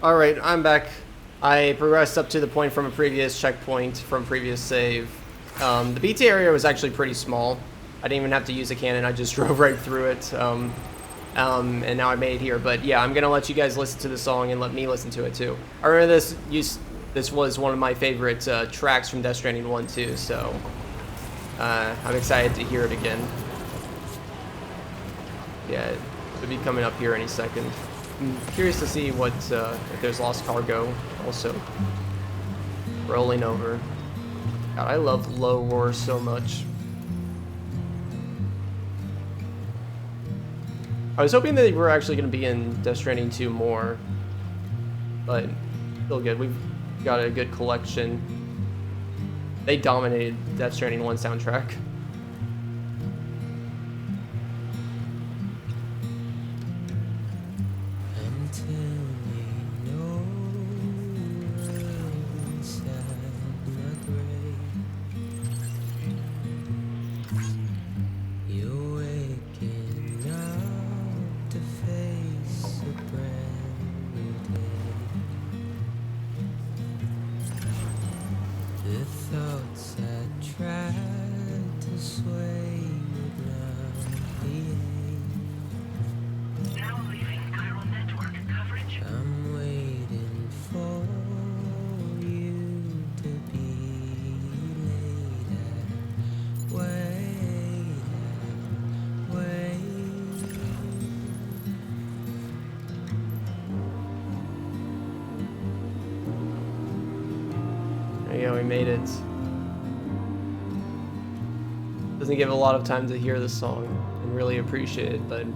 A: Alright, I'm back. I progressed up to the point from a previous checkpoint, from previous save. The BT area was actually pretty small. I didn't even have to use a cannon, I just drove right through it. And now I made it here, but yeah, I'm gonna let you guys listen to the song and let me listen to it too. I remember this was one of my favorite tracks from Death Stranding 1 too, so I'm excited to hear it again. Yeah, it'll be coming up here any second. I'm curious to see what if there's lost cargo also rolling over. God, I love low roar so much. I was hoping that we're actually going to be in Death Stranding 2 more, but still good. We've got a good collection. They dominated Death Stranding 1 soundtrack. There you go, we made it. Doesn't give a lot of time to hear this song and really appreciate it, but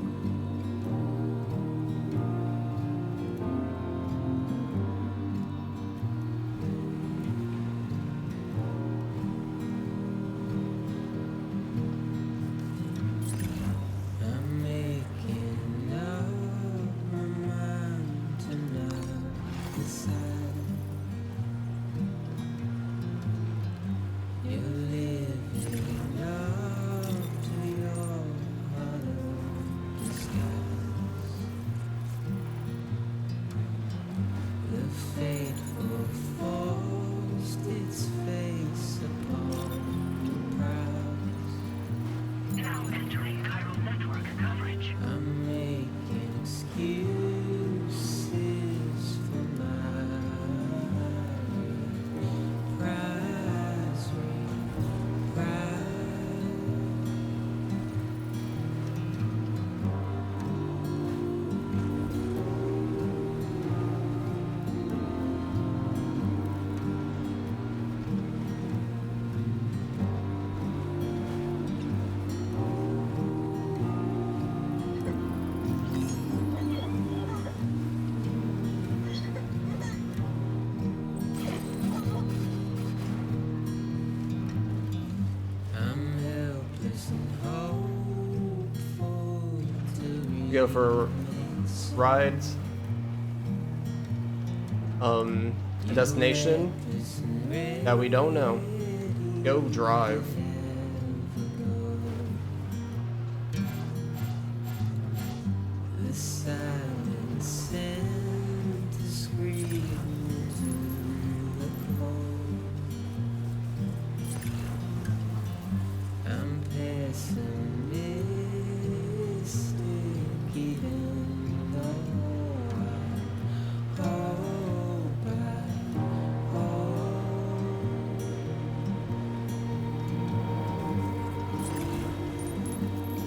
A: go for rides. A destination that we don't know. Go drive.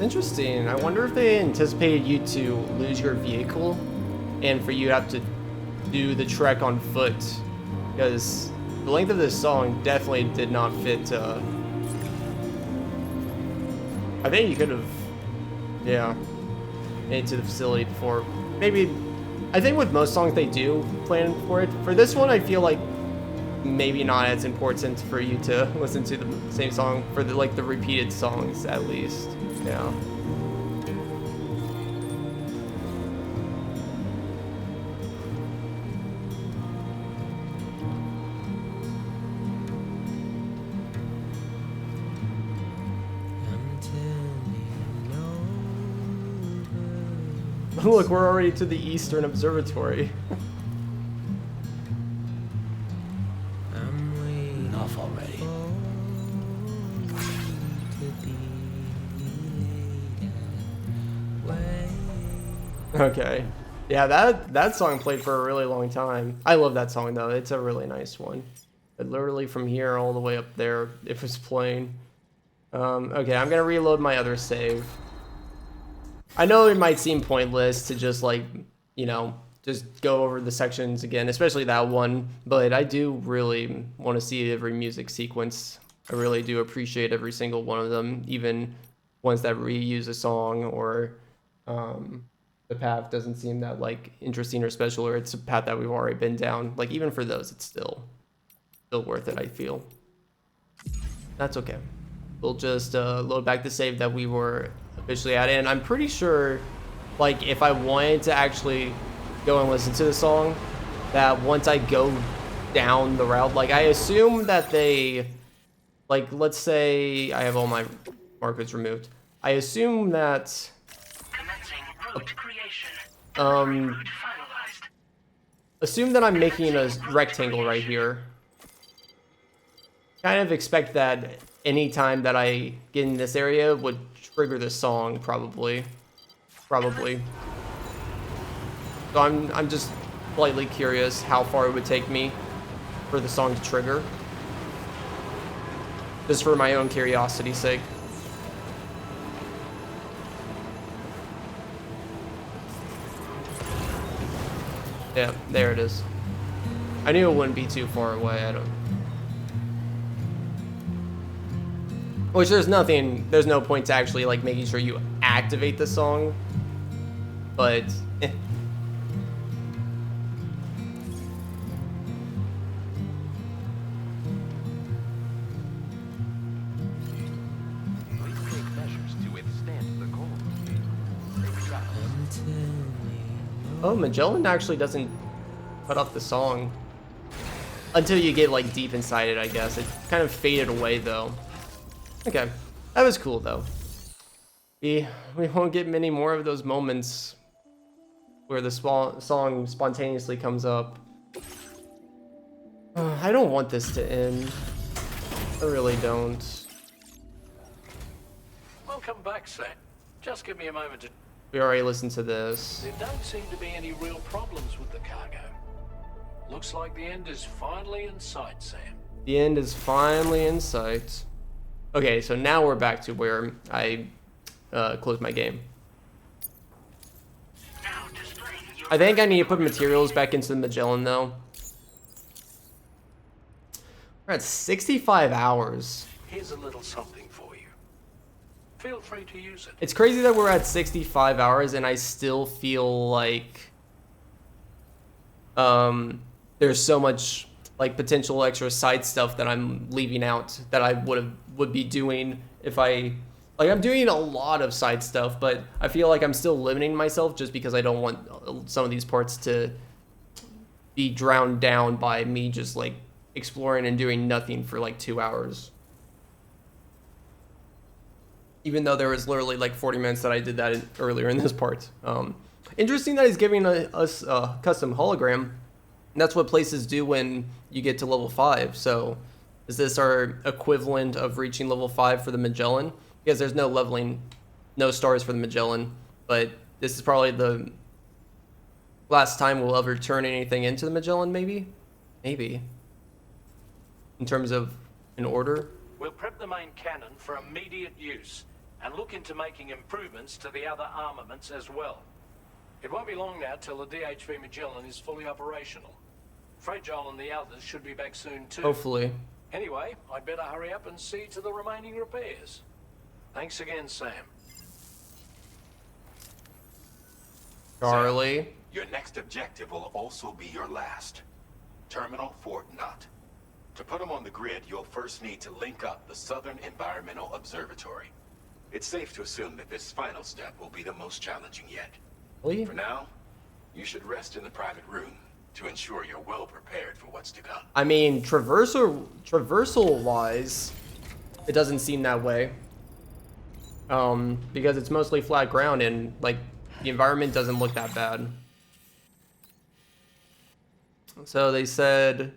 A: Interesting. I wonder if they anticipated you to lose your vehicle and for you to have to do the trek on foot, because the length of this song definitely did not fit. I think you could have, yeah, made it to the facility before. Maybe, I think with most songs they do plan for it. For this one, I feel like maybe not as important for you to listen to the same song for the the repeated songs at least. Yeah. Look, we're already to the Eastern Observatory.
G: Enough already.
A: Okay. Yeah, that song played for a really long time. I love that song though. It's a really nice one. But literally from here all the way up there, it was playing. Okay, I'm gonna reload my other save. I know it might seem pointless to just just go over the sections again, especially that one, but I do really want to see every music sequence. I really do appreciate every single one of them, even ones that reuse a song or the path doesn't seem that interesting or special, or it's a path that we've already been down. Like even for those, it's still worth it, I feel. That's okay. We'll just load back the save that we were officially at, and I'm pretty sure if I wanted to actually go and listen to the song, that once I go down the route, I assume that they let's say I have all my markers removed. I assume that assume that I'm making a rectangle right here. Kind of expect that any time that I get in this area would trigger the song, probably. So I'm just slightly curious how far it would take me for the song to trigger. Just for my own curiosity's sake. Yeah, there it is. I knew it wouldn't be too far away. Which there's no point to actually like making sure you activate the song. But
L: Please take measures to withstand the cold.
A: oh, Magellan actually doesn't cut off the song until you get like deep inside it, I guess. It kind of faded away though. Okay, that was cool though. We won't get many more of those moments where the song spontaneously comes up. I don't want this to end. I really don't.
U: Welcome back, Sam. Just give me a moment to...
A: We already listened to this.
U: There don't seem to be any real problems with the cargo. Looks like the end is finally in sight, Sam.
A: The end is finally in sight. Okay, so now we're back to where I closed my game. I think I need to put materials back into the Magellan though. We're at 65 hours.
U: Here's a little something for you. Feel free to use it.
A: It's crazy that we're at 65 hours and I still feel like there's so much like potential extra side stuff that I'm leaving out that I would be doing if I'm doing a lot of side stuff, but I feel like I'm still limiting myself just because I don't want some of these parts to be drowned down by me just like exploring and doing nothing for like 2 hours. Even though there was literally like 40 minutes that I did that earlier in this part. Interesting that he's giving us a custom hologram. And that's what places do when you get to level 5. So is this our equivalent of reaching level 5 for the Magellan? Because there's no leveling, no stars for the Magellan. But this is probably the last time we'll ever turn anything into the Magellan, maybe? Maybe. In terms of an order?
U: We'll prep the main cannon for immediate use and look into making improvements to the other armaments as well. It won't be long now till the DHV Magellan is fully operational. Fragile and the others should be back soon too.
A: Hopefully.
U: Anyway, I'd better hurry up and see to the remaining repairs. Thanks again, Sam.
A: Charlie.
C: Sam, your next objective will also be your last. Terminal Fort Knott. To put them on the grid, you'll first need to link up the Southern Environmental Observatory. It's safe to assume that this final step will be the most challenging yet.
A: Really?
C: For now, you should rest in the private room to ensure you're well prepared for what's to come.
A: I mean, traversal-wise, it doesn't seem that way. Because it's mostly flat ground and, like, the environment doesn't look that bad. So they said,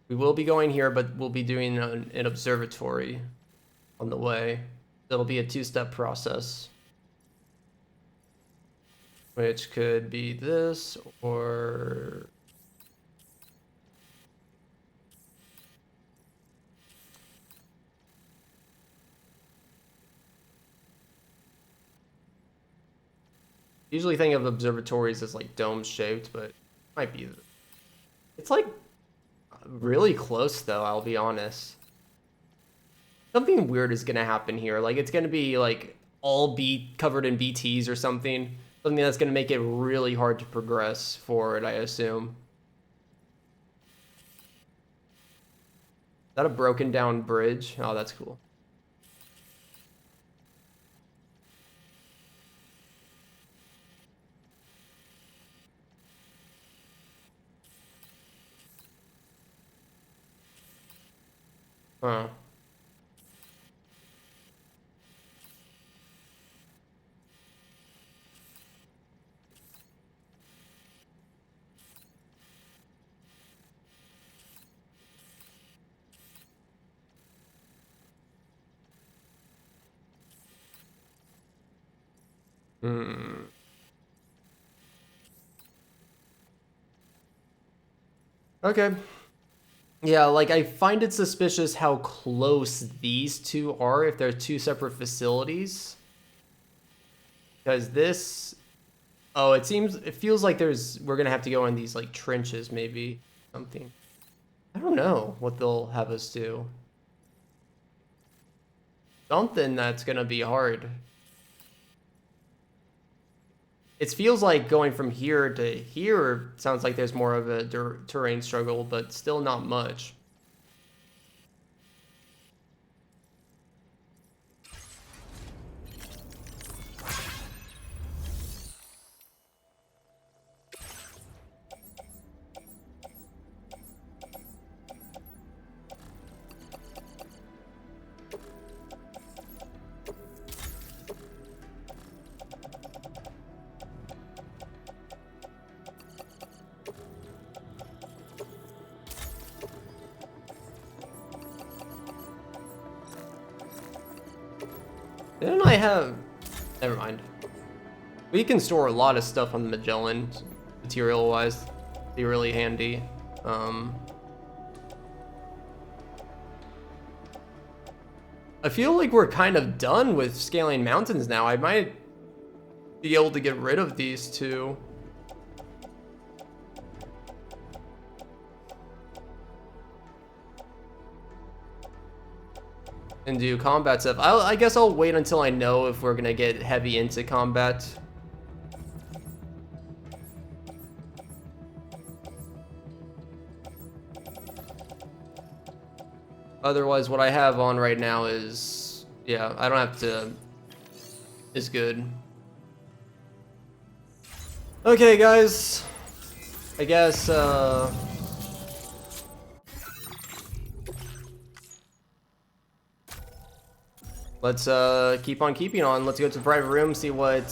A: we will be going here, but we'll be doing an observatory on the way. It'll be a 2-step process. Which could be this, or... Usually think of observatories as like dome-shaped, but it might be... It's like really close though, I'll be honest. Something weird is gonna happen here. Like it's gonna be like all covered in BTs or something. Something that's gonna make it really hard to progress forward, I assume. Is that a broken down bridge? Oh, that's cool. Huh. Okay. Yeah, like I find it suspicious how close these two are if they're two separate facilities. Because this... Oh, it feels like we're gonna have to go in these like trenches maybe. Something. I don't know what they'll have us do. something that's gonna be hard. It feels like going from here to here sounds like there's more of a terrain struggle, but still not much. Didn't I have... Never mind. We can store a lot of stuff on the Magellan, material-wise. Be really handy. I feel like we're kind of done with scaling mountains now. I might be able to get rid of these two. And do combat stuff. I guess I'll wait until I know if we're gonna get heavy into combat. Otherwise, what I have on right now is, yeah, I don't have to, is good. Okay, guys. I guess, let's keep on keeping on. Let's go to the private room, see what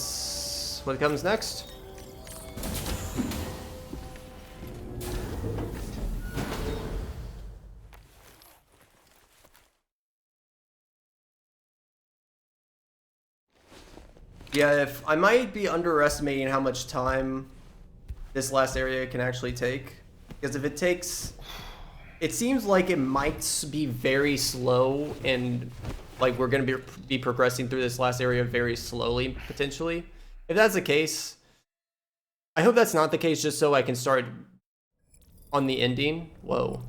A: comes next. Yeah, if I might be underestimating how much time this last area can actually take, because if it takes, it seems like it might be very slow and like we're going to be progressing through this last area very slowly, potentially. If that's the case, I hope that's not the case, just so I can start on the ending. Whoa.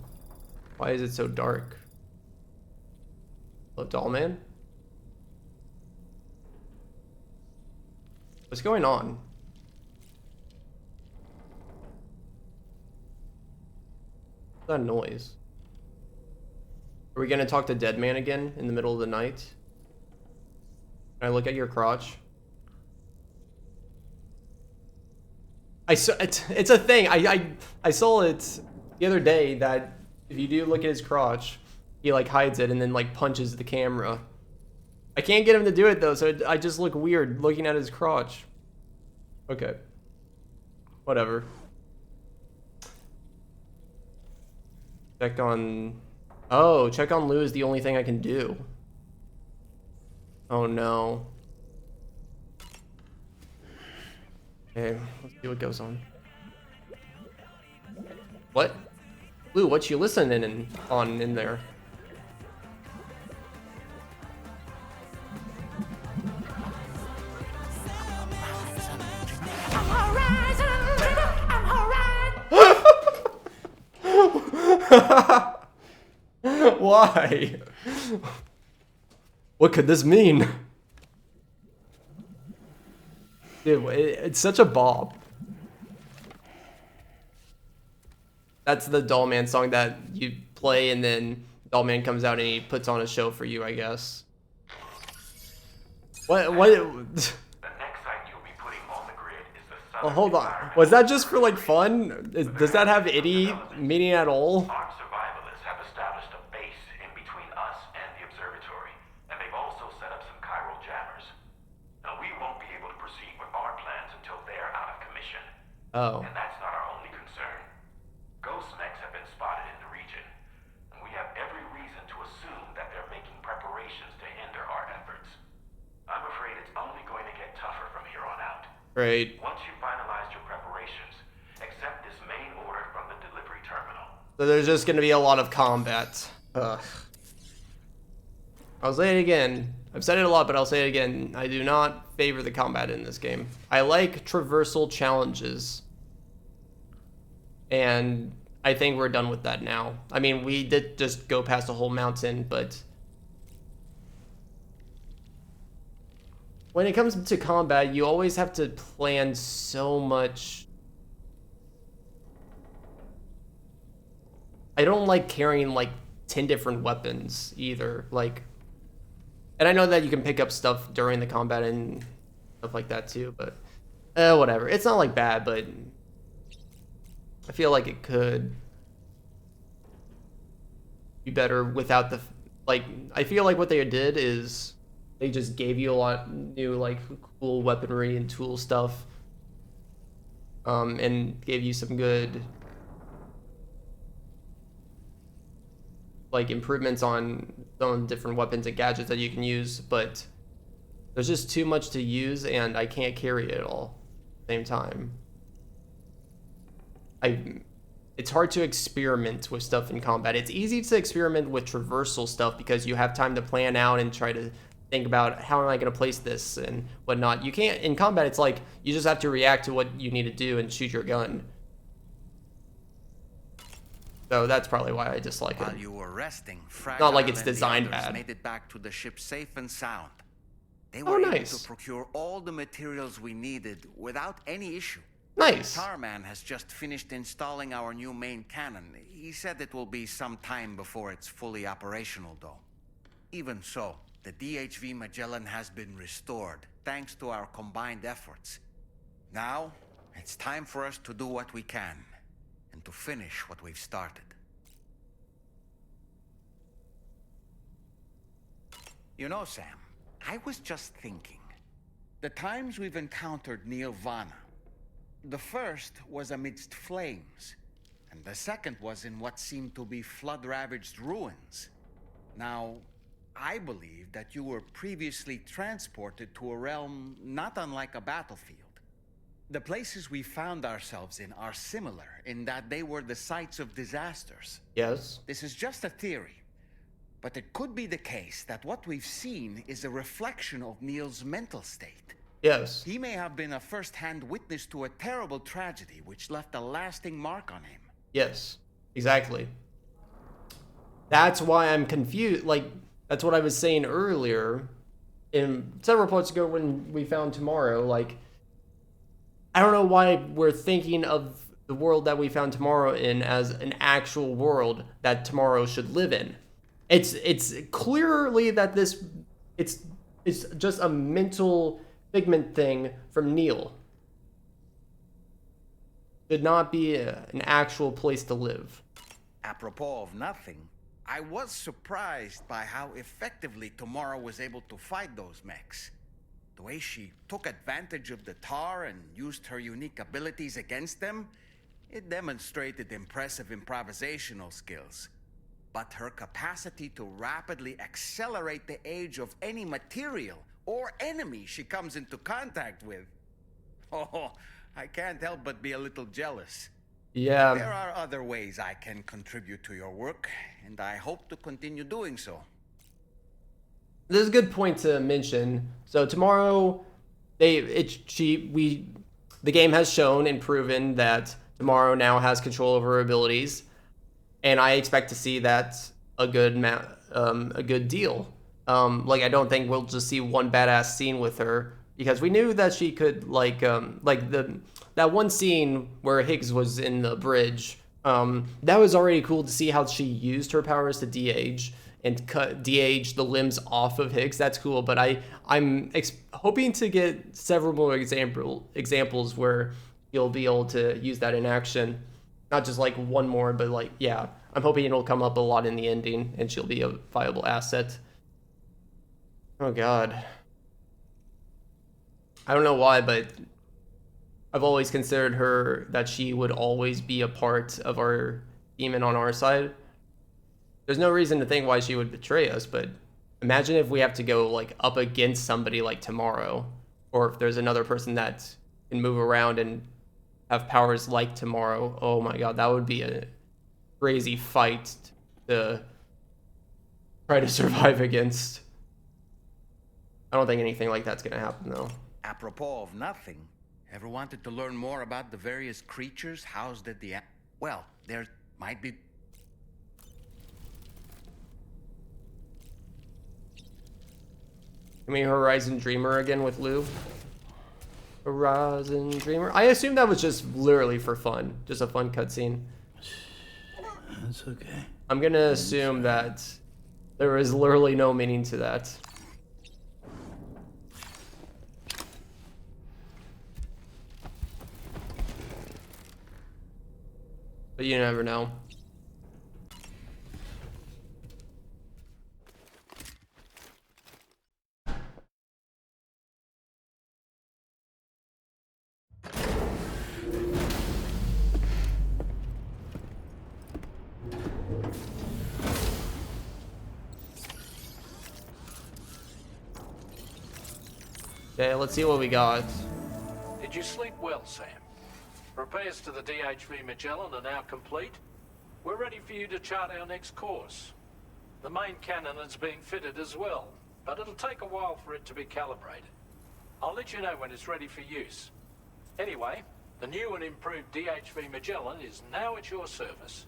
A: Why is it so dark? Hello, doll man? What's going on? What's that noise? Are we gonna talk to Dead Man again in the middle of the night? Can I look at your crotch? I saw it's a thing. I saw it the other day that if you do look at his crotch, he like hides it and then like punches the camera. I can't get him to do it though, so I just look weird looking at his crotch. Okay. Whatever. Check on... Oh, check on Lou is the only thing I can do. Oh no. Okay, let's see what goes on. What? Lou, what you listening on in there? Why? What could this mean? Dude, it's such a bob. That's the Dollman song that you play and then Dollman comes out and he puts on a show for you, I guess. What? Oh, hold on. Was that just for like fun? Does that have any meaning at all?
C: Our survivalists have established a base in between us and the observatory, and they've also set up some chiral jammers. Now, we won't be able to proceed with our plans until they're out of commission.
A: Oh.
C: And that's not our only concern. Ghost mechs have been spotted in the region, and we have every reason to assume that they're making preparations to hinder our efforts. I'm afraid it's only going to get tougher from here on out.
A: Great.
C: Once you finalize your preparations, accept this main order from the delivery terminal.
A: So there's just gonna be a lot of combat. Ugh. I'll say it again. I've said it a lot, but I'll say it again. I do not favor the combat in this game. I like traversal challenges. And I think we're done with that now. I mean, we did just go past a whole mountain, but when it comes to combat, you always have to plan so much. I don't like carrying like 10 different weapons either. Like, and I know that you can pick up stuff during the combat and stuff like that too, but whatever. It's not like bad, but I feel like it could be better without the, like, I feel like what they did is they just gave you a lot new, like, cool weaponry and tool stuff, and gave you some good, like, improvements on some different weapons and gadgets that you can use, but there's just too much to use and I can't carry it all at the same time. It's hard to experiment with stuff in combat. It's easy to experiment with traversal stuff because you have time to plan out and try to think about how am I going to place this and whatnot. You can't, in combat, it's like you just have to react to what you need to do and shoot your gun. So that's probably why I dislike it.
H: While you were resting,
A: Not like it's
H: Fragile and the
A: designed
H: others
A: bad.
H: made it back to the ship safe and sound. They
A: Oh,
H: were able
A: nice.
H: to procure all the materials we needed without any issue.
A: Nice.
H: Tarman has just finished installing our new main cannon. He said it will be some time before it's fully operational, though. Even so, the DHV Magellan has been restored, thanks to our combined efforts. Now, it's time for us to do what we can, and to finish what we've started. You know, Sam, I was just thinking. The times we've encountered Nirvana, the first was amidst flames, and the second was in what seemed to be flood-ravaged ruins. Now, I believe that you were previously transported to a realm not unlike a battlefield. The places we found ourselves in are similar in that they were the sites of disasters.
A: Yes.
H: This is just a theory, but it could be the case that what we've seen is a reflection of Neil's mental state.
A: Yes.
H: He may have been a first-hand witness to a terrible tragedy which left a lasting mark on him.
A: Yes, exactly. That's why I'm confused. Like, that's what I was saying earlier in several parts ago when we found Tomorrow. Like, I don't know why we're thinking of the world that we found Tomorrow in as an actual world that Tomorrow should live in. It's clearly that it's just a mental figment thing from Neil. Should not be an actual place to live.
H: Apropos of nothing, I was surprised by how effectively Tomorrow was able to fight those mechs. The way she took advantage of the tar and used her unique abilities against them, it demonstrated impressive improvisational skills. But her capacity to rapidly accelerate the age of any material or enemy she comes into contact with. Oh, I can't help but be a little jealous.
A: Yeah.
H: There are other ways I can contribute to your work, and I hope to continue doing so.
A: This is a good point to mention. So Tomorrow, the game has shown and proven that Tomorrow now has control over her abilities, and I expect to see that a good deal. Like, I don't think we'll just see one badass scene with her, because we knew that she could, that one scene where Higgs was in the bridge, that was already cool to see how she used her powers to de-age and de-age the limbs off of Higgs. That's cool, but I'm hoping to get several more examples where you'll be able to use that in action. Not just like one more, but like, yeah, I'm hoping it'll come up a lot in the ending and she'll be a viable asset. Oh God. I don't know why, but I've always considered her that she would always be a part of our demon on our side. There's no reason to think why she would betray us, but imagine if we have to go like up against somebody like Tomorrow, or if there's another person that can move around and have powers like Tomorrow. Oh my God, that would be a crazy fight to try to survive against. I don't think anything like that's gonna happen though.
H: Apropos of nothing, ever wanted to learn more about the various creatures housed at the... Well, there might be...
A: I mean, Horizon Dreamer again with Lou. Horizon Dreamer. I assume that was just literally for fun, just a fun cutscene.
K: That's okay.
A: I'm gonna assume that there is literally no meaning to that. But you never know. Okay, let's see what we got.
U: Did you sleep well, Sam? Repairs to the DHV Magellan are now complete. We're ready for you to chart our next course. The main cannon is being fitted as well, but it'll take a while for it to be calibrated. I'll let you know when it's ready for use. Anyway, the new and improved DHV Magellan is now at your service.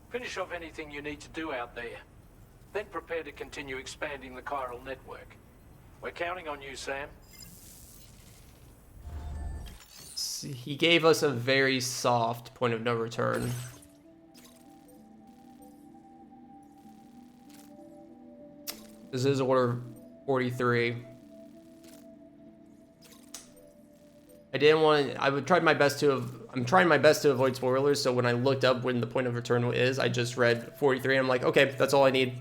U: Finish off anything you need to do out there. Then prepare to continue expanding the chiral network. We're counting on you, Sam.
A: He gave us a very soft point of no return. This is order 43. I didn't want to, I'm trying my best to avoid spoilers, so when I looked up when the point of return is, I just read 43 and I'm like, okay, that's all I need.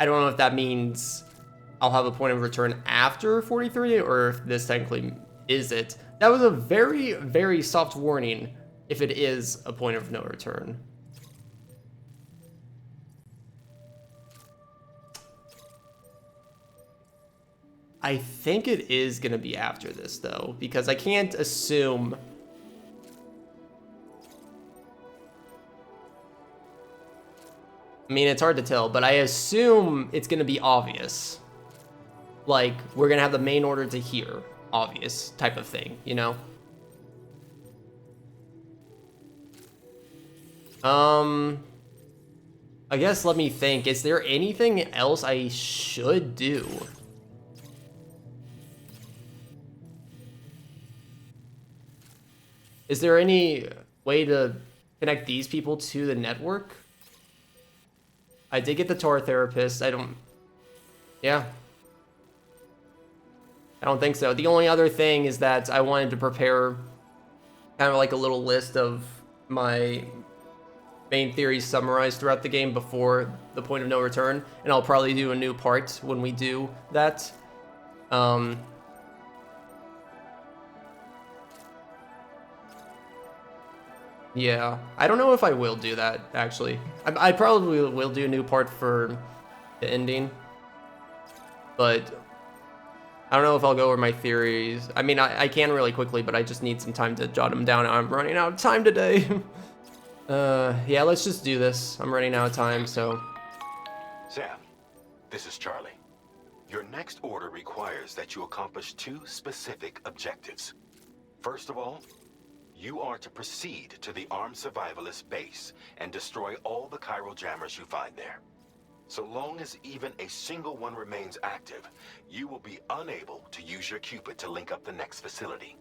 A: I don't know if that means I'll have a point of return after 43 or if this technically is it. That was a very, very soft warning if it is a point of no return. I think it is going to be after this, though, because I can't assume... I mean, it's hard to tell, but I assume it's going to be obvious. Like, we're going to have the main order to here. Obvious type of thing, you know? I guess let me think. Is there anything else I should do? Is there any way to connect these people to the network? I did get the Tor therapist. Yeah. I don't think so. The only other thing is that I wanted to prepare kind of like a little list of my main theories summarized throughout the game before the point of no return, and I'll probably do a new part when we do that. Yeah, I don't know if I will do that, actually. I probably will do a new part for the ending, but I don't know if I'll go over my theories. I mean, I can really quickly, but I just need some time to jot them down. I'm running out of time today. Yeah, let's just do this. I'm running out of time, so.
C: Sam, this is Charlie. Your next order requires that you accomplish 2 specific objectives. First of all, you are to proceed to the armed survivalist base and destroy all the chiral jammers you find there. So long as even a single one remains active, you will be unable to use your Cupid to link up the next facility.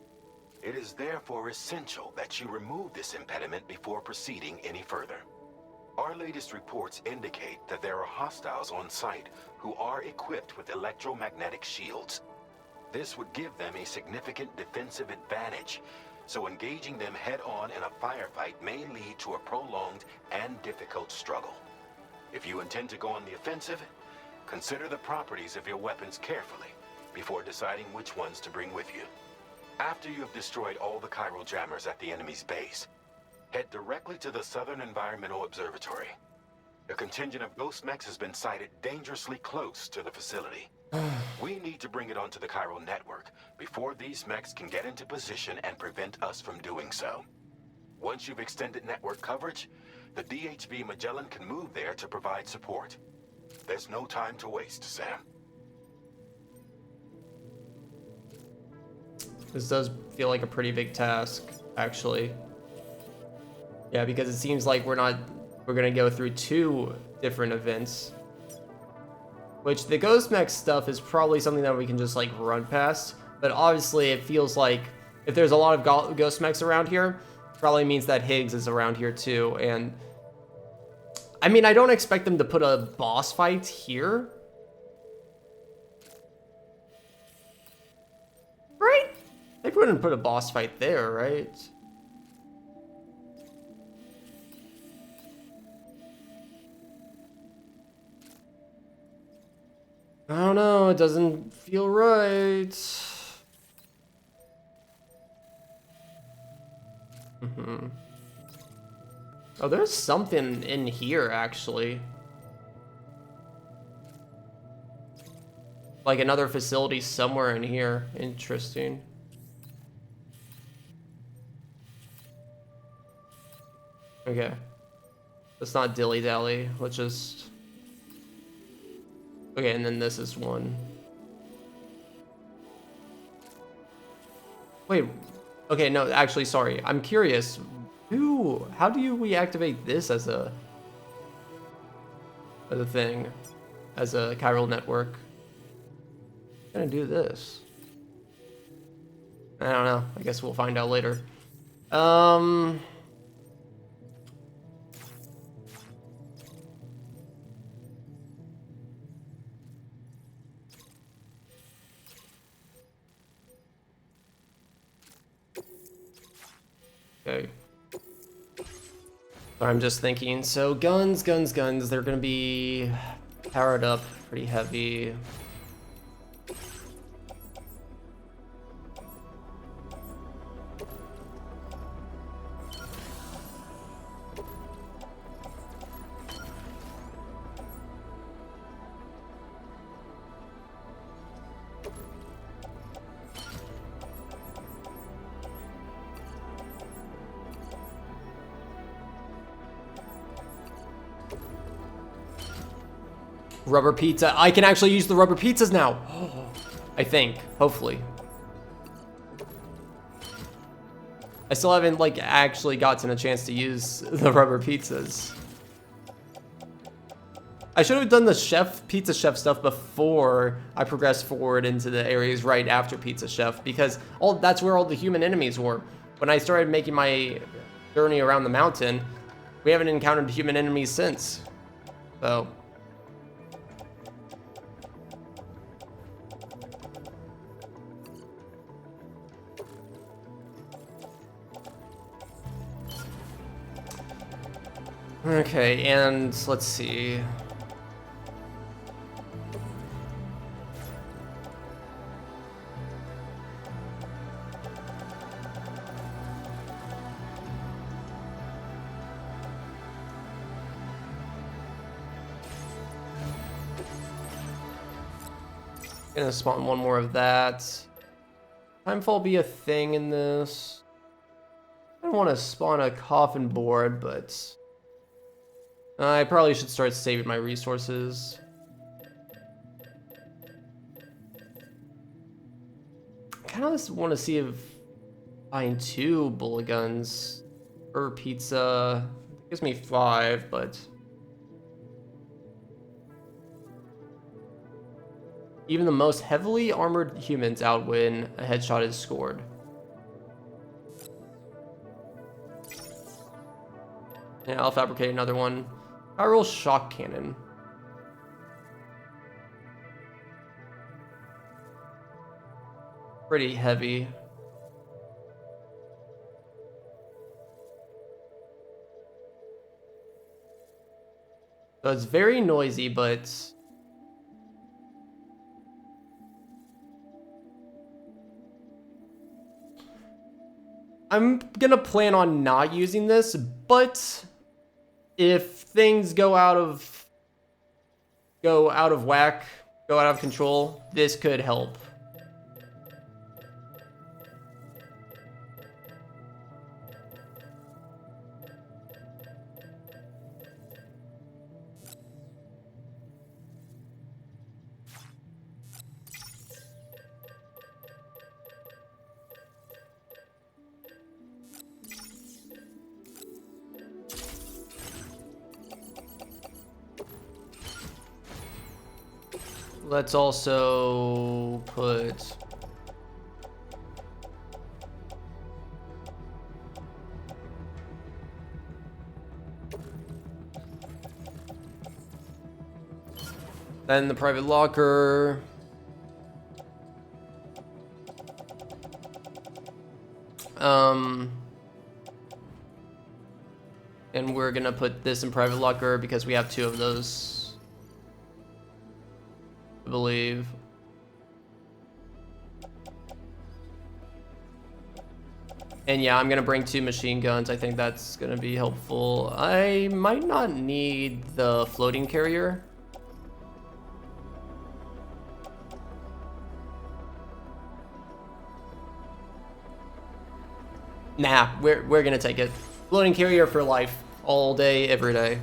C: It is therefore essential that you remove this impediment before proceeding any further. Our latest reports indicate that there are hostiles on site who are equipped with electromagnetic shields. This would give them a significant defensive advantage, so engaging them head-on in a firefight may lead to a prolonged and difficult struggle. If you intend to go on the offensive, consider the properties of your weapons carefully before deciding which ones to bring with you. After you have destroyed all the chiral jammers at the enemy's base, head directly to the Southern Environmental Observatory. A contingent of ghost mechs has been sighted dangerously close to the facility. We need to bring it onto the chiral network before these mechs can get into position and prevent us from doing so. Once you've extended network coverage, the DHV Magellan can move there to provide support. There's no time to waste, Sam.
A: This does feel like a pretty big task, actually. Yeah, because it seems like we're gonna go through 2 different events. which the ghost mech stuff is probably something that we can just like run past. But obviously it feels like if there's a lot of ghost mechs around here, probably means that Higgs is around here too. And I mean, I don't expect them to put a boss fight here. Right? They wouldn't put a boss fight there, right? I don't know, it doesn't feel right. Oh, there's something in here, actually. Like another facility somewhere in here. Interesting. Okay. Let's not dilly-dally. Let's just... Okay, and then this is one. Wait. Okay, no, actually, sorry. I'm curious. How do we activate this as a thing? As a chiral network? I'm gonna do this. I don't know. I guess we'll find out later. Okay. I'm just thinking, so guns, they're gonna be powered up pretty heavy. Rubber pizza. I can actually use the rubber pizzas now. I think. Hopefully. I still haven't, like, actually gotten a chance to use the rubber pizzas. I should have done the Pizza Chef stuff before I progressed forward into the areas right after Pizza Chef, because that's where all the human enemies were. When I started making my journey around the mountain, we haven't encountered human enemies since. So... Okay, and let's see. Gonna spawn one more of that. Timefall be a thing in this. I don't want to spawn a coffin board, but I probably should start saving my resources. I kind of just want to see if buying 2 bullet guns per pizza gives me 5, but even the most heavily armored humans outwin a headshot is scored. Yeah, I'll fabricate another one. Chiral shock cannon. Pretty heavy. So it's very noisy, but I'm gonna plan on not using this, but if things go out of whack, go out of control, this could help. Let's also put... Then the private locker. And we're gonna put this in private locker because we have 2 of those, I believe. And yeah, I'm gonna bring 2 machine guns. I think that's gonna be helpful. I might not need the floating carrier. Nah, we're gonna take it. Floating carrier for life, all day, every day.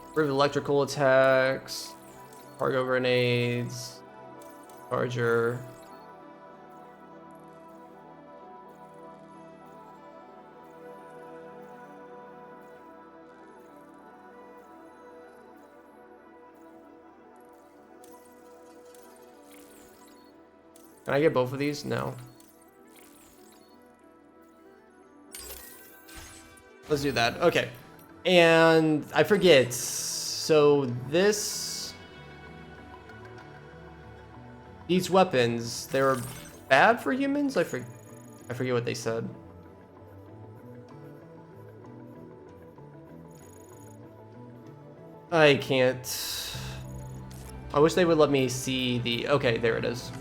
A: Improve electrical attacks, cargo grenades, charger. Can I get both of these? No. Let's do that. Okay. And I forget. So these weapons, they were bad for humans? I forget what they said. I can't. I wish they would let me see the... Okay, there it is.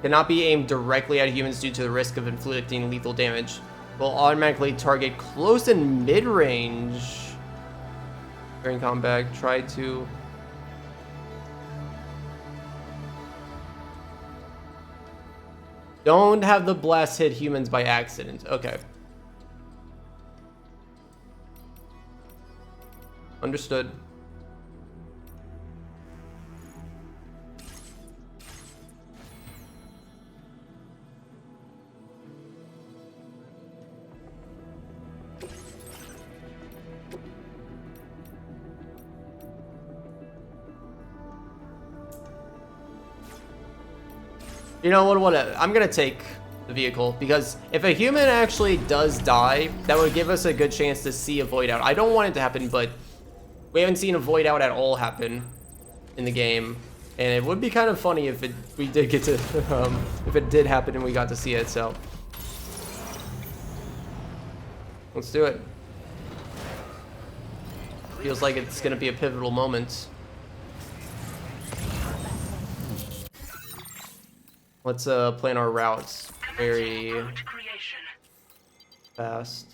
A: Cannot be aimed directly at humans due to the risk of inflicting lethal damage. Will automatically target close and mid-range during combat. Try to... Don't have the blast hit humans by accident. Okay. Understood. You know what? I'm gonna take the vehicle, because if a human actually does die, that would give us a good chance to see a void out. I don't want it to happen, but we haven't seen a void out at all happen in the game, and it would be kind of funny if we did get to if it did happen and we got to see it. So let's do it. Feels like it's gonna be a pivotal moment. Let's plan our routes very fast.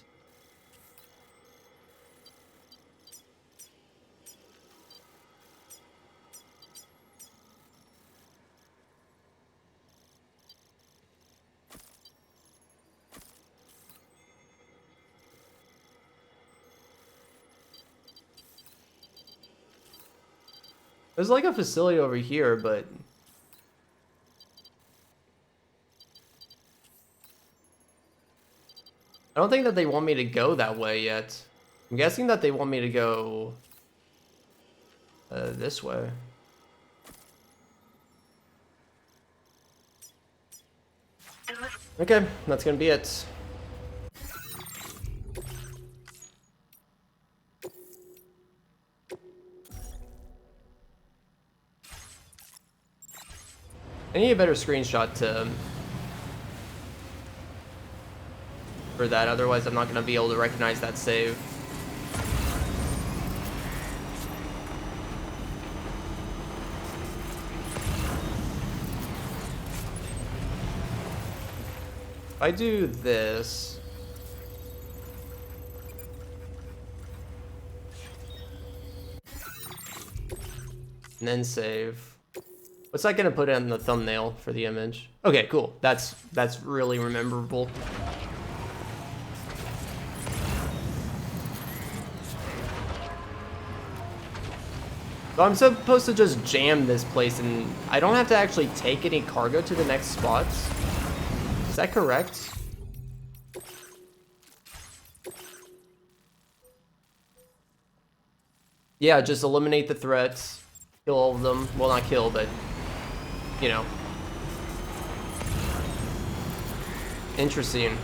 A: There's like a facility over here, but I don't think that they want me to go that way yet. I'm guessing that they want me to go this way. Okay, that's gonna be it. I need a better screenshot for that, otherwise I'm not going to be able to recognize that save. If I do this, and then save. What's that gonna put in the thumbnail for the image? Okay, cool. That's really memorable. So I'm supposed to just jam this place, and I don't have to actually take any cargo to the next spots. Is that correct? Yeah, just eliminate the threats. Kill all of them. Well, not kill, but, you know. Interesting.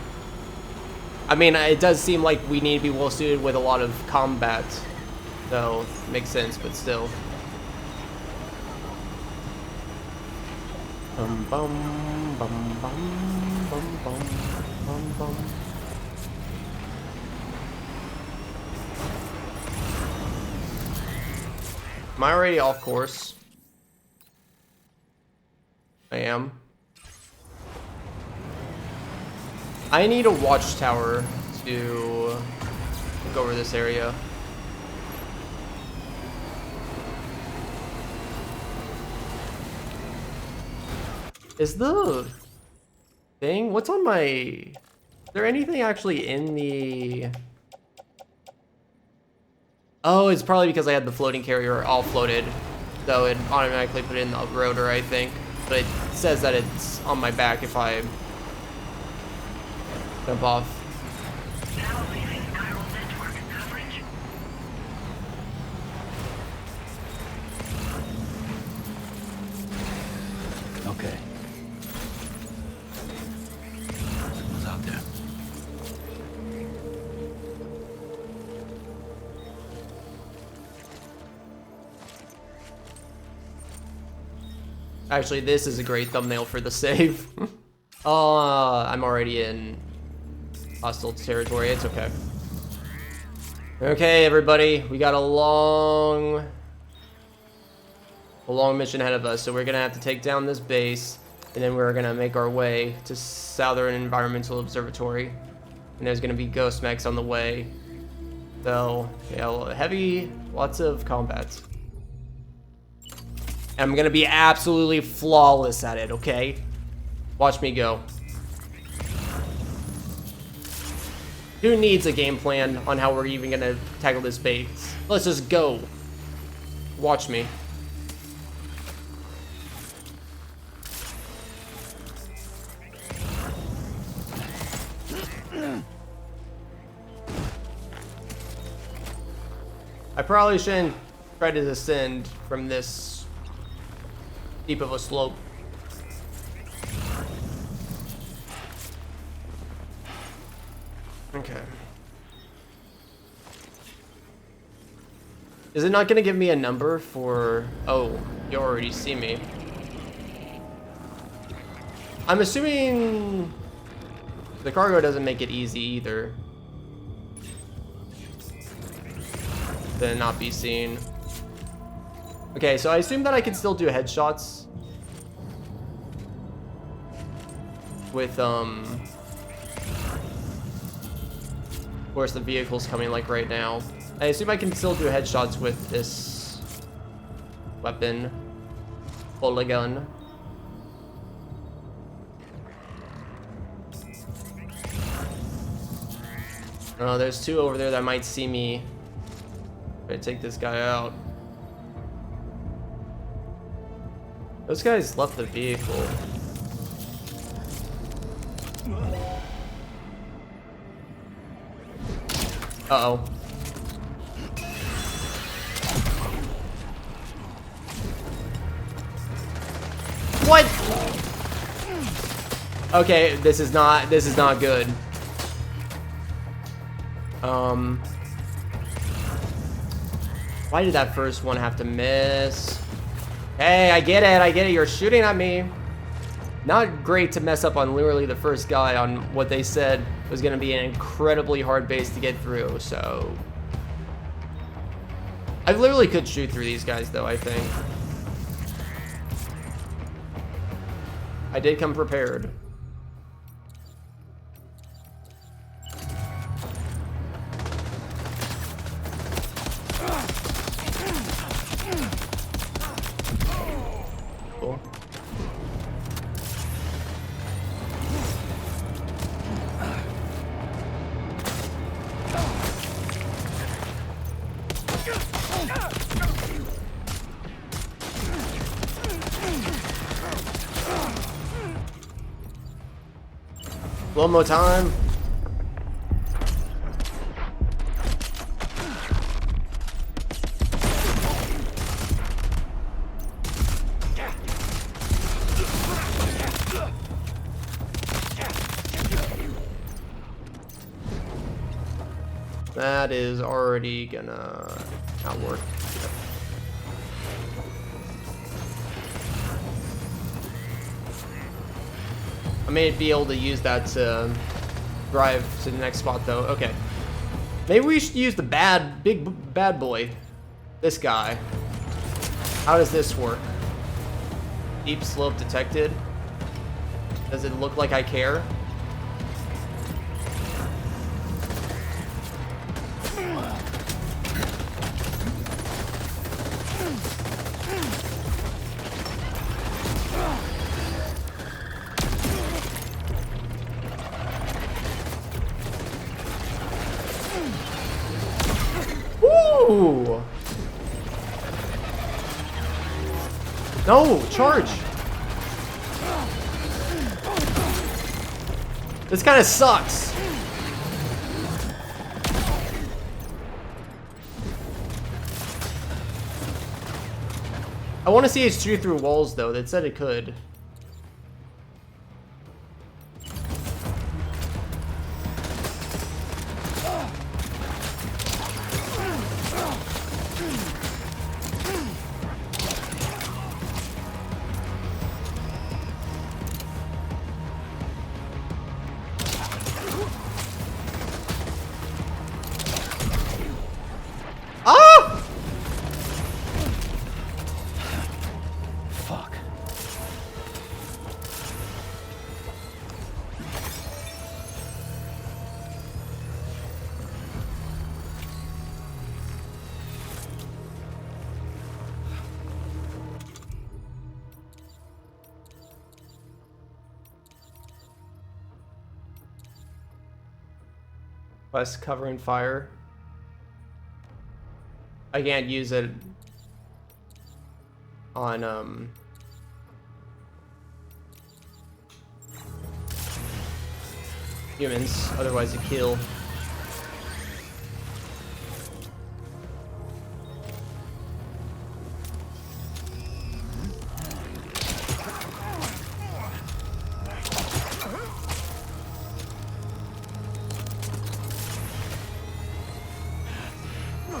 A: I mean, it does seem like we need to be well suited with a lot of combat. So, makes sense, but still. Bum bum bum bum bum bum bum bum. Am I already off course? I am. I need a watchtower to go over this area. Is the thing? What's on my... Is there anything actually in the... Oh, it's probably because I had the floating carrier all floated. So it automatically put it in the rotor, I think. But it says that it's on my back if I jump off.
K: Okay. Someone's out there.
A: Actually, this is a great thumbnail for the save. I'm already in hostile territory. It's okay. Okay, everybody, we got a long mission ahead of us. So we're gonna have to take down this base, and then we're gonna make our way to Southern Environmental Observatory. And there's gonna be ghost mechs on the way. So yeah, heavy, lots of combat. I'm gonna be absolutely flawless at it, okay? Watch me go. Who needs a game plan on how we're even gonna tackle this base? Let's just go. Watch me. I probably shouldn't try to descend from this steep of a slope. Okay. Is it not gonna give me a number for... Oh, you already see me. I'm assuming the cargo doesn't make it easy either. To not be seen. Okay, so I assume that I can still do headshots with, of course, the vehicle's coming like right now. I assume I can still do headshots with this weapon, polygon. Oh, there's two over there that might see me. Try to take this guy out. Those guys left the vehicle. Uh-oh. What? Okay, this is not good. Why did that first one have to miss? Hey, I get it, you're shooting at me. Not great to mess up on literally the first guy on what they said was gonna be an incredibly hard base to get through, so. I literally could shoot through these guys though, I think. I did come prepared. Cool. One more time. That is already gonna not work. Yep. I may be able to use that to drive to the next spot though. Okay. Maybe we should use the big bad boy. This guy. How does this work? Deep slope detected. Does it look like I care? Ooh! No, charge! This kind of sucks. I want to see it shoot through walls though. That said it could. Plus covering fire. I can't use it on humans, otherwise you kill.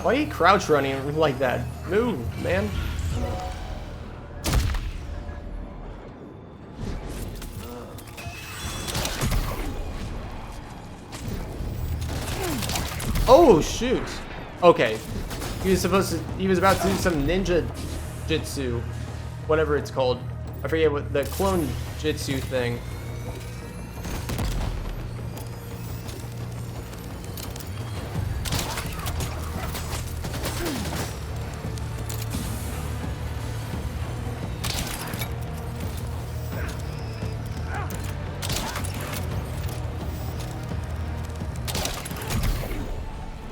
A: Why are you crouch running like that? Move, man. Oh shoot. Okay. He was about to do some ninja jitsu. Whatever it's called. I forget what the clone jitsu thing.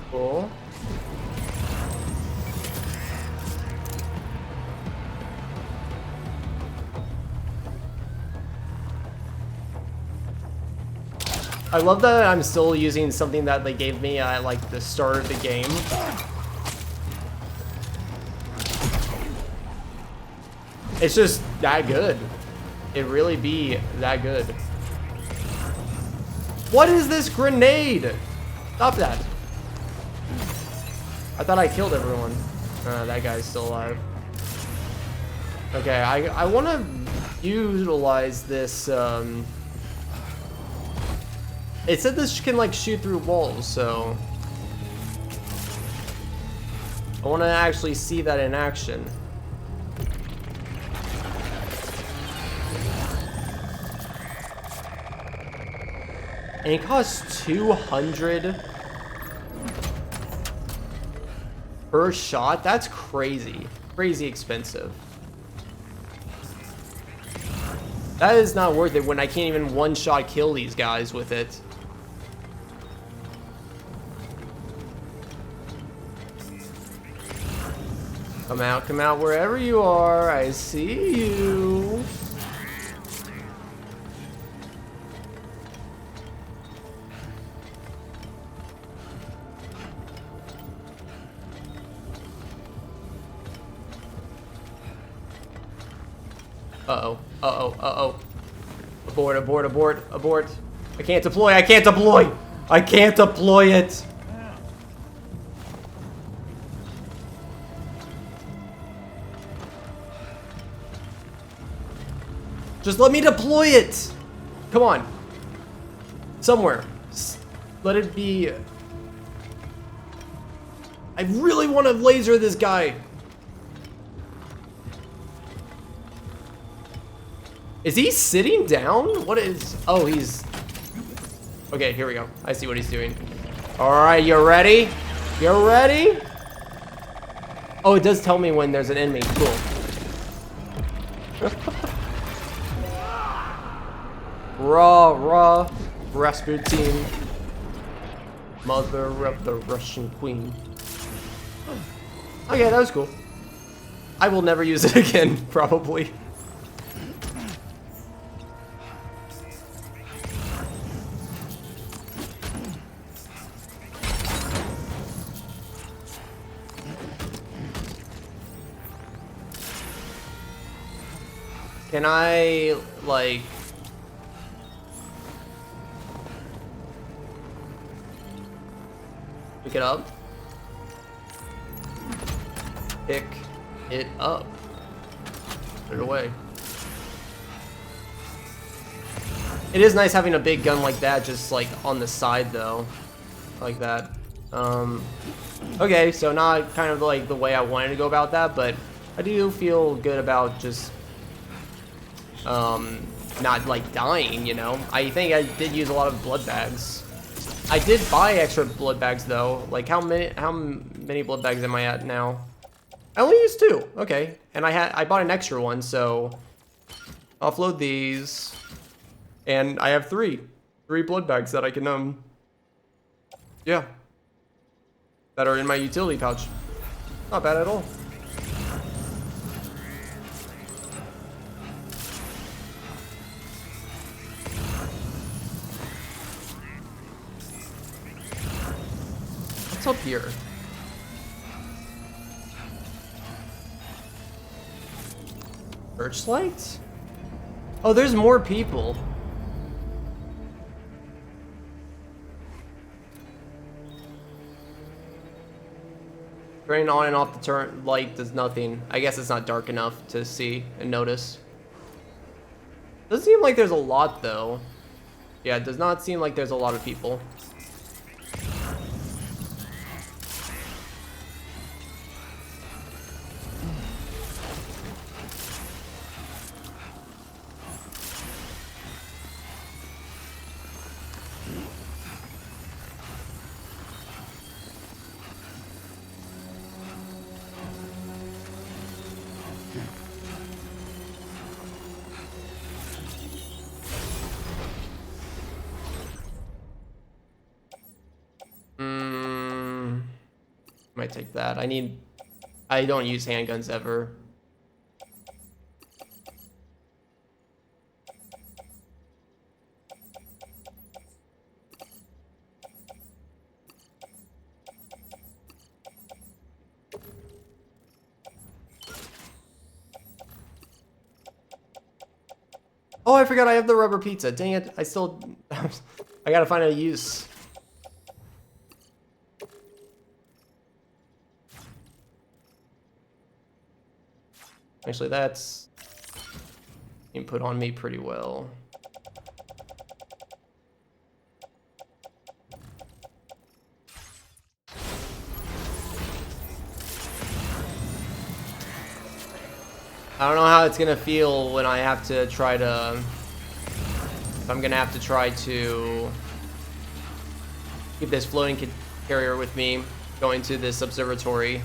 A: Cool. I love that I'm still using something that they gave me at like the start of the game. It's just that good. It really be that good. What is this grenade? Stop that. I thought I killed everyone. That guy's still alive. Okay, I want to utilize this. It said this can like shoot through walls, so I want to actually see that in action. And it costs 200 per shot. That's crazy. Crazy expensive. That is not worth it when I can't even one-shot kill these guys with it. Come out wherever you are. I see you. Uh-oh. Uh-oh. Uh-oh. Abort, abort, abort, abort. I can't deploy. I can't deploy. I can't deploy it. Just let me deploy it. Come on. Somewhere. Let it be. I really want to laser this guy. Is he sitting down? What is... Oh, he's... Okay, here we go. I see what he's doing. All right, you ready? You ready? Oh, it does tell me when there's an enemy. Cool. Raw, Rasputin. Mother of the Russian Queen. Okay, that was cool. I will never use it again, probably. Can I, like... pick it up? Pick it up. Put it away. It is nice having a big gun like that, just like on the side though. Like that. Okay, so not kind of like the way I wanted to go about that, but I do feel good about just not like dying, you know. I think I did use a lot of blood bags. I did buy extra blood bags though. Like how many blood bags am I at now? I only used 2. Okay. And I bought an extra one, so offload these. And I have 3 blood bags that I can yeah. That are in my utility pouch. Not bad at all. What's up here? Searchlight? Oh, there's more people. Turning on and off the turn light does nothing. I guess it's not dark enough to see and notice. Doesn't seem like there's a lot though. Yeah, it does not seem like there's a lot of people. Might take that. I don't use handguns ever. Oh, I forgot I have the rubber pizza. Dang it. I gotta find a use. Actually, that's input on me pretty well. I don't know how it's gonna feel when I have to try to... If I'm gonna have to try to keep this floating carrier with me going to this observatory.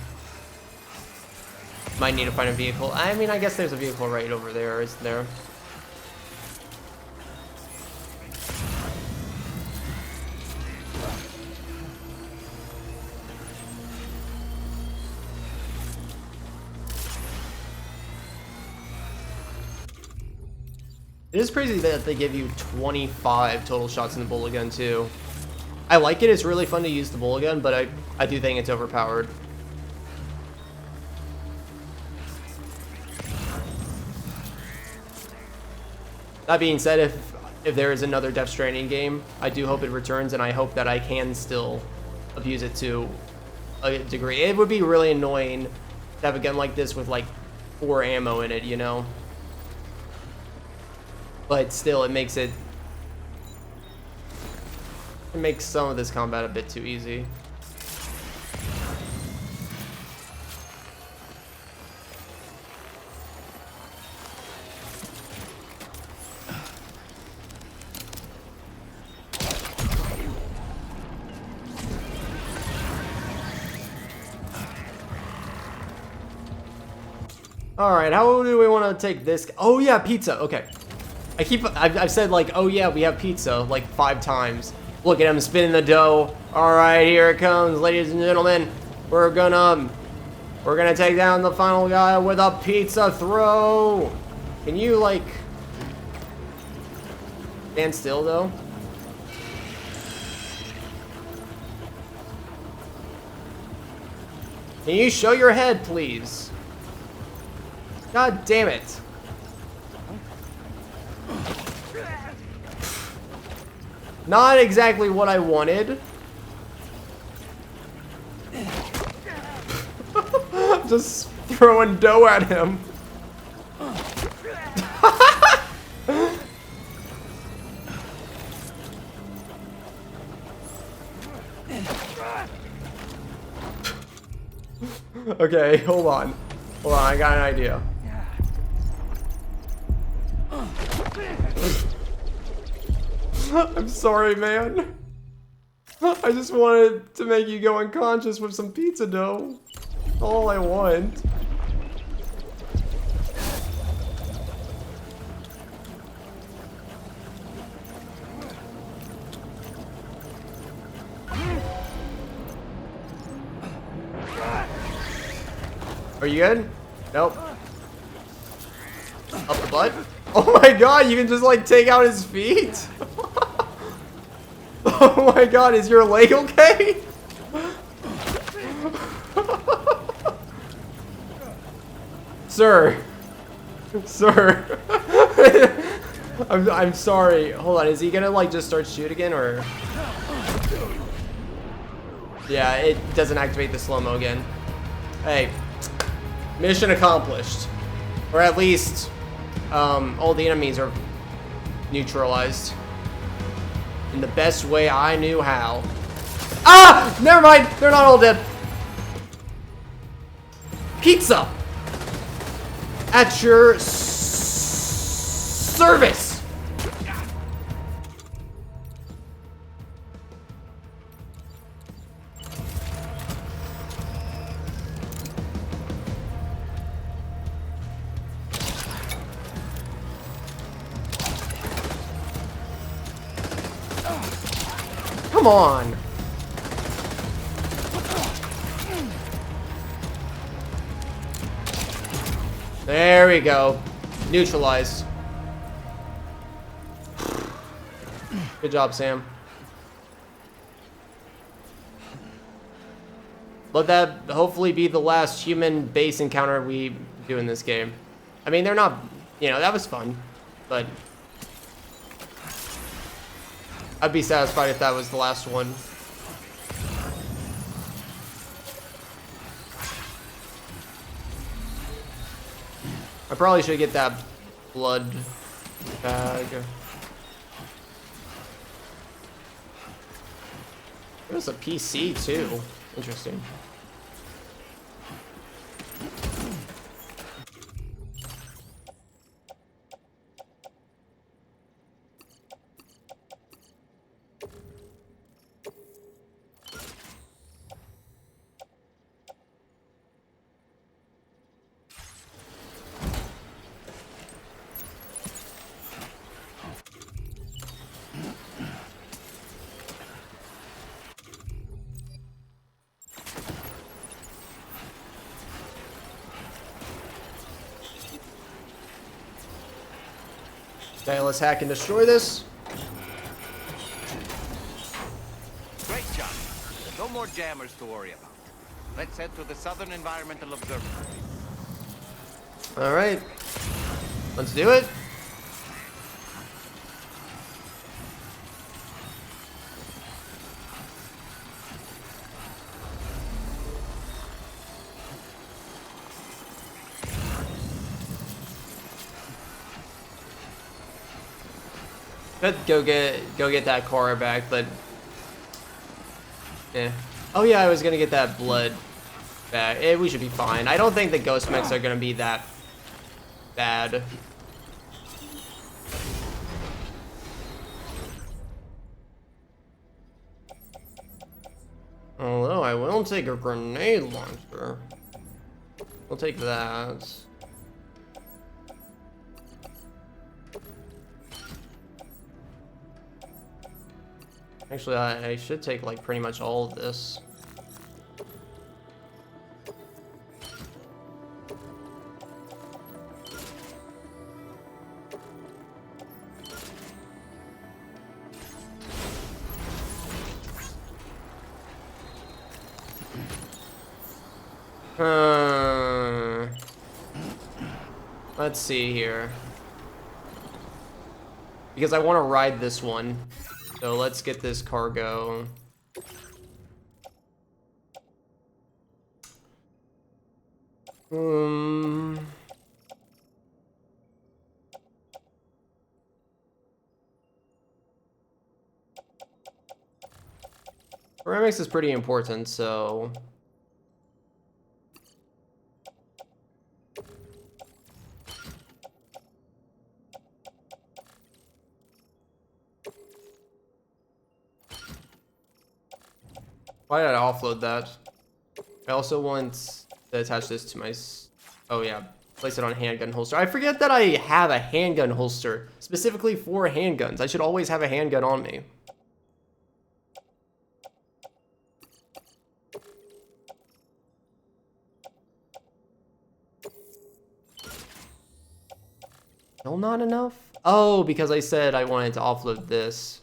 A: Might need to find a vehicle. I mean, I guess there's a vehicle right over there, isn't there? It is crazy that they give you 25 total shots in the bullet gun too. I like it. It's really fun to use the bullet gun, but I do think it's overpowered. That being said, if there is another Death Stranding game, I do hope it returns, and I hope that I can still abuse it to a degree. It would be really annoying to have a gun like this with like 4 ammo in it, you know? but still, it makes some of this combat a bit too easy. All right, how do we want to take this? Oh yeah, pizza. Okay, I've said like, oh yeah, we have pizza like 5 times. Look at him spinning the dough. All right, here it comes, ladies and gentlemen. We're gonna take down the final guy with a pizza throw. Can you like stand still though? Can you show your head, please? God damn it. Not exactly what I wanted. Just throwing dough at him. Okay, hold on. Hold on, I got an idea. I'm sorry, man. I just wanted to make you go unconscious with some pizza dough. All I want. Are you good? Nope. Up the butt? Oh my god, you can just like take out his feet? Oh my god, is your leg okay? Sir. Sir. I'm sorry. Hold on, is he gonna like just start shoot again or? Yeah, it doesn't activate the slow-mo again. Hey. Mission accomplished. Or at least all the enemies are neutralized in the best way I knew how. Ah! Never mind! They're not all dead. Pizza! At your service! Come on. There we go. Neutralized. Good job, Sam. Let that hopefully be the last human base encounter we do in this game. I mean, they're not, you know, that was fun, but I'd be satisfied if that was the last one. I probably should get that blood bag. There's a PC too. Interesting. Okay, let's hack and destroy this.
H: Great job. No more jammers to worry about. Let's head to the Southern Environmental Observatory.
A: All right, let's do it. But go get that car back, but yeah. Oh yeah, I was gonna get that blood back. We should be fine. I don't think the ghost mechs are gonna be that bad. Although I will take a grenade launcher. We'll take that. Actually, I should take like pretty much all of this. Let's see here. Because I want to ride this one. So let's get this cargo. Ceramics is pretty important, so why did I offload that? I also want to attach this to my... Oh yeah, place it on handgun holster. I forget that I have a handgun holster specifically for handguns. I should always have a handgun on me. Still not enough? Oh, because I said I wanted to offload this.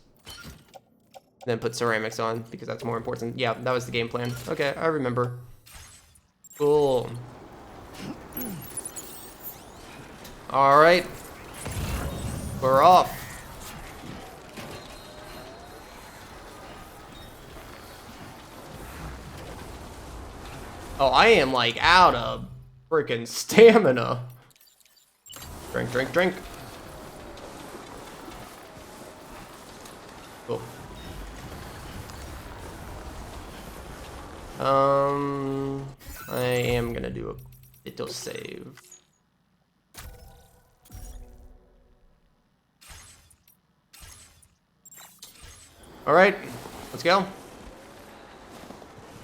A: Then put ceramics on, because that's more important. Yeah, that was the game plan. Okay, I remember. Cool. Alright. We're off. Oh, I am like out of freaking stamina. Drink, drink, drink. Cool. I am gonna do a little save. Alright, let's go.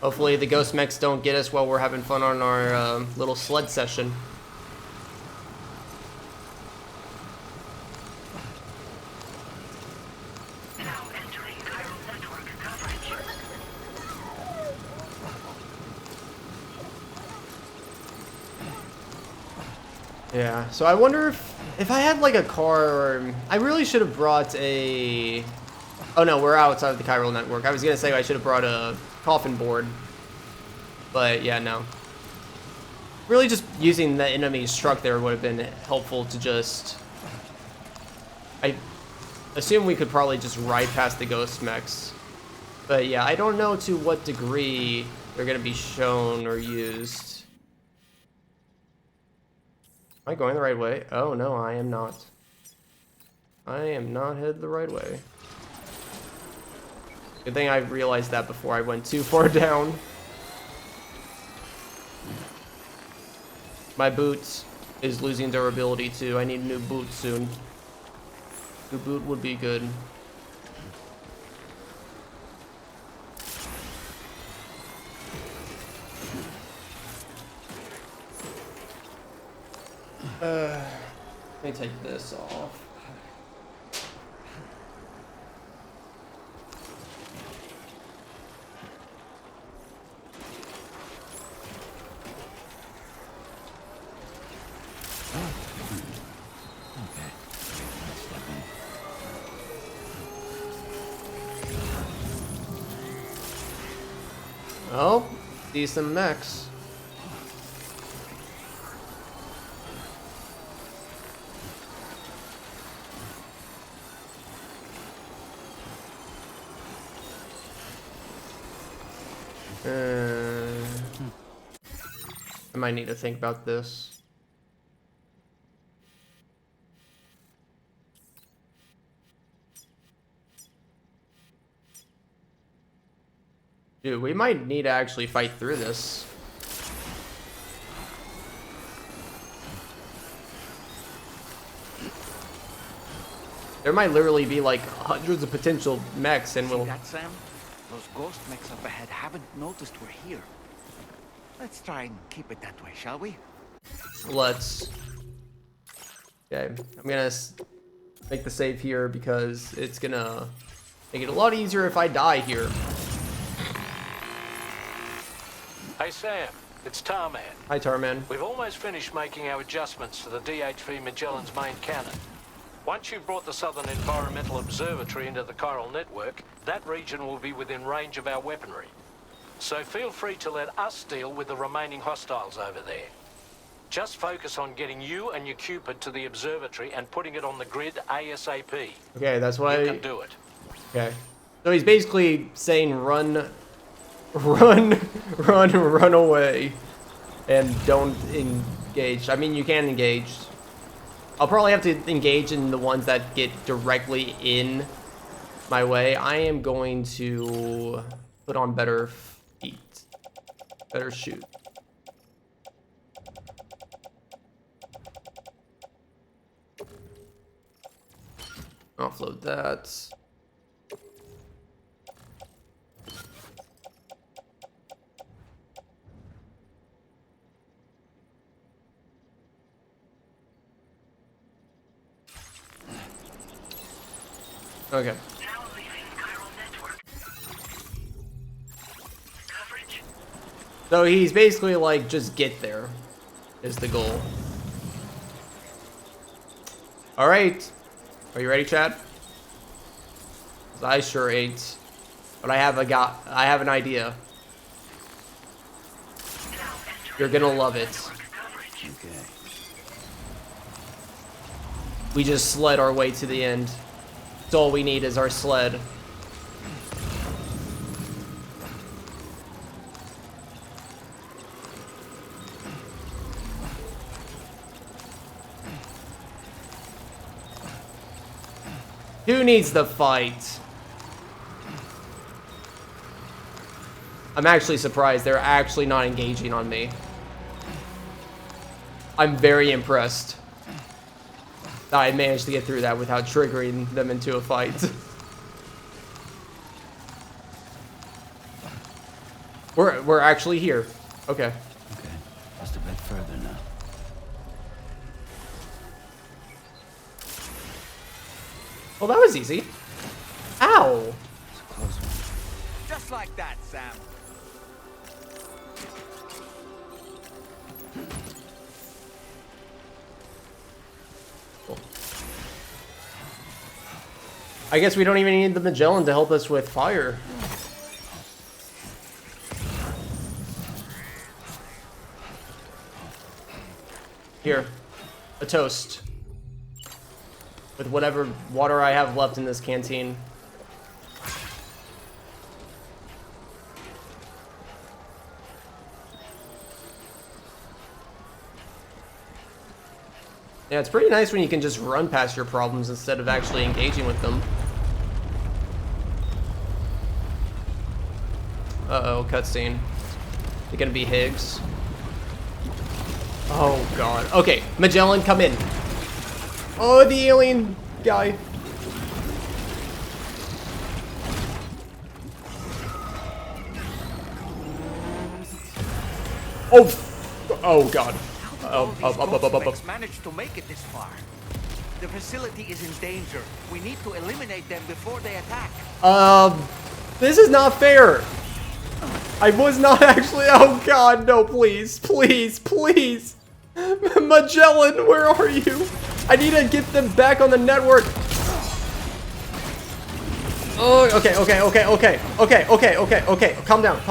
A: Hopefully the ghost mechs don't get us while we're having fun on our little sled session. Yeah, so I wonder if I had like a car, or I really should have brought a... Oh no, we're outside of the chiral network. I was gonna say I should have brought a coffin board, but yeah, no. Really just using the enemy's truck there would have been helpful to just... I assume we could probably just ride past the ghost mechs. But yeah, I don't know to what degree they're gonna be shown or used. Am I going the right way? Oh no, I am not. I am not headed the right way. Good thing I realized that before I went too far down. My boot is losing durability too. I need a new boot soon. New boot would be good. Let me take this off. Oh, decent mechs. I might need to think about this. Dude, we might need to actually fight through this. There might literally be like hundreds of potential mechs, and we'll...
H: See that, Sam? Those ghost mechs up ahead haven't noticed we're here. Let's try and keep it that way, shall we?
A: Let's... Okay, I'm gonna make the save here because it's gonna make it a lot easier if I die here.
U: Hey Sam, it's Tarman.
A: Hi Tarman.
U: We've almost finished making our adjustments to the DHV Magellan's main cannon. Once you've brought the Southern Environmental Observatory into the chiral network, that region will be within range of our weaponry. So feel free to let us deal with the remaining hostiles over there. Just focus on getting you and your Cupid to the observatory and putting it on the grid ASAP.
A: Okay, that's why...
U: You can do it.
A: Okay. So he's basically saying run away. And don't engage. I mean, you can engage. I'll probably have to engage in the ones that get directly in my way. I am going to put on better feet. Better shoot. Offload that. Okay. So he's basically like, just get there is the goal. All right. Are you ready, Chad? 'Cause I sure ain't. But I have an idea. You're gonna love it.
K: Okay.
A: We just sled our way to the end. That's all we need is our sled. Who needs the fight? I'm actually surprised they're actually not engaging on me. I'm very impressed that I managed to get through that without triggering them into a fight. We're actually here. Okay.
K: Okay, just a bit further now.
A: Well, that was easy. Ow!
K: It's a close one.
H: Just like that, Sam.
A: Cool. I guess we don't even need the Magellan to help us with fire. Here, a toast. With whatever water I have left in this canteen. Yeah, it's pretty nice when you can just run past your problems instead of actually engaging with them. Uh-oh, cutscene. Is it gonna be Higgs? Oh god. Okay, Magellan, come in. Oh, the alien guy. Oh god.
H: Managed to make it this far. The facility is in danger. We need to eliminate them before they attack.
A: This is not fair. I was not actually. Oh god, no, please, please, please. Magellan, where are you? I need to get them back on the network. Oh, okay. Calm down.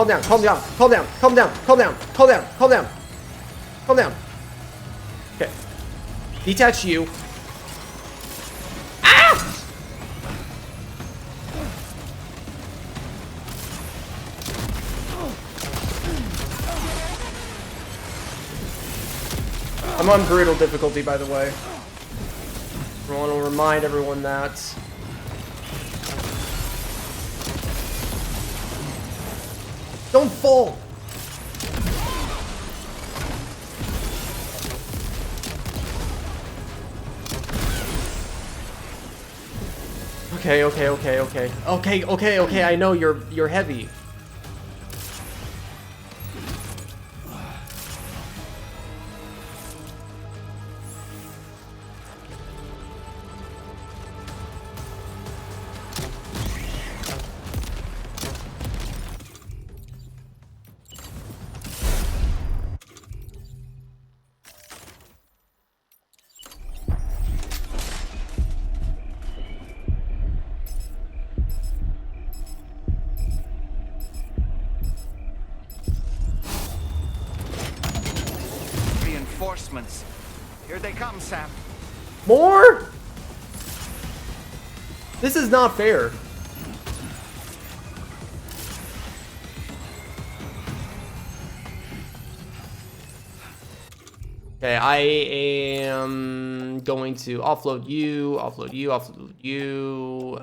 A: Okay. Detach you. Ah! I'm on brutal difficulty, by the way. I want to remind everyone that. Don't fall! Okay, okay, okay, okay. Okay, okay, okay, I know you're heavy.
H: Reinforcements. Here they come, Sam.
A: More? This is not fair. Okay, I am going to offload you, offload you, offload you,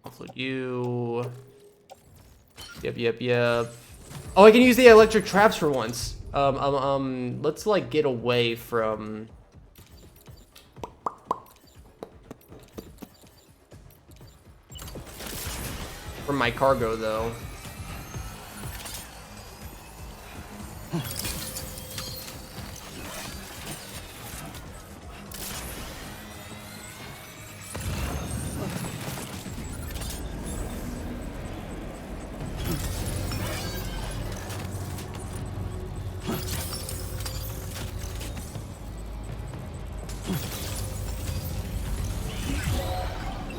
A: offload you. Yep. Oh, I can use the electric traps for once. Let's like get away from my cargo though.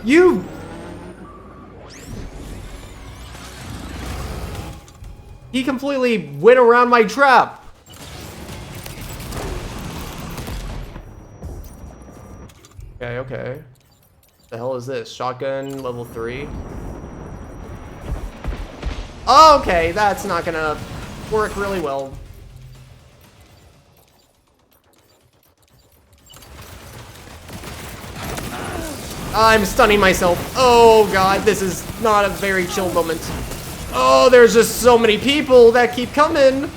A: You! He completely went around my trap! Okay. The hell is this? Shotgun level 3? Oh, okay, that's not gonna work really well. I'm stunning myself. Oh god, this is not a very chill moment. Oh, there's just so many people that keep coming.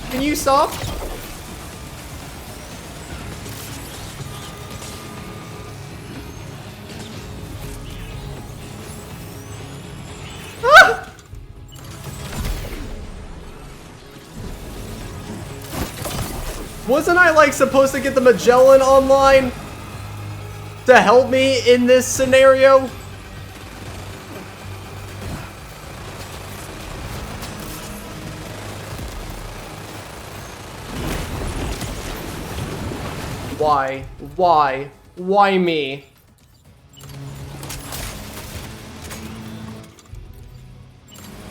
A: Can you stop? Ah! Wasn't I like supposed to get the Magellan online to help me in this scenario? Why? Why me?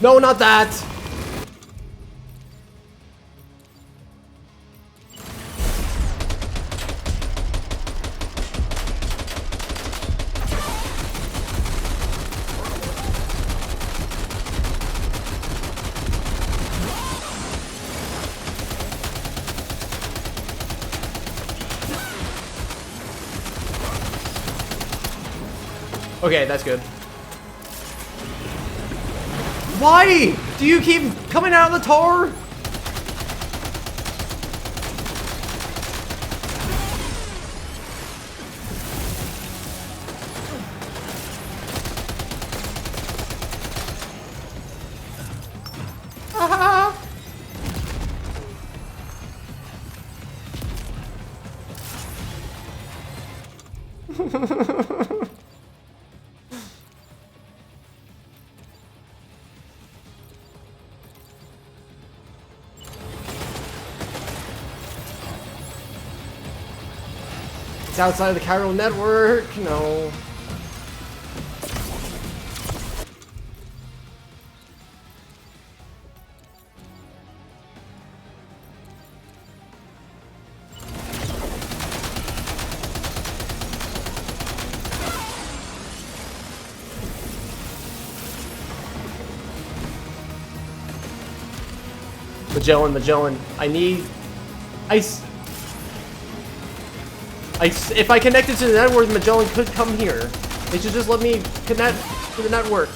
A: No, not that! Okay, that's good. Why do you keep coming out of the tar? It's outside of the chiral network. No. Magellan. I need ice. If I connect it to the network, Magellan could come here. They should just let me connect to the network.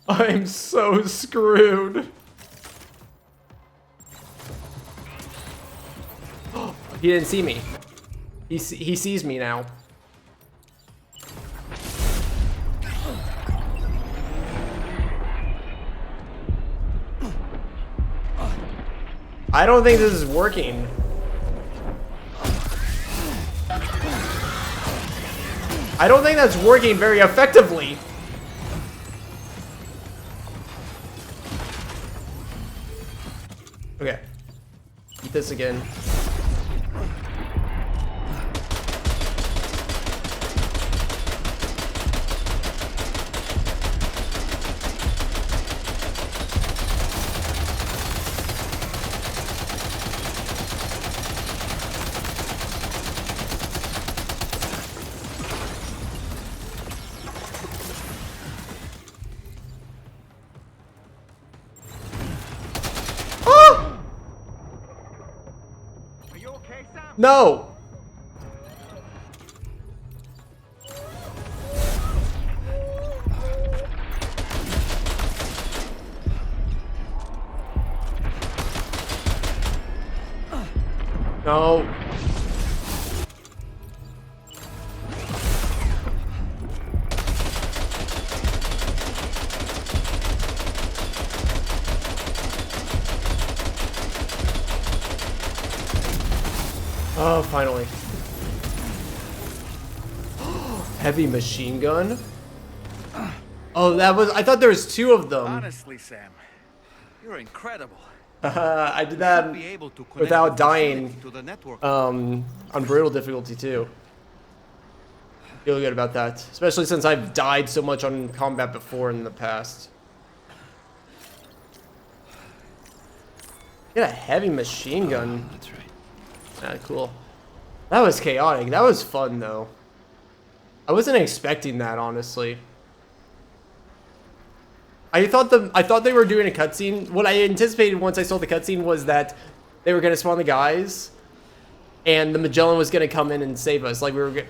A: I'm so screwed. He didn't see me. He sees me now. I don't think this is working. I don't think that's working very effectively. Okay. Eat this again. No! No. Oh, finally. Heavy machine gun? Oh, that was... I thought there was two of them.
H: Honestly, Sam, you're incredible.
A: I did that without dying on brutal difficulty too. Feel good about that, especially since I've died so much on combat before in the past. Get a heavy machine gun.
K: That's right.
A: Ah, cool. That was chaotic. That was fun though. I wasn't expecting that, honestly. I thought they were doing a cutscene. What I anticipated once I saw the cutscene was that they were gonna spawn the guys, and the Magellan was gonna come in and save us. Like we were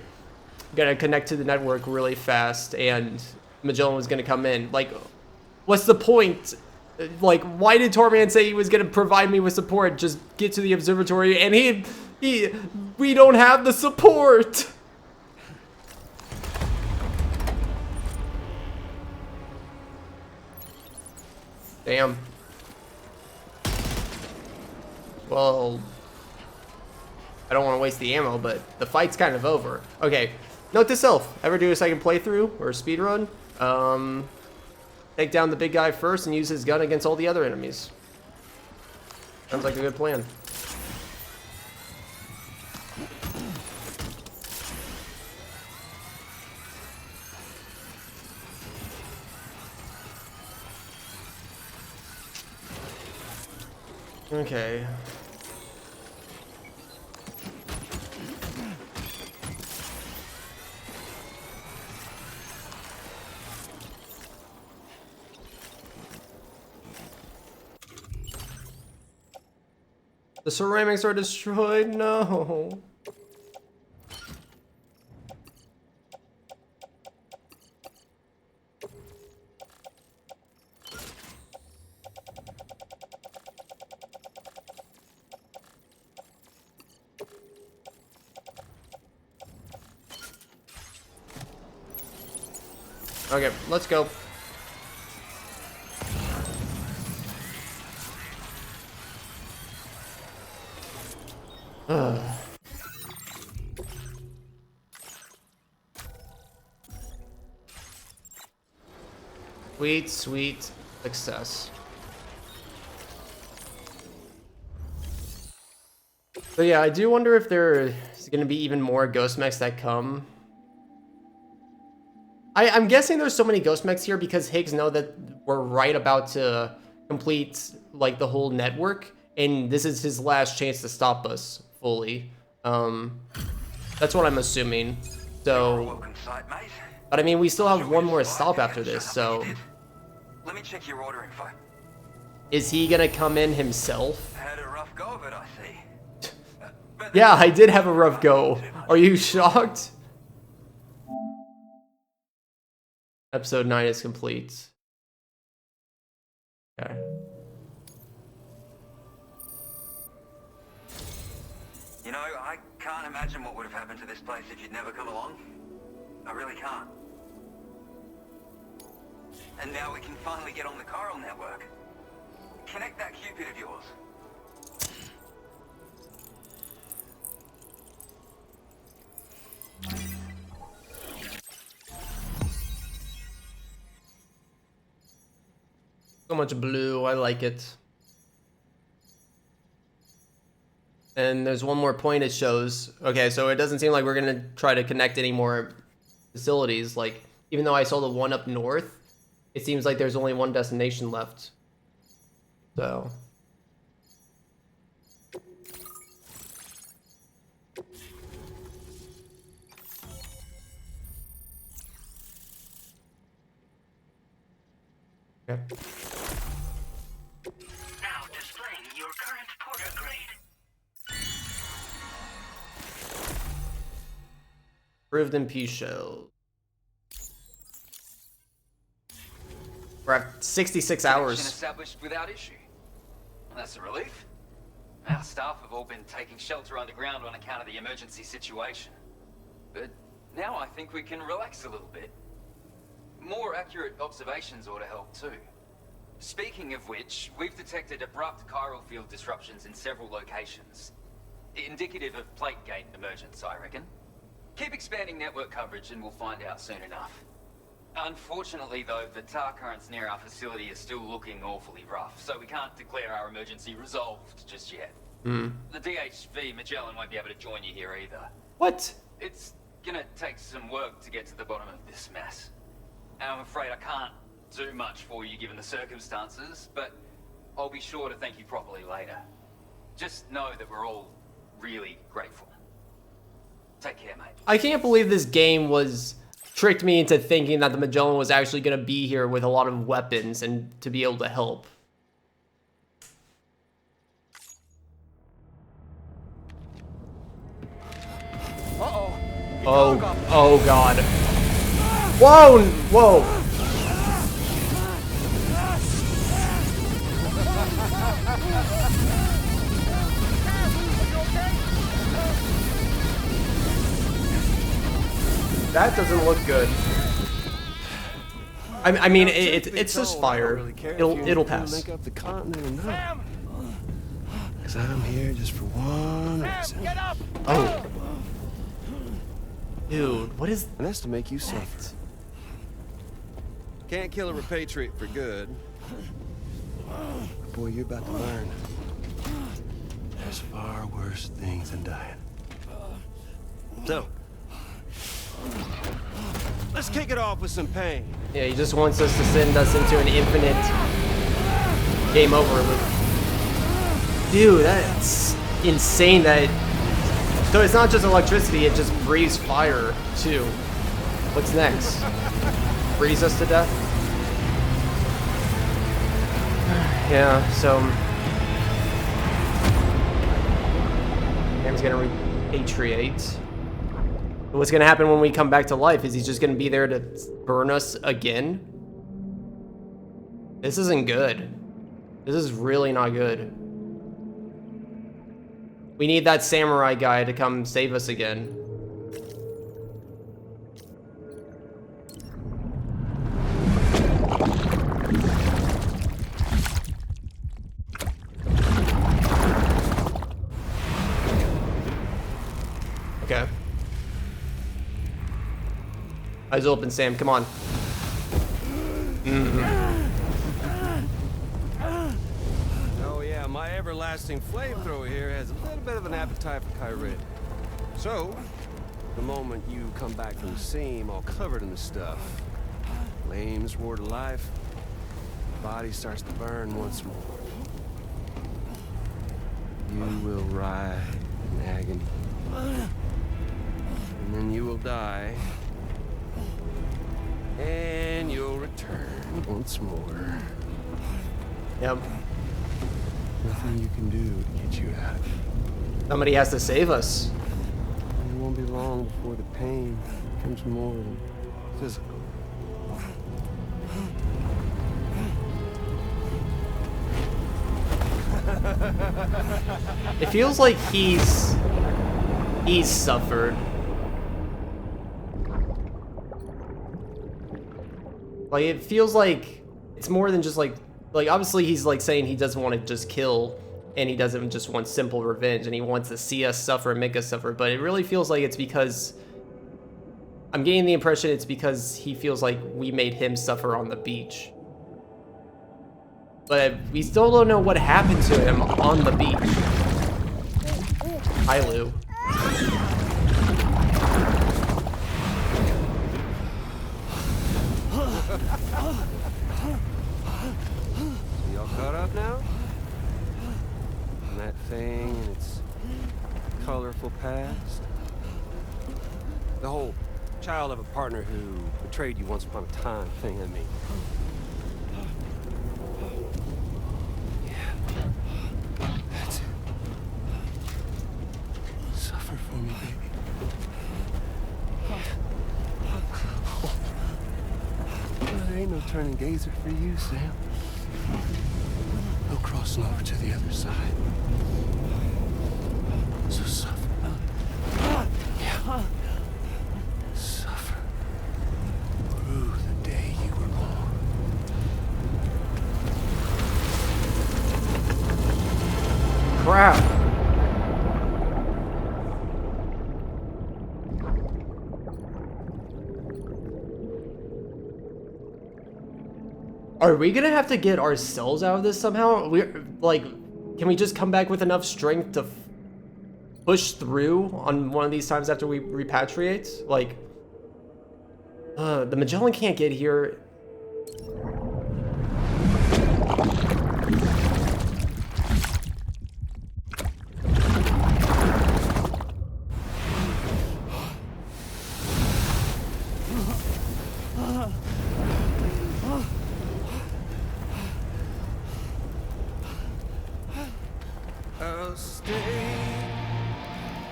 A: gonna connect to the network really fast, and Magellan was gonna come in. Like, what's the point? Like, why did Torman say he was gonna provide me with support? Just get to the observatory, and we don't have the support. Damn. Well, I don't want to waste the ammo, but the fight's kind of over. Okay, note to self: ever do a second playthrough or a speed run? Take down the big guy first and use his gun against all the other enemies. Sounds like a good plan. Okay. The ceramics are destroyed? No. Okay, let's go. Sweet, sweet success. So yeah, I do wonder if there's going to be even more ghost mechs that come. I'm guessing there's so many ghost mechs here because Higgs know that we're right about to complete like the whole network, and this is his last chance to stop us fully. That's what I'm assuming. So, but I mean, we still have one more stop after this. So,
D: Let me check your order info.
A: is he gonna come in himself?
D: Had a rough go of it, I see.
A: Yeah, I did have a rough go. Are you shocked? Episode 9 is complete. Okay.
D: You know, I can't imagine what would have happened to this place if you'd never come along. I really can't. And now we can finally get on the chiral network. Connect that Cupid of yours.
A: So much blue, I like it. And there's one more point it shows. Okay, so it doesn't seem like we're gonna try to connect any more facilities. Like, even though I saw the one up north, it seems like there's only one destination left. So. Okay.
B: Now displaying your current porter grade.
A: Proved in P show. We're at 66
D: Connection
A: hours.
D: established without issue. Well, that's a relief. Our staff have all been taking shelter underground on account of the emergency situation. But now I think we can relax a little bit. More accurate observations ought to help too. Speaking of which, we've detected abrupt chiral field disruptions in several locations. Indicative of plate gate emergence, I reckon. Keep expanding network coverage and we'll find out soon enough. Unfortunately though, the tar currents near our facility are still looking awfully rough, so we can't declare our emergency resolved just yet. The DHV Magellan won't be able to join you here either.
A: What?
D: It's gonna take some work to get to the bottom of this mess. And I'm afraid I can't do much for you given the circumstances, but I'll be sure to thank you properly later. Just know that we're all really grateful. Take care, mate.
A: I can't believe this game tricked me into thinking that the Magellan was actually going to be here with a lot of weapons and to be able to help. Oh God. Whoa, whoa. That doesn't look good. I mean, it's just fire. It'll pass.
P: Link up the continent or not. Cause I'm here just for one reason.
B: Get up!
A: Oh. Dude, what is...
P: And that's to make you suffer. Can't kill a repatriate for good. But boy, you're about to learn. There's far worse things than dying. So, let's kick it off with some pain.
A: Yeah, he just wants us to send us into an infinite game over loop. Dude, that's insane that... So it's not just electricity, it just breathes fire, too. What's next? Freeze us to death? Yeah, so... Cam's gonna repatriate. What's gonna happen when we come back to life? Is he just gonna be there to burn us again? This isn't good. This is really not good. We need that samurai guy to come save us again. Okay. Eyes open, Sam. Come on.
P: Oh yeah, my everlasting flamethrower here has a little bit of an appetite for Kyrie. So, The moment you come back from the seam all covered in the stuff, flames roar to life, the body starts to burn once more. You will writhe in agony. And then you will die. And you'll return once more.
A: Yep.
P: Nothing you can do to get you out.
A: Somebody has to save us.
P: It won't be long before the pain becomes more than physical.
A: It feels like he's suffered. Like, it feels like it's more than just like obviously he's like saying he doesn't want to just kill and he doesn't just want simple revenge and he wants to see us suffer and make us suffer, but it really feels like it's because I'm getting the impression it's because he feels like we made him suffer on the beach. But we still don't know what happened to him on the beach. Hi, Lou.
P: Y'all caught up now? And that thing and its colorful past? The whole child of a partner who betrayed you once upon a time thing, I mean. That's it. Suffer for me, baby. There ain't no turning gazer for you, Sam. No crossing over to the other side. So suffer. Yeah. Suffer. Through the day you were born.
A: Crap. Are we gonna have to get ourselves out of this somehow? We're like, can we just come back with enough strength to push through on one of these times after we repatriate? Like, the Magellan can't get here.
P: I'll stay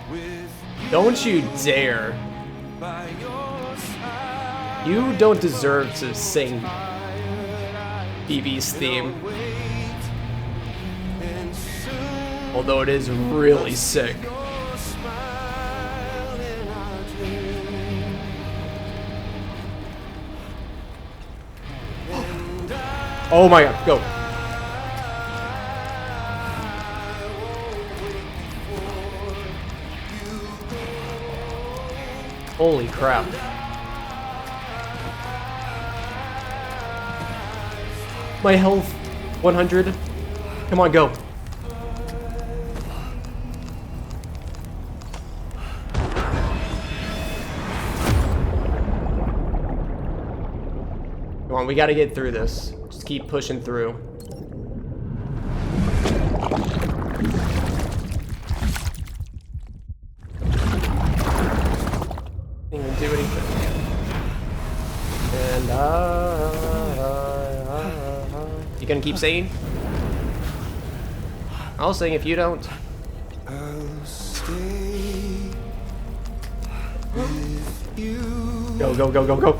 P: with
A: Don't you dare.
P: by your side.
A: You don't deserve to sing BB's theme.
P: And soon
A: Although it is really sick.
P: your smile in our dream. And
A: Oh my god, go. Holy crap. My health, 100. Come on, go. Come on, we gotta get through this. Just keep pushing through. Didn't even do anything. And you gonna keep singing? I'll sing if you don't.
P: I'll stay with you.
A: Go, go, go, go, go.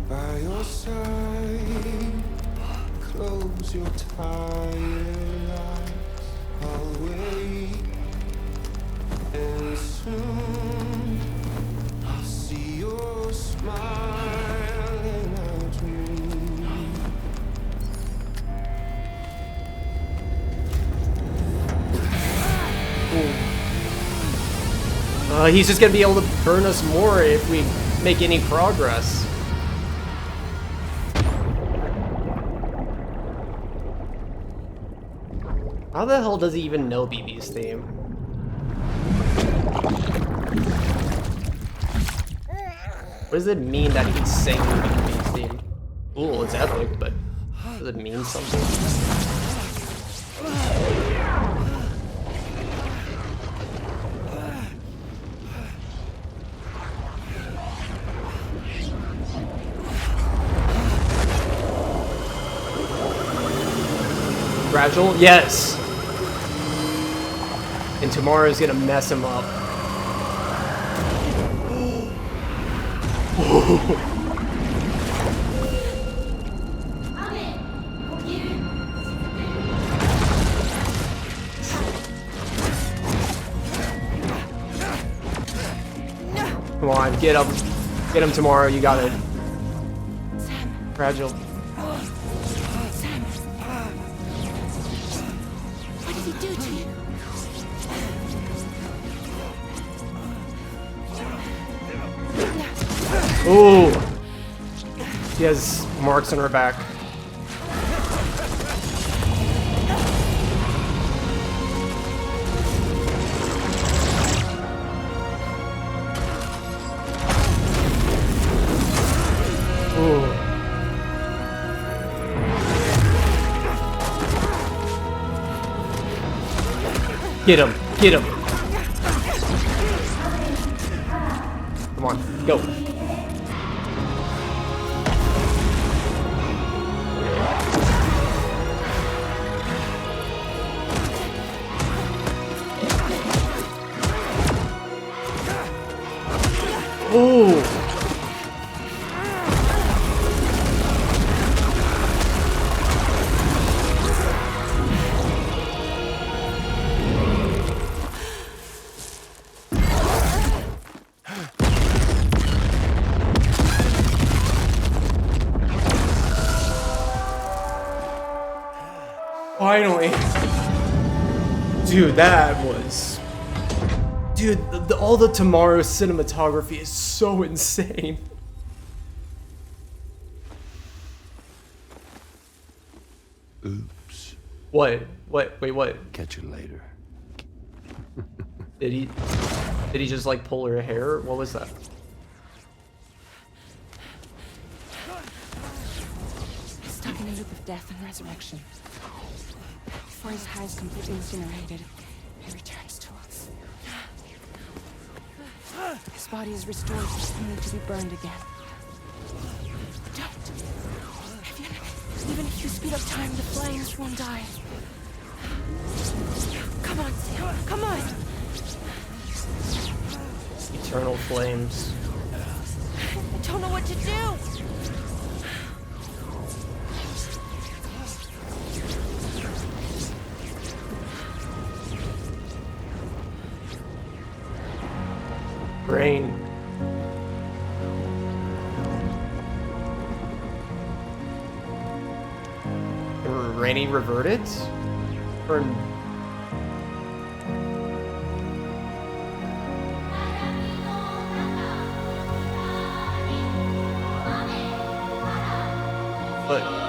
P: By your side, close your tired eyes. I'll wait, and soon I'll see your smile in our dream.
A: He's just gonna be able to burn us more if we make any progress. How the hell does he even know BB's theme? What does it mean that he sings the Beast theme? Cool, it's epic, but does it mean something? Fragile? Yes! And tomorrow's gonna mess him up. Come on, get him. Get him tomorrow, you got it. Fragile.
M: What did he do to you?
A: Ooh! She has marks on her back. Ooh. Get him! Get him! Come on, go! Ooh! Finally! Dude, that was... Dude, all the Tomorrow cinematography is so insane.
P: Oops.
A: What? What? Wait, what?
P: Catch you later.
A: Did he just like pull her hair? What was that?
R: Stuck in a loop of death and resurrection. Before his high is completely incinerated, he returns to us. His body is restored, only to be burned again. Don't. Even if you speed up time, the flames won't die. Come on, Sam. Come on.
A: Eternal flames.
R: I don't know what to do.
A: Rain. Rainy reverted? Or... But...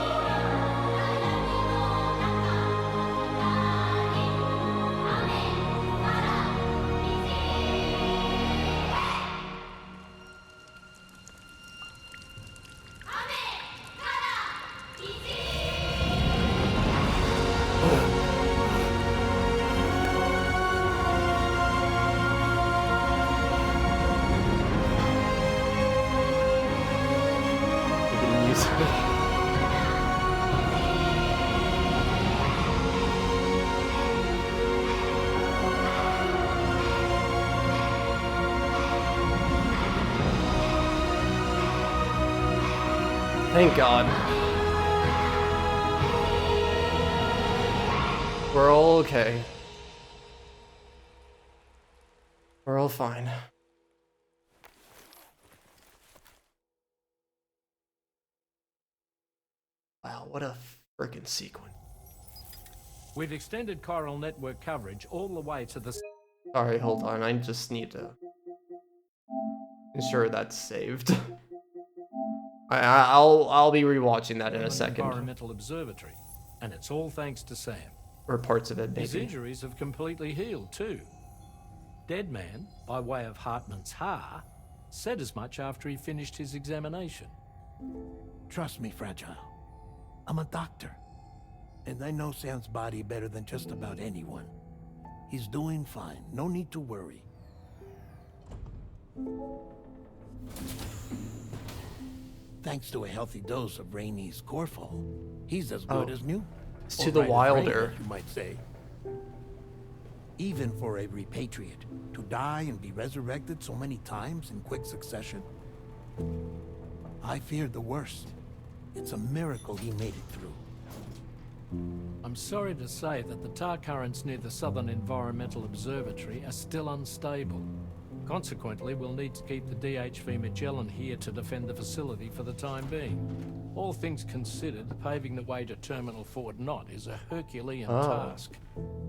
A: Thank God. We're all okay. We're all fine. Wow, what a freaking sequence.
N: We've extended chiral network coverage all the way to the...
A: Sorry, hold on. I just need to ensure that's saved. I'll be rewatching that in a second.
N: Environmental Observatory, and it's all thanks to Sam.
A: Or parts of it, maybe.
N: His injuries have completely healed too. Dead Man, by way of Hartman's Ha, Said as much after he finished his examination.
F: Trust me, Fragile. I'm a doctor. And I know Sam's body better than just about anyone. He's doing fine. No need to worry. Thanks to a healthy dose of Rainey's Corfol, he's as good as new.
A: It's
F: Or
A: to the
F: right as
A: wilder.
F: rain, you might say. Even for a repatriate, to die and be resurrected so many times in quick succession, I feared the worst. It's a miracle he made it through.
N: I'm sorry to say that the tar currents near the Southern Environmental Observatory are still unstable. Consequently, we'll need to keep the DHV Magellan here to defend the facility for the time being. All things considered, paving the way to Terminal Fort Knott is a Herculean task.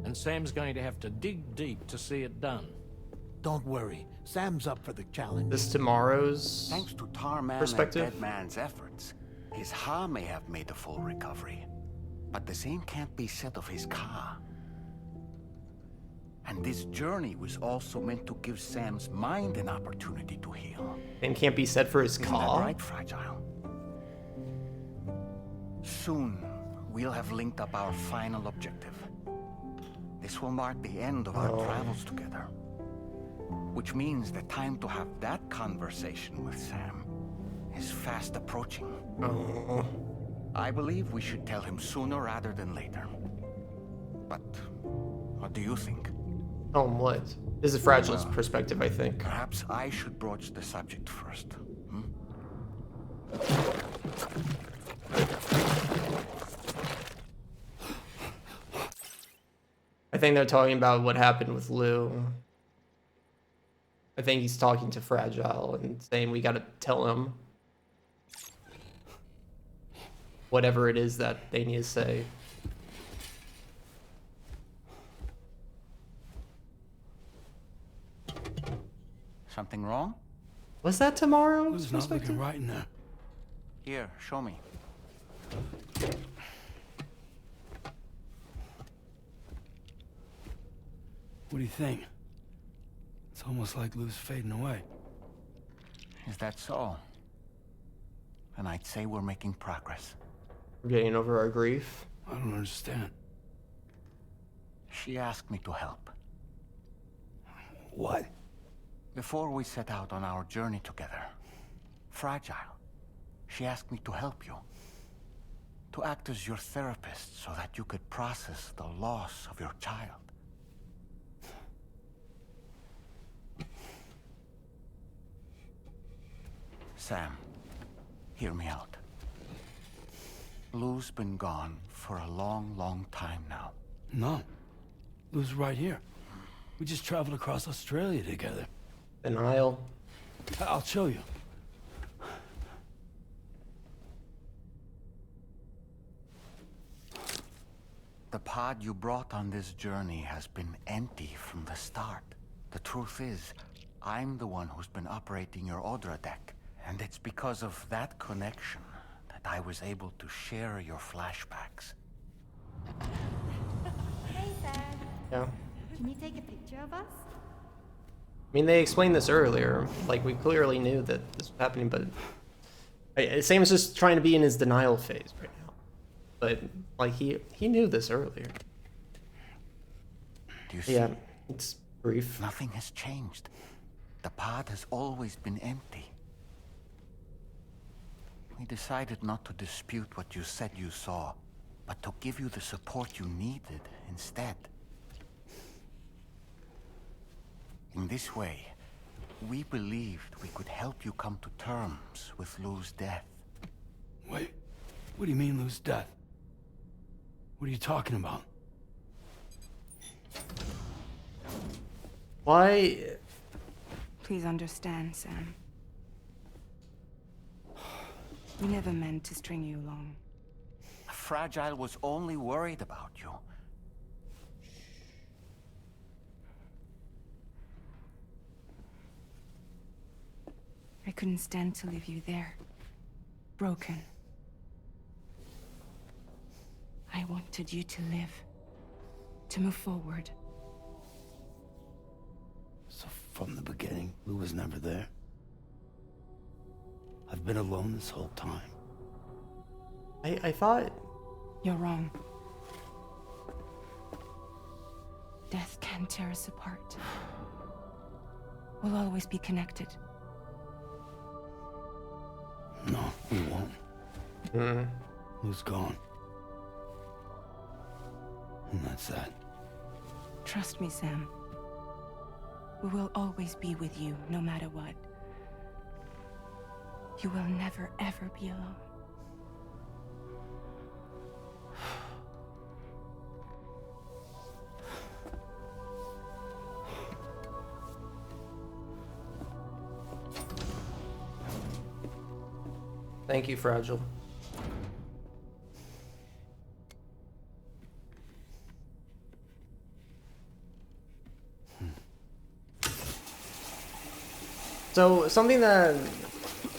N: And Sam's going to have to dig deep to see it done.
F: Don't worry. Sam's up for the challenge.
A: This tomorrow's
H: Thanks to Tarman
A: perspective.
H: and Deadman's efforts, his Ha may have made a full recovery. But the same can't be said of his Ka. And this journey was also meant to give Sam's mind an opportunity to heal.
A: And can't be said for his
H: Isn't that
A: Ka.
H: right, Fragile? Soon, we'll have linked up our final objective. This will mark the end of our travels together. Which means the time to have that conversation with Sam is fast approaching. I believe we should tell him sooner rather than later. But what do you think?
A: What? This is Fragile's perspective, I think.
H: Perhaps I should broach the subject first.
A: I think they're talking about what happened with Lou. I think he's talking to Fragile and saying we gotta tell him whatever it is that they need to say.
H: Something wrong?
A: Was that tomorrow?
K: Who's not looking right in there?
H: Here, show me.
K: What do you think? It's almost like Lou's fading away.
H: Is that so? And I'd say we're making progress.
A: We're getting over our grief.
K: I don't understand.
H: She asked me to help.
K: What?
H: Before we set out on our journey together, Fragile, she asked me to help you. To act as your therapist so that you could process the loss of your child. Sam, hear me out. Lou's been gone for a long, long time now.
K: No. Lou's right here. We just traveled across Australia together.
A: Denial.
K: I'll show you.
H: The pod you brought on this journey has been empty from the start. The truth is, I'm the one who's been operating your Odra deck. And it's because of that connection that I was able to share your flashbacks.
E: Hey, Sam.
A: Yeah.
E: Can you take a picture of us?
A: I mean, they explained this earlier. Like, we clearly knew that this was happening, but Sam's just trying to be in his denial phase right now. But, like, he knew this earlier.
H: Do you see?
A: Yeah, it's brief.
H: Nothing has changed. The pod has always been empty. We decided not to dispute what you said you saw, but to give you the support you needed instead. In this way, we believed we could help you come to terms with Lou's death.
K: Wait, what do you mean Lou's death? What are you talking about?
A: Why?
R: Please understand, Sam. We never meant to string you along.
H: Fragile was only worried about you.
R: I couldn't stand to leave you there. Broken. I wanted you to live. To move forward.
K: So from the beginning, Lou was never there? I've been alone this whole time.
A: I thought...
R: You're wrong. Death can tear us apart. We'll always be connected.
K: No, we won't. Who's gone? And that's that.
R: Trust me, Sam. We will always be with you, no matter what. You will never, ever be alone.
A: Thank you, Fragile. So something that,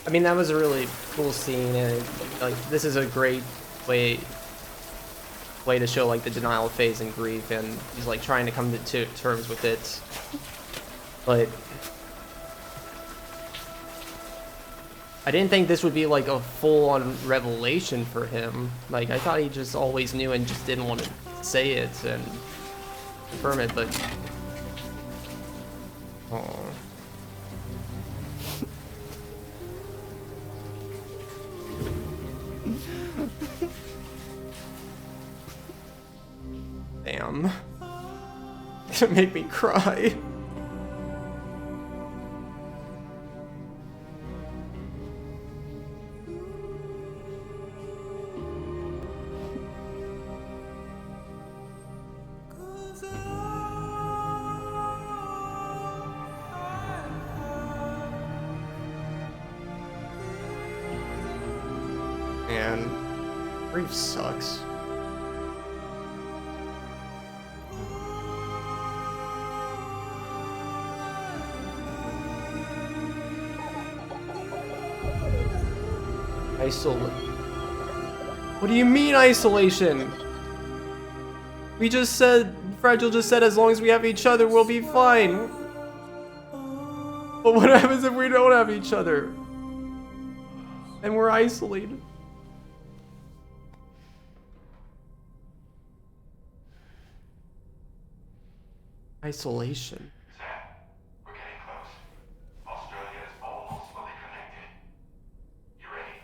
A: I mean, that was a really cool scene, and like this is a great way to show like the denial of phase and grief, and he's like trying to come to terms with it. But I didn't think this would be like a full-on revelation for him. Like I thought he just always knew and just didn't want to say it and confirm it, but oh. Damn. It's gonna make me cry. Man, grief sucks. What do you mean isolation? We just said, Fragile just said, as long as we have each other, we'll be fine. But what happens if we don't have each other? And we're isolated. Isolation.
C: We're getting close. Australia is almost fully connected. You ready?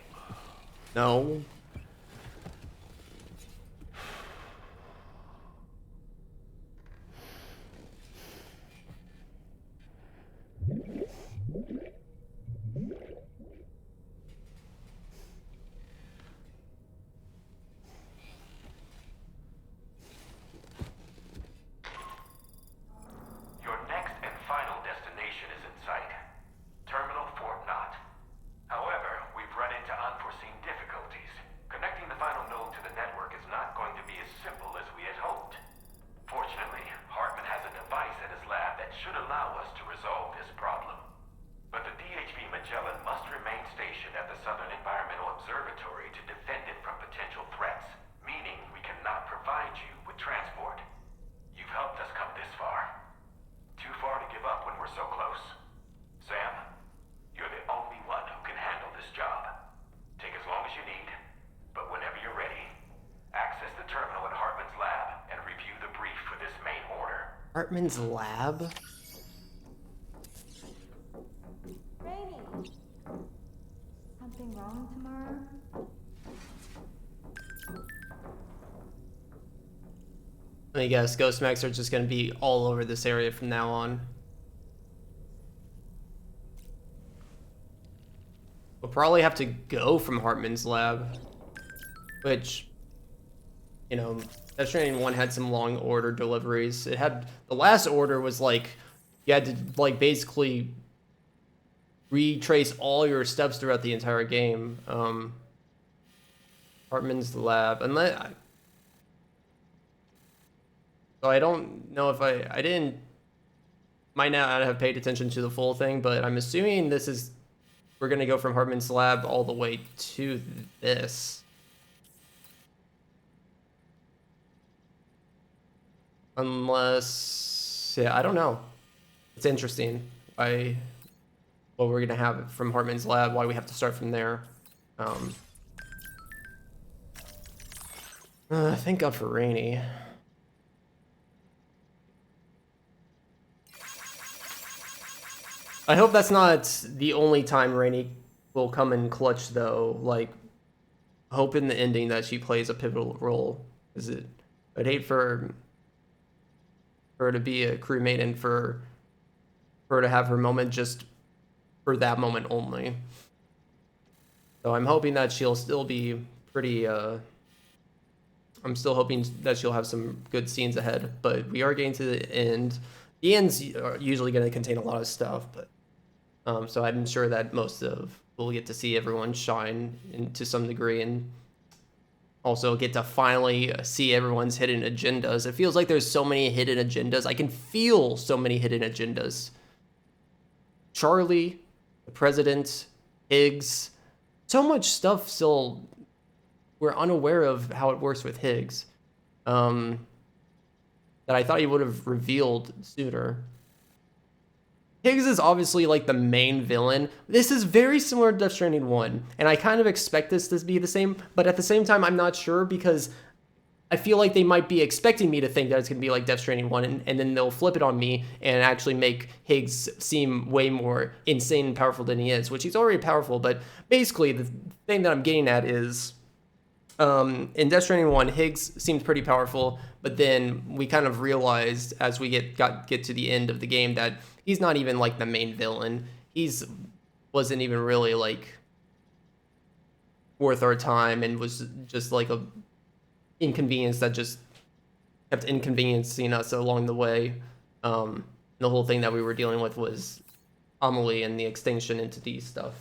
A: No.
B: Your next and final destination is in sight. Terminal Fort Knott. However, we've run into unforeseen difficulties. Connecting the final node to the network is not going to be as simple as we had hoped. Fortunately, Hartman has a device in his lab that should allow us to resolve this problem. But the DHV Magellan must remain stationed at the Southern Environmental Observatory to defend it from potential threats, meaning we cannot provide you with transport. You've helped us come this far. Too far to give up when we're so close. Sam, you're the only one who can handle this job. Take as long as you need, but whenever you're ready, access the terminal at Hartman's lab and review the brief for this main order.
A: Hartman's lab?
E: Rainy. Something wrong tomorrow?
A: Let me guess, ghost mechs are just gonna be all over this area from now on. We'll probably have to go from Hartman's lab, which, you know, Death Stranding 1 had some long order deliveries. It had, the last order was like, you had to like basically retrace all your steps throughout the entire game. Hartman's lab, unless, so I don't know if I didn't, might not have paid attention to the full thing, but I'm assuming this is, we're gonna go from Hartman's lab all the way to this. Unless, yeah, I don't know. It's interesting. What what we're gonna have from Hartman's lab, why we have to start from there. Thank God for Rainy. I hope that's not the only time Rainy will come in clutch, though. Like, hope in the ending that she plays a pivotal role. I'd hate for her to be a crewmate and for her to have her moment just for that moment only. So I'm hoping that she'll still be pretty, I'm still hoping that she'll have some good scenes ahead, but we are getting to the end. The end's usually going to contain a lot of stuff, but so I'm sure that we'll get to see everyone shine to some degree, and also get to finally see everyone's hidden agendas. It feels like there's so many hidden agendas. I can feel so many hidden agendas. Charlie, the president, Higgs, so much stuff still we're unaware of how it works with Higgs, that I thought he would have revealed sooner. Higgs is obviously like the main villain. This is very similar to Death Stranding 1, and I kind of expect this to be the same, but at the same time, I'm not sure because I feel like they might be expecting me to think that it's going to be like Death Stranding 1, and then they'll flip it on me and actually make Higgs seem way more insane and powerful than he is, which he's already powerful, but basically the thing that I'm getting at is, in Death Stranding 1, Higgs seemed pretty powerful, but then we kind of realized as we get to the end of the game that he's not even like the main villain. Wasn't even really like worth our time, and was just like a inconvenience that just kept inconveniencing us along the way. The whole thing that we were dealing with was Amelie and the extinction entity stuff.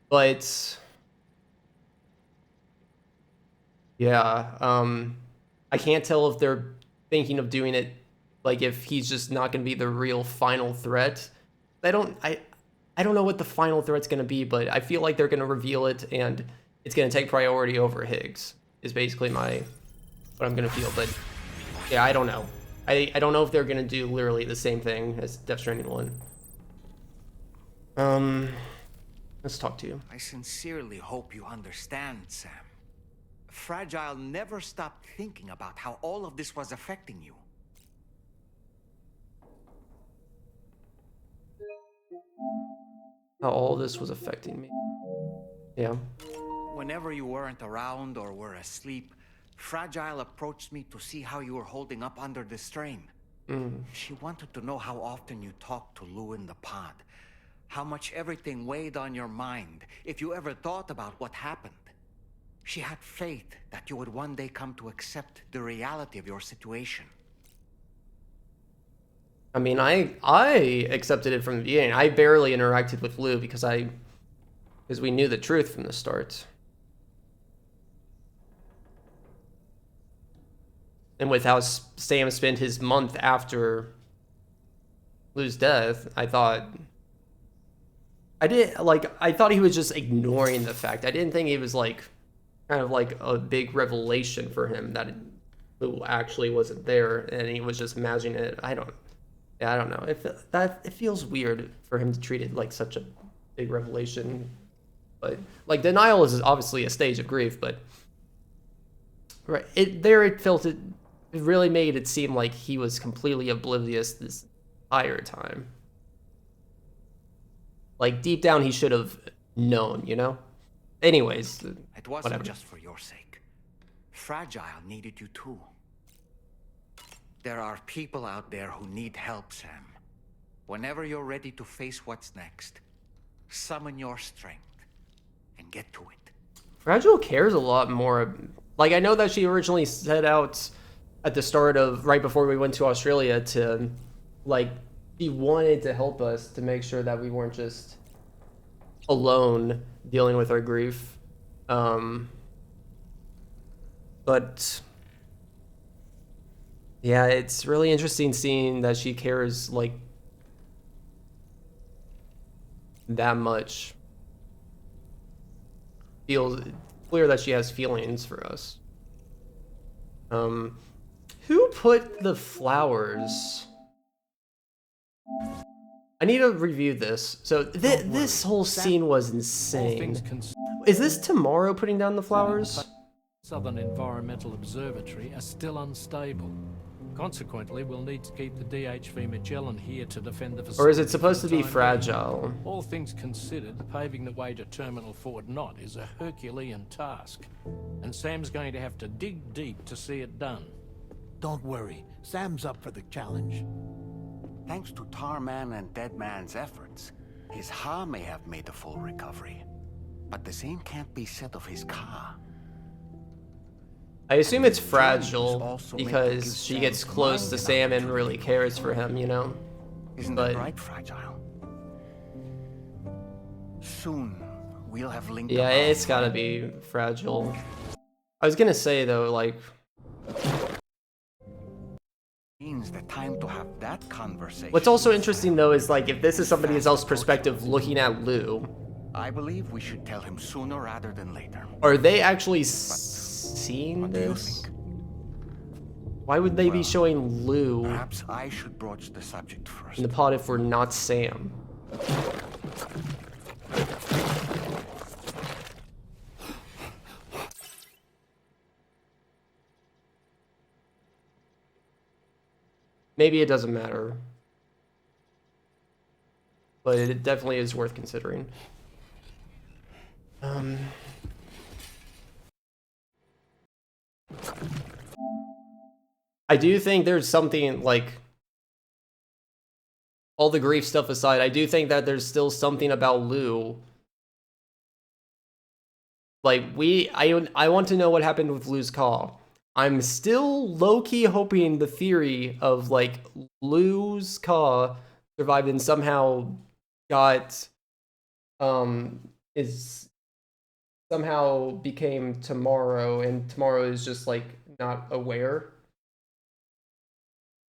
A: But yeah, I can't tell if they're thinking of doing it, like if he's just not going to be the real final threat. I don't know what the final threat's going to be, but I feel like they're going to reveal it and it's going to take priority over Higgs, is basically what I'm going to feel. But yeah, I don't know. I don't know if they're going to do literally the same thing as Death Stranding 1. Let's talk to you.
H: I sincerely hope you understand, Sam. Fragile never stopped thinking about how all of this was affecting you.
A: How all this was affecting me. Yeah.
H: Whenever you weren't around or were asleep, Fragile approached me to see how you were holding up under the strain. She wanted to know how often you talked to Lou in the pod, how much everything weighed on your mind, if you ever thought about what happened. She had faith that you would one day come to accept the reality of your situation.
A: I mean, I accepted it from the beginning. I barely interacted with Lou because we knew the truth from the start. And with how Sam spent his month after Lou's death, I thought he was just ignoring the fact. I didn't think it was like kind of like a big revelation for him that Lou actually wasn't there and he was just imagining it. I don't know. It feels weird for him to treat it like such a big revelation. But like denial is obviously a stage of grief, but right, it really made it seem like he was completely oblivious this entire time. Like deep down he should have known, you know? Anyways,
H: it wasn't
A: whatever.
H: Just for your sake. Fragile needed you too. There are people out there who need help, Sam. Whenever you're ready to face what's next, summon your strength and get to it.
A: Fragile cares a lot more. Like, I know that she originally set out at the start of, right before we went to Australia, to, like, she wanted to help us to make sure that we weren't just alone dealing with our grief. But yeah, it's really interesting seeing that she cares like that much. Feels clear that she has feelings for us. Who put the flowers? I need to review this. So this whole scene was insane. Is this Tomorrow putting down the flowers?
N: Southern Environmental Observatory are still unstable. Consequently, we'll need to keep the DHV Magellan here to defend the facility.
A: Or is it supposed to be fragile?
N: All things considered, paving the way to Terminal Fort Knott is a Herculean task, and Sam's going to have to dig deep to see it done.
F: Don't worry, Sam's up for the challenge.
H: Thanks to Tarman and Deadman's efforts, his Ha may have made a full recovery. But the same can't be said of his Ka.
A: I assume it's fragile because she gets close to Sam and really cares for him, you know?
H: Isn't that right, Fragile? Soon, we'll have linked.
A: Yeah, it's gotta be fragile. I was gonna say though, like,
H: means the time to have that conversation.
A: what's also interesting though is like if this is somebody else's perspective looking at Lou.
H: I believe we should tell him sooner rather than later.
A: Are they actually seeing this? Why would they be showing Lou
H: Perhaps I should broach the subject first.
A: in the pod if we're not Sam? Maybe it doesn't matter. But it definitely is worth considering. I do think there's something, like, all the grief stuff aside, I do think that there's still something about Lou. Like, I want to know what happened with Lou's call. I'm still low-key hoping the theory of, like, Lou's Ka survived and somehow got, somehow became Tomorrow, and Tomorrow is just, like, not aware.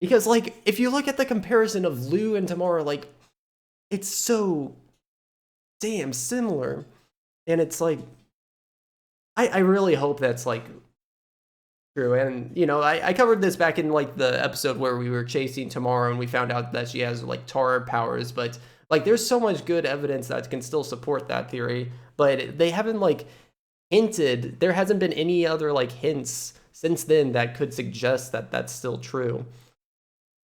A: Because, like, if you look at the comparison of Lou and Tomorrow, like, it's so damn similar. And it's like, I really hope that's, like, true. And, you know, I covered this back in, like, the episode where we were chasing Tomorrow and we found out that she has, like, Tar powers. But, like, there's so much good evidence that can still support that theory. But they haven't, like, hinted. There hasn't been any other, like, hints since then that could suggest that that's still true.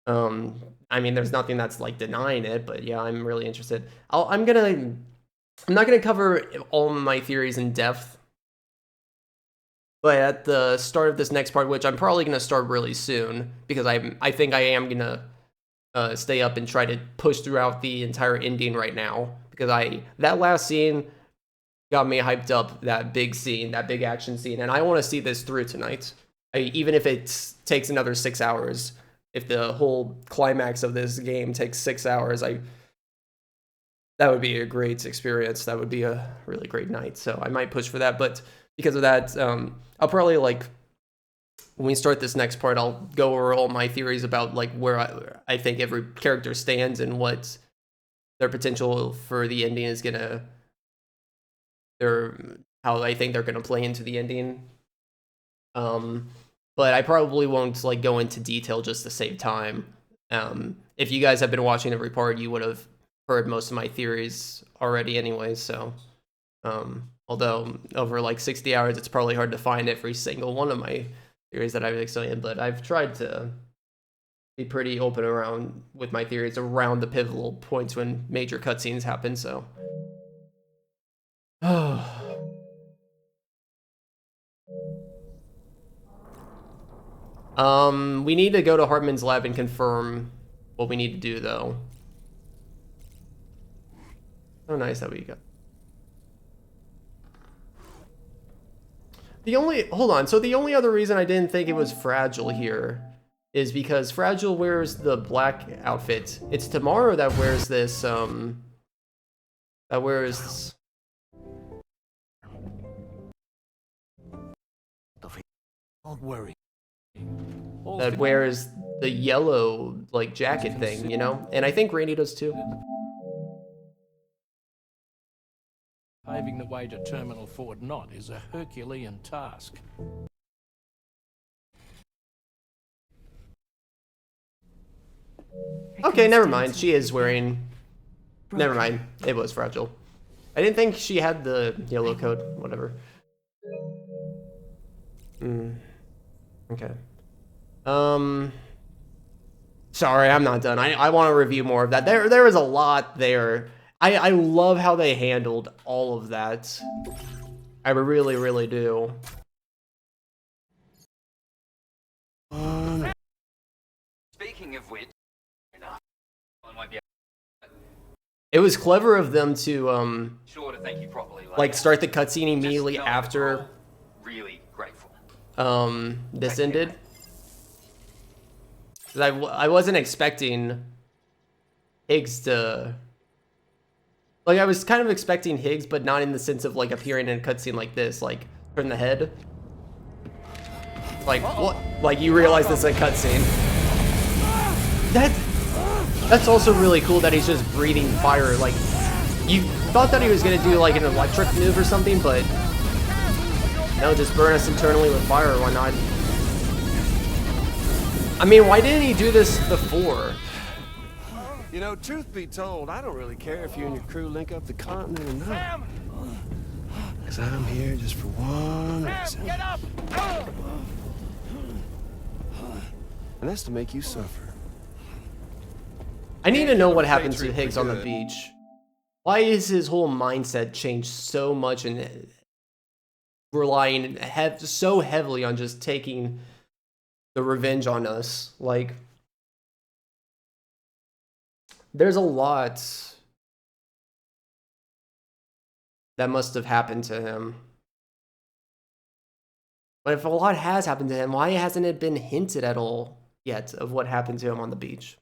A: I mean, there's nothing that's, like, denying it. But, yeah, I'm really interested. I'm not gonna cover all my theories in depth. But at the start of this next part, which I'm probably going to start really soon, because I think I am going to stay up and try to push throughout the entire ending right now, because that last scene got me hyped up, that big scene, that big action scene, and I want to see this through tonight. Even if it takes another 6 hours, if the whole climax of this game takes 6 hours, that would be a great experience. That would be a really great night, so I might push for that, but because of that, I'll probably, like, when we start this next part, I'll go over all my theories about, like, where I think every character stands and what their potential for the ending is gonna, how I think they're gonna play into the ending. But I probably won't, like, go into detail just to save time. If you guys have been watching every part, you would have heard most of my theories already anyway, so although over like 60 hours, it's probably hard to find every single one of my theories that I've explained, but I've tried to be pretty open around with my theories around the pivotal points when major cutscenes happen, so. We need to go to Hartman's lab and confirm what we need to do, though. Oh, nice that we got. Hold on, so the only other reason I didn't think it was Fragile here is because Fragile wears the black outfit. It's Tomorrow that wears this, Don't
F: worry.
A: That wears the yellow, like, jacket thing, you know? And I think Rainy does too.
N: Paving the way to Terminal Fort Knott is a Herculean task.
A: Okay, never mind. She is wearing Never mind. It was fragile. I didn't think she had the yellow code. Whatever. Okay. Sorry, I'm not done. I want to review more of that. There was a lot there. I love how they handled all of that. I really, really do.
D: Speaking of which,
A: It was clever of them to
D: sure to thank you properly.
A: like start the cutscene immediately after
D: Really grateful.
A: this ended. 'Cause I wasn't expecting Higgs to, like, I was kind of expecting Higgs, but not in the sense of like appearing in a cutscene like this, like turn the head. Like what? Like you realize this is a cutscene. That's also really cool that he's just breathing fire. Like you thought that he was gonna do like an electric move or something, but no, just burn us internally with fire. Why not? I mean, why didn't he do this before?
P: You know, truth be told, I don't really care if you and your crew link up the continent or not. Because I'm here just for one reason.
B: Get up!
P: And that's to make you suffer.
A: I need to know what happened to Higgs on the beach. Why is his whole mindset changed so much and relying so heavily on just taking the revenge on us? Like, there's a lot that must have happened to him. But if a lot has happened to him, why hasn't it been hinted at all yet of what happened to him on the beach?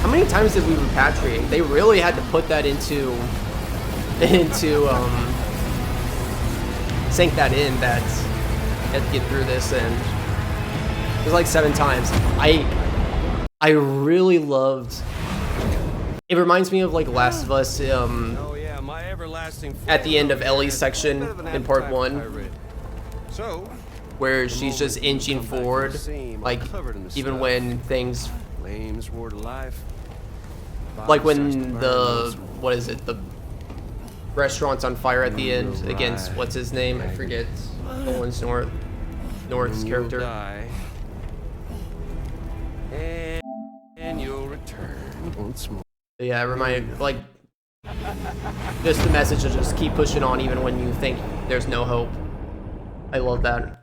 A: How many times did we repatriate? They really had to put that into sink that in, that had to get through this, and it was like 7 times. I really loved. It reminds me of like Last of Us.
P: Oh yeah, my everlasting
A: At the end of Ellie's section in part 1,
P: so
A: where she's just inching forward, like even when things,
P: flames roar to life.
A: like when the the restaurant's on fire at the end against what's his name? I forget. Nolan's North's character.
P: And you'll return once more.
A: Yeah, it reminded, like, just the message to just keep pushing on even when you think there's no hope. I love that.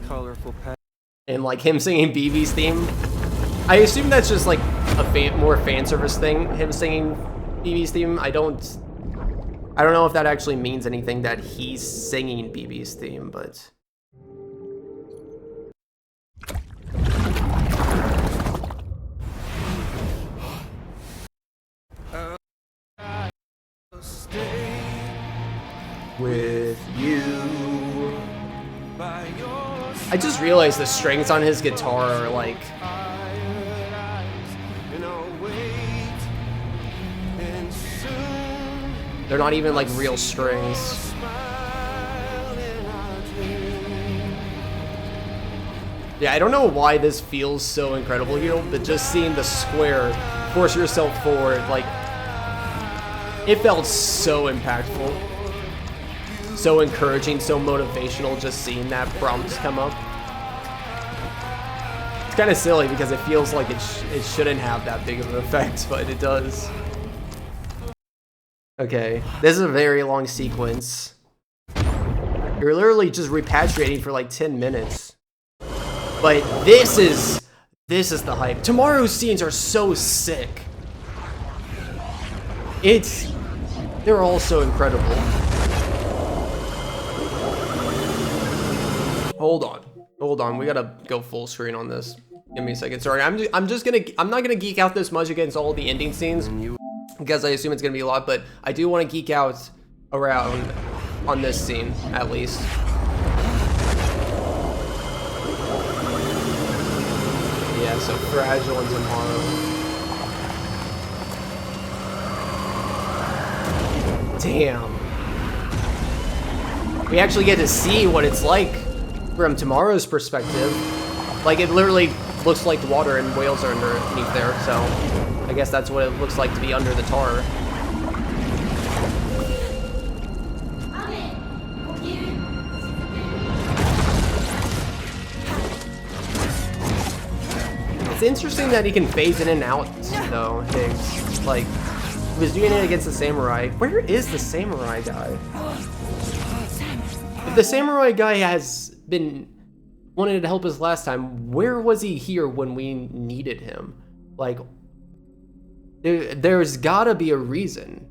P: Colorful
A: And like him singing BB's theme. I assume that's just like a more fan service thing, him singing BB's theme. I don't know if that actually means anything that he's singing BB's theme, but with you. I just realized the strings on his guitar are like, they're not even like real strings. Yeah, I don't know why this feels so incredible here, but just seeing the square force yourself forward, like, it felt so impactful, so encouraging, so motivational, just seeing that prompt come up. It's kind of silly because it feels like it shouldn't have that big of an effect, but it does. Okay, this is a very long sequence. You're literally just repatriating for like 10 minutes. But this is the hype. Tomorrow's scenes are so sick. They're all so incredible. Hold on, we gotta go full screen on this. Give me a second. Sorry, I'm not gonna geek out this much against all the ending scenes because I assume it's gonna be a lot, but I do want to geek out around on this scene at least. Yeah, so Fragile and Tomorrow. Damn. We actually get to see what it's like from Tomorrow's perspective. Like, it literally looks like water and whales are underneath there, so I guess that's what it looks like to be under the tar. It's interesting that he can phase in and out, though, Higgs. Like, he was doing it against the samurai. Where is the samurai guy? If the samurai guy has been wanted to help us last time, where was he here when we needed him? Like, there's gotta be a reason.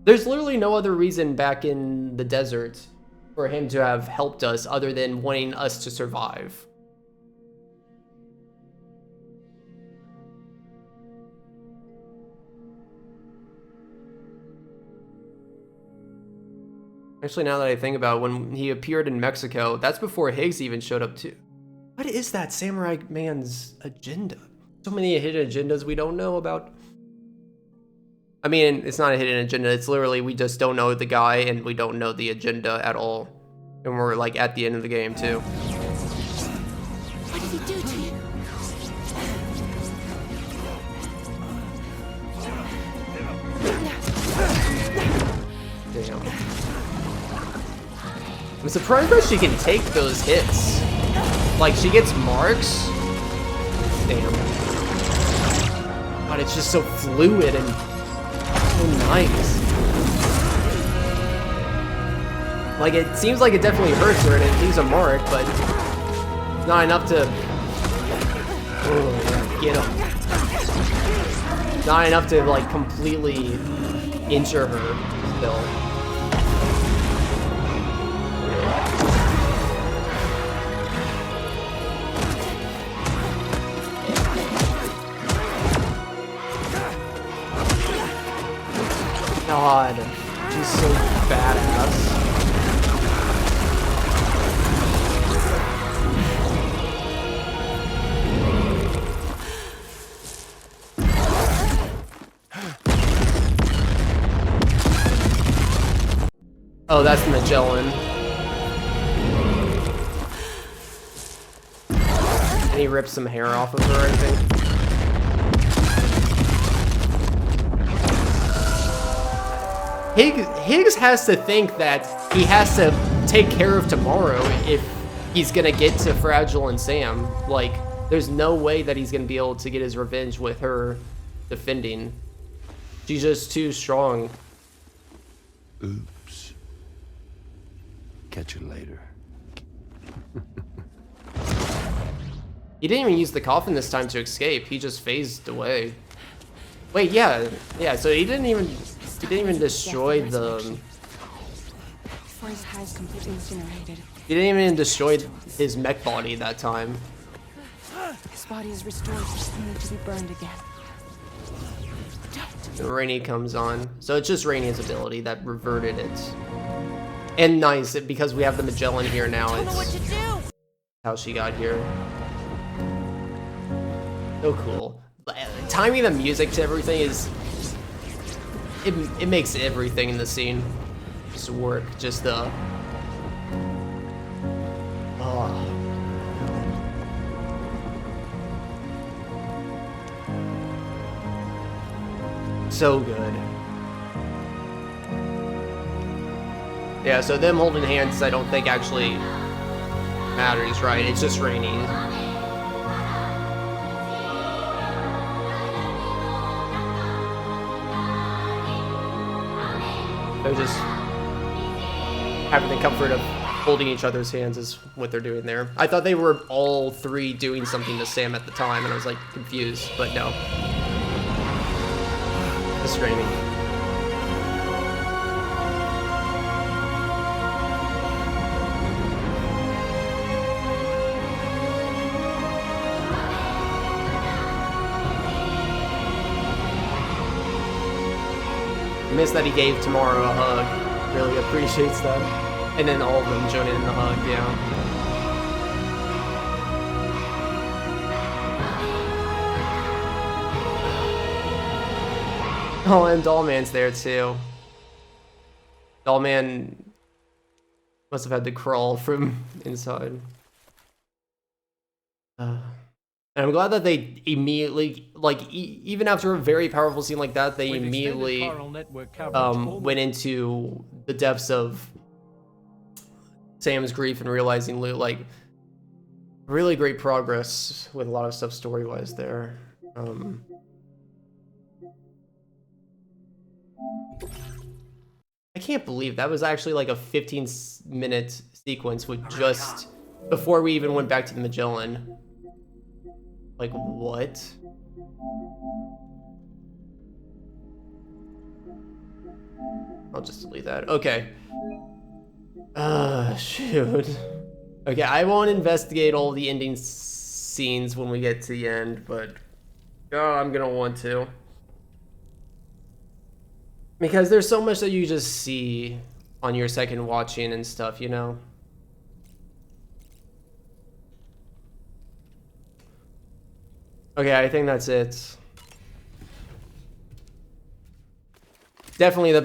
A: There's literally no other reason back in the desert for him to have helped us other than wanting us to survive. Actually, now that I think about it, when he appeared in Mexico, that's before Higgs even showed up too. What is that samurai man's agenda? So many hidden agendas we don't know about. I mean, it's not a hidden agenda. It's literally we just don't know the guy and we don't know the agenda at all. And we're like at the end of the game too.
M: What did he do to you?
A: Damn. I'm surprised that she can take those hits. Like, she gets marks. Damn. God, it's just so fluid and so nice. Like, it seems like it definitely hurts her and it leaves a mark, but it's not enough to... Oh, yeah, get him. Not enough to, like, completely injure her still. God, she's so badass. Oh, that's Magellan. And he rips some hair off of her, I think. Higgs has to think that he has to take care of tomorrow if he's gonna get to Fragile and Sam. Like, there's no way that he's gonna be able to get his revenge with her defending. She's just too strong.
P: Oops. Catch you later.
A: He didn't even use the coffin this time to escape. He just phased away. Wait, yeah, so he didn't even destroy the...
R: Before his hide's completely incinerated.
A: He didn't even destroy his mech body that time.
R: His body is restored, only to be burned again.
A: Rainy comes on. So it's just Rainy's ability that reverted it. And nice, because we have the Magellan here now, it's how she got here. So cool. Timing the music to everything is... It makes everything in the scene just work. Just the... Oh. So good. Yeah, so them holding hands I don't think actually matters, right? It's just Rainy. They're just having the comfort of holding each other's hands is what they're doing there. I thought they were all three doing something to Sam at the time, and I was like confused, but no. Just Rainy. Miss that he gave Tomorrow a hug. Really appreciates that. And then all of them joining in the hug, yeah. Oh, and Dollman's there too. Dollman Must have had to crawl from inside. And I'm glad that they immediately, like, even after a very powerful scene like that, they immediately went into the depths of Sam's grief and realizing like really great progress with a lot of stuff story-wise there. I can't believe that was actually like a 15-minute sequence with just before we even went back to the Magellan. Like, what? I'll just delete that. Okay. Shoot. Okay, I won't investigate all the ending scenes when we get to the end, but I'm gonna want to. Because there's so much that you just see on your second watching and stuff, you know? Okay, I think that's it. Definitely the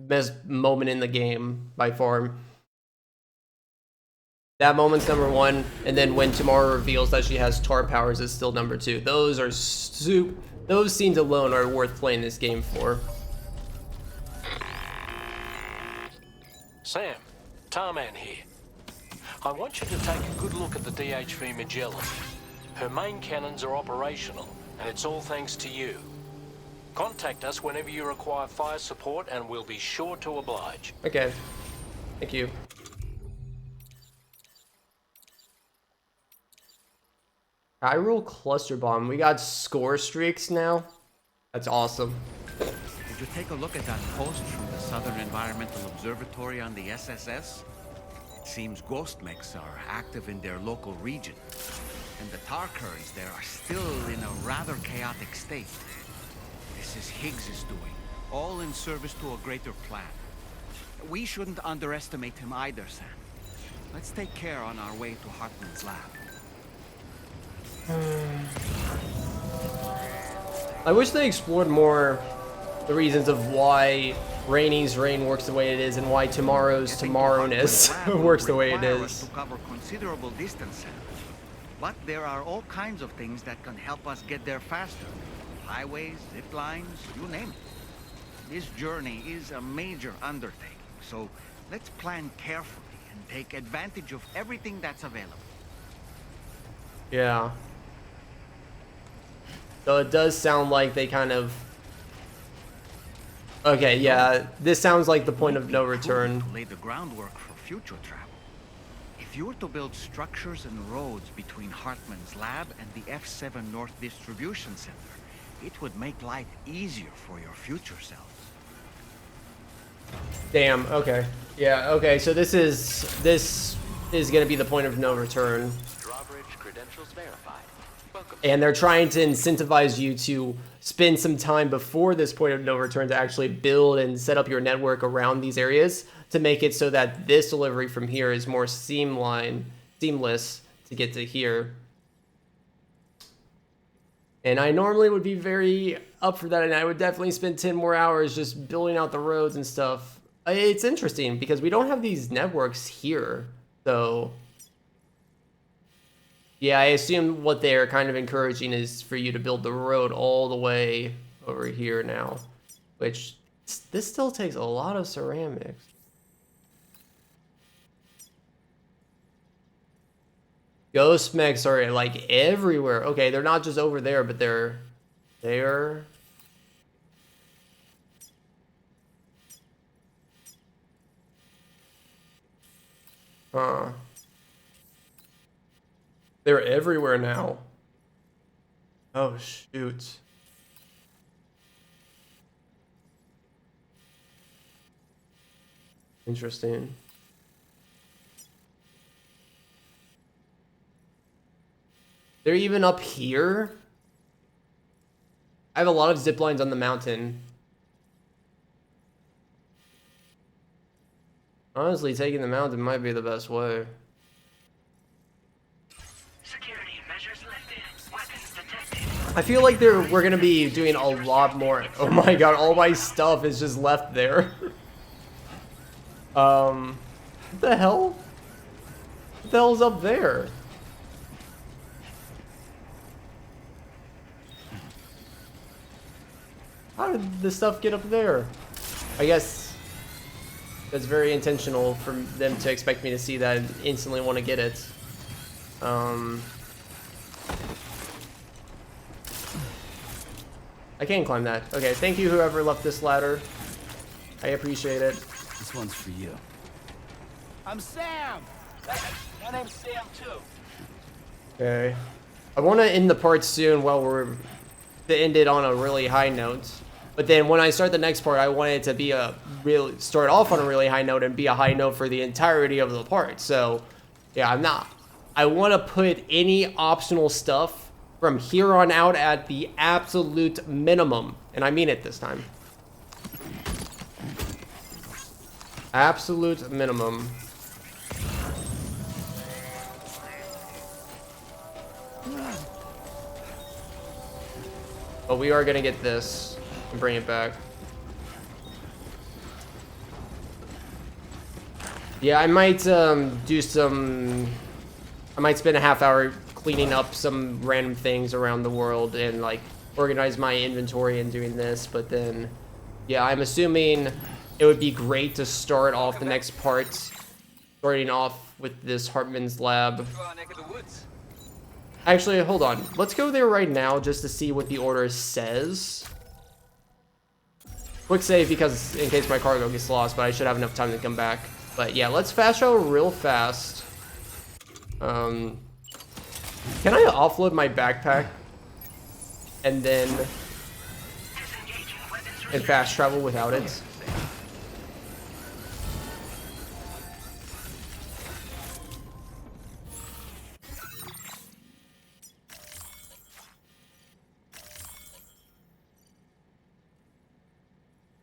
A: best moment in the game by far. That moment's number one, and then when Tamara reveals that she has tar powers is still number two. Those are those scenes alone are worth playing this game for.
U: Sam, Tarman here. I want you to take a good look at the DHV Magellan. Her main cannons are operational, and it's all thanks to you. Contact us whenever you require fire support, and we'll be sure to oblige.
A: Okay. Thank you. Hyrule Cluster Bomb. We got score streaks now. That's awesome.
H: Did you take a look at that post from the Southern Environmental Observatory on the SSS? It seems ghost mechs are active in their local region, and the tar currents there are still in a rather chaotic state. This is Higgs' doing, all in service to a greater plan. We shouldn't underestimate him either, Sam. Let's take care on our way to Hartman's lab.
A: I wish they explored more the reasons of why Rainy's reign works the way it is and why tomorrow's tomorrowness works the way it is.
H: To cover considerable distance, but there are all kinds of things that can help us get there faster. Highways, zip lines, you name it. This journey is a major undertaking, so let's plan carefully and take advantage of everything that's available.
A: Yeah. So it does sound like they kind of... Okay, yeah, this sounds like the point of no return.
H: To lay the groundwork for future travel. If you were to build structures and roads between Hartman's lab and the F7 North Distribution Center, it would make life easier for your future selves.
A: Damn, okay. Yeah, okay, so this is gonna be the point of no return.
L: Drawbridge credentials verified. Welcome.
A: And they're trying to incentivize you to spend some time before this point of no return to actually build and set up your network around these areas to make it so that this delivery from here is more seamless to get to here. And I normally would be very up for that, and I would definitely spend 10 more hours just building out the roads and stuff. It's interesting because we don't have these networks here, so... Yeah, I assume what they're kind of encouraging is for you to build the road all the way over here now, which this still takes a lot of ceramics. Ghost mechs are like everywhere. Okay, they're not just over there, but they're there. Huh. They're everywhere now. Oh, shoot. Interesting. They're even up here? I have a lot of zip lines on the mountain. Honestly, taking the mountain might be the best way. I feel like we're gonna be doing a lot more. Oh my god, all my stuff is just left there. What the hell? What the hell's up there? How did this stuff get up there? I guess that's very intentional for them to expect me to see that and instantly want to get it. I can't climb that. Okay, thank you whoever left this ladder. I appreciate it.
K: This one's for you.
G: I'm Sam! My name's Sam, too.
A: Okay. I want to end the part soon while we're to end it on a really high note. But then when I start the next part, I want it to be a start off on a really high note and be a high note for the entirety of the part. So, yeah, I want to put any optional stuff from here on out at the absolute minimum. And I mean it this time. Absolute minimum. But we are gonna get this and bring it back. Yeah, I might do some... I might spend a half hour cleaning up some random things around the world and like organize my inventory and doing this, but then yeah, I'm assuming it would be great to start off the next part starting off with this Hartman's lab. Actually, hold on, let's go there right now just to see what the order says. Quick save because in case my cargo gets lost, but I should have enough time to come back. But yeah, let's fast travel real fast. Can I offload my backpack and then fast travel without it?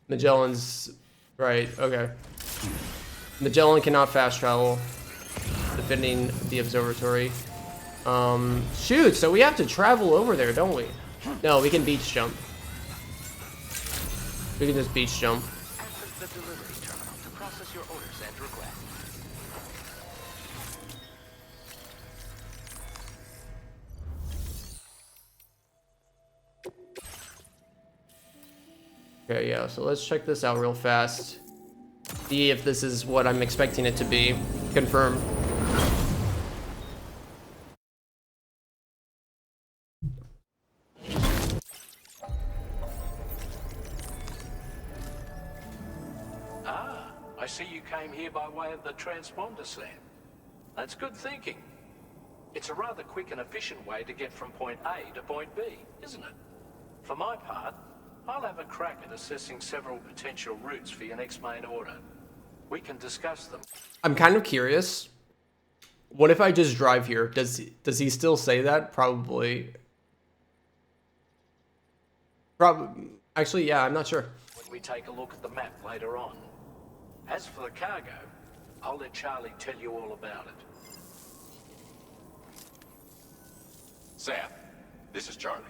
A: Magellan's right, okay. Magellan cannot fast travel, defending the observatory. Shoot, so we have to travel over there, don't we? No, we can beach jump. We can just beach jump.
B: Access the delivery terminal to process your orders and requests.
A: Okay, yeah, so let's check this out real fast. See if this is what I'm expecting it to be. Confirm.
U: I see you came here by way of the transponder, Sam. That's good thinking. It's a rather quick and efficient way to get from point A to point B, isn't it? For my part, I'll have a crack at assessing several potential routes for your next main order. We can discuss them.
A: I'm kind of curious. What if I just drive here? Does he still say that? Probably. Actually, yeah, I'm not sure.
U: When we take a look at the map later on. As for the cargo, I'll let Charlie tell you all about it.
C: Sam, this is Charlie.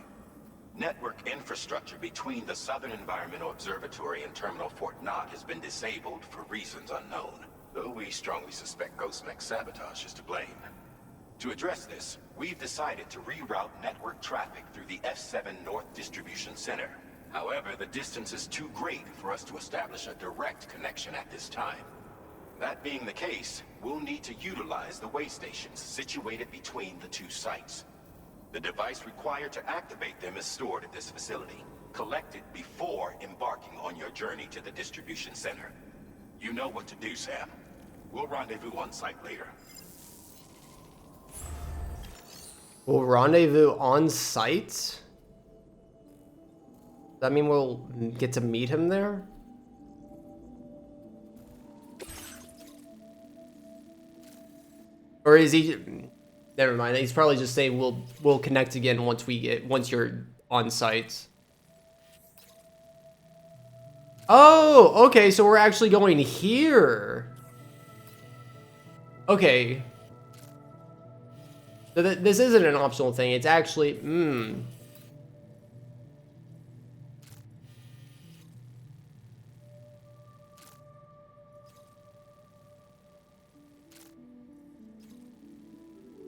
C: Network infrastructure between the Southern Environmental Observatory and Terminal Fort Knott has been disabled for reasons unknown, though we strongly suspect Ghostmech sabotage is to blame. To address this, we've decided to reroute network traffic through the F7 North Distribution Center. However, the distance is too great for us to establish a direct connection at this time. That being the case, we'll need to utilize the way stations situated between the two sites. The device required to activate them is stored at this facility. Collect it before embarking on your journey to the distribution center. You know what to do, Sam. We'll rendezvous on site later.
A: We'll rendezvous on site? Does that mean we'll get to meet him there? Or is he... Never mind. He's probably just saying we'll connect again once you're on site. Oh, okay, so we're actually going here. Okay. So this isn't an optional thing. It's actually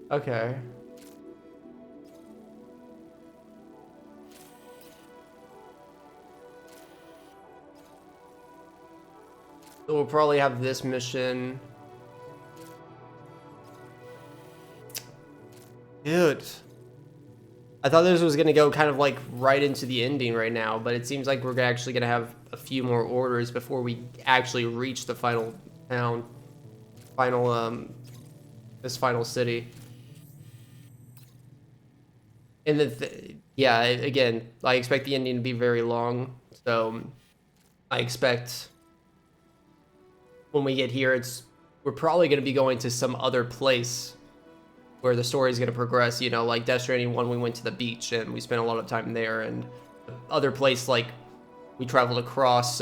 A: Okay. So we'll probably have this mission. Dude. I thought this was going to go kind of like right into the ending right now, but it seems like we're actually going to have a few more orders before we actually reach the final town. This final city. And yeah, again, I expect the ending to be very long, so I expect when we get here, we're probably going to be going to some other place where the story is going to progress, you know, like Death Stranding 1, we went to the beach and we spent a lot of time there, and the other place, like, we traveled across,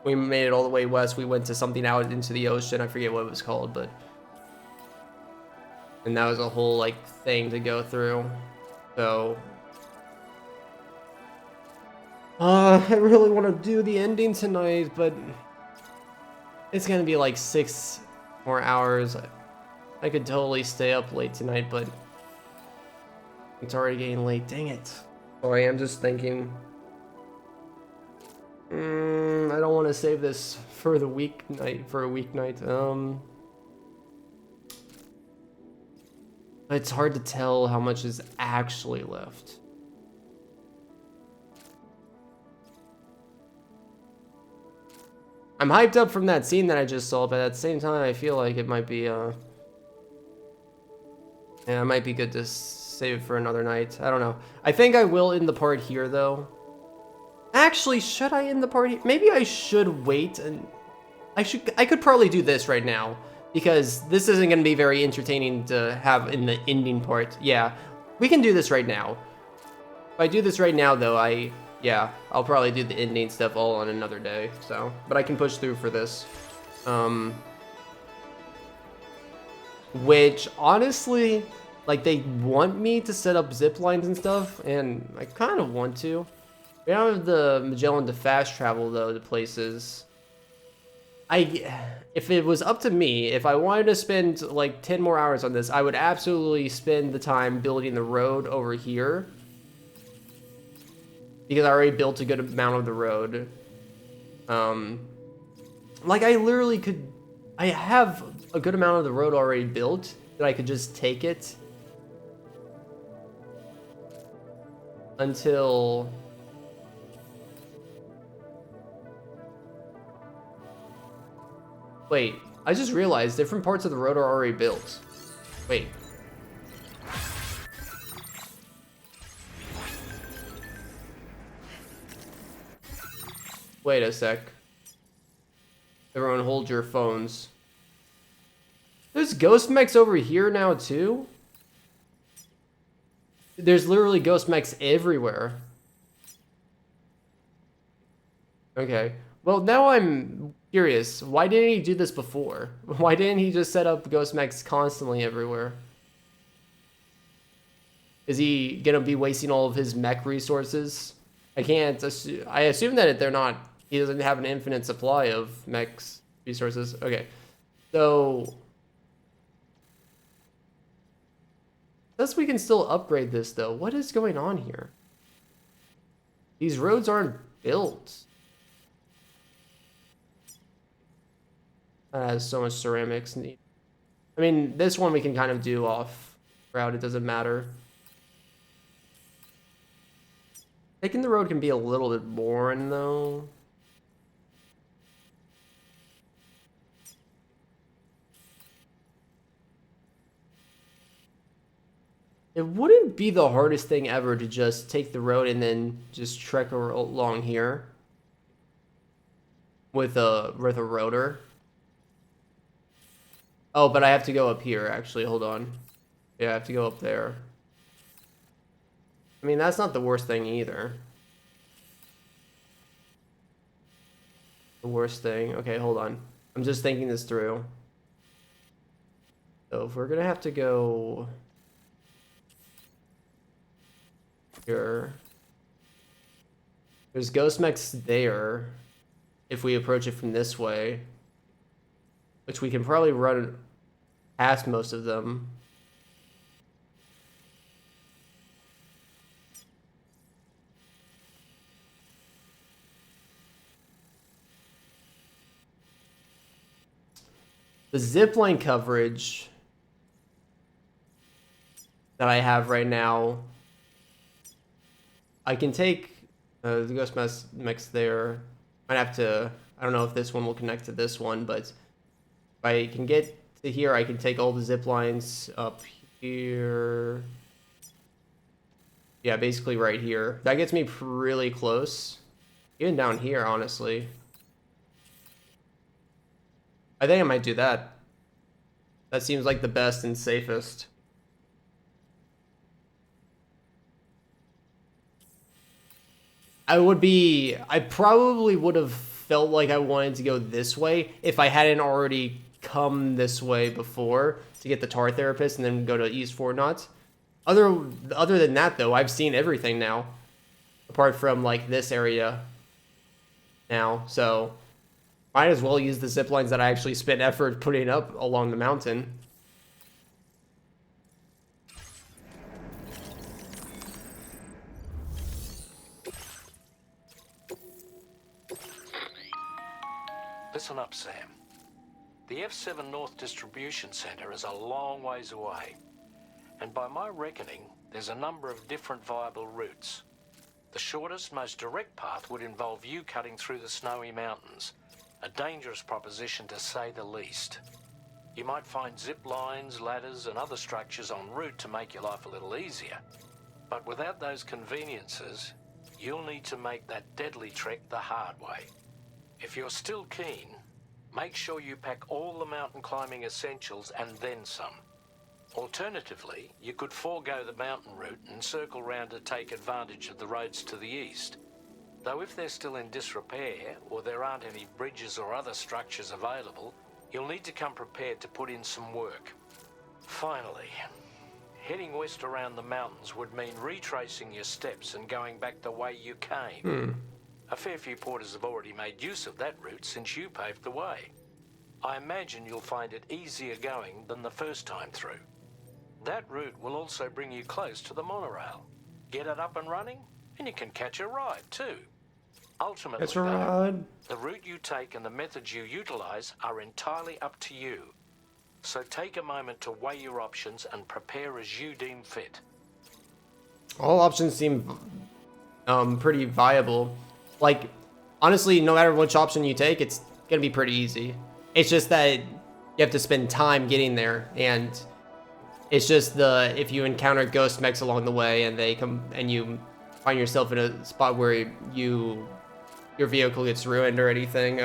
A: we made it all the way west, we went to something out into the ocean, I forget what it was called, but, and that was a whole, like, thing to go through, so, I really want to do the ending tonight, but it's going to be like 6 more hours. I could totally stay up late tonight, but it's already getting late. Dang it. So I am just thinking, I don't want to save this for the weeknight, for a weeknight. It's hard to tell how much is actually left. I'm hyped up from that scene that I just saw, but at the same time, I feel like it might be, yeah, it might be good to save it for another night. I don't know. I think I will end the part here, though. Actually, should I end the part? Maybe I should wait, and I could probably do this right now, because this isn't going to be very entertaining to have in the ending part. Yeah, we can do this right now. If I do this right now, though, yeah, I'll probably do the ending stuff all on another day, so, but I can push through for this. Which, honestly, like, they want me to set up zip lines and stuff, and I kind of want to. We don't have the Magellan to fast travel, though, to places. If it was up to me, if I wanted to spend, like, 10 more hours on this, I would absolutely spend the time building the road over here. Because I already built a good amount of the road. Like, I literally could... I have a good amount of the road already built, that I could just take it until... Wait, I just realized different parts of the road are already built. Wait. Wait a sec. Everyone hold your phones. There's ghost mechs over here now too? There's literally ghost mechs everywhere. Okay. Well, now I'm curious. Why didn't he do this before? Why didn't he just set up ghost mechs constantly everywhere? Is he gonna be wasting all of his mech resources? I can't assume. I assume that they're not. He doesn't have an infinite supply of mechs resources. Okay. So... Thus we can still upgrade this, though. What is going on here? These roads aren't built. That has so much ceramics. I mean, this one we can kind of do off route. It doesn't matter. Taking the road can be a little bit boring, though. It wouldn't be the hardest thing ever to just take the road and then just trek along here with a rotor. Oh, but I have to go up here, actually. Hold on. Yeah, I have to go up there. I mean, that's not the worst thing either. The worst thing. Okay, hold on. I'm just thinking this through. So if we're gonna have to go here, there's ghost mechs there. If we approach it from this way, which we can probably run past most of them. the zipline coverage that I have right now, I can take the Ghost Mechs there. Might have to, I don't know if this one will connect to this one, but if I can get to here, I can take all the zip lines up here. Yeah, basically right here. That gets me really close. Even down here, honestly. I think I might do that. That seems like the best and safest. I probably would have felt like I wanted to go this way if I hadn't already come this way before to get the tar therapist and then go to East Fort Knots. Other than that, though, I've seen everything now, apart from like this area now. So might as well use the zip lines that I actually spent effort putting up along the mountain.
U: Listen up, Sam. The F7 North Distribution Center is a long ways away. And by my reckoning, there's a number of different viable routes. The shortest, most direct path would involve you cutting through the snowy mountains. A dangerous proposition to say the least. You might find zip lines, ladders, and other structures en route to make your life a little easier. But without those conveniences, you'll need to make that deadly trek the hard way. If you're still keen, make sure you pack all the mountain climbing essentials and then some. Alternatively, you could forego the mountain route and circle round to take advantage of the roads to the east. Though if they're still in disrepair, or there aren't any bridges or other structures available, you'll need to come prepared to put in some work. Finally, heading west around the mountains would mean retracing your steps and going back the way you came. A fair few porters have already made use of that route since you paved the way. I imagine you'll find it easier going than the first time through. That route will also bring you close to the monorail. Get it up and running, and you can catch a ride too. Ultimately,
A: Catch a ride.
U: The route you take and the methods you utilize are entirely up to you. So take a moment to weigh your options and prepare as you deem fit.
A: All options seem pretty viable. Like, honestly, no matter which option you take, it's gonna be pretty easy. It's just that you have to spend time getting there, and it's just if you encounter ghost mechs along the way and they come and you find yourself in a spot where your vehicle gets ruined or anything.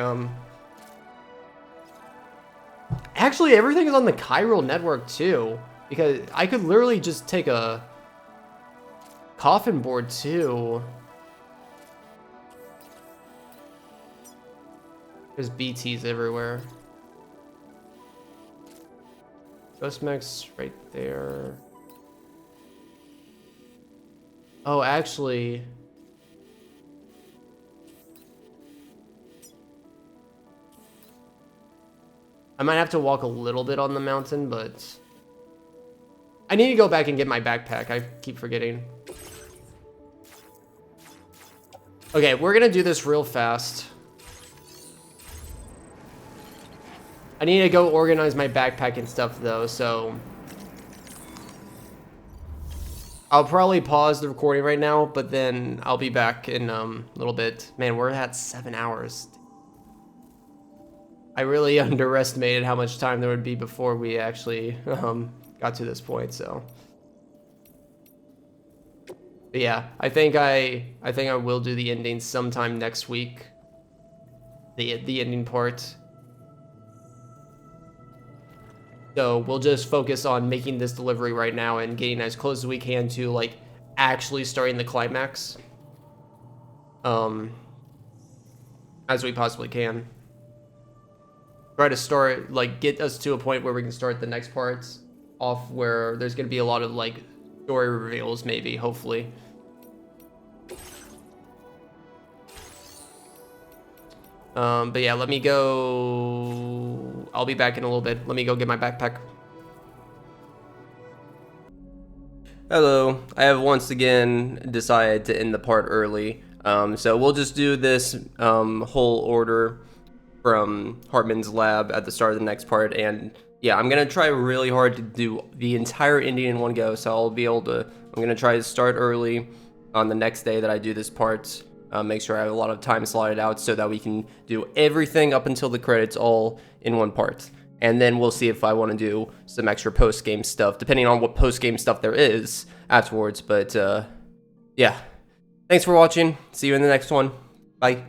A: Actually, everything is on the chiral network too, because I could literally just take a coffin board too. There's BTs everywhere. Ghost mechs right there. Oh, actually, I might have to walk a little bit on the mountain, but I need to go back and get my backpack. I keep forgetting. Okay, we're gonna do this real fast. I need to go organize my backpack and stuff though, so I'll probably pause the recording right now, but then I'll be back in a little bit. Man, we're at 7 hours. I really underestimated how much time there would be before we actually got to this point, so. But yeah, I think I will do the ending sometime next week. The ending part. So we'll just focus on making this delivery right now and getting as close as we can to like actually starting the climax. As we possibly can. Try to start, like, get us to a point where we can start the next parts off where there's gonna be a lot of like story reveals, maybe, hopefully. But yeah, let me go. I'll be back in a little bit. Let me go get my backpack. Hello, I have once again decided to end the part early. So we'll just do this whole order from Hartman's lab at the start of the next part. And yeah, I'm gonna try really hard to do the entire Indian in one go, so I'll be able to, I'm gonna try to start early on the next day that I do this part. Make sure I have a lot of time slotted out so that we can do everything up until the credits all in one part. And then we'll see if I want to do some extra post-game stuff, depending on what post-game stuff there is afterwards. But yeah, thanks for watching. See you in the next one. Bye.